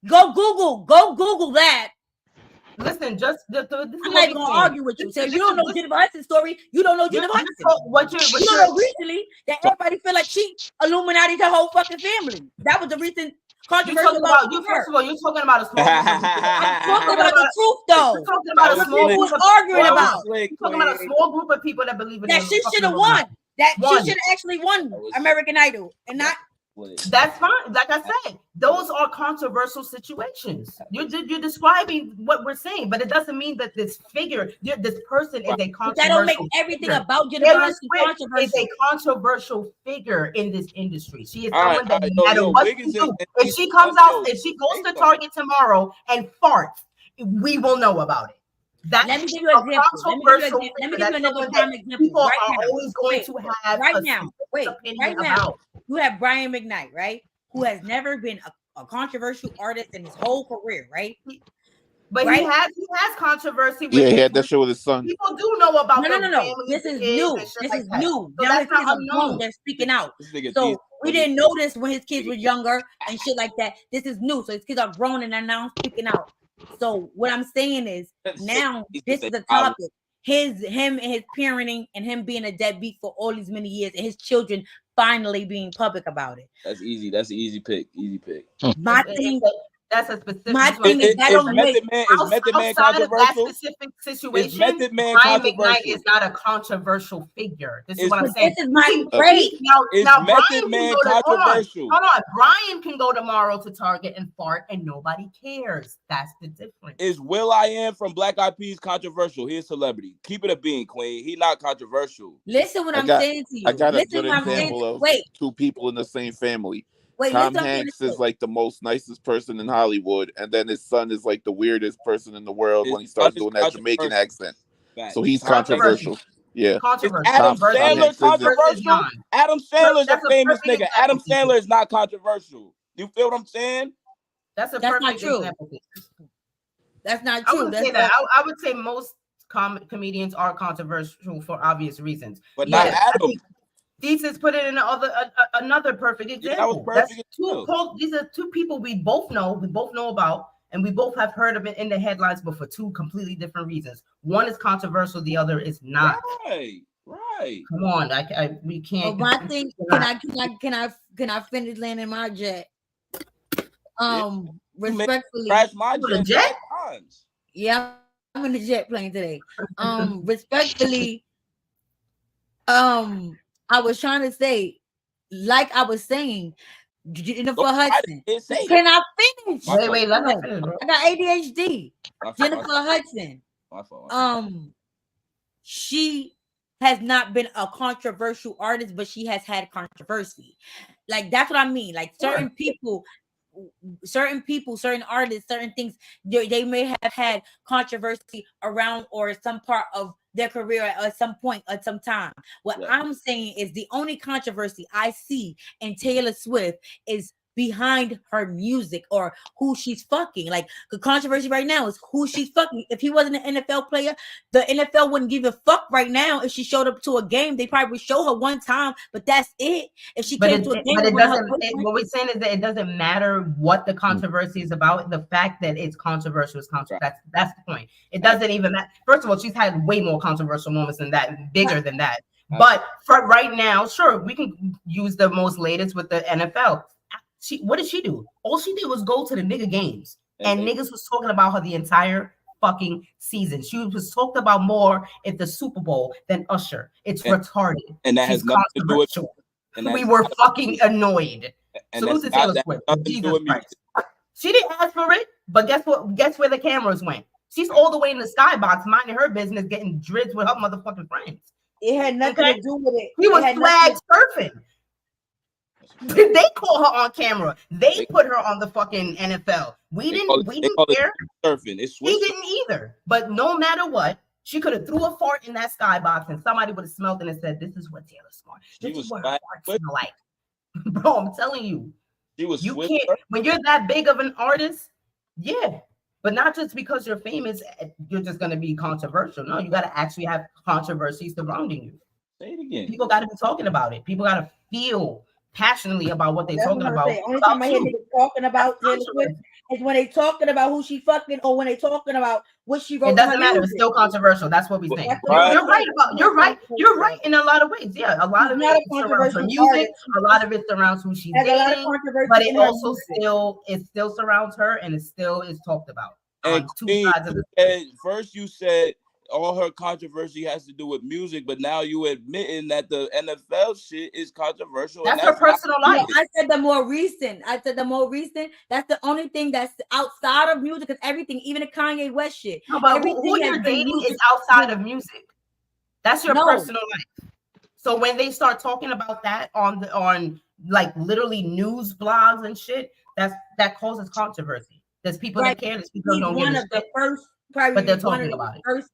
S7: go Google that.
S3: Listen,
S7: I'm not even gonna argue with you. So if you don't know Jennifer Hudson's story, you don't know Jennifer Hudson. You don't know recently that everybody feel like she Illuminati'd her whole fucking family. That was the recent controversy about you.
S3: First of all, you're talking about a small group.
S7: I'm talking about the truth, though.
S3: You're talking about a small group of
S7: arguing about.
S3: You're talking about a small group of people that believe in
S7: that she should have won. That she should have actually won American Idol and not.
S3: That's fine. Like I said, those are controversial situations. You're describing what we're saying, but it doesn't mean that this figure, this person is a controversial.
S7: That don't make everything about Jennifer Hudson controversial.
S3: Is a controversial figure in this industry. She is someone that no matter what she do, if she comes out, if she goes to Target tomorrow and farts, we will know about it.
S7: Let me give you an example. Let me give you another prime example.
S3: People are always going to have
S7: right now. You have Brian McKnight, right? Who has never been a controversial artist in his whole career, right?
S3: But he has controversy.
S10: Yeah, he had that show with his son.
S3: People do know about.
S7: No. This is new. This is new. Now his kids are grown. They're speaking out. So we didn't know this when his kids were younger and shit like that. This is new. So his kids are grown and are now speaking out. So what I'm saying is now this is a topic. Him and his parenting and him being a deadbeat for all these many years and his children finally being public about it.
S5: That's easy. That's an easy pick.
S7: My thing.
S3: That's a specific.
S7: My thing is that don't make
S5: is Method Man controversial?
S3: That specific situation,
S5: is Method Man
S3: Brian
S5: controversial?
S3: McKnight is not a controversial figure. This is what I'm saying.
S7: This is my great.
S3: Now
S5: Method Man controversial?
S3: Hold on. Brian can go tomorrow to Target and fart, and nobody cares. That's the difference.
S5: Is will.i.am from Black Eyed Peas controversial? He's a celebrity. Keep it a bean, Queen. He not controversial.
S7: Listen what I'm saying to you.
S10: I got a
S7: Listen
S10: good example of two people in the same family. Tom Hanks is like the most nicest person in Hollywood, and then his son is like the weirdest person in the world when he starts doing that Jamaican accent. So he's controversial. Yeah.
S5: Adam Sandler controversial? Adam Sandler's a famous nigga. Adam Sandler is not controversial. You feel what I'm saying?
S3: That's not true.
S7: That's not true.
S3: I would say most comedians are controversial for obvious reasons.
S5: But not Adam.
S3: Thesis put it in another perfect example.
S5: That was perfect.
S3: These are two people we both know about, and we both have heard of it in the headlines, but for two completely different reasons. One is controversial, the other is not.
S5: Right.
S3: Come on, we can't.
S7: My thing, can I finish landing my jet? Respectfully,
S5: crash my jet.
S7: Yeah, I'm in the jet plane today. Respectfully, I was trying to say, like I was saying, Jennifer Hudson. Can I finish?
S3: Wait, let me finish.
S7: I got ADHD. Jennifer Hudson. She has not been a controversial artist, but she has had controversy. Like that's what I mean. Like certain people, certain artists, certain things, they may have had controversy around or some part of their career at some point at some time. What I'm saying is the only controversy I see in Taylor Swift is behind her music or who she's fucking. Like the controversy right now is who she's fucking. If he wasn't an NFL player, the NFL wouldn't give a fuck right now. If she showed up to a game, they probably would show her one time, but that's it. If she came to a game,
S3: what we're saying is that it doesn't matter what the controversy is about. The fact that it's controversial is controversial. That's the point. It doesn't even matter. First of all, she's had way more controversial moments than that, bigger than that. But for right now, sure, we can use the most latest with the NFL. What did she do? All she did was go to the nigga games, and niggas was talking about her the entire fucking season. She was talked about more at the Super Bowl than Usher. It's retarded.
S5: And that has nothing to do with.
S3: We were fucking annoyed. Salute to Taylor Swift. Jesus Christ. She didn't ask for it, but guess what? Guess where the cameras went? She's all the way in the skybox, minding her business, getting drizzt with her motherfucking friends.
S7: It had nothing to do with it.
S3: He was flag surfing. They call her on camera. They put her on the fucking NFL. We didn't care.
S5: Surfing.
S3: He didn't either. But no matter what, she could have threw a fart in that skybox and somebody would have smelled it and said, "This is what Taylor Swift. This is what her farts smell like." Bro, I'm telling you. You can't, when you're that big of an artist, yeah. But not just because you're famous, you're just going to be controversial. No, you got to actually have controversy surrounding you.
S5: Say it again.
S3: People got to be talking about it. People got to feel passionately about what they're talking about.
S7: The only time I hear niggas talking about Taylor Swift is when they talking about who she fucking or when they talking about what she wrote.
S3: It doesn't matter. It's still controversial. That's what we think. You're right about. You're right. You're right in a lot of ways. Yeah, a lot of it surrounds her music. A lot of it surrounds who she's dating. But it also still surrounds her, and it still is talked about.
S5: And Queen, first you said all her controversy has to do with music, but now you admitting that the NFL shit is controversial.
S3: That's her personal life.
S7: I said the more recent. That's the only thing that's outside of music. Because everything, even the Kanye West shit.
S3: No, but who you're dating is outside of music. That's your personal life. So when they start talking about that on like literally news blogs and shit, that causes controversy. There's people that care. There's people who don't give a shit. But they're talking about it.
S7: First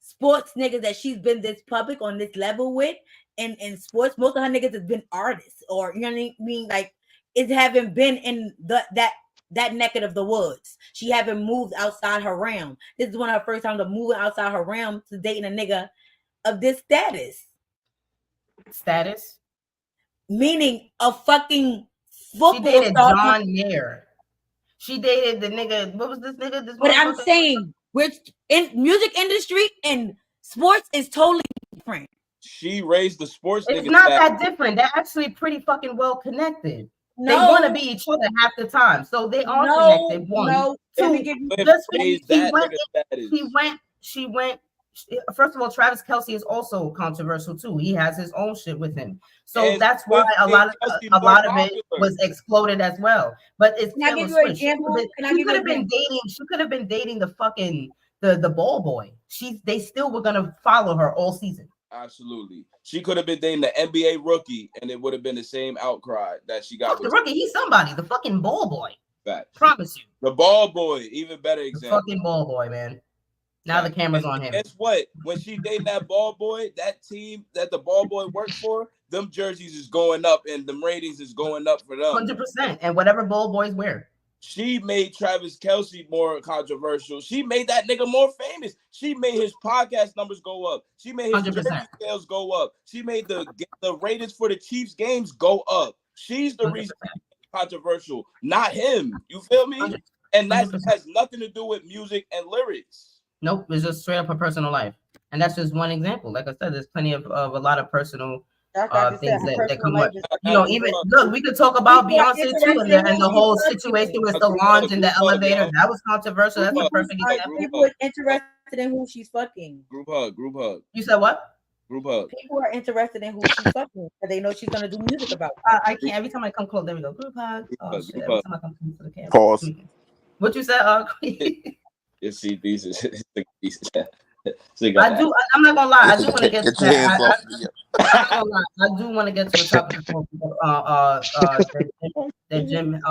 S7: sports niggas that she's been this public on this level with, and in sports, most of her niggas has been artists, or you know what I mean, like it haven't been in that neck of the woods. She haven't moved outside her realm. This is one of her first times of moving outside her realm to dating a nigga of this status.
S3: Status,
S7: meaning a fucking football.
S3: She dated John Mayer. She dated the nigga. What was this nigga?
S7: But I'm saying, which in music industry and sports is totally different.
S5: She raised the sports.
S3: It's not that different. They're actually pretty fucking well connected. No. They want to be each other half the time, so they are connected. One, two. She went. First of all, Travis Kelce is also controversial too. He has his own shit with him, so that's why a lot of it was exploded as well. But it's Taylor Swift. She could have been dating. She could have been dating the fucking the ball boy. They still were gonna follow her all season.
S5: Absolutely, she could have been dating the NBA rookie, and it would have been the same outcry that she got.
S3: The rookie, he's somebody. The fucking ball boy.
S5: Fact.
S3: Promise you.
S5: The ball boy, even better example.
S3: The fucking ball boy, man. Now the camera's on him.
S5: Guess what? When she dated that ball boy, that team that the ball boy worked for, them jerseys is going up and the ratings is going up for them.
S3: 100%. And whatever ball boys wear.
S5: She made Travis Kelce more controversial. She made that nigga more famous. She made his podcast numbers go up. She made his jersey sales go up. She made the ratings for the Chiefs games go up. She's the 100%. Reason controversial, not him. You feel me? 100%. And that has nothing to do with music and lyrics.
S3: Nope, it's just straight up her personal life, and that's just one example. Like I said, there's plenty of a lot of personal things that come up. You know, even look, we could talk about Beyonce too, and the whole situation with Solange in the elevator. That was controversial. That's a perfect example.
S7: People are interested in who she's fucking.
S5: Group hug.
S3: You said what?
S5: Group hug.
S7: People are interested in who she's fucking, because they know she's gonna do music about.
S3: I can't. Every time I come close, there we go. Group hug. Oh shit! Every time I come close to the camera.
S10: Pause.
S3: What you said?
S5: You see, these is.
S3: I'm not gonna lie. I do want to get to that. I do want to get to the topic that Jim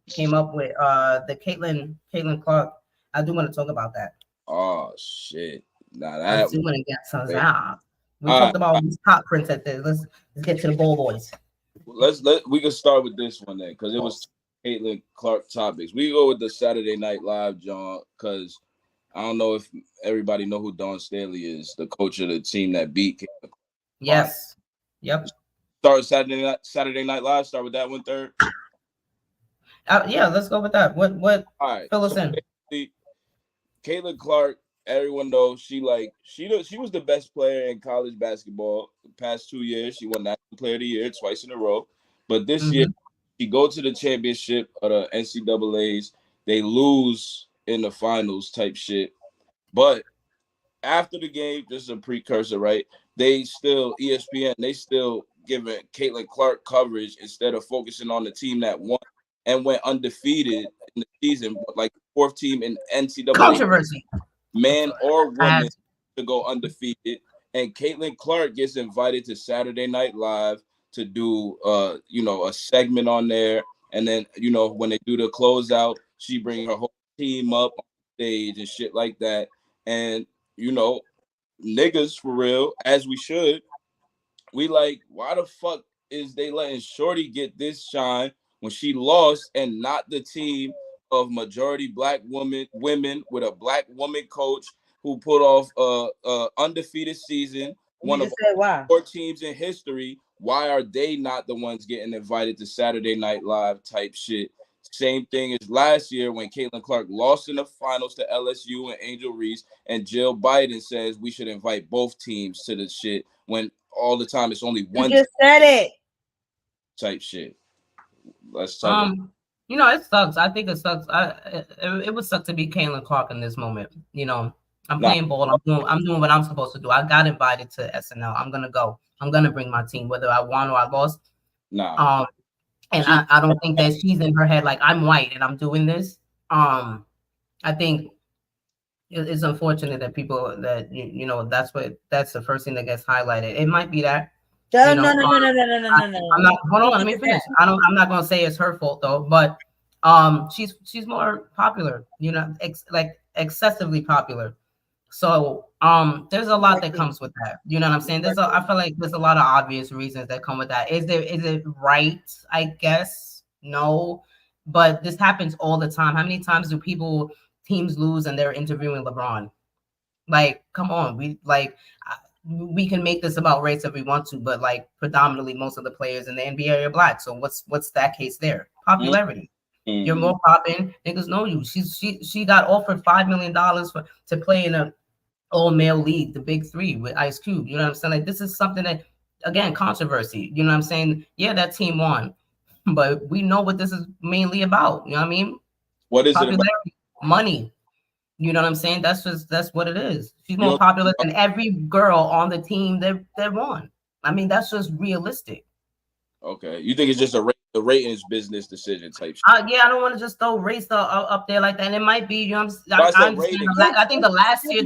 S3: came up with. The Caitlin Clark. I do want to talk about that.
S5: Oh shit! Nah,
S3: I do want to get some. We talked about these top princesses. Let's get to the ball boys.
S5: We can start with this one then, because it was Caitlin Clark topics. We go with the Saturday Night Live, John, because I don't know if everybody know who Dawn Staley is, the coach of the team that beat Caitlin.
S3: Yes. Yep.
S5: Start Saturday Night Live. Start with that one third.
S3: Yeah, let's go with that. What?
S5: All right.
S3: Fill us in.
S5: Caitlin Clark everyone knows she was the best player in college basketball the past 2 years. She won National Player of the Year twice in a row. But this year, she go to the championship of the NCAAs. They lose in the finals type shit. But after the game, just a precursor, right? They still, ESPN, they still giving Caitlin Clark coverage instead of focusing on the team that won and went undefeated in the season, like fourth team in NCAA.
S3: Controversy.
S5: Man or woman to go undefeated. And Caitlin Clark gets invited to Saturday Night Live to do a segment on there. And then, when they do the closeout, she brings her whole team up on stage and shit like that. And, niggas for real, as we should, we like, why the fuck is they letting Shorty get this shine when she lost and not the team of majority black women with a black woman coach who put off a undefeated season, one of 4 teams in history? Why are they not the ones getting invited to Saturday Night Live type shit? Same thing as last year when Caitlin Clark lost in the finals to LSU and Angel Reese, and Jill Biden says we should invite both teams to the shit when all the time it's only one.
S7: You just said it.
S5: Type shit. Let's talk.
S3: It sucks. I think it sucks. It would suck to be Caitlin Clark in this moment. I'm playing ball. I'm doing what I'm supposed to do. I got invited to SNL. I'm gonna go. I'm gonna bring my team, whether I won or I lost. And I don't think that she's in her head like I'm white and I'm doing this. I think it's unfortunate that people that that's the first thing that gets highlighted. It might be that.
S7: No.
S3: I'm not. Hold on. Let me finish. I'm not gonna say it's her fault though, but she's more popular. Excessively popular. So there's a lot that comes with that. You know what I'm saying? I feel like there's a lot of obvious reasons that come with that. Is it right? I guess no, but this happens all the time. How many times do teams lose and they're interviewing LeBron? Like, come on, we can make this about race if we want to, but like predominantly most of the players in the NBA are black. So what's that case there? Popularity. You're more popping. Niggas know you. She got offered $5 million to play in a all-male league, the Big Three with Ice Cube. You know what I'm saying? Like, this is something that, again, controversy. You know what I'm saying? Yeah, that team won, but we know what this is mainly about. You know what I mean?
S5: What is popularity, it
S3: about? Money. You know what I'm saying? That's what it is. She's more popular than every girl on the team that won. I mean, that's just realistic.
S5: Okay, you think it's just a ratings business decision type shit?
S3: Yeah, I don't want to just throw race up there like that. And it might be, I think the last year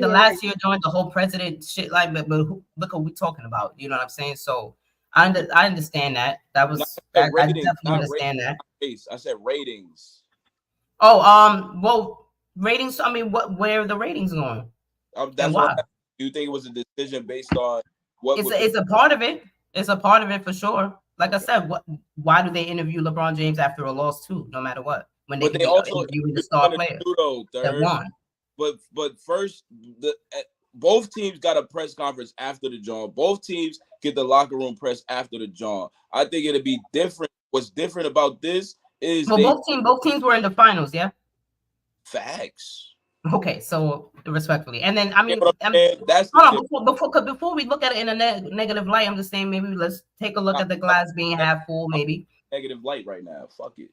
S3: during the whole president shit, like, but look what we're talking about. You know what I'm saying? So I understand that. I definitely understand that.
S5: I said ratings.
S3: Oh, well, ratings. I mean, where are the ratings going?
S5: That's why. Do you think it was a decision based on what?
S3: It's a part of it. It's a part of it for sure. Like I said, why do they interview LeBron James after a loss too? No matter what, when they also interview the star player that won.
S5: But first, both teams got a press conference after the John. Both teams get the locker room press after the John. I think it'd be different. What's different about this is
S3: both teams were in the finals. Yeah.
S5: Facts.
S3: Okay, so respectfully, and then
S5: that's
S3: before we look at it in a negative light, I'm just saying maybe let's take a look at the glass being half full. Maybe
S5: negative light right now. Fuck it.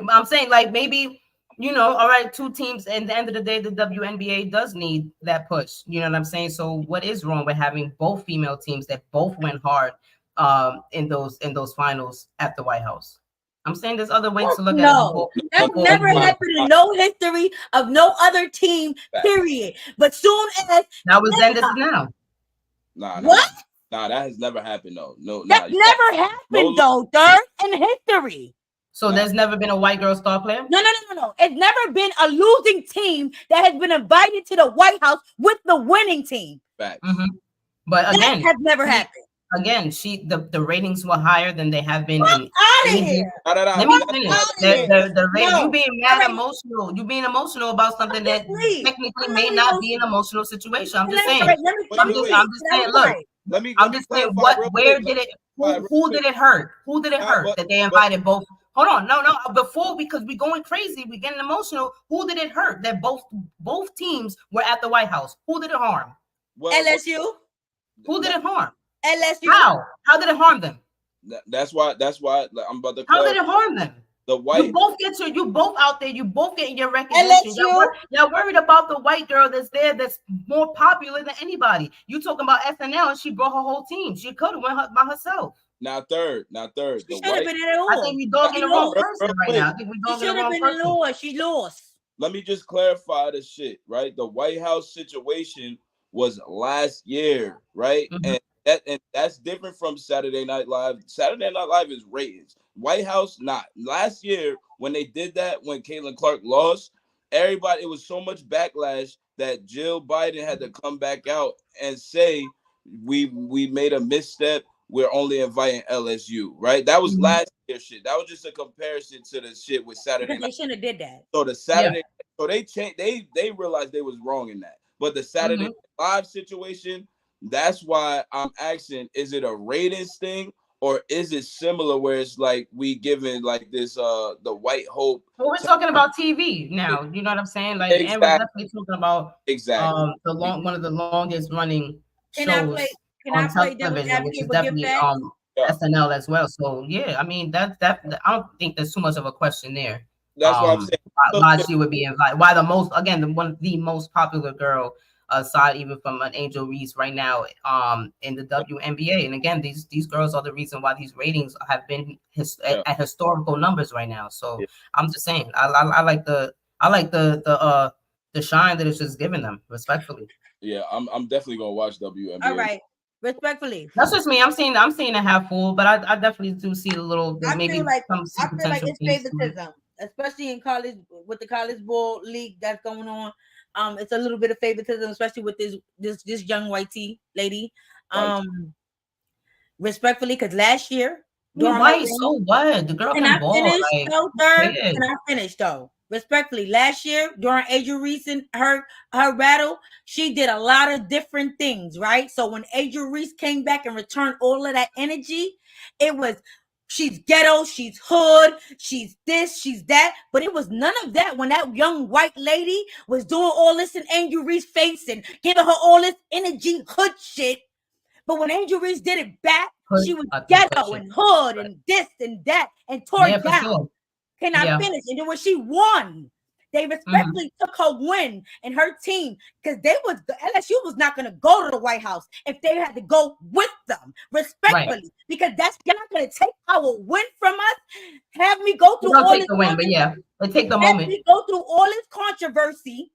S3: I'm saying like maybe all right, 2 teams. At the end of the day, the WNBA does need that push. You know what I'm saying? So what is wrong with having both female teams that both went hard in those finals at the White House? I'm saying there's other ways to look at it.
S7: That's never happened in no history of no other team, period. But soon as
S3: that was then, this is now.
S5: Nah, that has never happened though.
S7: That never happened though, third in history.
S3: So there's never been a white girl star player?
S7: No. It's never been a losing team that has been invited to the White House with the winning team.
S5: Facts.
S3: But again,
S7: that has never happened.
S3: Again, the ratings were higher than they have been.
S7: Out of here.
S3: Let me finish. The rating, you being mad emotional. You being emotional about something that technically may not be an emotional situation. I'm just saying. I'm just saying. Look, I'm just saying. Where did it? Who did it hurt? Who did it hurt that they invited both Hold on, no. Before, because we going crazy, we getting emotional. Who did it hurt? That both teams were at the White House. Who did it harm?
S7: LSU.
S3: Who did it harm?
S7: LSU.
S3: How did it harm them?
S5: That's why I'm about to.
S3: How did it harm them?
S5: The white.
S3: You both out there. You both getting your recognition. Y'all worried about the white girl that's there, that's more popular than anybody. You talking about SNL, and she brought her whole team. She could have went by herself.
S5: Now third.
S7: She should have been in the
S3: I think we dogging the wrong person right now. I think we dogging the wrong person.
S7: She lost.
S5: Let me just clarify the shit, right? The White House situation was last year, right?
S3: Mm-hmm.
S5: And that's different from Saturday Night Live. Saturday Night Live is ratings. White House, not. Last year, when they did that, when Caitlin Clark lost, everybody, it was so much backlash that Jill Biden had to come back out and say, we made a misstep. We're only inviting LSU, right? That was last year shit. That was just a comparison to the shit with Saturday Night.
S7: They shouldn't have did that.
S5: So the Saturday, so they changed. They realized they was wrong in that. But the Saturday Live situation, that's why I'm asking: is it a ratings thing, or is it similar where it's like we giving like this the white hope?
S3: Well, we're talking about TV now. You know what I'm saying? Like, and we're definitely talking about one of the longest running shows.
S7: Can I play
S3: television, which is definitely SNL as well. So yeah, I mean that I don't think there's too much of a question there.
S5: That's what I'm saying.
S3: Why she would be invited? Why the most popular girl, aside even from an Angel Reese right now, in the WNBA. And again, these girls are the reason why these ratings have been at historical numbers right now. So I'm just saying, I like the shine that it's just giving them, respectfully.
S5: Yeah, I'm definitely gonna watch WNBA.
S7: All right. Respectfully,
S3: that's just me. I'm seeing it half full, but I definitely do see a little.
S7: I feel like it's favoritism, especially in college with the college ball league that's going on. It's a little bit of favoritism, especially with this young white lady. Respectfully, because last year,
S3: white, so what? The girl can ball.
S7: Can I finish though? Respectfully, last year during Angel Reese and her battle, she did a lot of different things, right? So when Angel Reese came back and returned all of that energy, it was she's ghetto, she's hood, she's this, she's that, but it was none of that when that young white lady was doing all this in Angel Reese's face and giving her all this energy, hood shit. But when Angel Reese did it back, she was ghetto and hood and this and that and tore it down. Sure. Can I finish? And then when she won, they respectfully took her win and her team because LSU was not going to go to the White House if they had to go with them, respectfully, because you're not going to take our win from us. Have me go through all this
S3: win, but take the moment.
S7: Me go through all this controversy,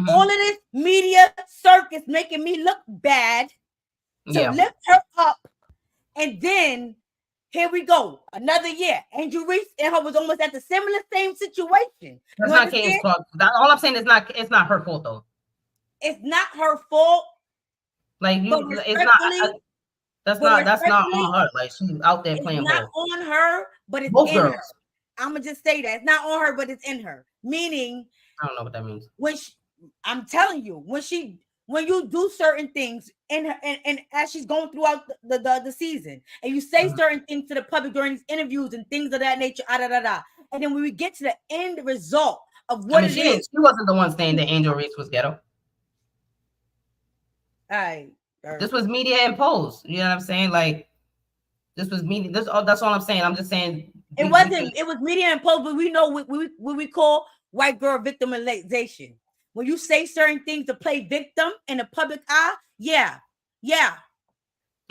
S7: all of this media circus making me look bad to lift her up, and then. Here we go. Another year. Angel Reese and her was almost at the same situation.
S3: That's not Kate's fault. All I'm saying is it's not her fault though.
S7: It's not her fault.
S3: Like it's not. That's not on her. Like she's out there playing.
S7: It's not on her, but it's
S3: both
S7: in
S3: girls.
S7: her. I'm gonna just say that it's not on her, but it's in her. Meaning,
S3: I don't know what that means.
S7: I'm telling you, when you do certain things in her, and as she's going throughout the season, and you say certain things to the public during these interviews and things of that nature, and then when we get to the end result of what it is,
S3: she wasn't the one saying that Angel Reese was ghetto. This was media imposed. You know what I'm saying? Like this was media. That's all I'm saying. I'm just saying
S7: it wasn't. It was media imposed, but we know what we call white girl victimization. When you say certain things to play victim in the public eye, yeah.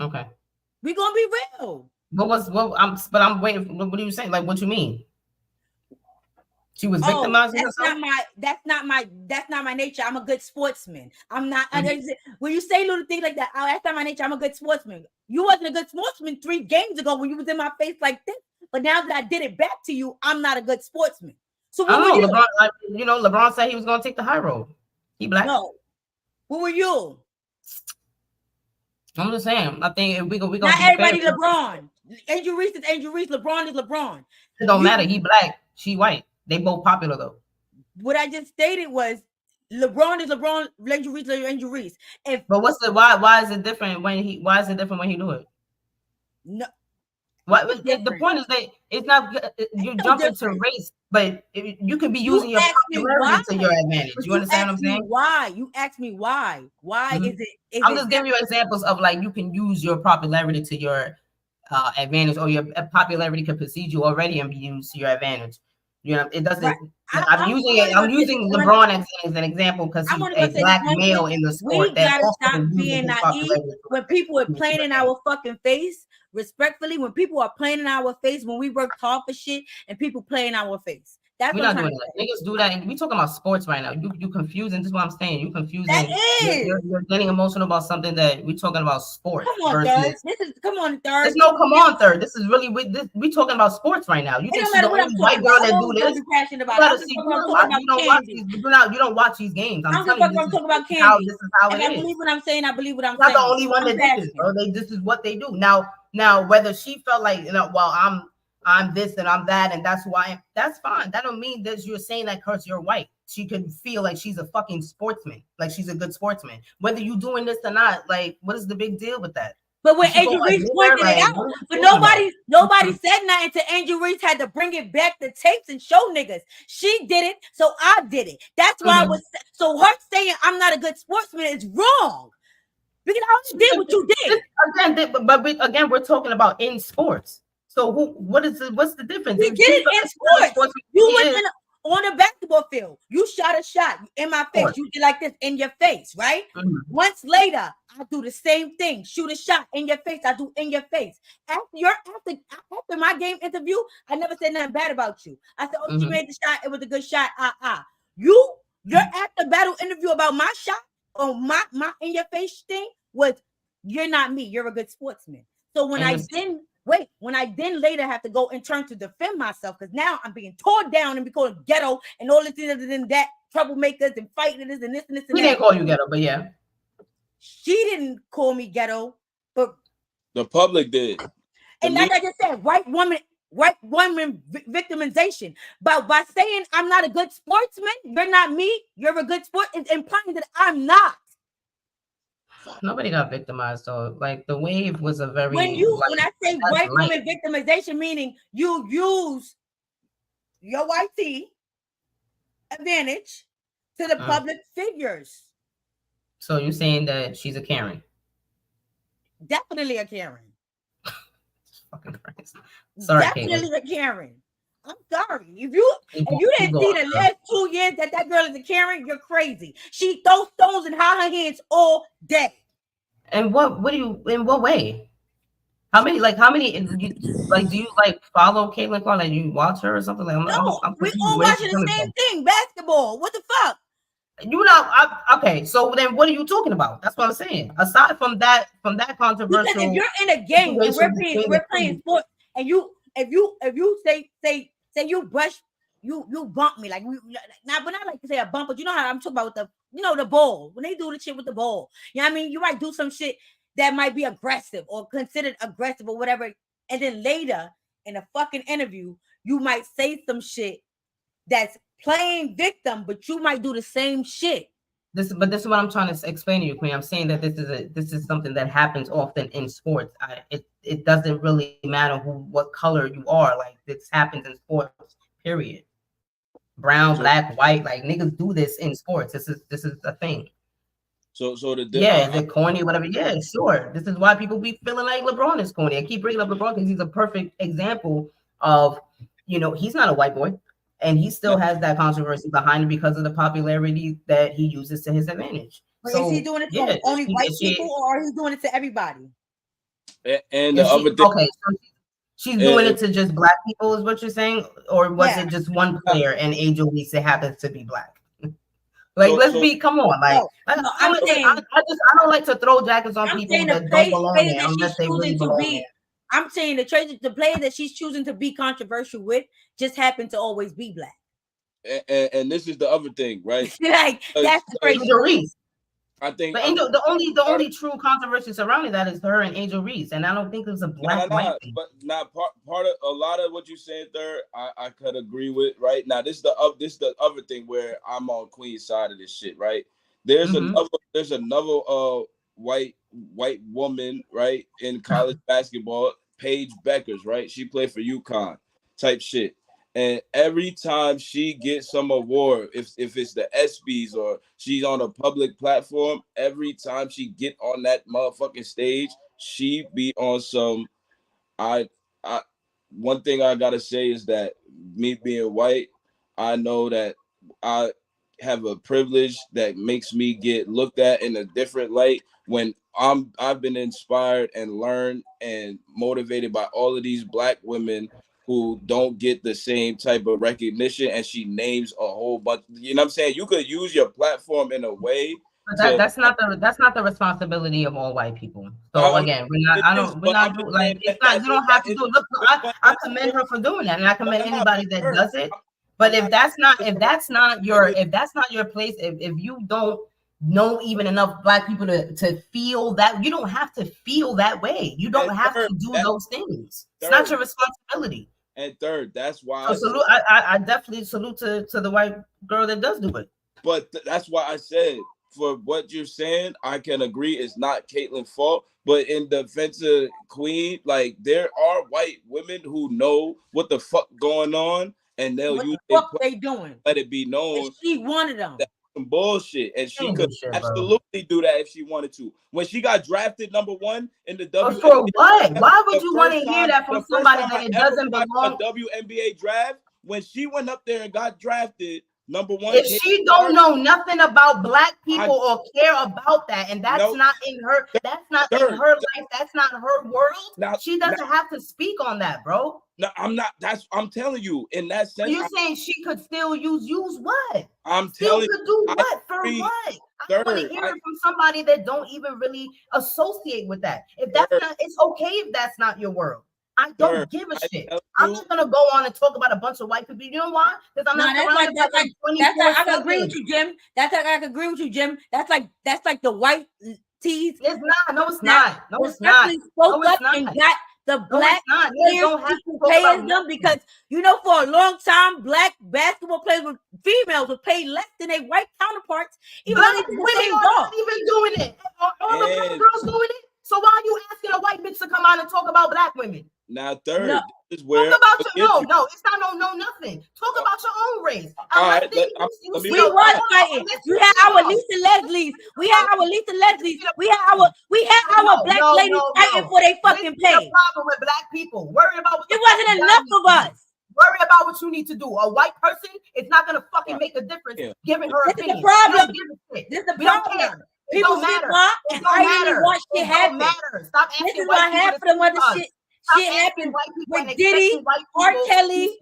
S3: Okay.
S7: We're gonna be real.
S3: I'm waiting. What are you saying? Like, what you mean? She was victimizing herself?
S7: That's not my nature. I'm a good sportsman. I'm not. When you say little things like that, that's not my nature. I'm a good sportsman. You wasn't a good sportsman 3 games ago when you was in my face like this. But now that I did it back to you, I'm not a good sportsman. So
S3: I don't know. LeBron said he was going to take the high road. He black.
S7: No. Who were you?
S3: I'm just saying. I think we go.
S7: Not everybody LeBron. Angel Reese is Angel Reese. LeBron is LeBron.
S3: It don't matter. He black. She white. They both popular though.
S7: What I just stated was LeBron is LeBron. Angel Reese is Angel Reese.
S3: But why is it different when he do it?
S7: No.
S3: What the point is that it's not you jump into race, but you could be using your popularity to your advantage. You understand what I'm saying?
S7: Why? You ask me why? Why is it?
S3: I'm just giving you examples of like you can use your popularity to your advantage, or your popularity can precede you already and be used to your advantage. You know, it doesn't. Right. I'm using LeBron as an example because he's a black male in the sport.
S7: We gotta stop being naive when people are playing in our fucking face. Respectfully, when people are playing in our face, when we work hard for shit, and people play in our face. That's
S3: we're not doing that. Niggas do that, and we talking about sports right now. You confusing. This is what I'm saying. You confusing. That is. You're getting emotional about something that we're talking about sports.
S7: Come on, third. Come on, third.
S3: There's no come on, third. This is really we talking about sports right now. You think she's the only white girl that do this?
S7: You gotta see.
S3: You don't watch these games. I'm telling you,
S7: I'm talking about
S3: Candy. This is how it is.
S7: I believe what I'm saying. I believe what I'm
S3: saying.
S7: Not
S3: the only one that did this, bro. This is what they do. Now, whether she felt like, well, I'm this and I'm that, and that's why that's fine. That don't mean that you're saying that because you're white. She could feel like she's a fucking sportsman, like she's a good sportsman. Whether you doing this or not, like, what is the big deal with that?
S7: But when Angel Reese pointed it out, but nobody said nothing to Angel Reese had to bring it back to tapes and show niggas. She did it, so I did it. That's why I was so her saying I'm not a good sportsman is wrong. Because I only did what you did.
S3: Again, but again, we're talking about in sports. So what's the difference?
S7: We did it in sports. You went on a basketball field. You shot a shot in my face. You did like this in your face, right? Once later, I do the same thing. Shoot a shot in your face. I do in your face. After my game interview, I never said nothing bad about you. I said, oh, you made the shot. It was a good shot. Your after battle interview about my shot or my in your face thing was, you're not me. You're a good sportsman. So when I then later have to go and turn to defend myself, because now I'm being torn down and be called ghetto and all this and that, troublemakers and fighting this and this and this.
S3: He didn't call you ghetto, but yeah.
S7: She didn't call me ghetto, but
S5: the public did.
S7: And like I just said, white woman victimization. But by saying I'm not a good sportsman, you're not me, you're a good sport, it's implying that I'm not.
S3: Nobody got victimized though. Like the wave was a very
S7: when I say white woman victimization, meaning you use your white tea advantage to the public figures.
S3: So you're saying that she's a Karen?
S7: Definitely a Karen.
S3: Fucking Christ. Sorry,
S7: definitely a Karen. I'm sorry. If you didn't see the last 2 years that girl is a Karen, you're crazy. She throws stones and hide her hands all day.
S3: And in what way? How many do you like follow Caitlin Clark? Like you watch her or something? Like
S7: we all watching the same thing, basketball. What the fuck?
S3: Okay, so then what are you talking about? That's what I'm saying. Aside from that controversial,
S7: because if you're in a game and we're playing sports, and if you say you brush, you bump me, like but not like to say a bump, but you know how I'm talking about the ball, when they do the shit with the ball. You know what I mean? You might do some shit that might be aggressive or considered aggressive or whatever, and then later in a fucking interview, you might say some shit that's playing victim, but you might do the same shit.
S3: This is what I'm trying to explain to you, Queen. I'm saying that this is something that happens often in sports. It doesn't really matter what color you are. Like this happens in sports. Period. Brown, black, white. Like niggas do this in sports. This is a thing.
S5: So is
S3: it corny, whatever? Yeah, sure. This is why people be feeling like LeBron is corny. I keep bringing up LeBron because he's a perfect example of, he's not a white boy. And he still has that controversy behind him because of the popularity that he uses to his advantage.
S7: But is he doing it to only white people, or are he doing it to everybody?
S5: And the other thing,
S3: okay, so she's doing it to just black people, is what you're saying, or was it just one player and Angel Reese happens to be black? Come on, like I don't like to throw jackets on people that don't belong there unless they really belong there.
S7: I'm saying the player that she's choosing to be controversial with just happened to always be black.
S5: And this is the other thing, right?
S7: Like that's the crazy.
S3: Angel Reese.
S5: I think
S3: the only true controversy surrounding that is her and Angel Reese, and I don't think it was a black white thing.
S5: But not part of a lot of what you said there, I could agree with. Right now, this is the other thing where I'm on Queen's side of this shit. Right, there's another white woman, right, in college basketball Paige Beckers, right? She played for UConn type shit. And every time she gets some award, if it's the ESPYs or she's on a public platform, every time she get on that motherfucking stage, she be on some. I one thing I gotta say is that me being white, I know that I have a privilege that makes me get looked at in a different light when I've been inspired and learned and motivated by all of these black women who don't get the same type of recognition, and she names a whole bunch. You know what I'm saying? You could use your platform in a way.
S3: But that's not the responsibility of all white people. So again, we're not doing like it's not. You don't have to do it. Look, I commend her for doing that, and I commend anybody that does it. But if that's not your place, if you don't know even enough black people to feel that, you don't have to feel that way. You don't have to do those things. It's not your responsibility.
S5: And third, that's why
S3: I definitely salute to the white girl that does do it.
S5: But that's why I said, for what you're saying, I can agree it's not Caitlin's fault. But in defense of Queen, like, there are white women who know what the fuck going on, and they'll use
S7: they doing.
S5: Let it be known.
S7: And she wanted them.
S5: That's some bullshit, and she could absolutely do that if she wanted to. When she got drafted #1 in the WNBA,
S3: for what? Why would you want to hear that from somebody that it doesn't belong?
S5: A WNBA draft, when she went up there and got drafted #1.
S3: If she don't know nothing about black people or care about that, and that's not in her, that's not in her life, that's not her world. She doesn't have to speak on that, bro.
S5: No, I'm not. I'm telling you, in that sense.
S3: You're saying she could still use what?
S5: I'm telling you.
S3: Could do what? For what? I want to hear it from somebody that don't even really associate with that. If that's not, it's okay if that's not your world. I don't give a shit. I'm just gonna go on and talk about a bunch of white people. You know why? Because I'm not surrounded by like 24/7.
S7: I can agree with you, Jim. I can agree with you, Jim. That's like the white tees.
S3: It's not. No, it's not. No, it's not.
S7: Spoke up and got the black players paying them, because you know, for a long time, black basketball players with females were paid less than their white counterparts. Even
S3: black women are not even doing it. All the black girls doing it. So why are you asking a white bitch to come out and talk about black women?
S5: Now, third, this is where
S3: talk about no, it's not no nothing. Talk about your own race.
S7: All right, we was fighting. We had our Lisa Leslie's. We had our Lisa Leslie's. We had our black ladies fighting for their fucking pay.
S3: The problem with black people. Worry about what
S7: it wasn't enough of us.
S3: Worry about what you need to do. A white person, it's not gonna fucking make a difference giving her opinion.
S7: This is the problem. This is the problem. People matter. It don't matter. It don't matter. Stop asking. This is what happened to when the shit happened with Diddy, R. Kelly,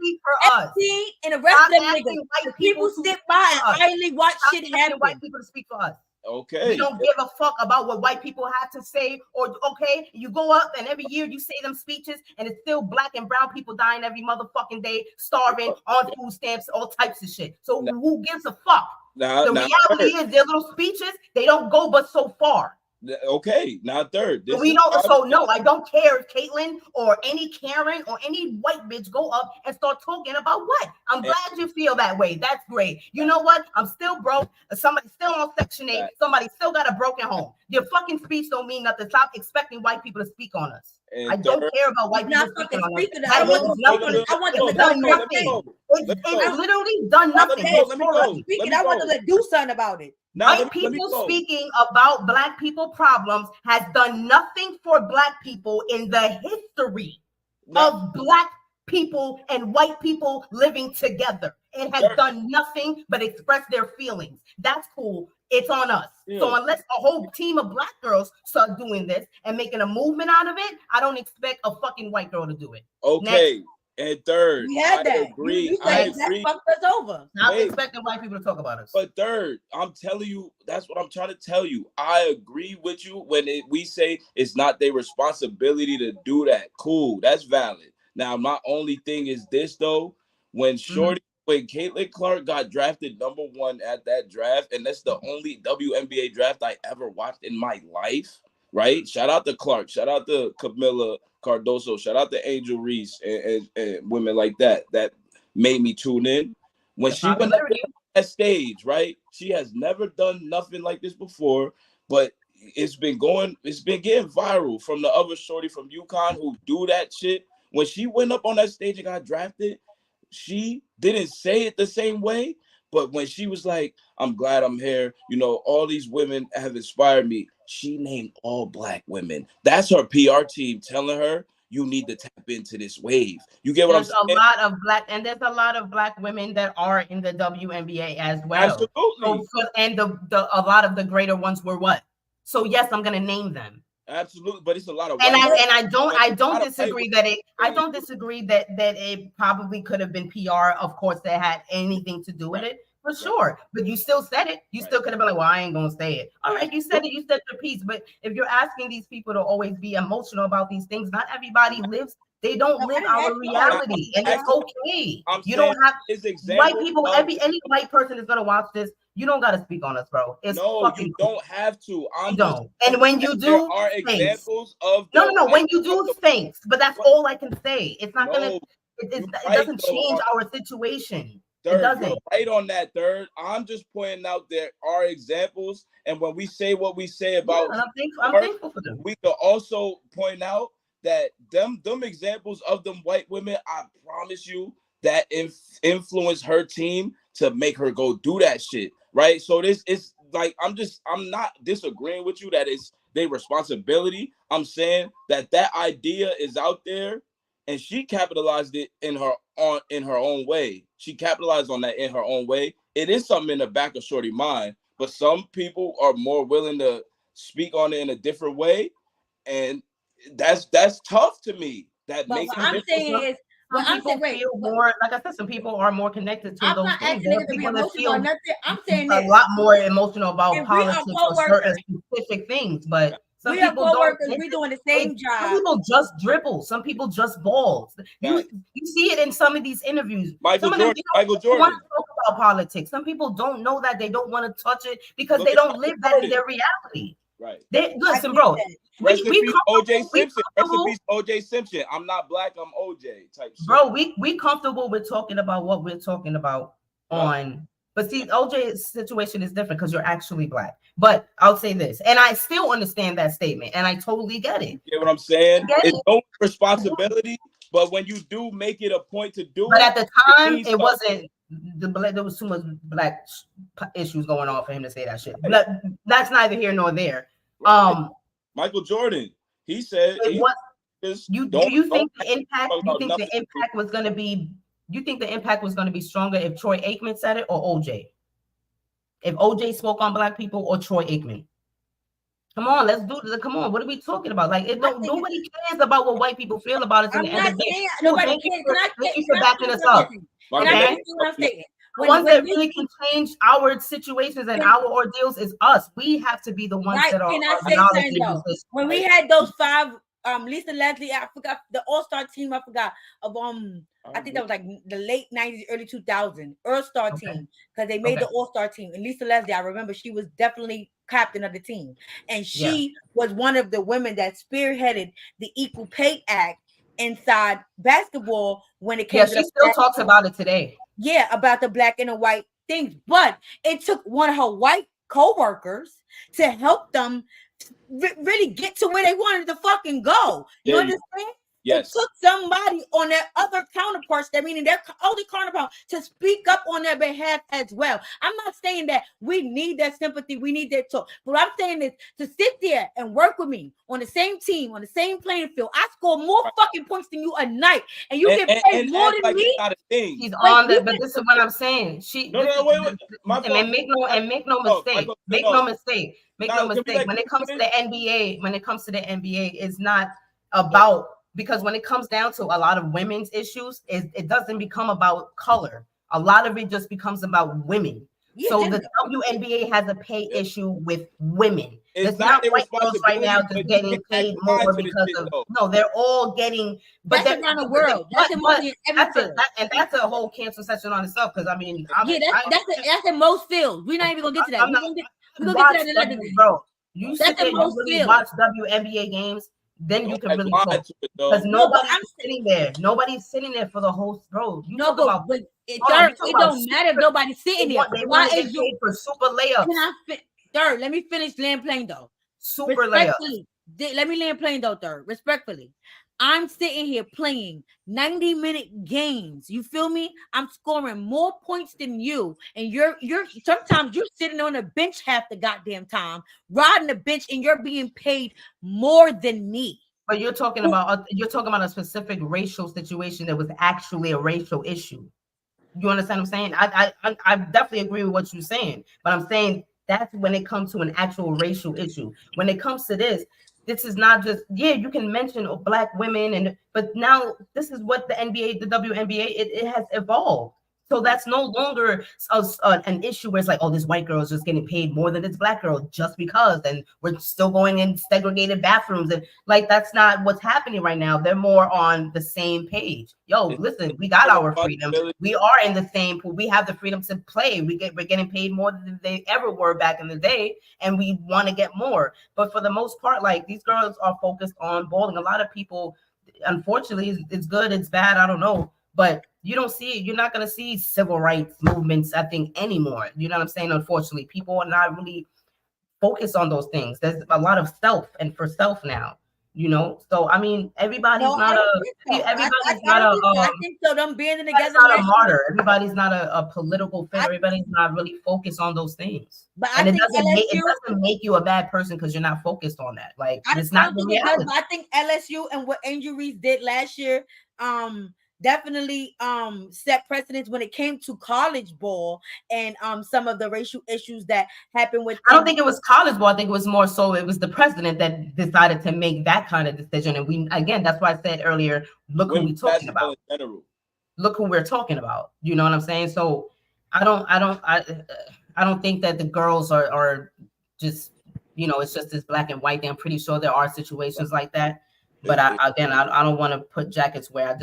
S7: Epstein, and the rest of them niggas. People sit by and idly watch shit happen.
S3: White people to speak for us.
S5: Okay.
S3: We don't give a fuck about what white people have to say, or you go up and every year you say them speeches, and it's still black and brown people dying every motherfucking day, starving, on food stamps, all types of shit. So who gives a fuck? The reality is their little speeches, they don't go but so far.
S5: Okay, now third.
S3: We don't. So no, I don't care if Caitlyn or any Karen or any white bitch go up and start talking about what. I'm glad you feel that way. That's great. You know what? I'm still broke. Somebody's still on Section 8. Somebody still got a broken home. Your fucking speech don't mean nothing. Stop expecting white people to speak on us. I don't care about white people speaking on us. I want them to do nothing. It's literally done nothing.
S7: I want them to do something about it.
S3: White people speaking about black people problems has done nothing for black people in the history of black people and white people living together. It has done nothing but express their feelings. That's cool. It's on us. So unless a whole team of black girls start doing this and making a movement out of it, I don't expect a fucking white girl to do it.
S5: Okay. Next. And third,
S7: I
S5: agree.
S7: I agree. That fucked us over.
S3: I'm expecting white people to talk about us.
S5: But third, I'm telling you, that's what I'm trying to tell you. I agree with you when we say it's not their responsibility to do that. Cool, that's valid. Now, my only thing is this though: when when Caitlin Clark got drafted #1 at that draft, and that's the only WNBA draft I ever watched in my life. Right? Shout out to Clark. Shout out to Camilla Cardoso. Shout out to Angel Reese and women like that made me tune in. When she went up on that stage, right? She has never done nothing like this before, but it's been getting viral from the other shorty from UConn who do that shit. When she went up on that stage and got drafted, she didn't say it the same way. But when she was like, I'm glad I'm here, you know, all these women have inspired me. She named all black women. That's her PR team telling her, you need to tap into this wave. You get what I'm saying?
S3: There's a lot of black women that are in the WNBA as well.
S5: Absolutely.
S3: And a lot of the greater ones were what? So yes, I'm gonna name them.
S5: Absolutely, but it's a lot of
S3: I don't disagree that it probably could have been PR, of course, that had anything to do with it. For sure, but you still said it. You still could have been like, well, I ain't gonna say it. All right, you said it. You said your piece. But if you're asking these people to always be emotional about these things, not everybody lives. They don't live our reality, and it's okay. You don't have white people. Any white person is gonna watch this. You don't gotta speak on us, bro. It's
S5: you don't have to.
S3: Don't. And when you do,
S5: there are examples of
S3: no. When you do, thanks. But that's all I can say. It's not gonna. It doesn't change our situation.
S5: Third, you're right on that, Third. I'm just pointing out there are examples, and when we say what we say about,
S3: I'm thankful for them.
S5: We could also point out that them examples of them white women, I promise you, that influence her team to make her go do that shit, right? So this is like, I'm not disagreeing with you that it's their responsibility. I'm saying that idea is out there, and she capitalized it in her own way. She capitalized on that in her own way. It is something in the back of shorty mind, but some people are more willing to speak on it in a different way, and that's tough to me. That
S7: but
S5: makes
S7: what I'm saying is,
S3: feel more, like I said, some people are more connected to those things.
S7: I'm saying
S3: a lot more emotional about politics or certain specific things, but some people
S7: co-workers, we're doing the same job.
S3: Some people just dribble. Some people just balls. You see it in some of these interviews.
S5: Michael Jordan.
S3: Want to talk about politics. Some people don't know that. They don't want to touch it because they don't live that in their reality.
S5: Right.
S3: Listen, bro.
S5: Rest in peace, OJ Simpson. Rest in peace, OJ Simpson. I'm not black. I'm OJ type shit.
S3: Bro, we comfortable with talking about what we're talking about on. But see, OJ's situation is different because you're actually black. But I'll say this, and I still understand that statement, and I totally get it.
S5: You get what I'm saying? It's no responsibility, but when you do make it a point to do
S3: but at the time, it wasn't. There was too much black issues going on for him to say that shit. But that's neither here nor there.
S5: Michael Jordan, he said,
S3: do you think the impact was going to be? You think the impact was going to be stronger if Troy Aikman said it or OJ? If OJ spoke on black people or Troy Aikman? Come on, let's do this. Come on, what are we talking about? Like, nobody cares about what white people feel about us.
S7: I'm not saying nobody cares.
S3: Thank you for backing us up. Okay? The ones that really can change our situations and our ordeals is us. We have to be the ones that are.
S7: Can I say something though? When we had those 5, Lisa Leslie, I forgot the All-Star team. I forgot of I think that was like the late 90s, early 2000s, All-Star team, because they made the All-Star team. And Lisa Leslie, I remember she was definitely captain of the team. And she was one of the women that spearheaded the Equal Pay Act inside basketball when it came to
S3: she still talks about it today.
S7: Yeah, about the black and the white things. But it took one of her white co-workers to help them really get to where they wanted to fucking go. You understand?
S5: Yes.
S7: It took somebody on their other counterparts, that meaning their other counterpart, to speak up on their behalf as well. I'm not saying that we need that sympathy, we need that talk. But I'm saying is to sit there and work with me on the same team, on the same playing field. I score more fucking points than you a night, and you get paid more than me.
S3: She's on that, but this is what I'm saying. Wait. Make no mistake. Make no mistake. When it comes to the NBA, it's not about. Because when it comes down to a lot of women's issues, it doesn't become about color. A lot of it just becomes about women. Yeah, so the WNBA has a pay issue with women. It's not white girls right now just getting paid more because of they're all getting. But
S7: that's around the world. That's
S3: a whole cancel session on itself. Because I mean,
S7: that's in most fields. We're not even gonna get to that. We're gonna get to that in
S3: bro. You sit there, you really watch WNBA games. Then you can really talk because nobody's sitting there. Nobody's sitting there for the whole bro.
S7: It don't matter if nobody's sitting there.
S3: Why is you for super layups?
S7: Third, let me finish land playing though.
S3: Super layups.
S7: Respectfully, let me land plane though, third. Respectfully, I'm sitting here playing 90-minute games. You feel me? I'm scoring more points than you, and you're sometimes you're sitting on a bench half the goddamn time, riding the bench, and you're being paid more than me.
S3: But you're talking about a specific racial situation that was actually a racial issue. You understand what I'm saying? I definitely agree with what you're saying, but I'm saying that's when it comes to an actual racial issue. When it comes to this is not just, yeah, you can mention black women, but now this is what the NBA, the WNBA, it has evolved. So that's no longer an issue where it's like, oh, this white girl is just getting paid more than this black girl just because, and we're still going in segregated bathrooms. And like, that's not what's happening right now. They're more on the same page. Yo, listen, we got our freedom. We are in the same pool. We have the freedom to play. We're getting paid more than they ever were back in the day, and we want to get more. But for the most part, like, these girls are focused on bowling. A lot of people, unfortunately, it's good, it's bad, I don't know. But you don't see it. You're not going to see civil rights movements, I think, anymore. You know what I'm saying? Unfortunately, people are not really focused on those things. There's a lot of self and for self now, you know? So, I mean, everybody's not
S7: I think so. Them banding together.
S3: Not a martyr. Everybody's not a political figure. Everybody's not really focused on those things. But and it doesn't make you a bad person because you're not focused on that. Like, it's not the reality.
S7: I think LSU and what Angel Reese did last year, definitely set precedence when it came to college ball and some of the racial issues that happened with.
S3: I don't think it was college ball. I think it was more so it was the president that decided to make that kind of decision. And we, again, that's why I said earlier, look who we're talking about. Look who we're talking about. You know what I'm saying? So I don't think that the girls are just, you know, it's just this black and white thing. I'm pretty sure there are situations like that. But I don't want to put jackets where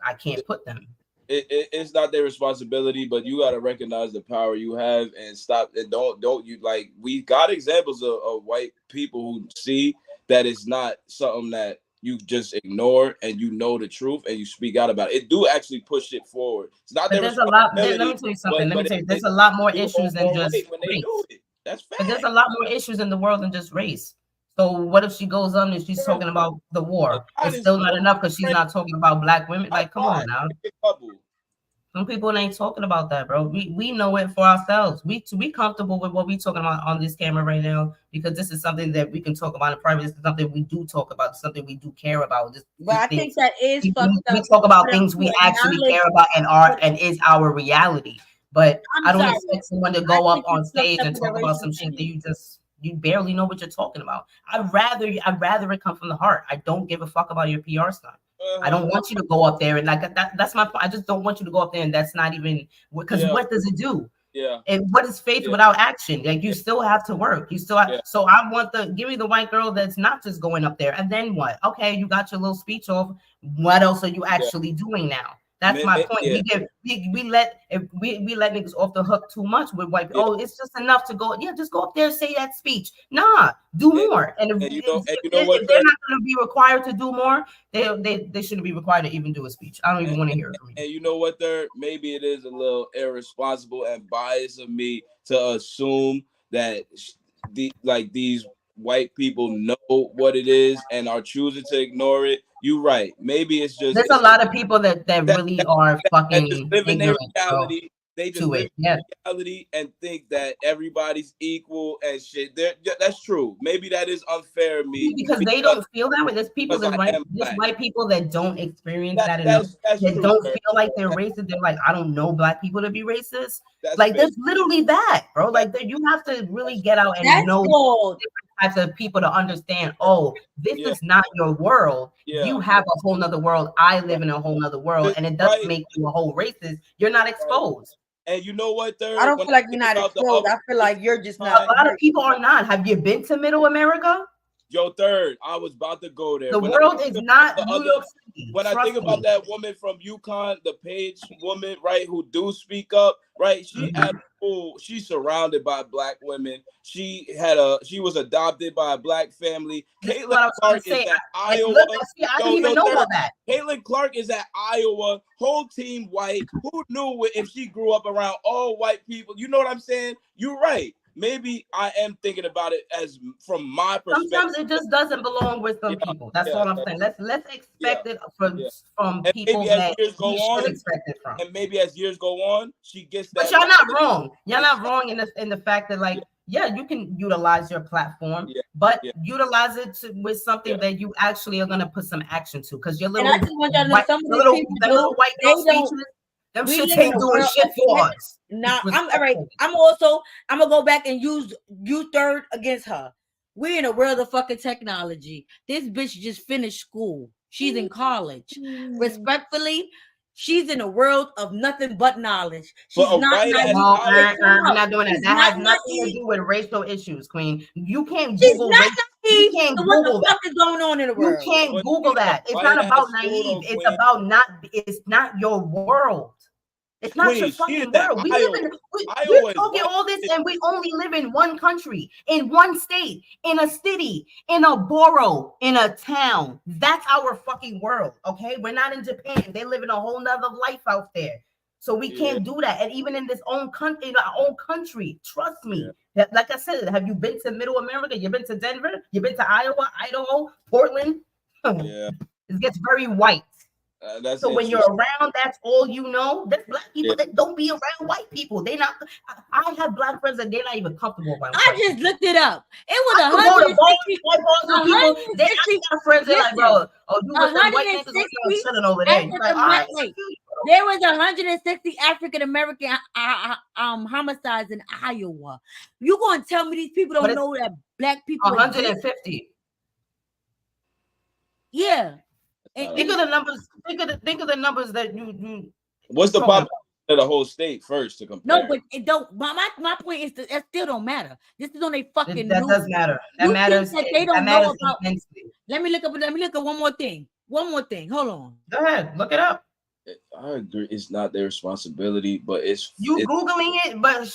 S3: I can't put them.
S5: It's not their responsibility, but you got to recognize the power you have and stop. And don't you, like, we got examples of white people who see that it's not something that you just ignore, and you know the truth and you speak out about it. It do actually push it forward. It's not their responsibility.
S3: Let me tell you something. There's a lot more issues than just race.
S5: That's fact.
S3: But there's a lot more issues in the world than just race. So what if she goes on and she's talking about the war? It's still not enough because she's not talking about black women. Like, come on now. Some people ain't talking about that, bro. We know it for ourselves. We comfortable with what we talking about on this camera right now because this is something that we can talk about in private. This is something we do talk about. Something we do care about.
S7: But I think that is
S3: we talk about things we actually care about and is our reality. But I don't expect someone to go up on stage and talk about some shit that you barely know what you're talking about. I'd rather it come from the heart. I don't give a fuck about your PR stuff. I don't want you to go up there and like that's my point. I just don't want you to go up there and that's not even because what does it do?
S5: Yeah.
S3: And what is faith without action? Like you still have to work. You still have so I want give me the white girl that's not just going up there. And then what? Okay, you got your little speech off. What else are you actually doing now? That's my point. We let niggas off the hook too much with white people. Oh, it's just enough to go. Yeah, just go up there and say that speech. Nah, do more. And if they're not going to be required to do more, they shouldn't be required to even do a speech. I don't even want to hear it from you.
S5: And you know what, maybe it is a little irresponsible and biased of me to assume that these white people know what it is and are choosing to ignore it. You're right. Maybe it's just
S3: there's a lot of people that really are fucking
S5: just live in their reality. They just live
S3: in
S5: reality and think that everybody's equal and shit. That's true. Maybe that is unfair of me
S3: because they don't feel that way. There's people there's white people that don't experience that enough. That don't feel like they're racist. They're like, I don't know black people to be racist. Like there's literally that, bro. Like you have to really get out and know different types of people to understand. Oh, this is not your world. You have a whole nother world. I live in a whole nother world, and it doesn't make you a whole racist. You're not exposed.
S5: And you know what,
S7: I don't feel like you're not exposed. I feel like you're just not.
S3: A lot of people are not. Have you been to Middle America?
S5: Yo, I was about to go there.
S3: The world is not New York City.
S5: When I think about that woman from UConn, the Page woman, right, who do speak up, right? She's surrounded by black women. She was adopted by a black family. Caitlin Clark is at Iowa.
S3: I didn't even know about that.
S5: Caitlin Clark is at Iowa. Whole team white. Who knew if she grew up around all white people? You know what I'm saying? You're right. maybe I am thinking about it as from my perspective.
S3: Sometimes it just doesn't belong with some people. That's all I'm saying. Let's expect it from people that you should expect it from.
S5: And maybe as years go on, she gets that.
S3: But y'all not wrong. Y'all not wrong in the fact that like you can utilize your platform, but utilize it with something that you actually are gonna put some action to. Because your little little white girl speeches. Them shit ain't doing shit for us.
S7: Now I'm all right. I'm gonna go back and use you third against her. We're in a world of fucking technology. This bitch just finished school. She's in college. Respectfully, she's in a world of nothing but knowledge. She's not naive.
S3: I'm not doing that. That has nothing to do with racial issues, Queen. You can't Google
S7: you can't Google what the fuck is going on in the world.
S3: You can't Google that. It's not about naive. It's about it's not your world. It's not your fucking world. We're talking all this, and we only live in one country, in one state, in a city, in a borough, in a town. That's our fucking world. Okay, we're not in Japan. They live in a whole nother life out there. So we can't do that. And even in this own country, in our own country, trust me. Like I said, have you been to Middle America? You've been to Denver? You've been to Iowa, Idaho, Portland? It gets very white. So when you're around, that's all you know. There's black people that don't be around white people. They not. I have black friends that they're not even comfortable around.
S7: I just looked it up. It was 160
S3: people. They got friends that like, bro. Oh, you with them white niggas chilling over there. Like,
S7: there was 160 African American homicides in Iowa. You gonna tell me these people don't know that black people?
S3: 150.
S7: Yeah.
S3: Think of the numbers. Think of the numbers that you.
S5: What's the population of the whole state first to compare?
S7: No, but it don't. My point is that still don't matter. This is on a fucking.
S3: That does matter. That matters.
S7: That they don't know about. Immensely. Let me look up. Let me look at one more thing. One more thing. Hold on.
S3: Go ahead. Look it up.
S5: I agree. It's not their responsibility, but it's
S3: Googling it. But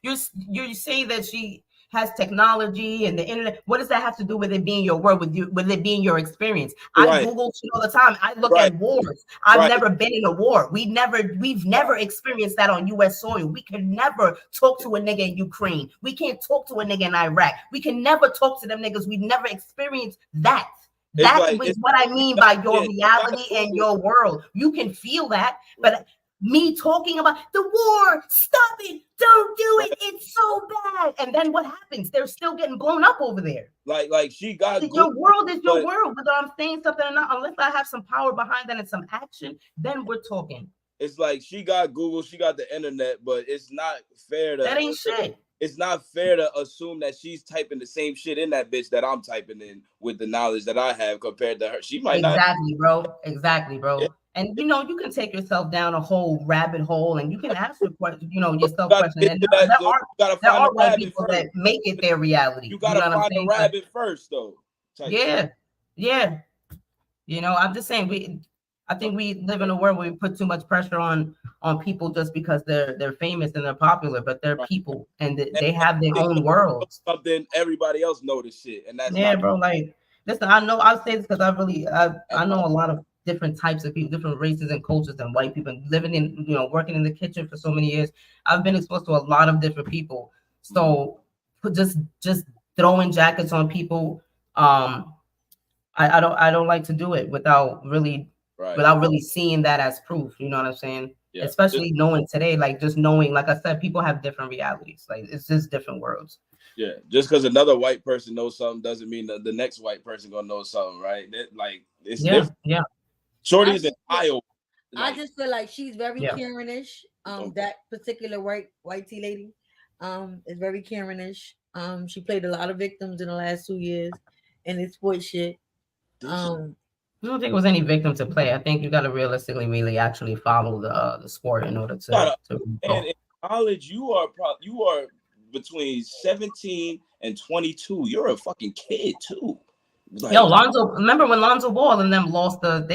S3: you say that she has technology and the internet. What does that have to do with it being your word, with it being your experience? I Google shit all the time. I look at wars. I've never been in a war. We've never experienced that on US soil. We can never talk to a nigga in Ukraine. We can't talk to a nigga in Iraq. We can never talk to them niggas. We've never experienced that. That's what I mean by your reality and your world. You can feel that, but me talking about the war, stop it, don't do it, it's so bad. And then what happens? They're still getting blown up over there.
S5: Like she got
S3: your world is your world, whether I'm saying something or not, unless I have some power behind that and some action, then we're talking.
S5: It's like she got Google, she got the internet, but it's not fair to
S3: that ain't shit.
S5: It's not fair to assume that she's typing the same shit in that bitch that I'm typing in with the knowledge that I have compared to her. She might
S3: Exactly, bro. Yeah. And you can take yourself down a whole rabbit hole, and you can ask yourself question. And there are white people that make it their reality.
S5: You gotta find a rabbit first, though.
S3: Yeah. I'm just saying I think we live in a world where we put too much pressure on people just because they're famous and they're popular, but they're people and they have their own worlds.
S5: Something everybody else know this shit, and that's
S3: bro. Like, listen, I'll say this because I know a lot of different types of people, different races and cultures than white people. Living in, working in the kitchen for so many years, I've been exposed to a lot of different people. So just throwing jackets on people, I don't like to do it without really seeing that as proof. You know what I'm saying? Yeah. Especially knowing today, like just knowing, like I said, people have different realities. Like it's just different worlds.
S5: Yeah, just because another white person knows something doesn't mean that the next white person gonna know something, right? It's different. Yeah. Shorty's in Iowa.
S7: I just feel like she's very Karen-ish. That particular white tea lady, is very Karen-ish. She played a lot of victims in the last 2 years, and it's sports shit.
S3: I don't think it was any victim to play. I think you got to realistically really actually follow the sport in order to
S5: and in college, you are between 17 and 22. You're a fucking kid too.
S3: Lonzo. Remember when Lonzo Ball and them lost the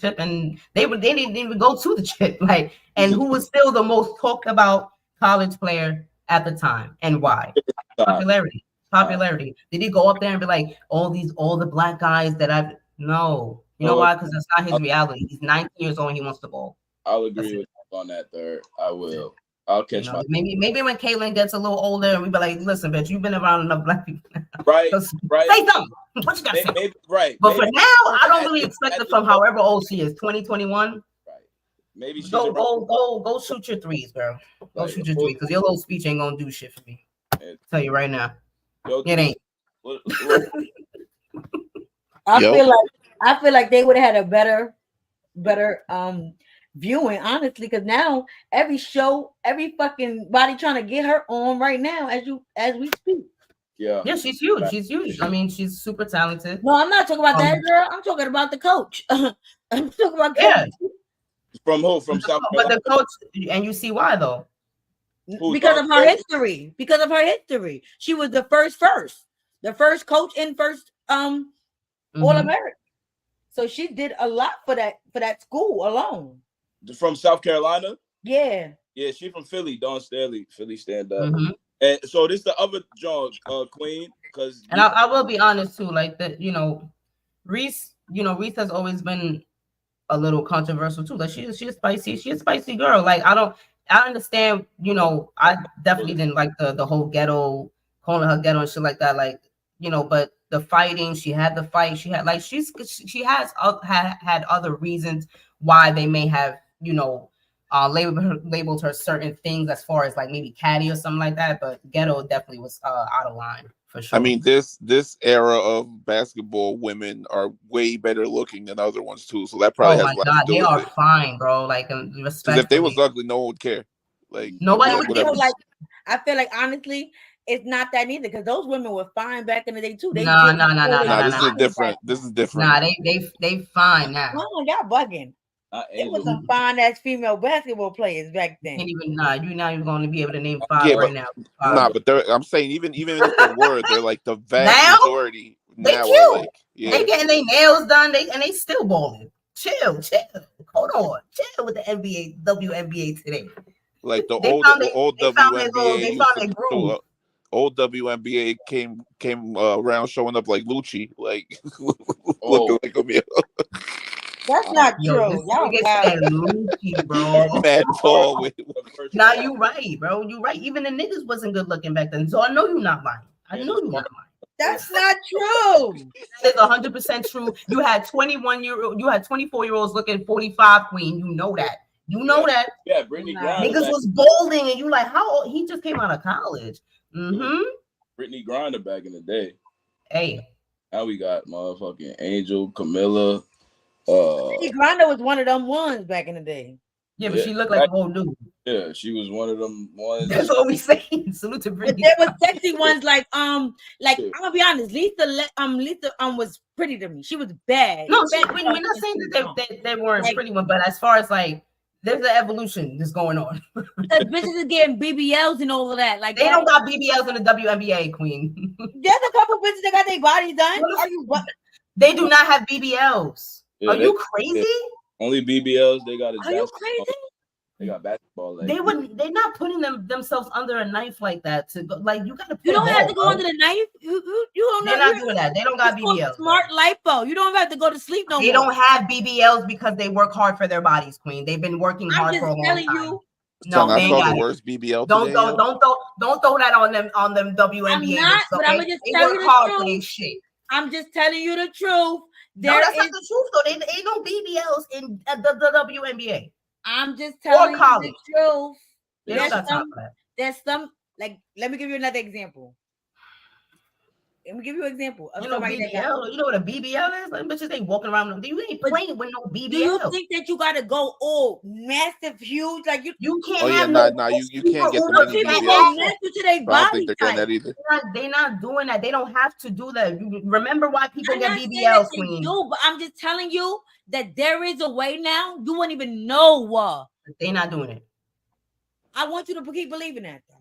S3: chip, and they didn't even go to the chip. And who was still the most talked about college player at the time, and why? Popularity. Did he go up there and be like all the black guys that no? You know why? Because that's not his reality. He's 19 years old and he wants the ball.
S5: I'll agree with you on that, third. I will. I'll catch my.
S3: Maybe when Caitlyn gets a little older, and we be like, listen, bitch, you've been around enough black people.
S5: Right.
S3: Say something. What you gotta say?
S5: Maybe, right.
S3: But for now, I don't really expect it from however old she is. 2021. Right.
S5: Maybe she's
S3: go shoot your threes, girl. Go shoot your threes, because your little speech ain't gonna do shit for me. Tell you right now. It ain't.
S7: I feel like they would have had a better viewing, honestly, because now every show, every fucking body trying to get her on right now as we speak.
S3: Yeah, she's huge. She's huge. I mean, she's super talented.
S7: No, I'm not talking about that girl. I'm talking about the coach. I'm talking about
S3: coach.
S5: From who? From South Carolina.
S3: But the coach, and you see why though?
S7: Because of her history. Because of her history, she was the first coach and first All American. So she did a lot for that school alone.
S5: From South Carolina?
S7: Yeah.
S5: Yeah, she from Philly, Dawn Staley, Philly stand up. And so this the other John Queen, because
S3: I will be honest too, like that, Reese has always been a little controversial too. Like she's a spicy girl. Like I understand, I definitely didn't like the whole ghetto, calling her ghetto and shit like that. Like, but the fighting, she had the fight, she had like she has had other reasons why they may have, labeled her certain things as far as like maybe catty or something like that. But ghetto definitely was out of line for sure.
S10: I mean, this era of basketball women are way better looking than other ones too. So that probably has a lot to do
S3: they
S10: with
S3: are
S10: it.
S3: fine, bro. Like,
S10: because if they was ugly, no one would care. Like
S3: nobody would
S7: care. Like, I feel like honestly, it's not that either, because those women were fine back in the day too.
S10: No. This is different. This is different.
S3: Nah, they fine now.
S7: Oh, y'all bugging. It was some fine ass female basketball players back then.
S3: Can't even you're not even going to be able to name 5 right now.
S10: But I'm saying even if they were, they're like the vast majority.
S3: They cute.
S10: Like,
S3: They getting their nails done. They still balling. Chill. Hold on. Chill with the NBA, WNBA today.
S10: Like the old WNBA. Old WNBA came around showing up like Lucci, like looking like a
S7: That's not true. Y'all
S3: Lucci, bro.
S10: Mad tall.
S3: Nah, you right, bro. You right. Even the niggas wasn't good looking back then. So I know you're not lying. I know you're not lying.
S7: That's not true.
S3: It's 100% true. You had 24-year-olds looking 45, queen. You know that. That.
S5: Yeah, Brittany Griner.
S3: Niggas was balding, and you like, how old? He just came out of college.
S5: Brittany Griner back in the day.
S3: Hey.
S5: Now we got motherfucking Angel, Camilla.
S7: Brittany Griner was one of them ones back in the day.
S3: Yeah, but she looked like a whole dude.
S5: Yeah, she was one of them ones.
S3: That's what we saying. Salute to Brittany.
S7: But there was sexy ones like I'm gonna be honest. Lisa was pretty to me. She was bad.
S3: No, we're not saying that they weren't like, pretty one, but as far as like there's an evolution that's going on.
S7: Because bitches are getting BBLs and all of that. Like
S3: they don't got BBLs in the WNBA, queen.
S7: There's a couple bitches that got their bodies done. Are you what?
S3: They do not have BBLs. Yeah, are you crazy?
S5: Only BBLs they got.
S7: Are you crazy?
S5: They got basketball legs.
S3: They're not putting themselves under a knife like that to go. Like you got to.
S7: You don't have to go under the knife. You don't.
S3: They're not doing that. They don't got BBLs.
S7: Smart lipo. You don't have to go to sleep no more.
S3: They don't have BBLs because they work hard for their bodies, queen. They've been working hard for a long time.
S10: No, they ain't got the worst BBL.
S3: Don't throw that on them WNBA.
S7: I'm not, but I'm just telling you the truth. Shit. I'm just telling you the truth.
S3: That's not the truth though. They ain't no BBLs in the WNBA.
S7: I'm just telling you the truth. There's some like. Let me give you another example. Let me give you an example of somebody
S3: BBL, that you know what a BBL is? Like bitches, they walking around. You ain't playing with no BBL.
S7: Do you think that you gotta go all massive, huge? Like you
S10: can't have no. You can't get the mini BBL.
S7: I don't think
S10: they're doing that either.
S3: They're not doing that. They don't have to do that. Remember why people get BBLs, queen?
S7: Do, but I'm just telling you that there is a way now. You won't even know.
S3: They're not doing it.
S7: I want you to keep believing that though.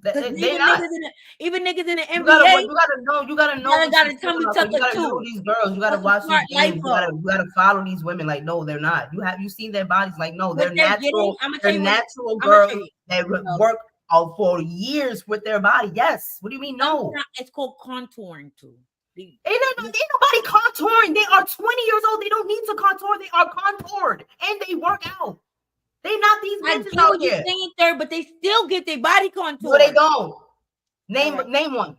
S7: Even niggas in the NBA.
S3: You gotta know. You gotta
S7: tell me something
S3: You gotta know these girls. You gotta watch these games. You gotta follow these women. Like, no, they're not. You seen their bodies? Like, no, they're natural. They're natural girls that work for years with their body. Yes. What do you mean? No.
S7: It's called contouring too.
S3: Ain't nobody contouring. They are 20 years old. They don't need to contour. They are contoured and they work out. They not these
S7: I
S3: bitches
S7: get
S3: out
S7: what you're
S3: here.
S7: saying, third, but they still get their body contour.
S3: No, they don't. Name one.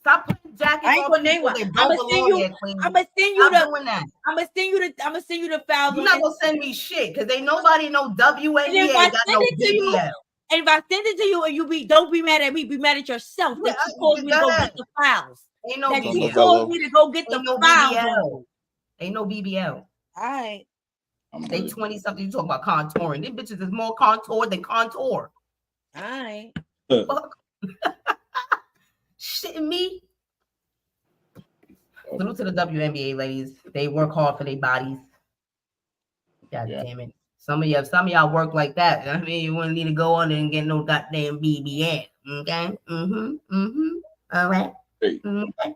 S3: Stop putting jackets
S7: I ain't
S3: on
S7: gonna name
S3: people
S7: one.
S3: that
S7: I'm
S3: don't
S7: gonna send
S3: belong
S7: you.
S3: there, Queen.
S7: I'm gonna send you
S3: Stop doing that.
S7: I'm gonna send you the files.
S3: You're not gonna send me shit because ain't nobody no WNBA got no BBL.
S7: And if I send it to you and don't be mad at me, be mad at yourself that you told me to go get the files.
S3: Ain't no
S7: that
S3: BBL.
S7: you told me to go get the files.
S3: BBL. Ain't no BBL.
S7: All right.
S3: They 20 something. You talk about contouring. These bitches is more contoured than contour.
S7: All right.
S3: Fuck. Shitting me. Salute to the WNBA ladies. They work hard for their bodies. God damn it. Some of y'all work like that. I mean, you wouldn't need to go on and get no goddamn BBL. Okay? All right. Okay.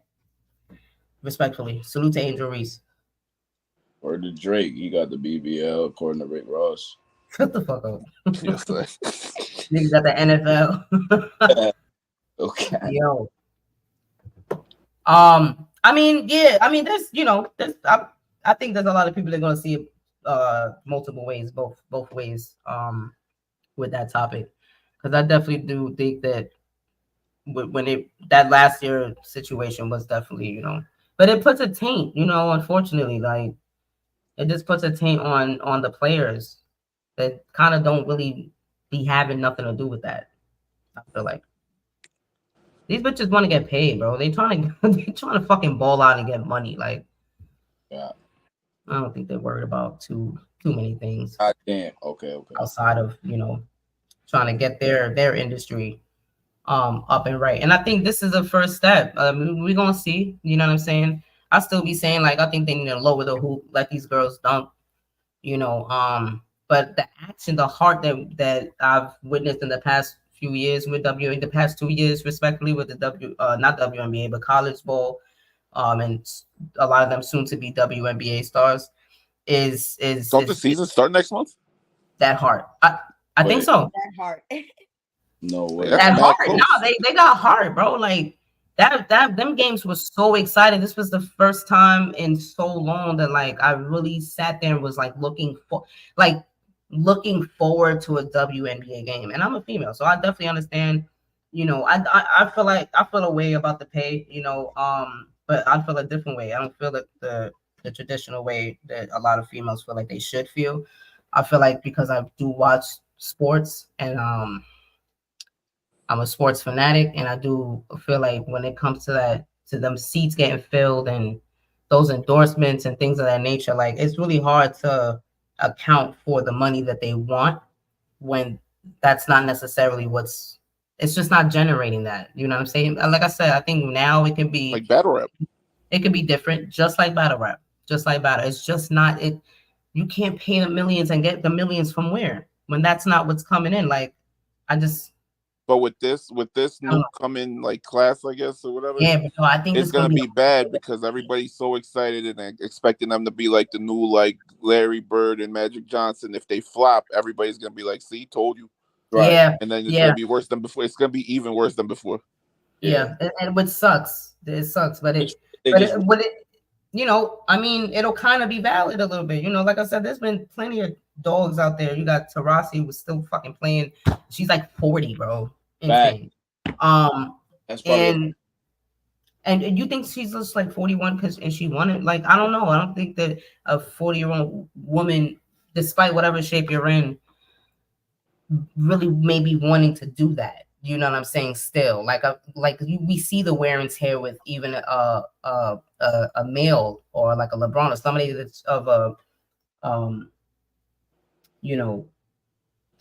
S3: Respectfully. Salute to Angel Reese.
S5: Or to Drake, he got the BBL according to Rick Ross.
S3: Shut the fuck up. Niggas got the NFL.
S5: Okay.
S3: Yo. I mean, there's, I think there's a lot of people that are gonna see it multiple ways, both ways, with that topic. Because I definitely do think that that last year situation was definitely, but it puts a taint, unfortunately, like it just puts a taint on the players that kind of don't really be having nothing to do with that. I feel like these bitches want to get paid, bro. They trying to fucking ball out and get money. Like,
S5: yeah,
S3: I don't think they're worried about too many things.
S5: God damn. Okay.
S3: Outside of trying to get their industry up and right. And I think this is the first step. We're gonna see. You know what I'm saying? I still be saying, like, I think they need to lower the hoop, let these girls dunk. But the action, the heart that I've witnessed in the past few years with WNBA, the past 2 years, respectively, with the not WNBA, but college ball, and a lot of them soon to be WNBA stars, is
S10: the season start next month?
S3: That heart. I think so.
S7: That heart.
S5: No way.
S3: That heart. No, they got heart, bro. Like that them games was so exciting. This was the first time in so long that like I really sat there and was like looking forward to a WNBA game. And I'm a female, so I definitely understand. I feel a way about the pay, but I feel a different way. I don't feel the traditional way that a lot of females feel like they should feel. I feel like because I do watch sports and I'm a sports fanatic, and I do feel like when it comes to them seats getting filled and those endorsements and things of that nature, like it's really hard to account for the money that they want when that's not necessarily it's just not generating that. You know what I'm saying? Like I said, I think now it can be
S10: like battle rap.
S3: It can be different, just like battle rap, just like battle. It's just not it. You can't pay the millions and get the millions from where when that's not what's coming in. Like
S10: But with this new coming like class, I guess, or whatever.
S3: Yeah, but I think
S10: it's gonna be bad because everybody's so excited and expecting them to be like the new like Larry Bird and Magic Johnson. If they flop, everybody's gonna be like, "See, told you."
S3: Right. Yeah.
S10: And then it's gonna be worse than before. It's gonna be even worse than before.
S3: Yeah, and which sucks. It sucks, but I mean, it'll kind of be valid a little bit. Like I said, there's been plenty of dogs out there. You got Tarasi was still fucking playing. She's like 40, bro. Insane. That's probably and you think she's just like 41 and she won it? Like, I don't know. I don't think that a 40-year-old woman, despite whatever shape you're in, really may be wanting to do that. You know what I'm saying? Still, we see the wear and tear with even a male or like a LeBron or somebody that's of a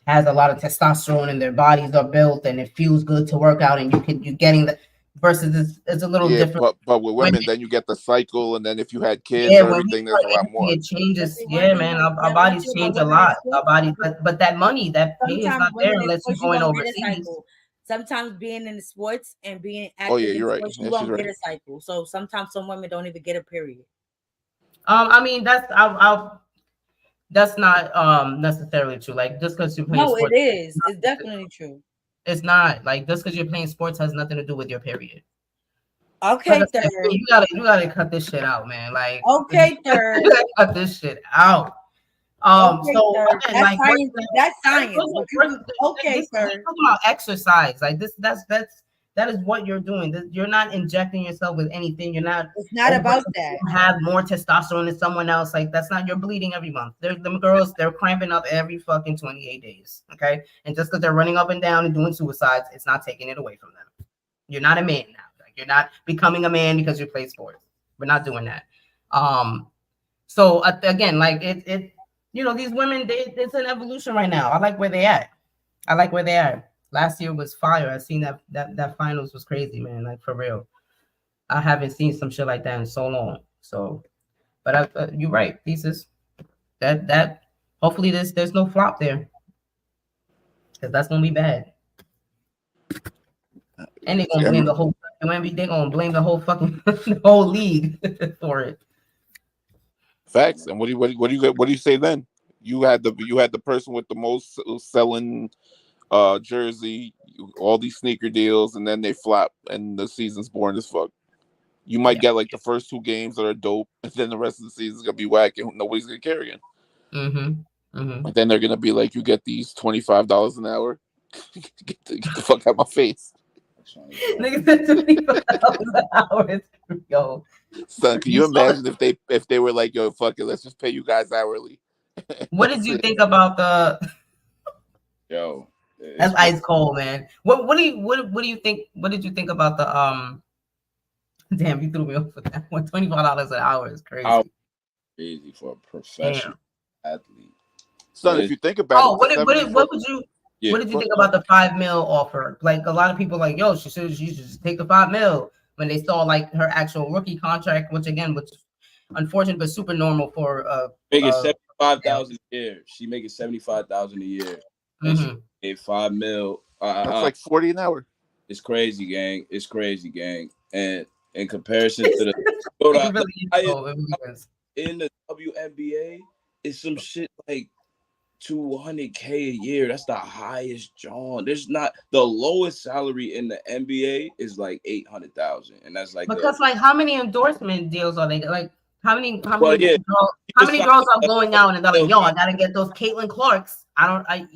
S3: has a lot of testosterone and their bodies are built and it feels good to work out and you're getting the versus it's a little different.
S10: But with women, then you get the cycle, and then if you had kids or everything, there's a lot more.
S3: It changes, man. Our bodies change a lot. Our bodies, but that money, that pay is not there unless you're going overseas.
S7: Sometimes being in the sports and being active
S10: you're right.
S7: You won't get a cycle. So sometimes some women don't even get a period.
S3: I mean that's not necessarily true. Like just because you're playing sports,
S7: it is. It's definitely true.
S3: It's not like just because you're playing sports has nothing to do with your period.
S7: Okay,
S3: third. You gotta cut this shit out, man. Like
S7: okay, third.
S3: You gotta cut this shit out.
S7: Okay,
S3: So
S7: sir.
S3: again,
S7: That's
S3: like
S7: science. That's science. But okay,
S3: this, we're
S7: sir.
S3: talking about exercise. Like that is what you're doing. You're not injecting yourself with anything. You're not.
S7: It's not about that.
S3: Have more testosterone than someone else. Like that's not. You're bleeding every month. Them girls. They're cramping up every fucking 28 days. Okay, and just because they're running up and down and doing suicides, it's not taking it away from them. You're not a man now. Like you're not becoming a man because you play sports. We're not doing that. So again, like it these women, it's an evolution right now. I like where they at. Last year was fire. I seen that finals was crazy, man. Like for real. I haven't seen some shit like that in so long. So, but you're right. Thesis that hopefully there's no flop there, because that's gonna be bad. And they're gonna blame the whole. They're gonna blame the whole fucking the whole league for it.
S10: Facts. And what do you say then? You had the person with the most selling jersey, all these sneaker deals, and then they flop and the season's boring as fuck. You might get like the first 2 games that are dope, and then the rest of the season's gonna be whack and nobody's gonna care again. And then they're gonna be like, you get these $25 an hour. get the fuck out of my face.
S3: Niggas said $25 an hour. Yo.
S10: Son, can you imagine if they were like, yo, fuck it, let's just pay you guys hourly.
S3: What did you think about the
S5: Yo,
S3: that's ice cold, man. What do you think? What did you think about the damn, you threw me off with that one. $25 an hour is crazy.
S5: Crazy for a professional athlete.
S10: Son, if you think about
S3: what did you think about the $5 million offer? Like a lot of people like, yo, she should just take the $5 million when they saw like her actual rookie contract, which again was unfortunate but super normal for
S5: making 75,000 a year. She making 75,000 a year. And she made $5 million.
S10: That's like 40 an hour.
S5: It's crazy, gang. It's crazy, gang. And in comparison to the in the WNBA, it's some shit like $200K a year. That's the highest, John. There's not the lowest salary in the NBA is like 800,000, and that's like
S3: because like how many endorsement deals are they like? How many girls are going out and they're like, yo, I gotta get those Caitlin Clarks.
S10: I honestly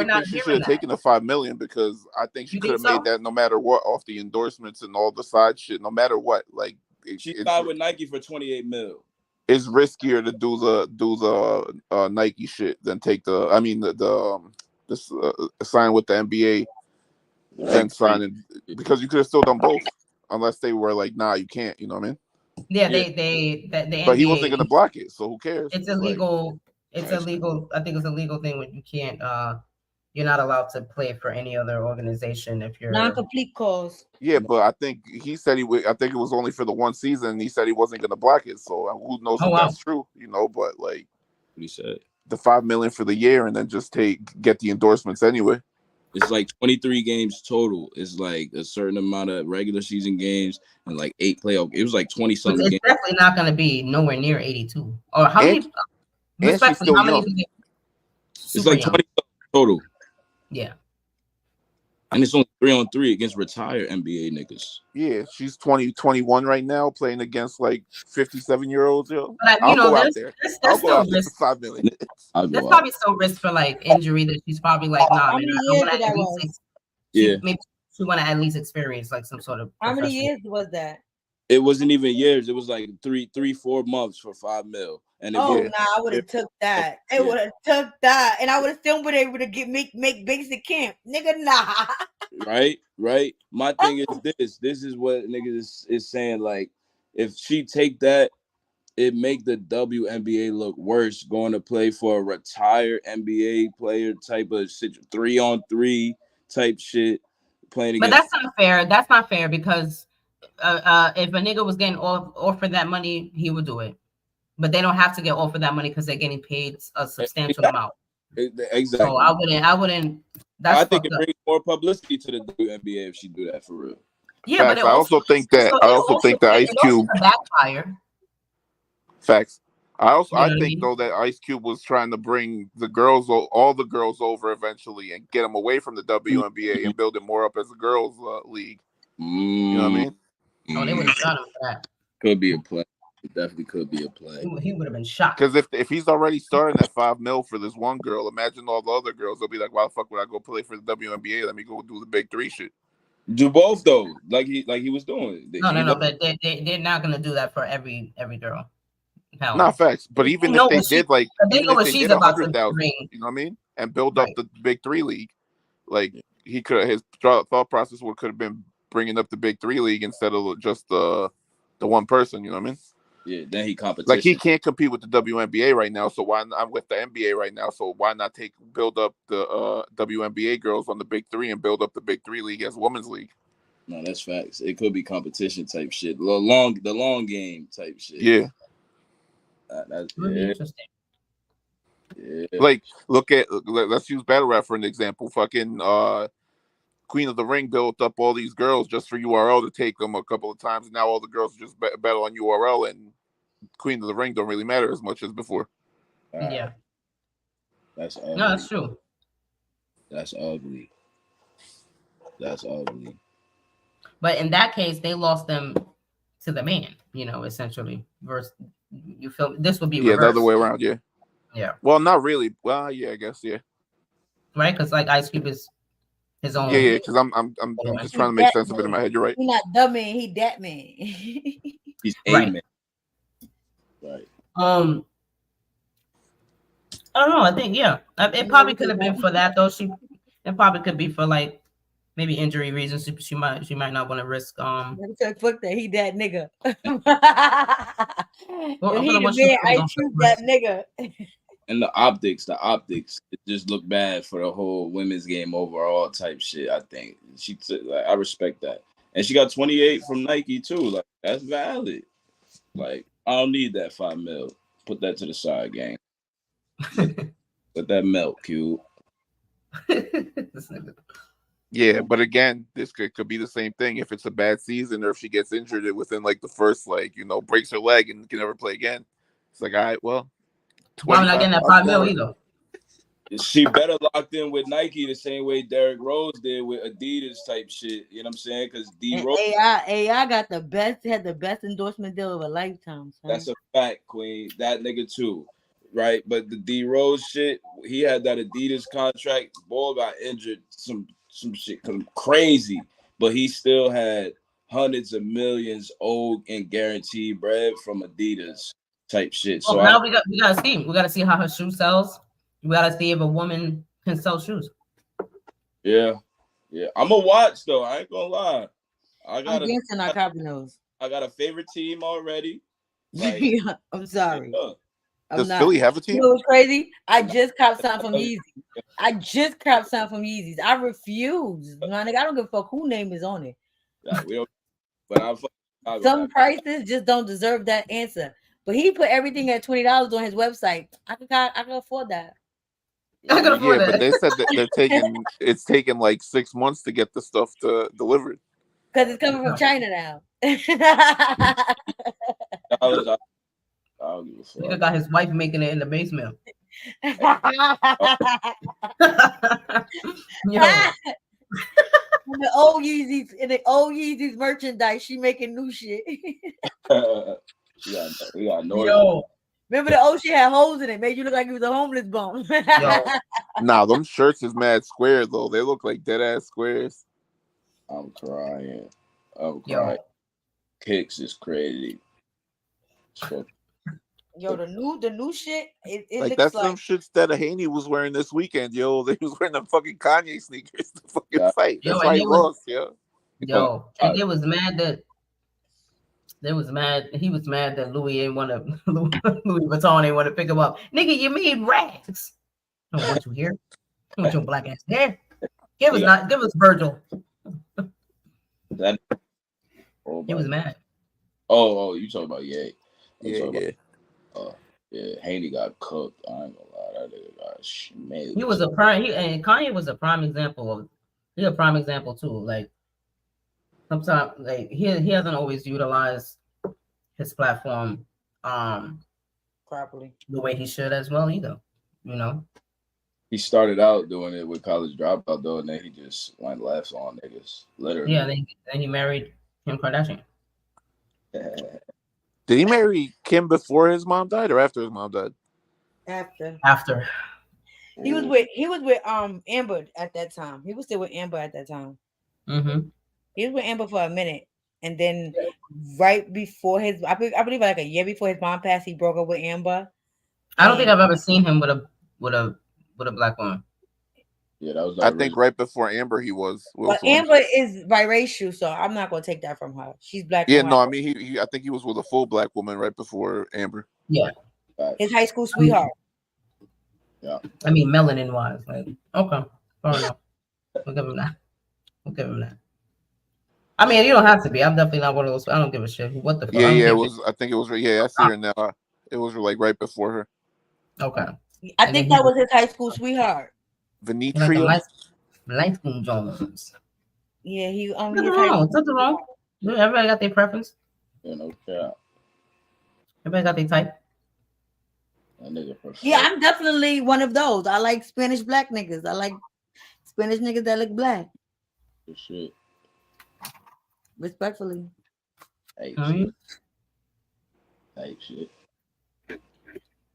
S10: think she should have taken the $5 million, because I think she could have made that no matter what, off the endorsements and all the side shit. No matter what, like
S5: she signed with Nike for $28 million.
S10: It's riskier to do the Nike shit than take the sign with the NBA than signing, because you could have still done both, unless they were like, nah, you can't. You know what I mean?
S3: Yeah, the NBA,
S10: but he wasn't gonna block it, so who cares?
S3: It's illegal. It's illegal. I think it's a legal thing when you can't. You're not allowed to play for any other organization if you're
S7: non-complete calls.
S10: Yeah, but I think he said he would. I think it was only for the one season, and he said he wasn't gonna block it. So who knows if that's true? You know, but like
S5: he said,
S10: the $5 million for the year, and then just get the endorsements anyway.
S5: It's like 23 games total. It's like a certain amount of regular season games and like 8 playoff. It was like 20 something.
S3: It's definitely not going to be nowhere near 82. Or how many? Respectfully, how many?
S5: It's like 20 total.
S3: Yeah.
S5: And it's only 3-on-3 against retired NBA niggas.
S10: Yeah, she's 21 right now, playing against like 57-year-olds. Yo,
S3: but
S10: I'll go out there. I'll go out there for $5 million.
S3: There's probably still risk for like injury that she's probably like, nah, man, maybe she want to at least experience like some sort of.
S7: How many years was that?
S5: It wasn't even years. It was like 3-4 months for $5 million. And
S7: I would have took that. It would have took that, and I would have still been able to make basic camp, nigga. Nah.
S5: Right. My thing is this. This is what niggas is saying. Like, if she take that, it make the WNBA look worse. Going to play for a retired NBA player type of 3-on-3 type shit. Playing against.
S3: But that's not fair. That's not fair because if a nigga was getting offered that money, he would do it. But they don't have to get offered that money because they're getting paid a substantial amount.
S5: Exactly.
S3: So I wouldn't.
S5: I think it brings more publicity to the WNBA if she do that for real.
S3: Yeah,
S10: Facts.
S3: but
S10: I also think that Ice Cube
S3: backfire.
S10: Facts. I think though that Ice Cube was trying to bring all the girls over eventually and get them away from the WNBA and build it more up as a girls league. You know what I mean?
S3: Oh, they would have done it for that.
S5: Could be a play. It definitely could be a play.
S3: He would have been shocked.
S10: Because if he's already starting at $5 million for this one girl, imagine all the other girls. They'll be like, "Why the fuck would I go play for the WNBA? Let me go do the big three shit."
S5: Do both though, like he was doing.
S3: No. But they're not gonna do that for every girl. Hell.
S10: Not facts. But even if they did, like, even if they did 100,000, you know what I mean, and build up the big three league, like he could, his thought process could have been bringing up the big three league instead of just the one person. You know what I mean?
S5: Yeah. Then he competition.
S10: Like he can't compete with the WNBA right now, so why not, I'm with the NBA right now, so why not build up the WNBA girls on the big three and build up the big three league as women's league?
S5: No, that's facts. It could be competition type shit, the long game type shit.
S10: Yeah.
S5: That's
S3: interesting.
S5: Yeah.
S10: Like, let's use battle rap for an example. Fucking Queen of the Ring built up all these girls just for URL to take them a couple of times, and now all the girls just battle on URL, and Queen of the Ring don't really matter as much as before.
S3: Yeah.
S5: That's ugly.
S3: No, that's true.
S5: That's ugly. That's ugly.
S3: But in that case, they lost them to the man, essentially. Versus, you feel this would be reversed.
S10: The other way around, yeah.
S3: Yeah.
S10: Well, not really. Well, yeah, I guess, yeah.
S3: Right, because like Ice Cube is his own.
S10: Yeah, because I'm just trying to make sense of it in my head. You're right.
S7: He's not the man. He that man.
S5: He's a
S3: right.
S5: man. Right.
S3: I don't know. I think it probably could have been for that though. It probably could be for like maybe injury reasons. She might not want to risk.
S7: Fuck that. He that nigga.
S3: Well,
S7: he the man. I choose that nigga.
S5: And the optics, it just looked bad for the whole women's game overall type shit. I think I respect that, and she got 28 from Nike too. Like that's valid. Like I don't need that $5 million. Put that to the side, gang. Let that melt, Q.
S10: Yeah, but again, this could be the same thing if it's a bad season or if she gets injured within like the first breaks her leg and can never play again. It's like, all right, well.
S3: I'm not getting that $5 million either.
S5: She better locked in with Nike the same way Derrick Rose did with Adidas type shit. You know what I'm saying? Because Rose
S7: AI got had the best endorsement deal of a lifetime. Son.
S5: That's a fact, Queen. That nigga too, right? But the D Rose shit, he had that Adidas contract. Boy got injured, some shit crazy, but he still had hundreds of millions owed and guaranteed bread from Adidas. Type shit.
S3: So now we gotta see. We gotta see how her shoe sells. We gotta see if a woman can sell shoes.
S5: Yeah. I'm gonna watch though. I ain't gonna lie.
S7: I'm dancing on Cabanos.
S5: I got a favorite team already.
S7: Like, I'm sorry.
S10: Does Philly have a team?
S7: You know what's crazy? I just copped something from Yeezy. I refuse. My nigga, I don't give a fuck who name is on it.
S5: Yeah, we don't. But
S7: some prices just don't deserve that answer. But he put everything at $20 on his website. I can afford that.
S3: I can afford that.
S10: But they said that it's taking like 6 months to get the stuff delivered.
S7: Because it's coming from China now.
S3: Nigga got his wife making it in the basement.
S7: The old Yeezys merchandise, she making new shit.
S5: We got no.
S7: Yo, remember the old shit had holes in it, made you look like you was a homeless bum.
S10: Nah, them shirts is mad square though. They look like dead ass squares.
S5: I'm crying. Kicks is crazy.
S7: Yo, the new shit. It
S10: like
S7: looks
S10: that's
S7: like
S10: some shits that Haney was wearing this weekend. Yo, they was wearing them fucking Kanye sneakers to fucking fight. That's why he lost.
S3: Yo, and they was mad that. He was mad that Louis ain't want to Louis Vuitton ain't want to pick him up. Nigga, you made rags. I don't want you here. I want your black ass there. Give us Virgil. He was mad.
S5: Oh, you talking about Ye?
S10: Yeah.
S5: Yeah, Haney got cooked. I ain't gonna lie, that nigga got schmazed.
S3: He was a prime. And Kanye was a prime example of. He's a prime example too. Like sometimes, like he hasn't always utilized his platform
S7: properly
S3: the way he should as well either.
S5: He started out doing it with College Dropout though, and then he just went left on niggas. Literally.
S3: Yeah, then he married Kim Kardashian.
S10: Did he marry Kim before his mom died or after his mom died?
S3: After.
S7: He was with Amber at that time. He was still with Amber at that time.
S3: Mm-hmm.
S7: He was with Amber for a minute, and then right before I believe like a year before his mom passed, he broke up with Amber.
S3: I don't think I've ever seen him with a black woman.
S5: Yeah, that was.
S10: I think right before Amber he was.
S7: But Amber is biracial, so I'm not gonna take that from her. She's black.
S10: Yeah, no, I mean he I think he was with a full black woman right before Amber.
S3: Yeah,
S7: his high school sweetheart.
S5: Yeah,
S3: I mean melanin wise, like okay, fair enough. We'll give him that. I mean, you don't have to be. I'm definitely not one of those. I don't give a shit. What the fuck?
S10: Yeah, it was. I think it was. Yeah, I see her now. It was like right before her.
S3: Okay.
S7: I think that was his high school sweetheart.
S10: Venetria.
S3: Light skin Jones.
S7: Yeah,
S3: nothing wrong. Everybody got their preference.
S5: Yeah, no cap.
S3: Everybody got their type.
S7: Yeah, I'm definitely one of those. I like Spanish black niggas. I like Spanish niggas that look black.
S5: Good shit.
S7: Respectfully.
S5: Hey, shit.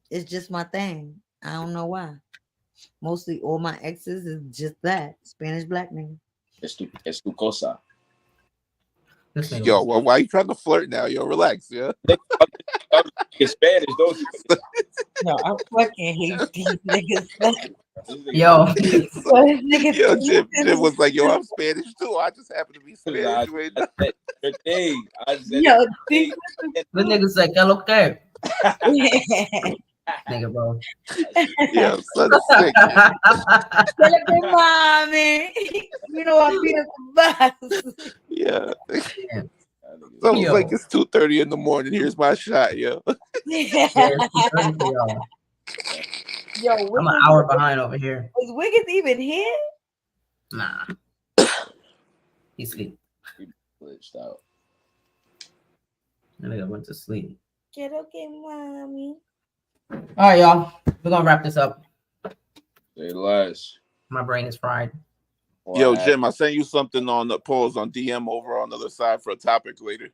S7: It's just my thing. I don't know why. Mostly all my exes is just that Spanish black nigga.
S5: Es tu cosa.
S10: Yo, well, why are you trying to flirt now? Yo, relax, yeah.
S5: It's Spanish, don't you?
S7: No, I fucking hate these niggas.
S3: Yo,
S10: Jim was like, yo, I'm Spanish too. I just happen to be Spanish.
S5: Good thing.
S3: Yo, the nigga's like, hello, okay. Nigga, bro.
S10: Yeah, son sick.
S7: Mommy. You know I beat up the bus.
S10: Yeah. So it's like it's 2:30 in the morning. Here's my shot, yo.
S7: Yo,
S3: I'm an hour behind over here.
S7: Is Wiggins even here?
S3: Nah. He's asleep.
S5: He glitched out.
S3: That nigga went to sleep.
S7: Get okay, mommy.
S3: All right, y'all. We're gonna wrap this up.
S5: Say less.
S3: My brain is fried.
S10: Yo, Jim, I sent you something on the polls on DM over on the other side for a topic later.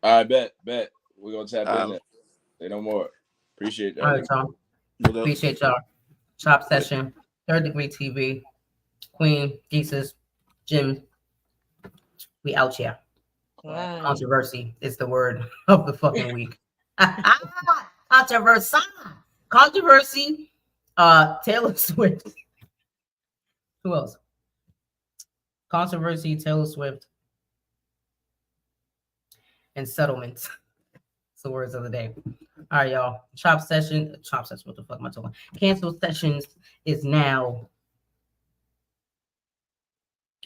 S5: I bet. We're gonna tap in there. Say no more. Appreciate that.
S3: All right, y'all. Appreciate y'all. Chop Session, Third Degree TV, Queen, Jesus, Jim. We out here.
S7: Wow.
S3: Controversy is the word of the fucking week. Controversy. Taylor Swift. Who else? Controversy, Taylor Swift, and settlements. It's the words of the day. All right, y'all. Chop Session. What the fuck am I talking? Cancel Sessions is now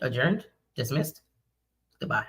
S3: adjourned, dismissed. Goodbye.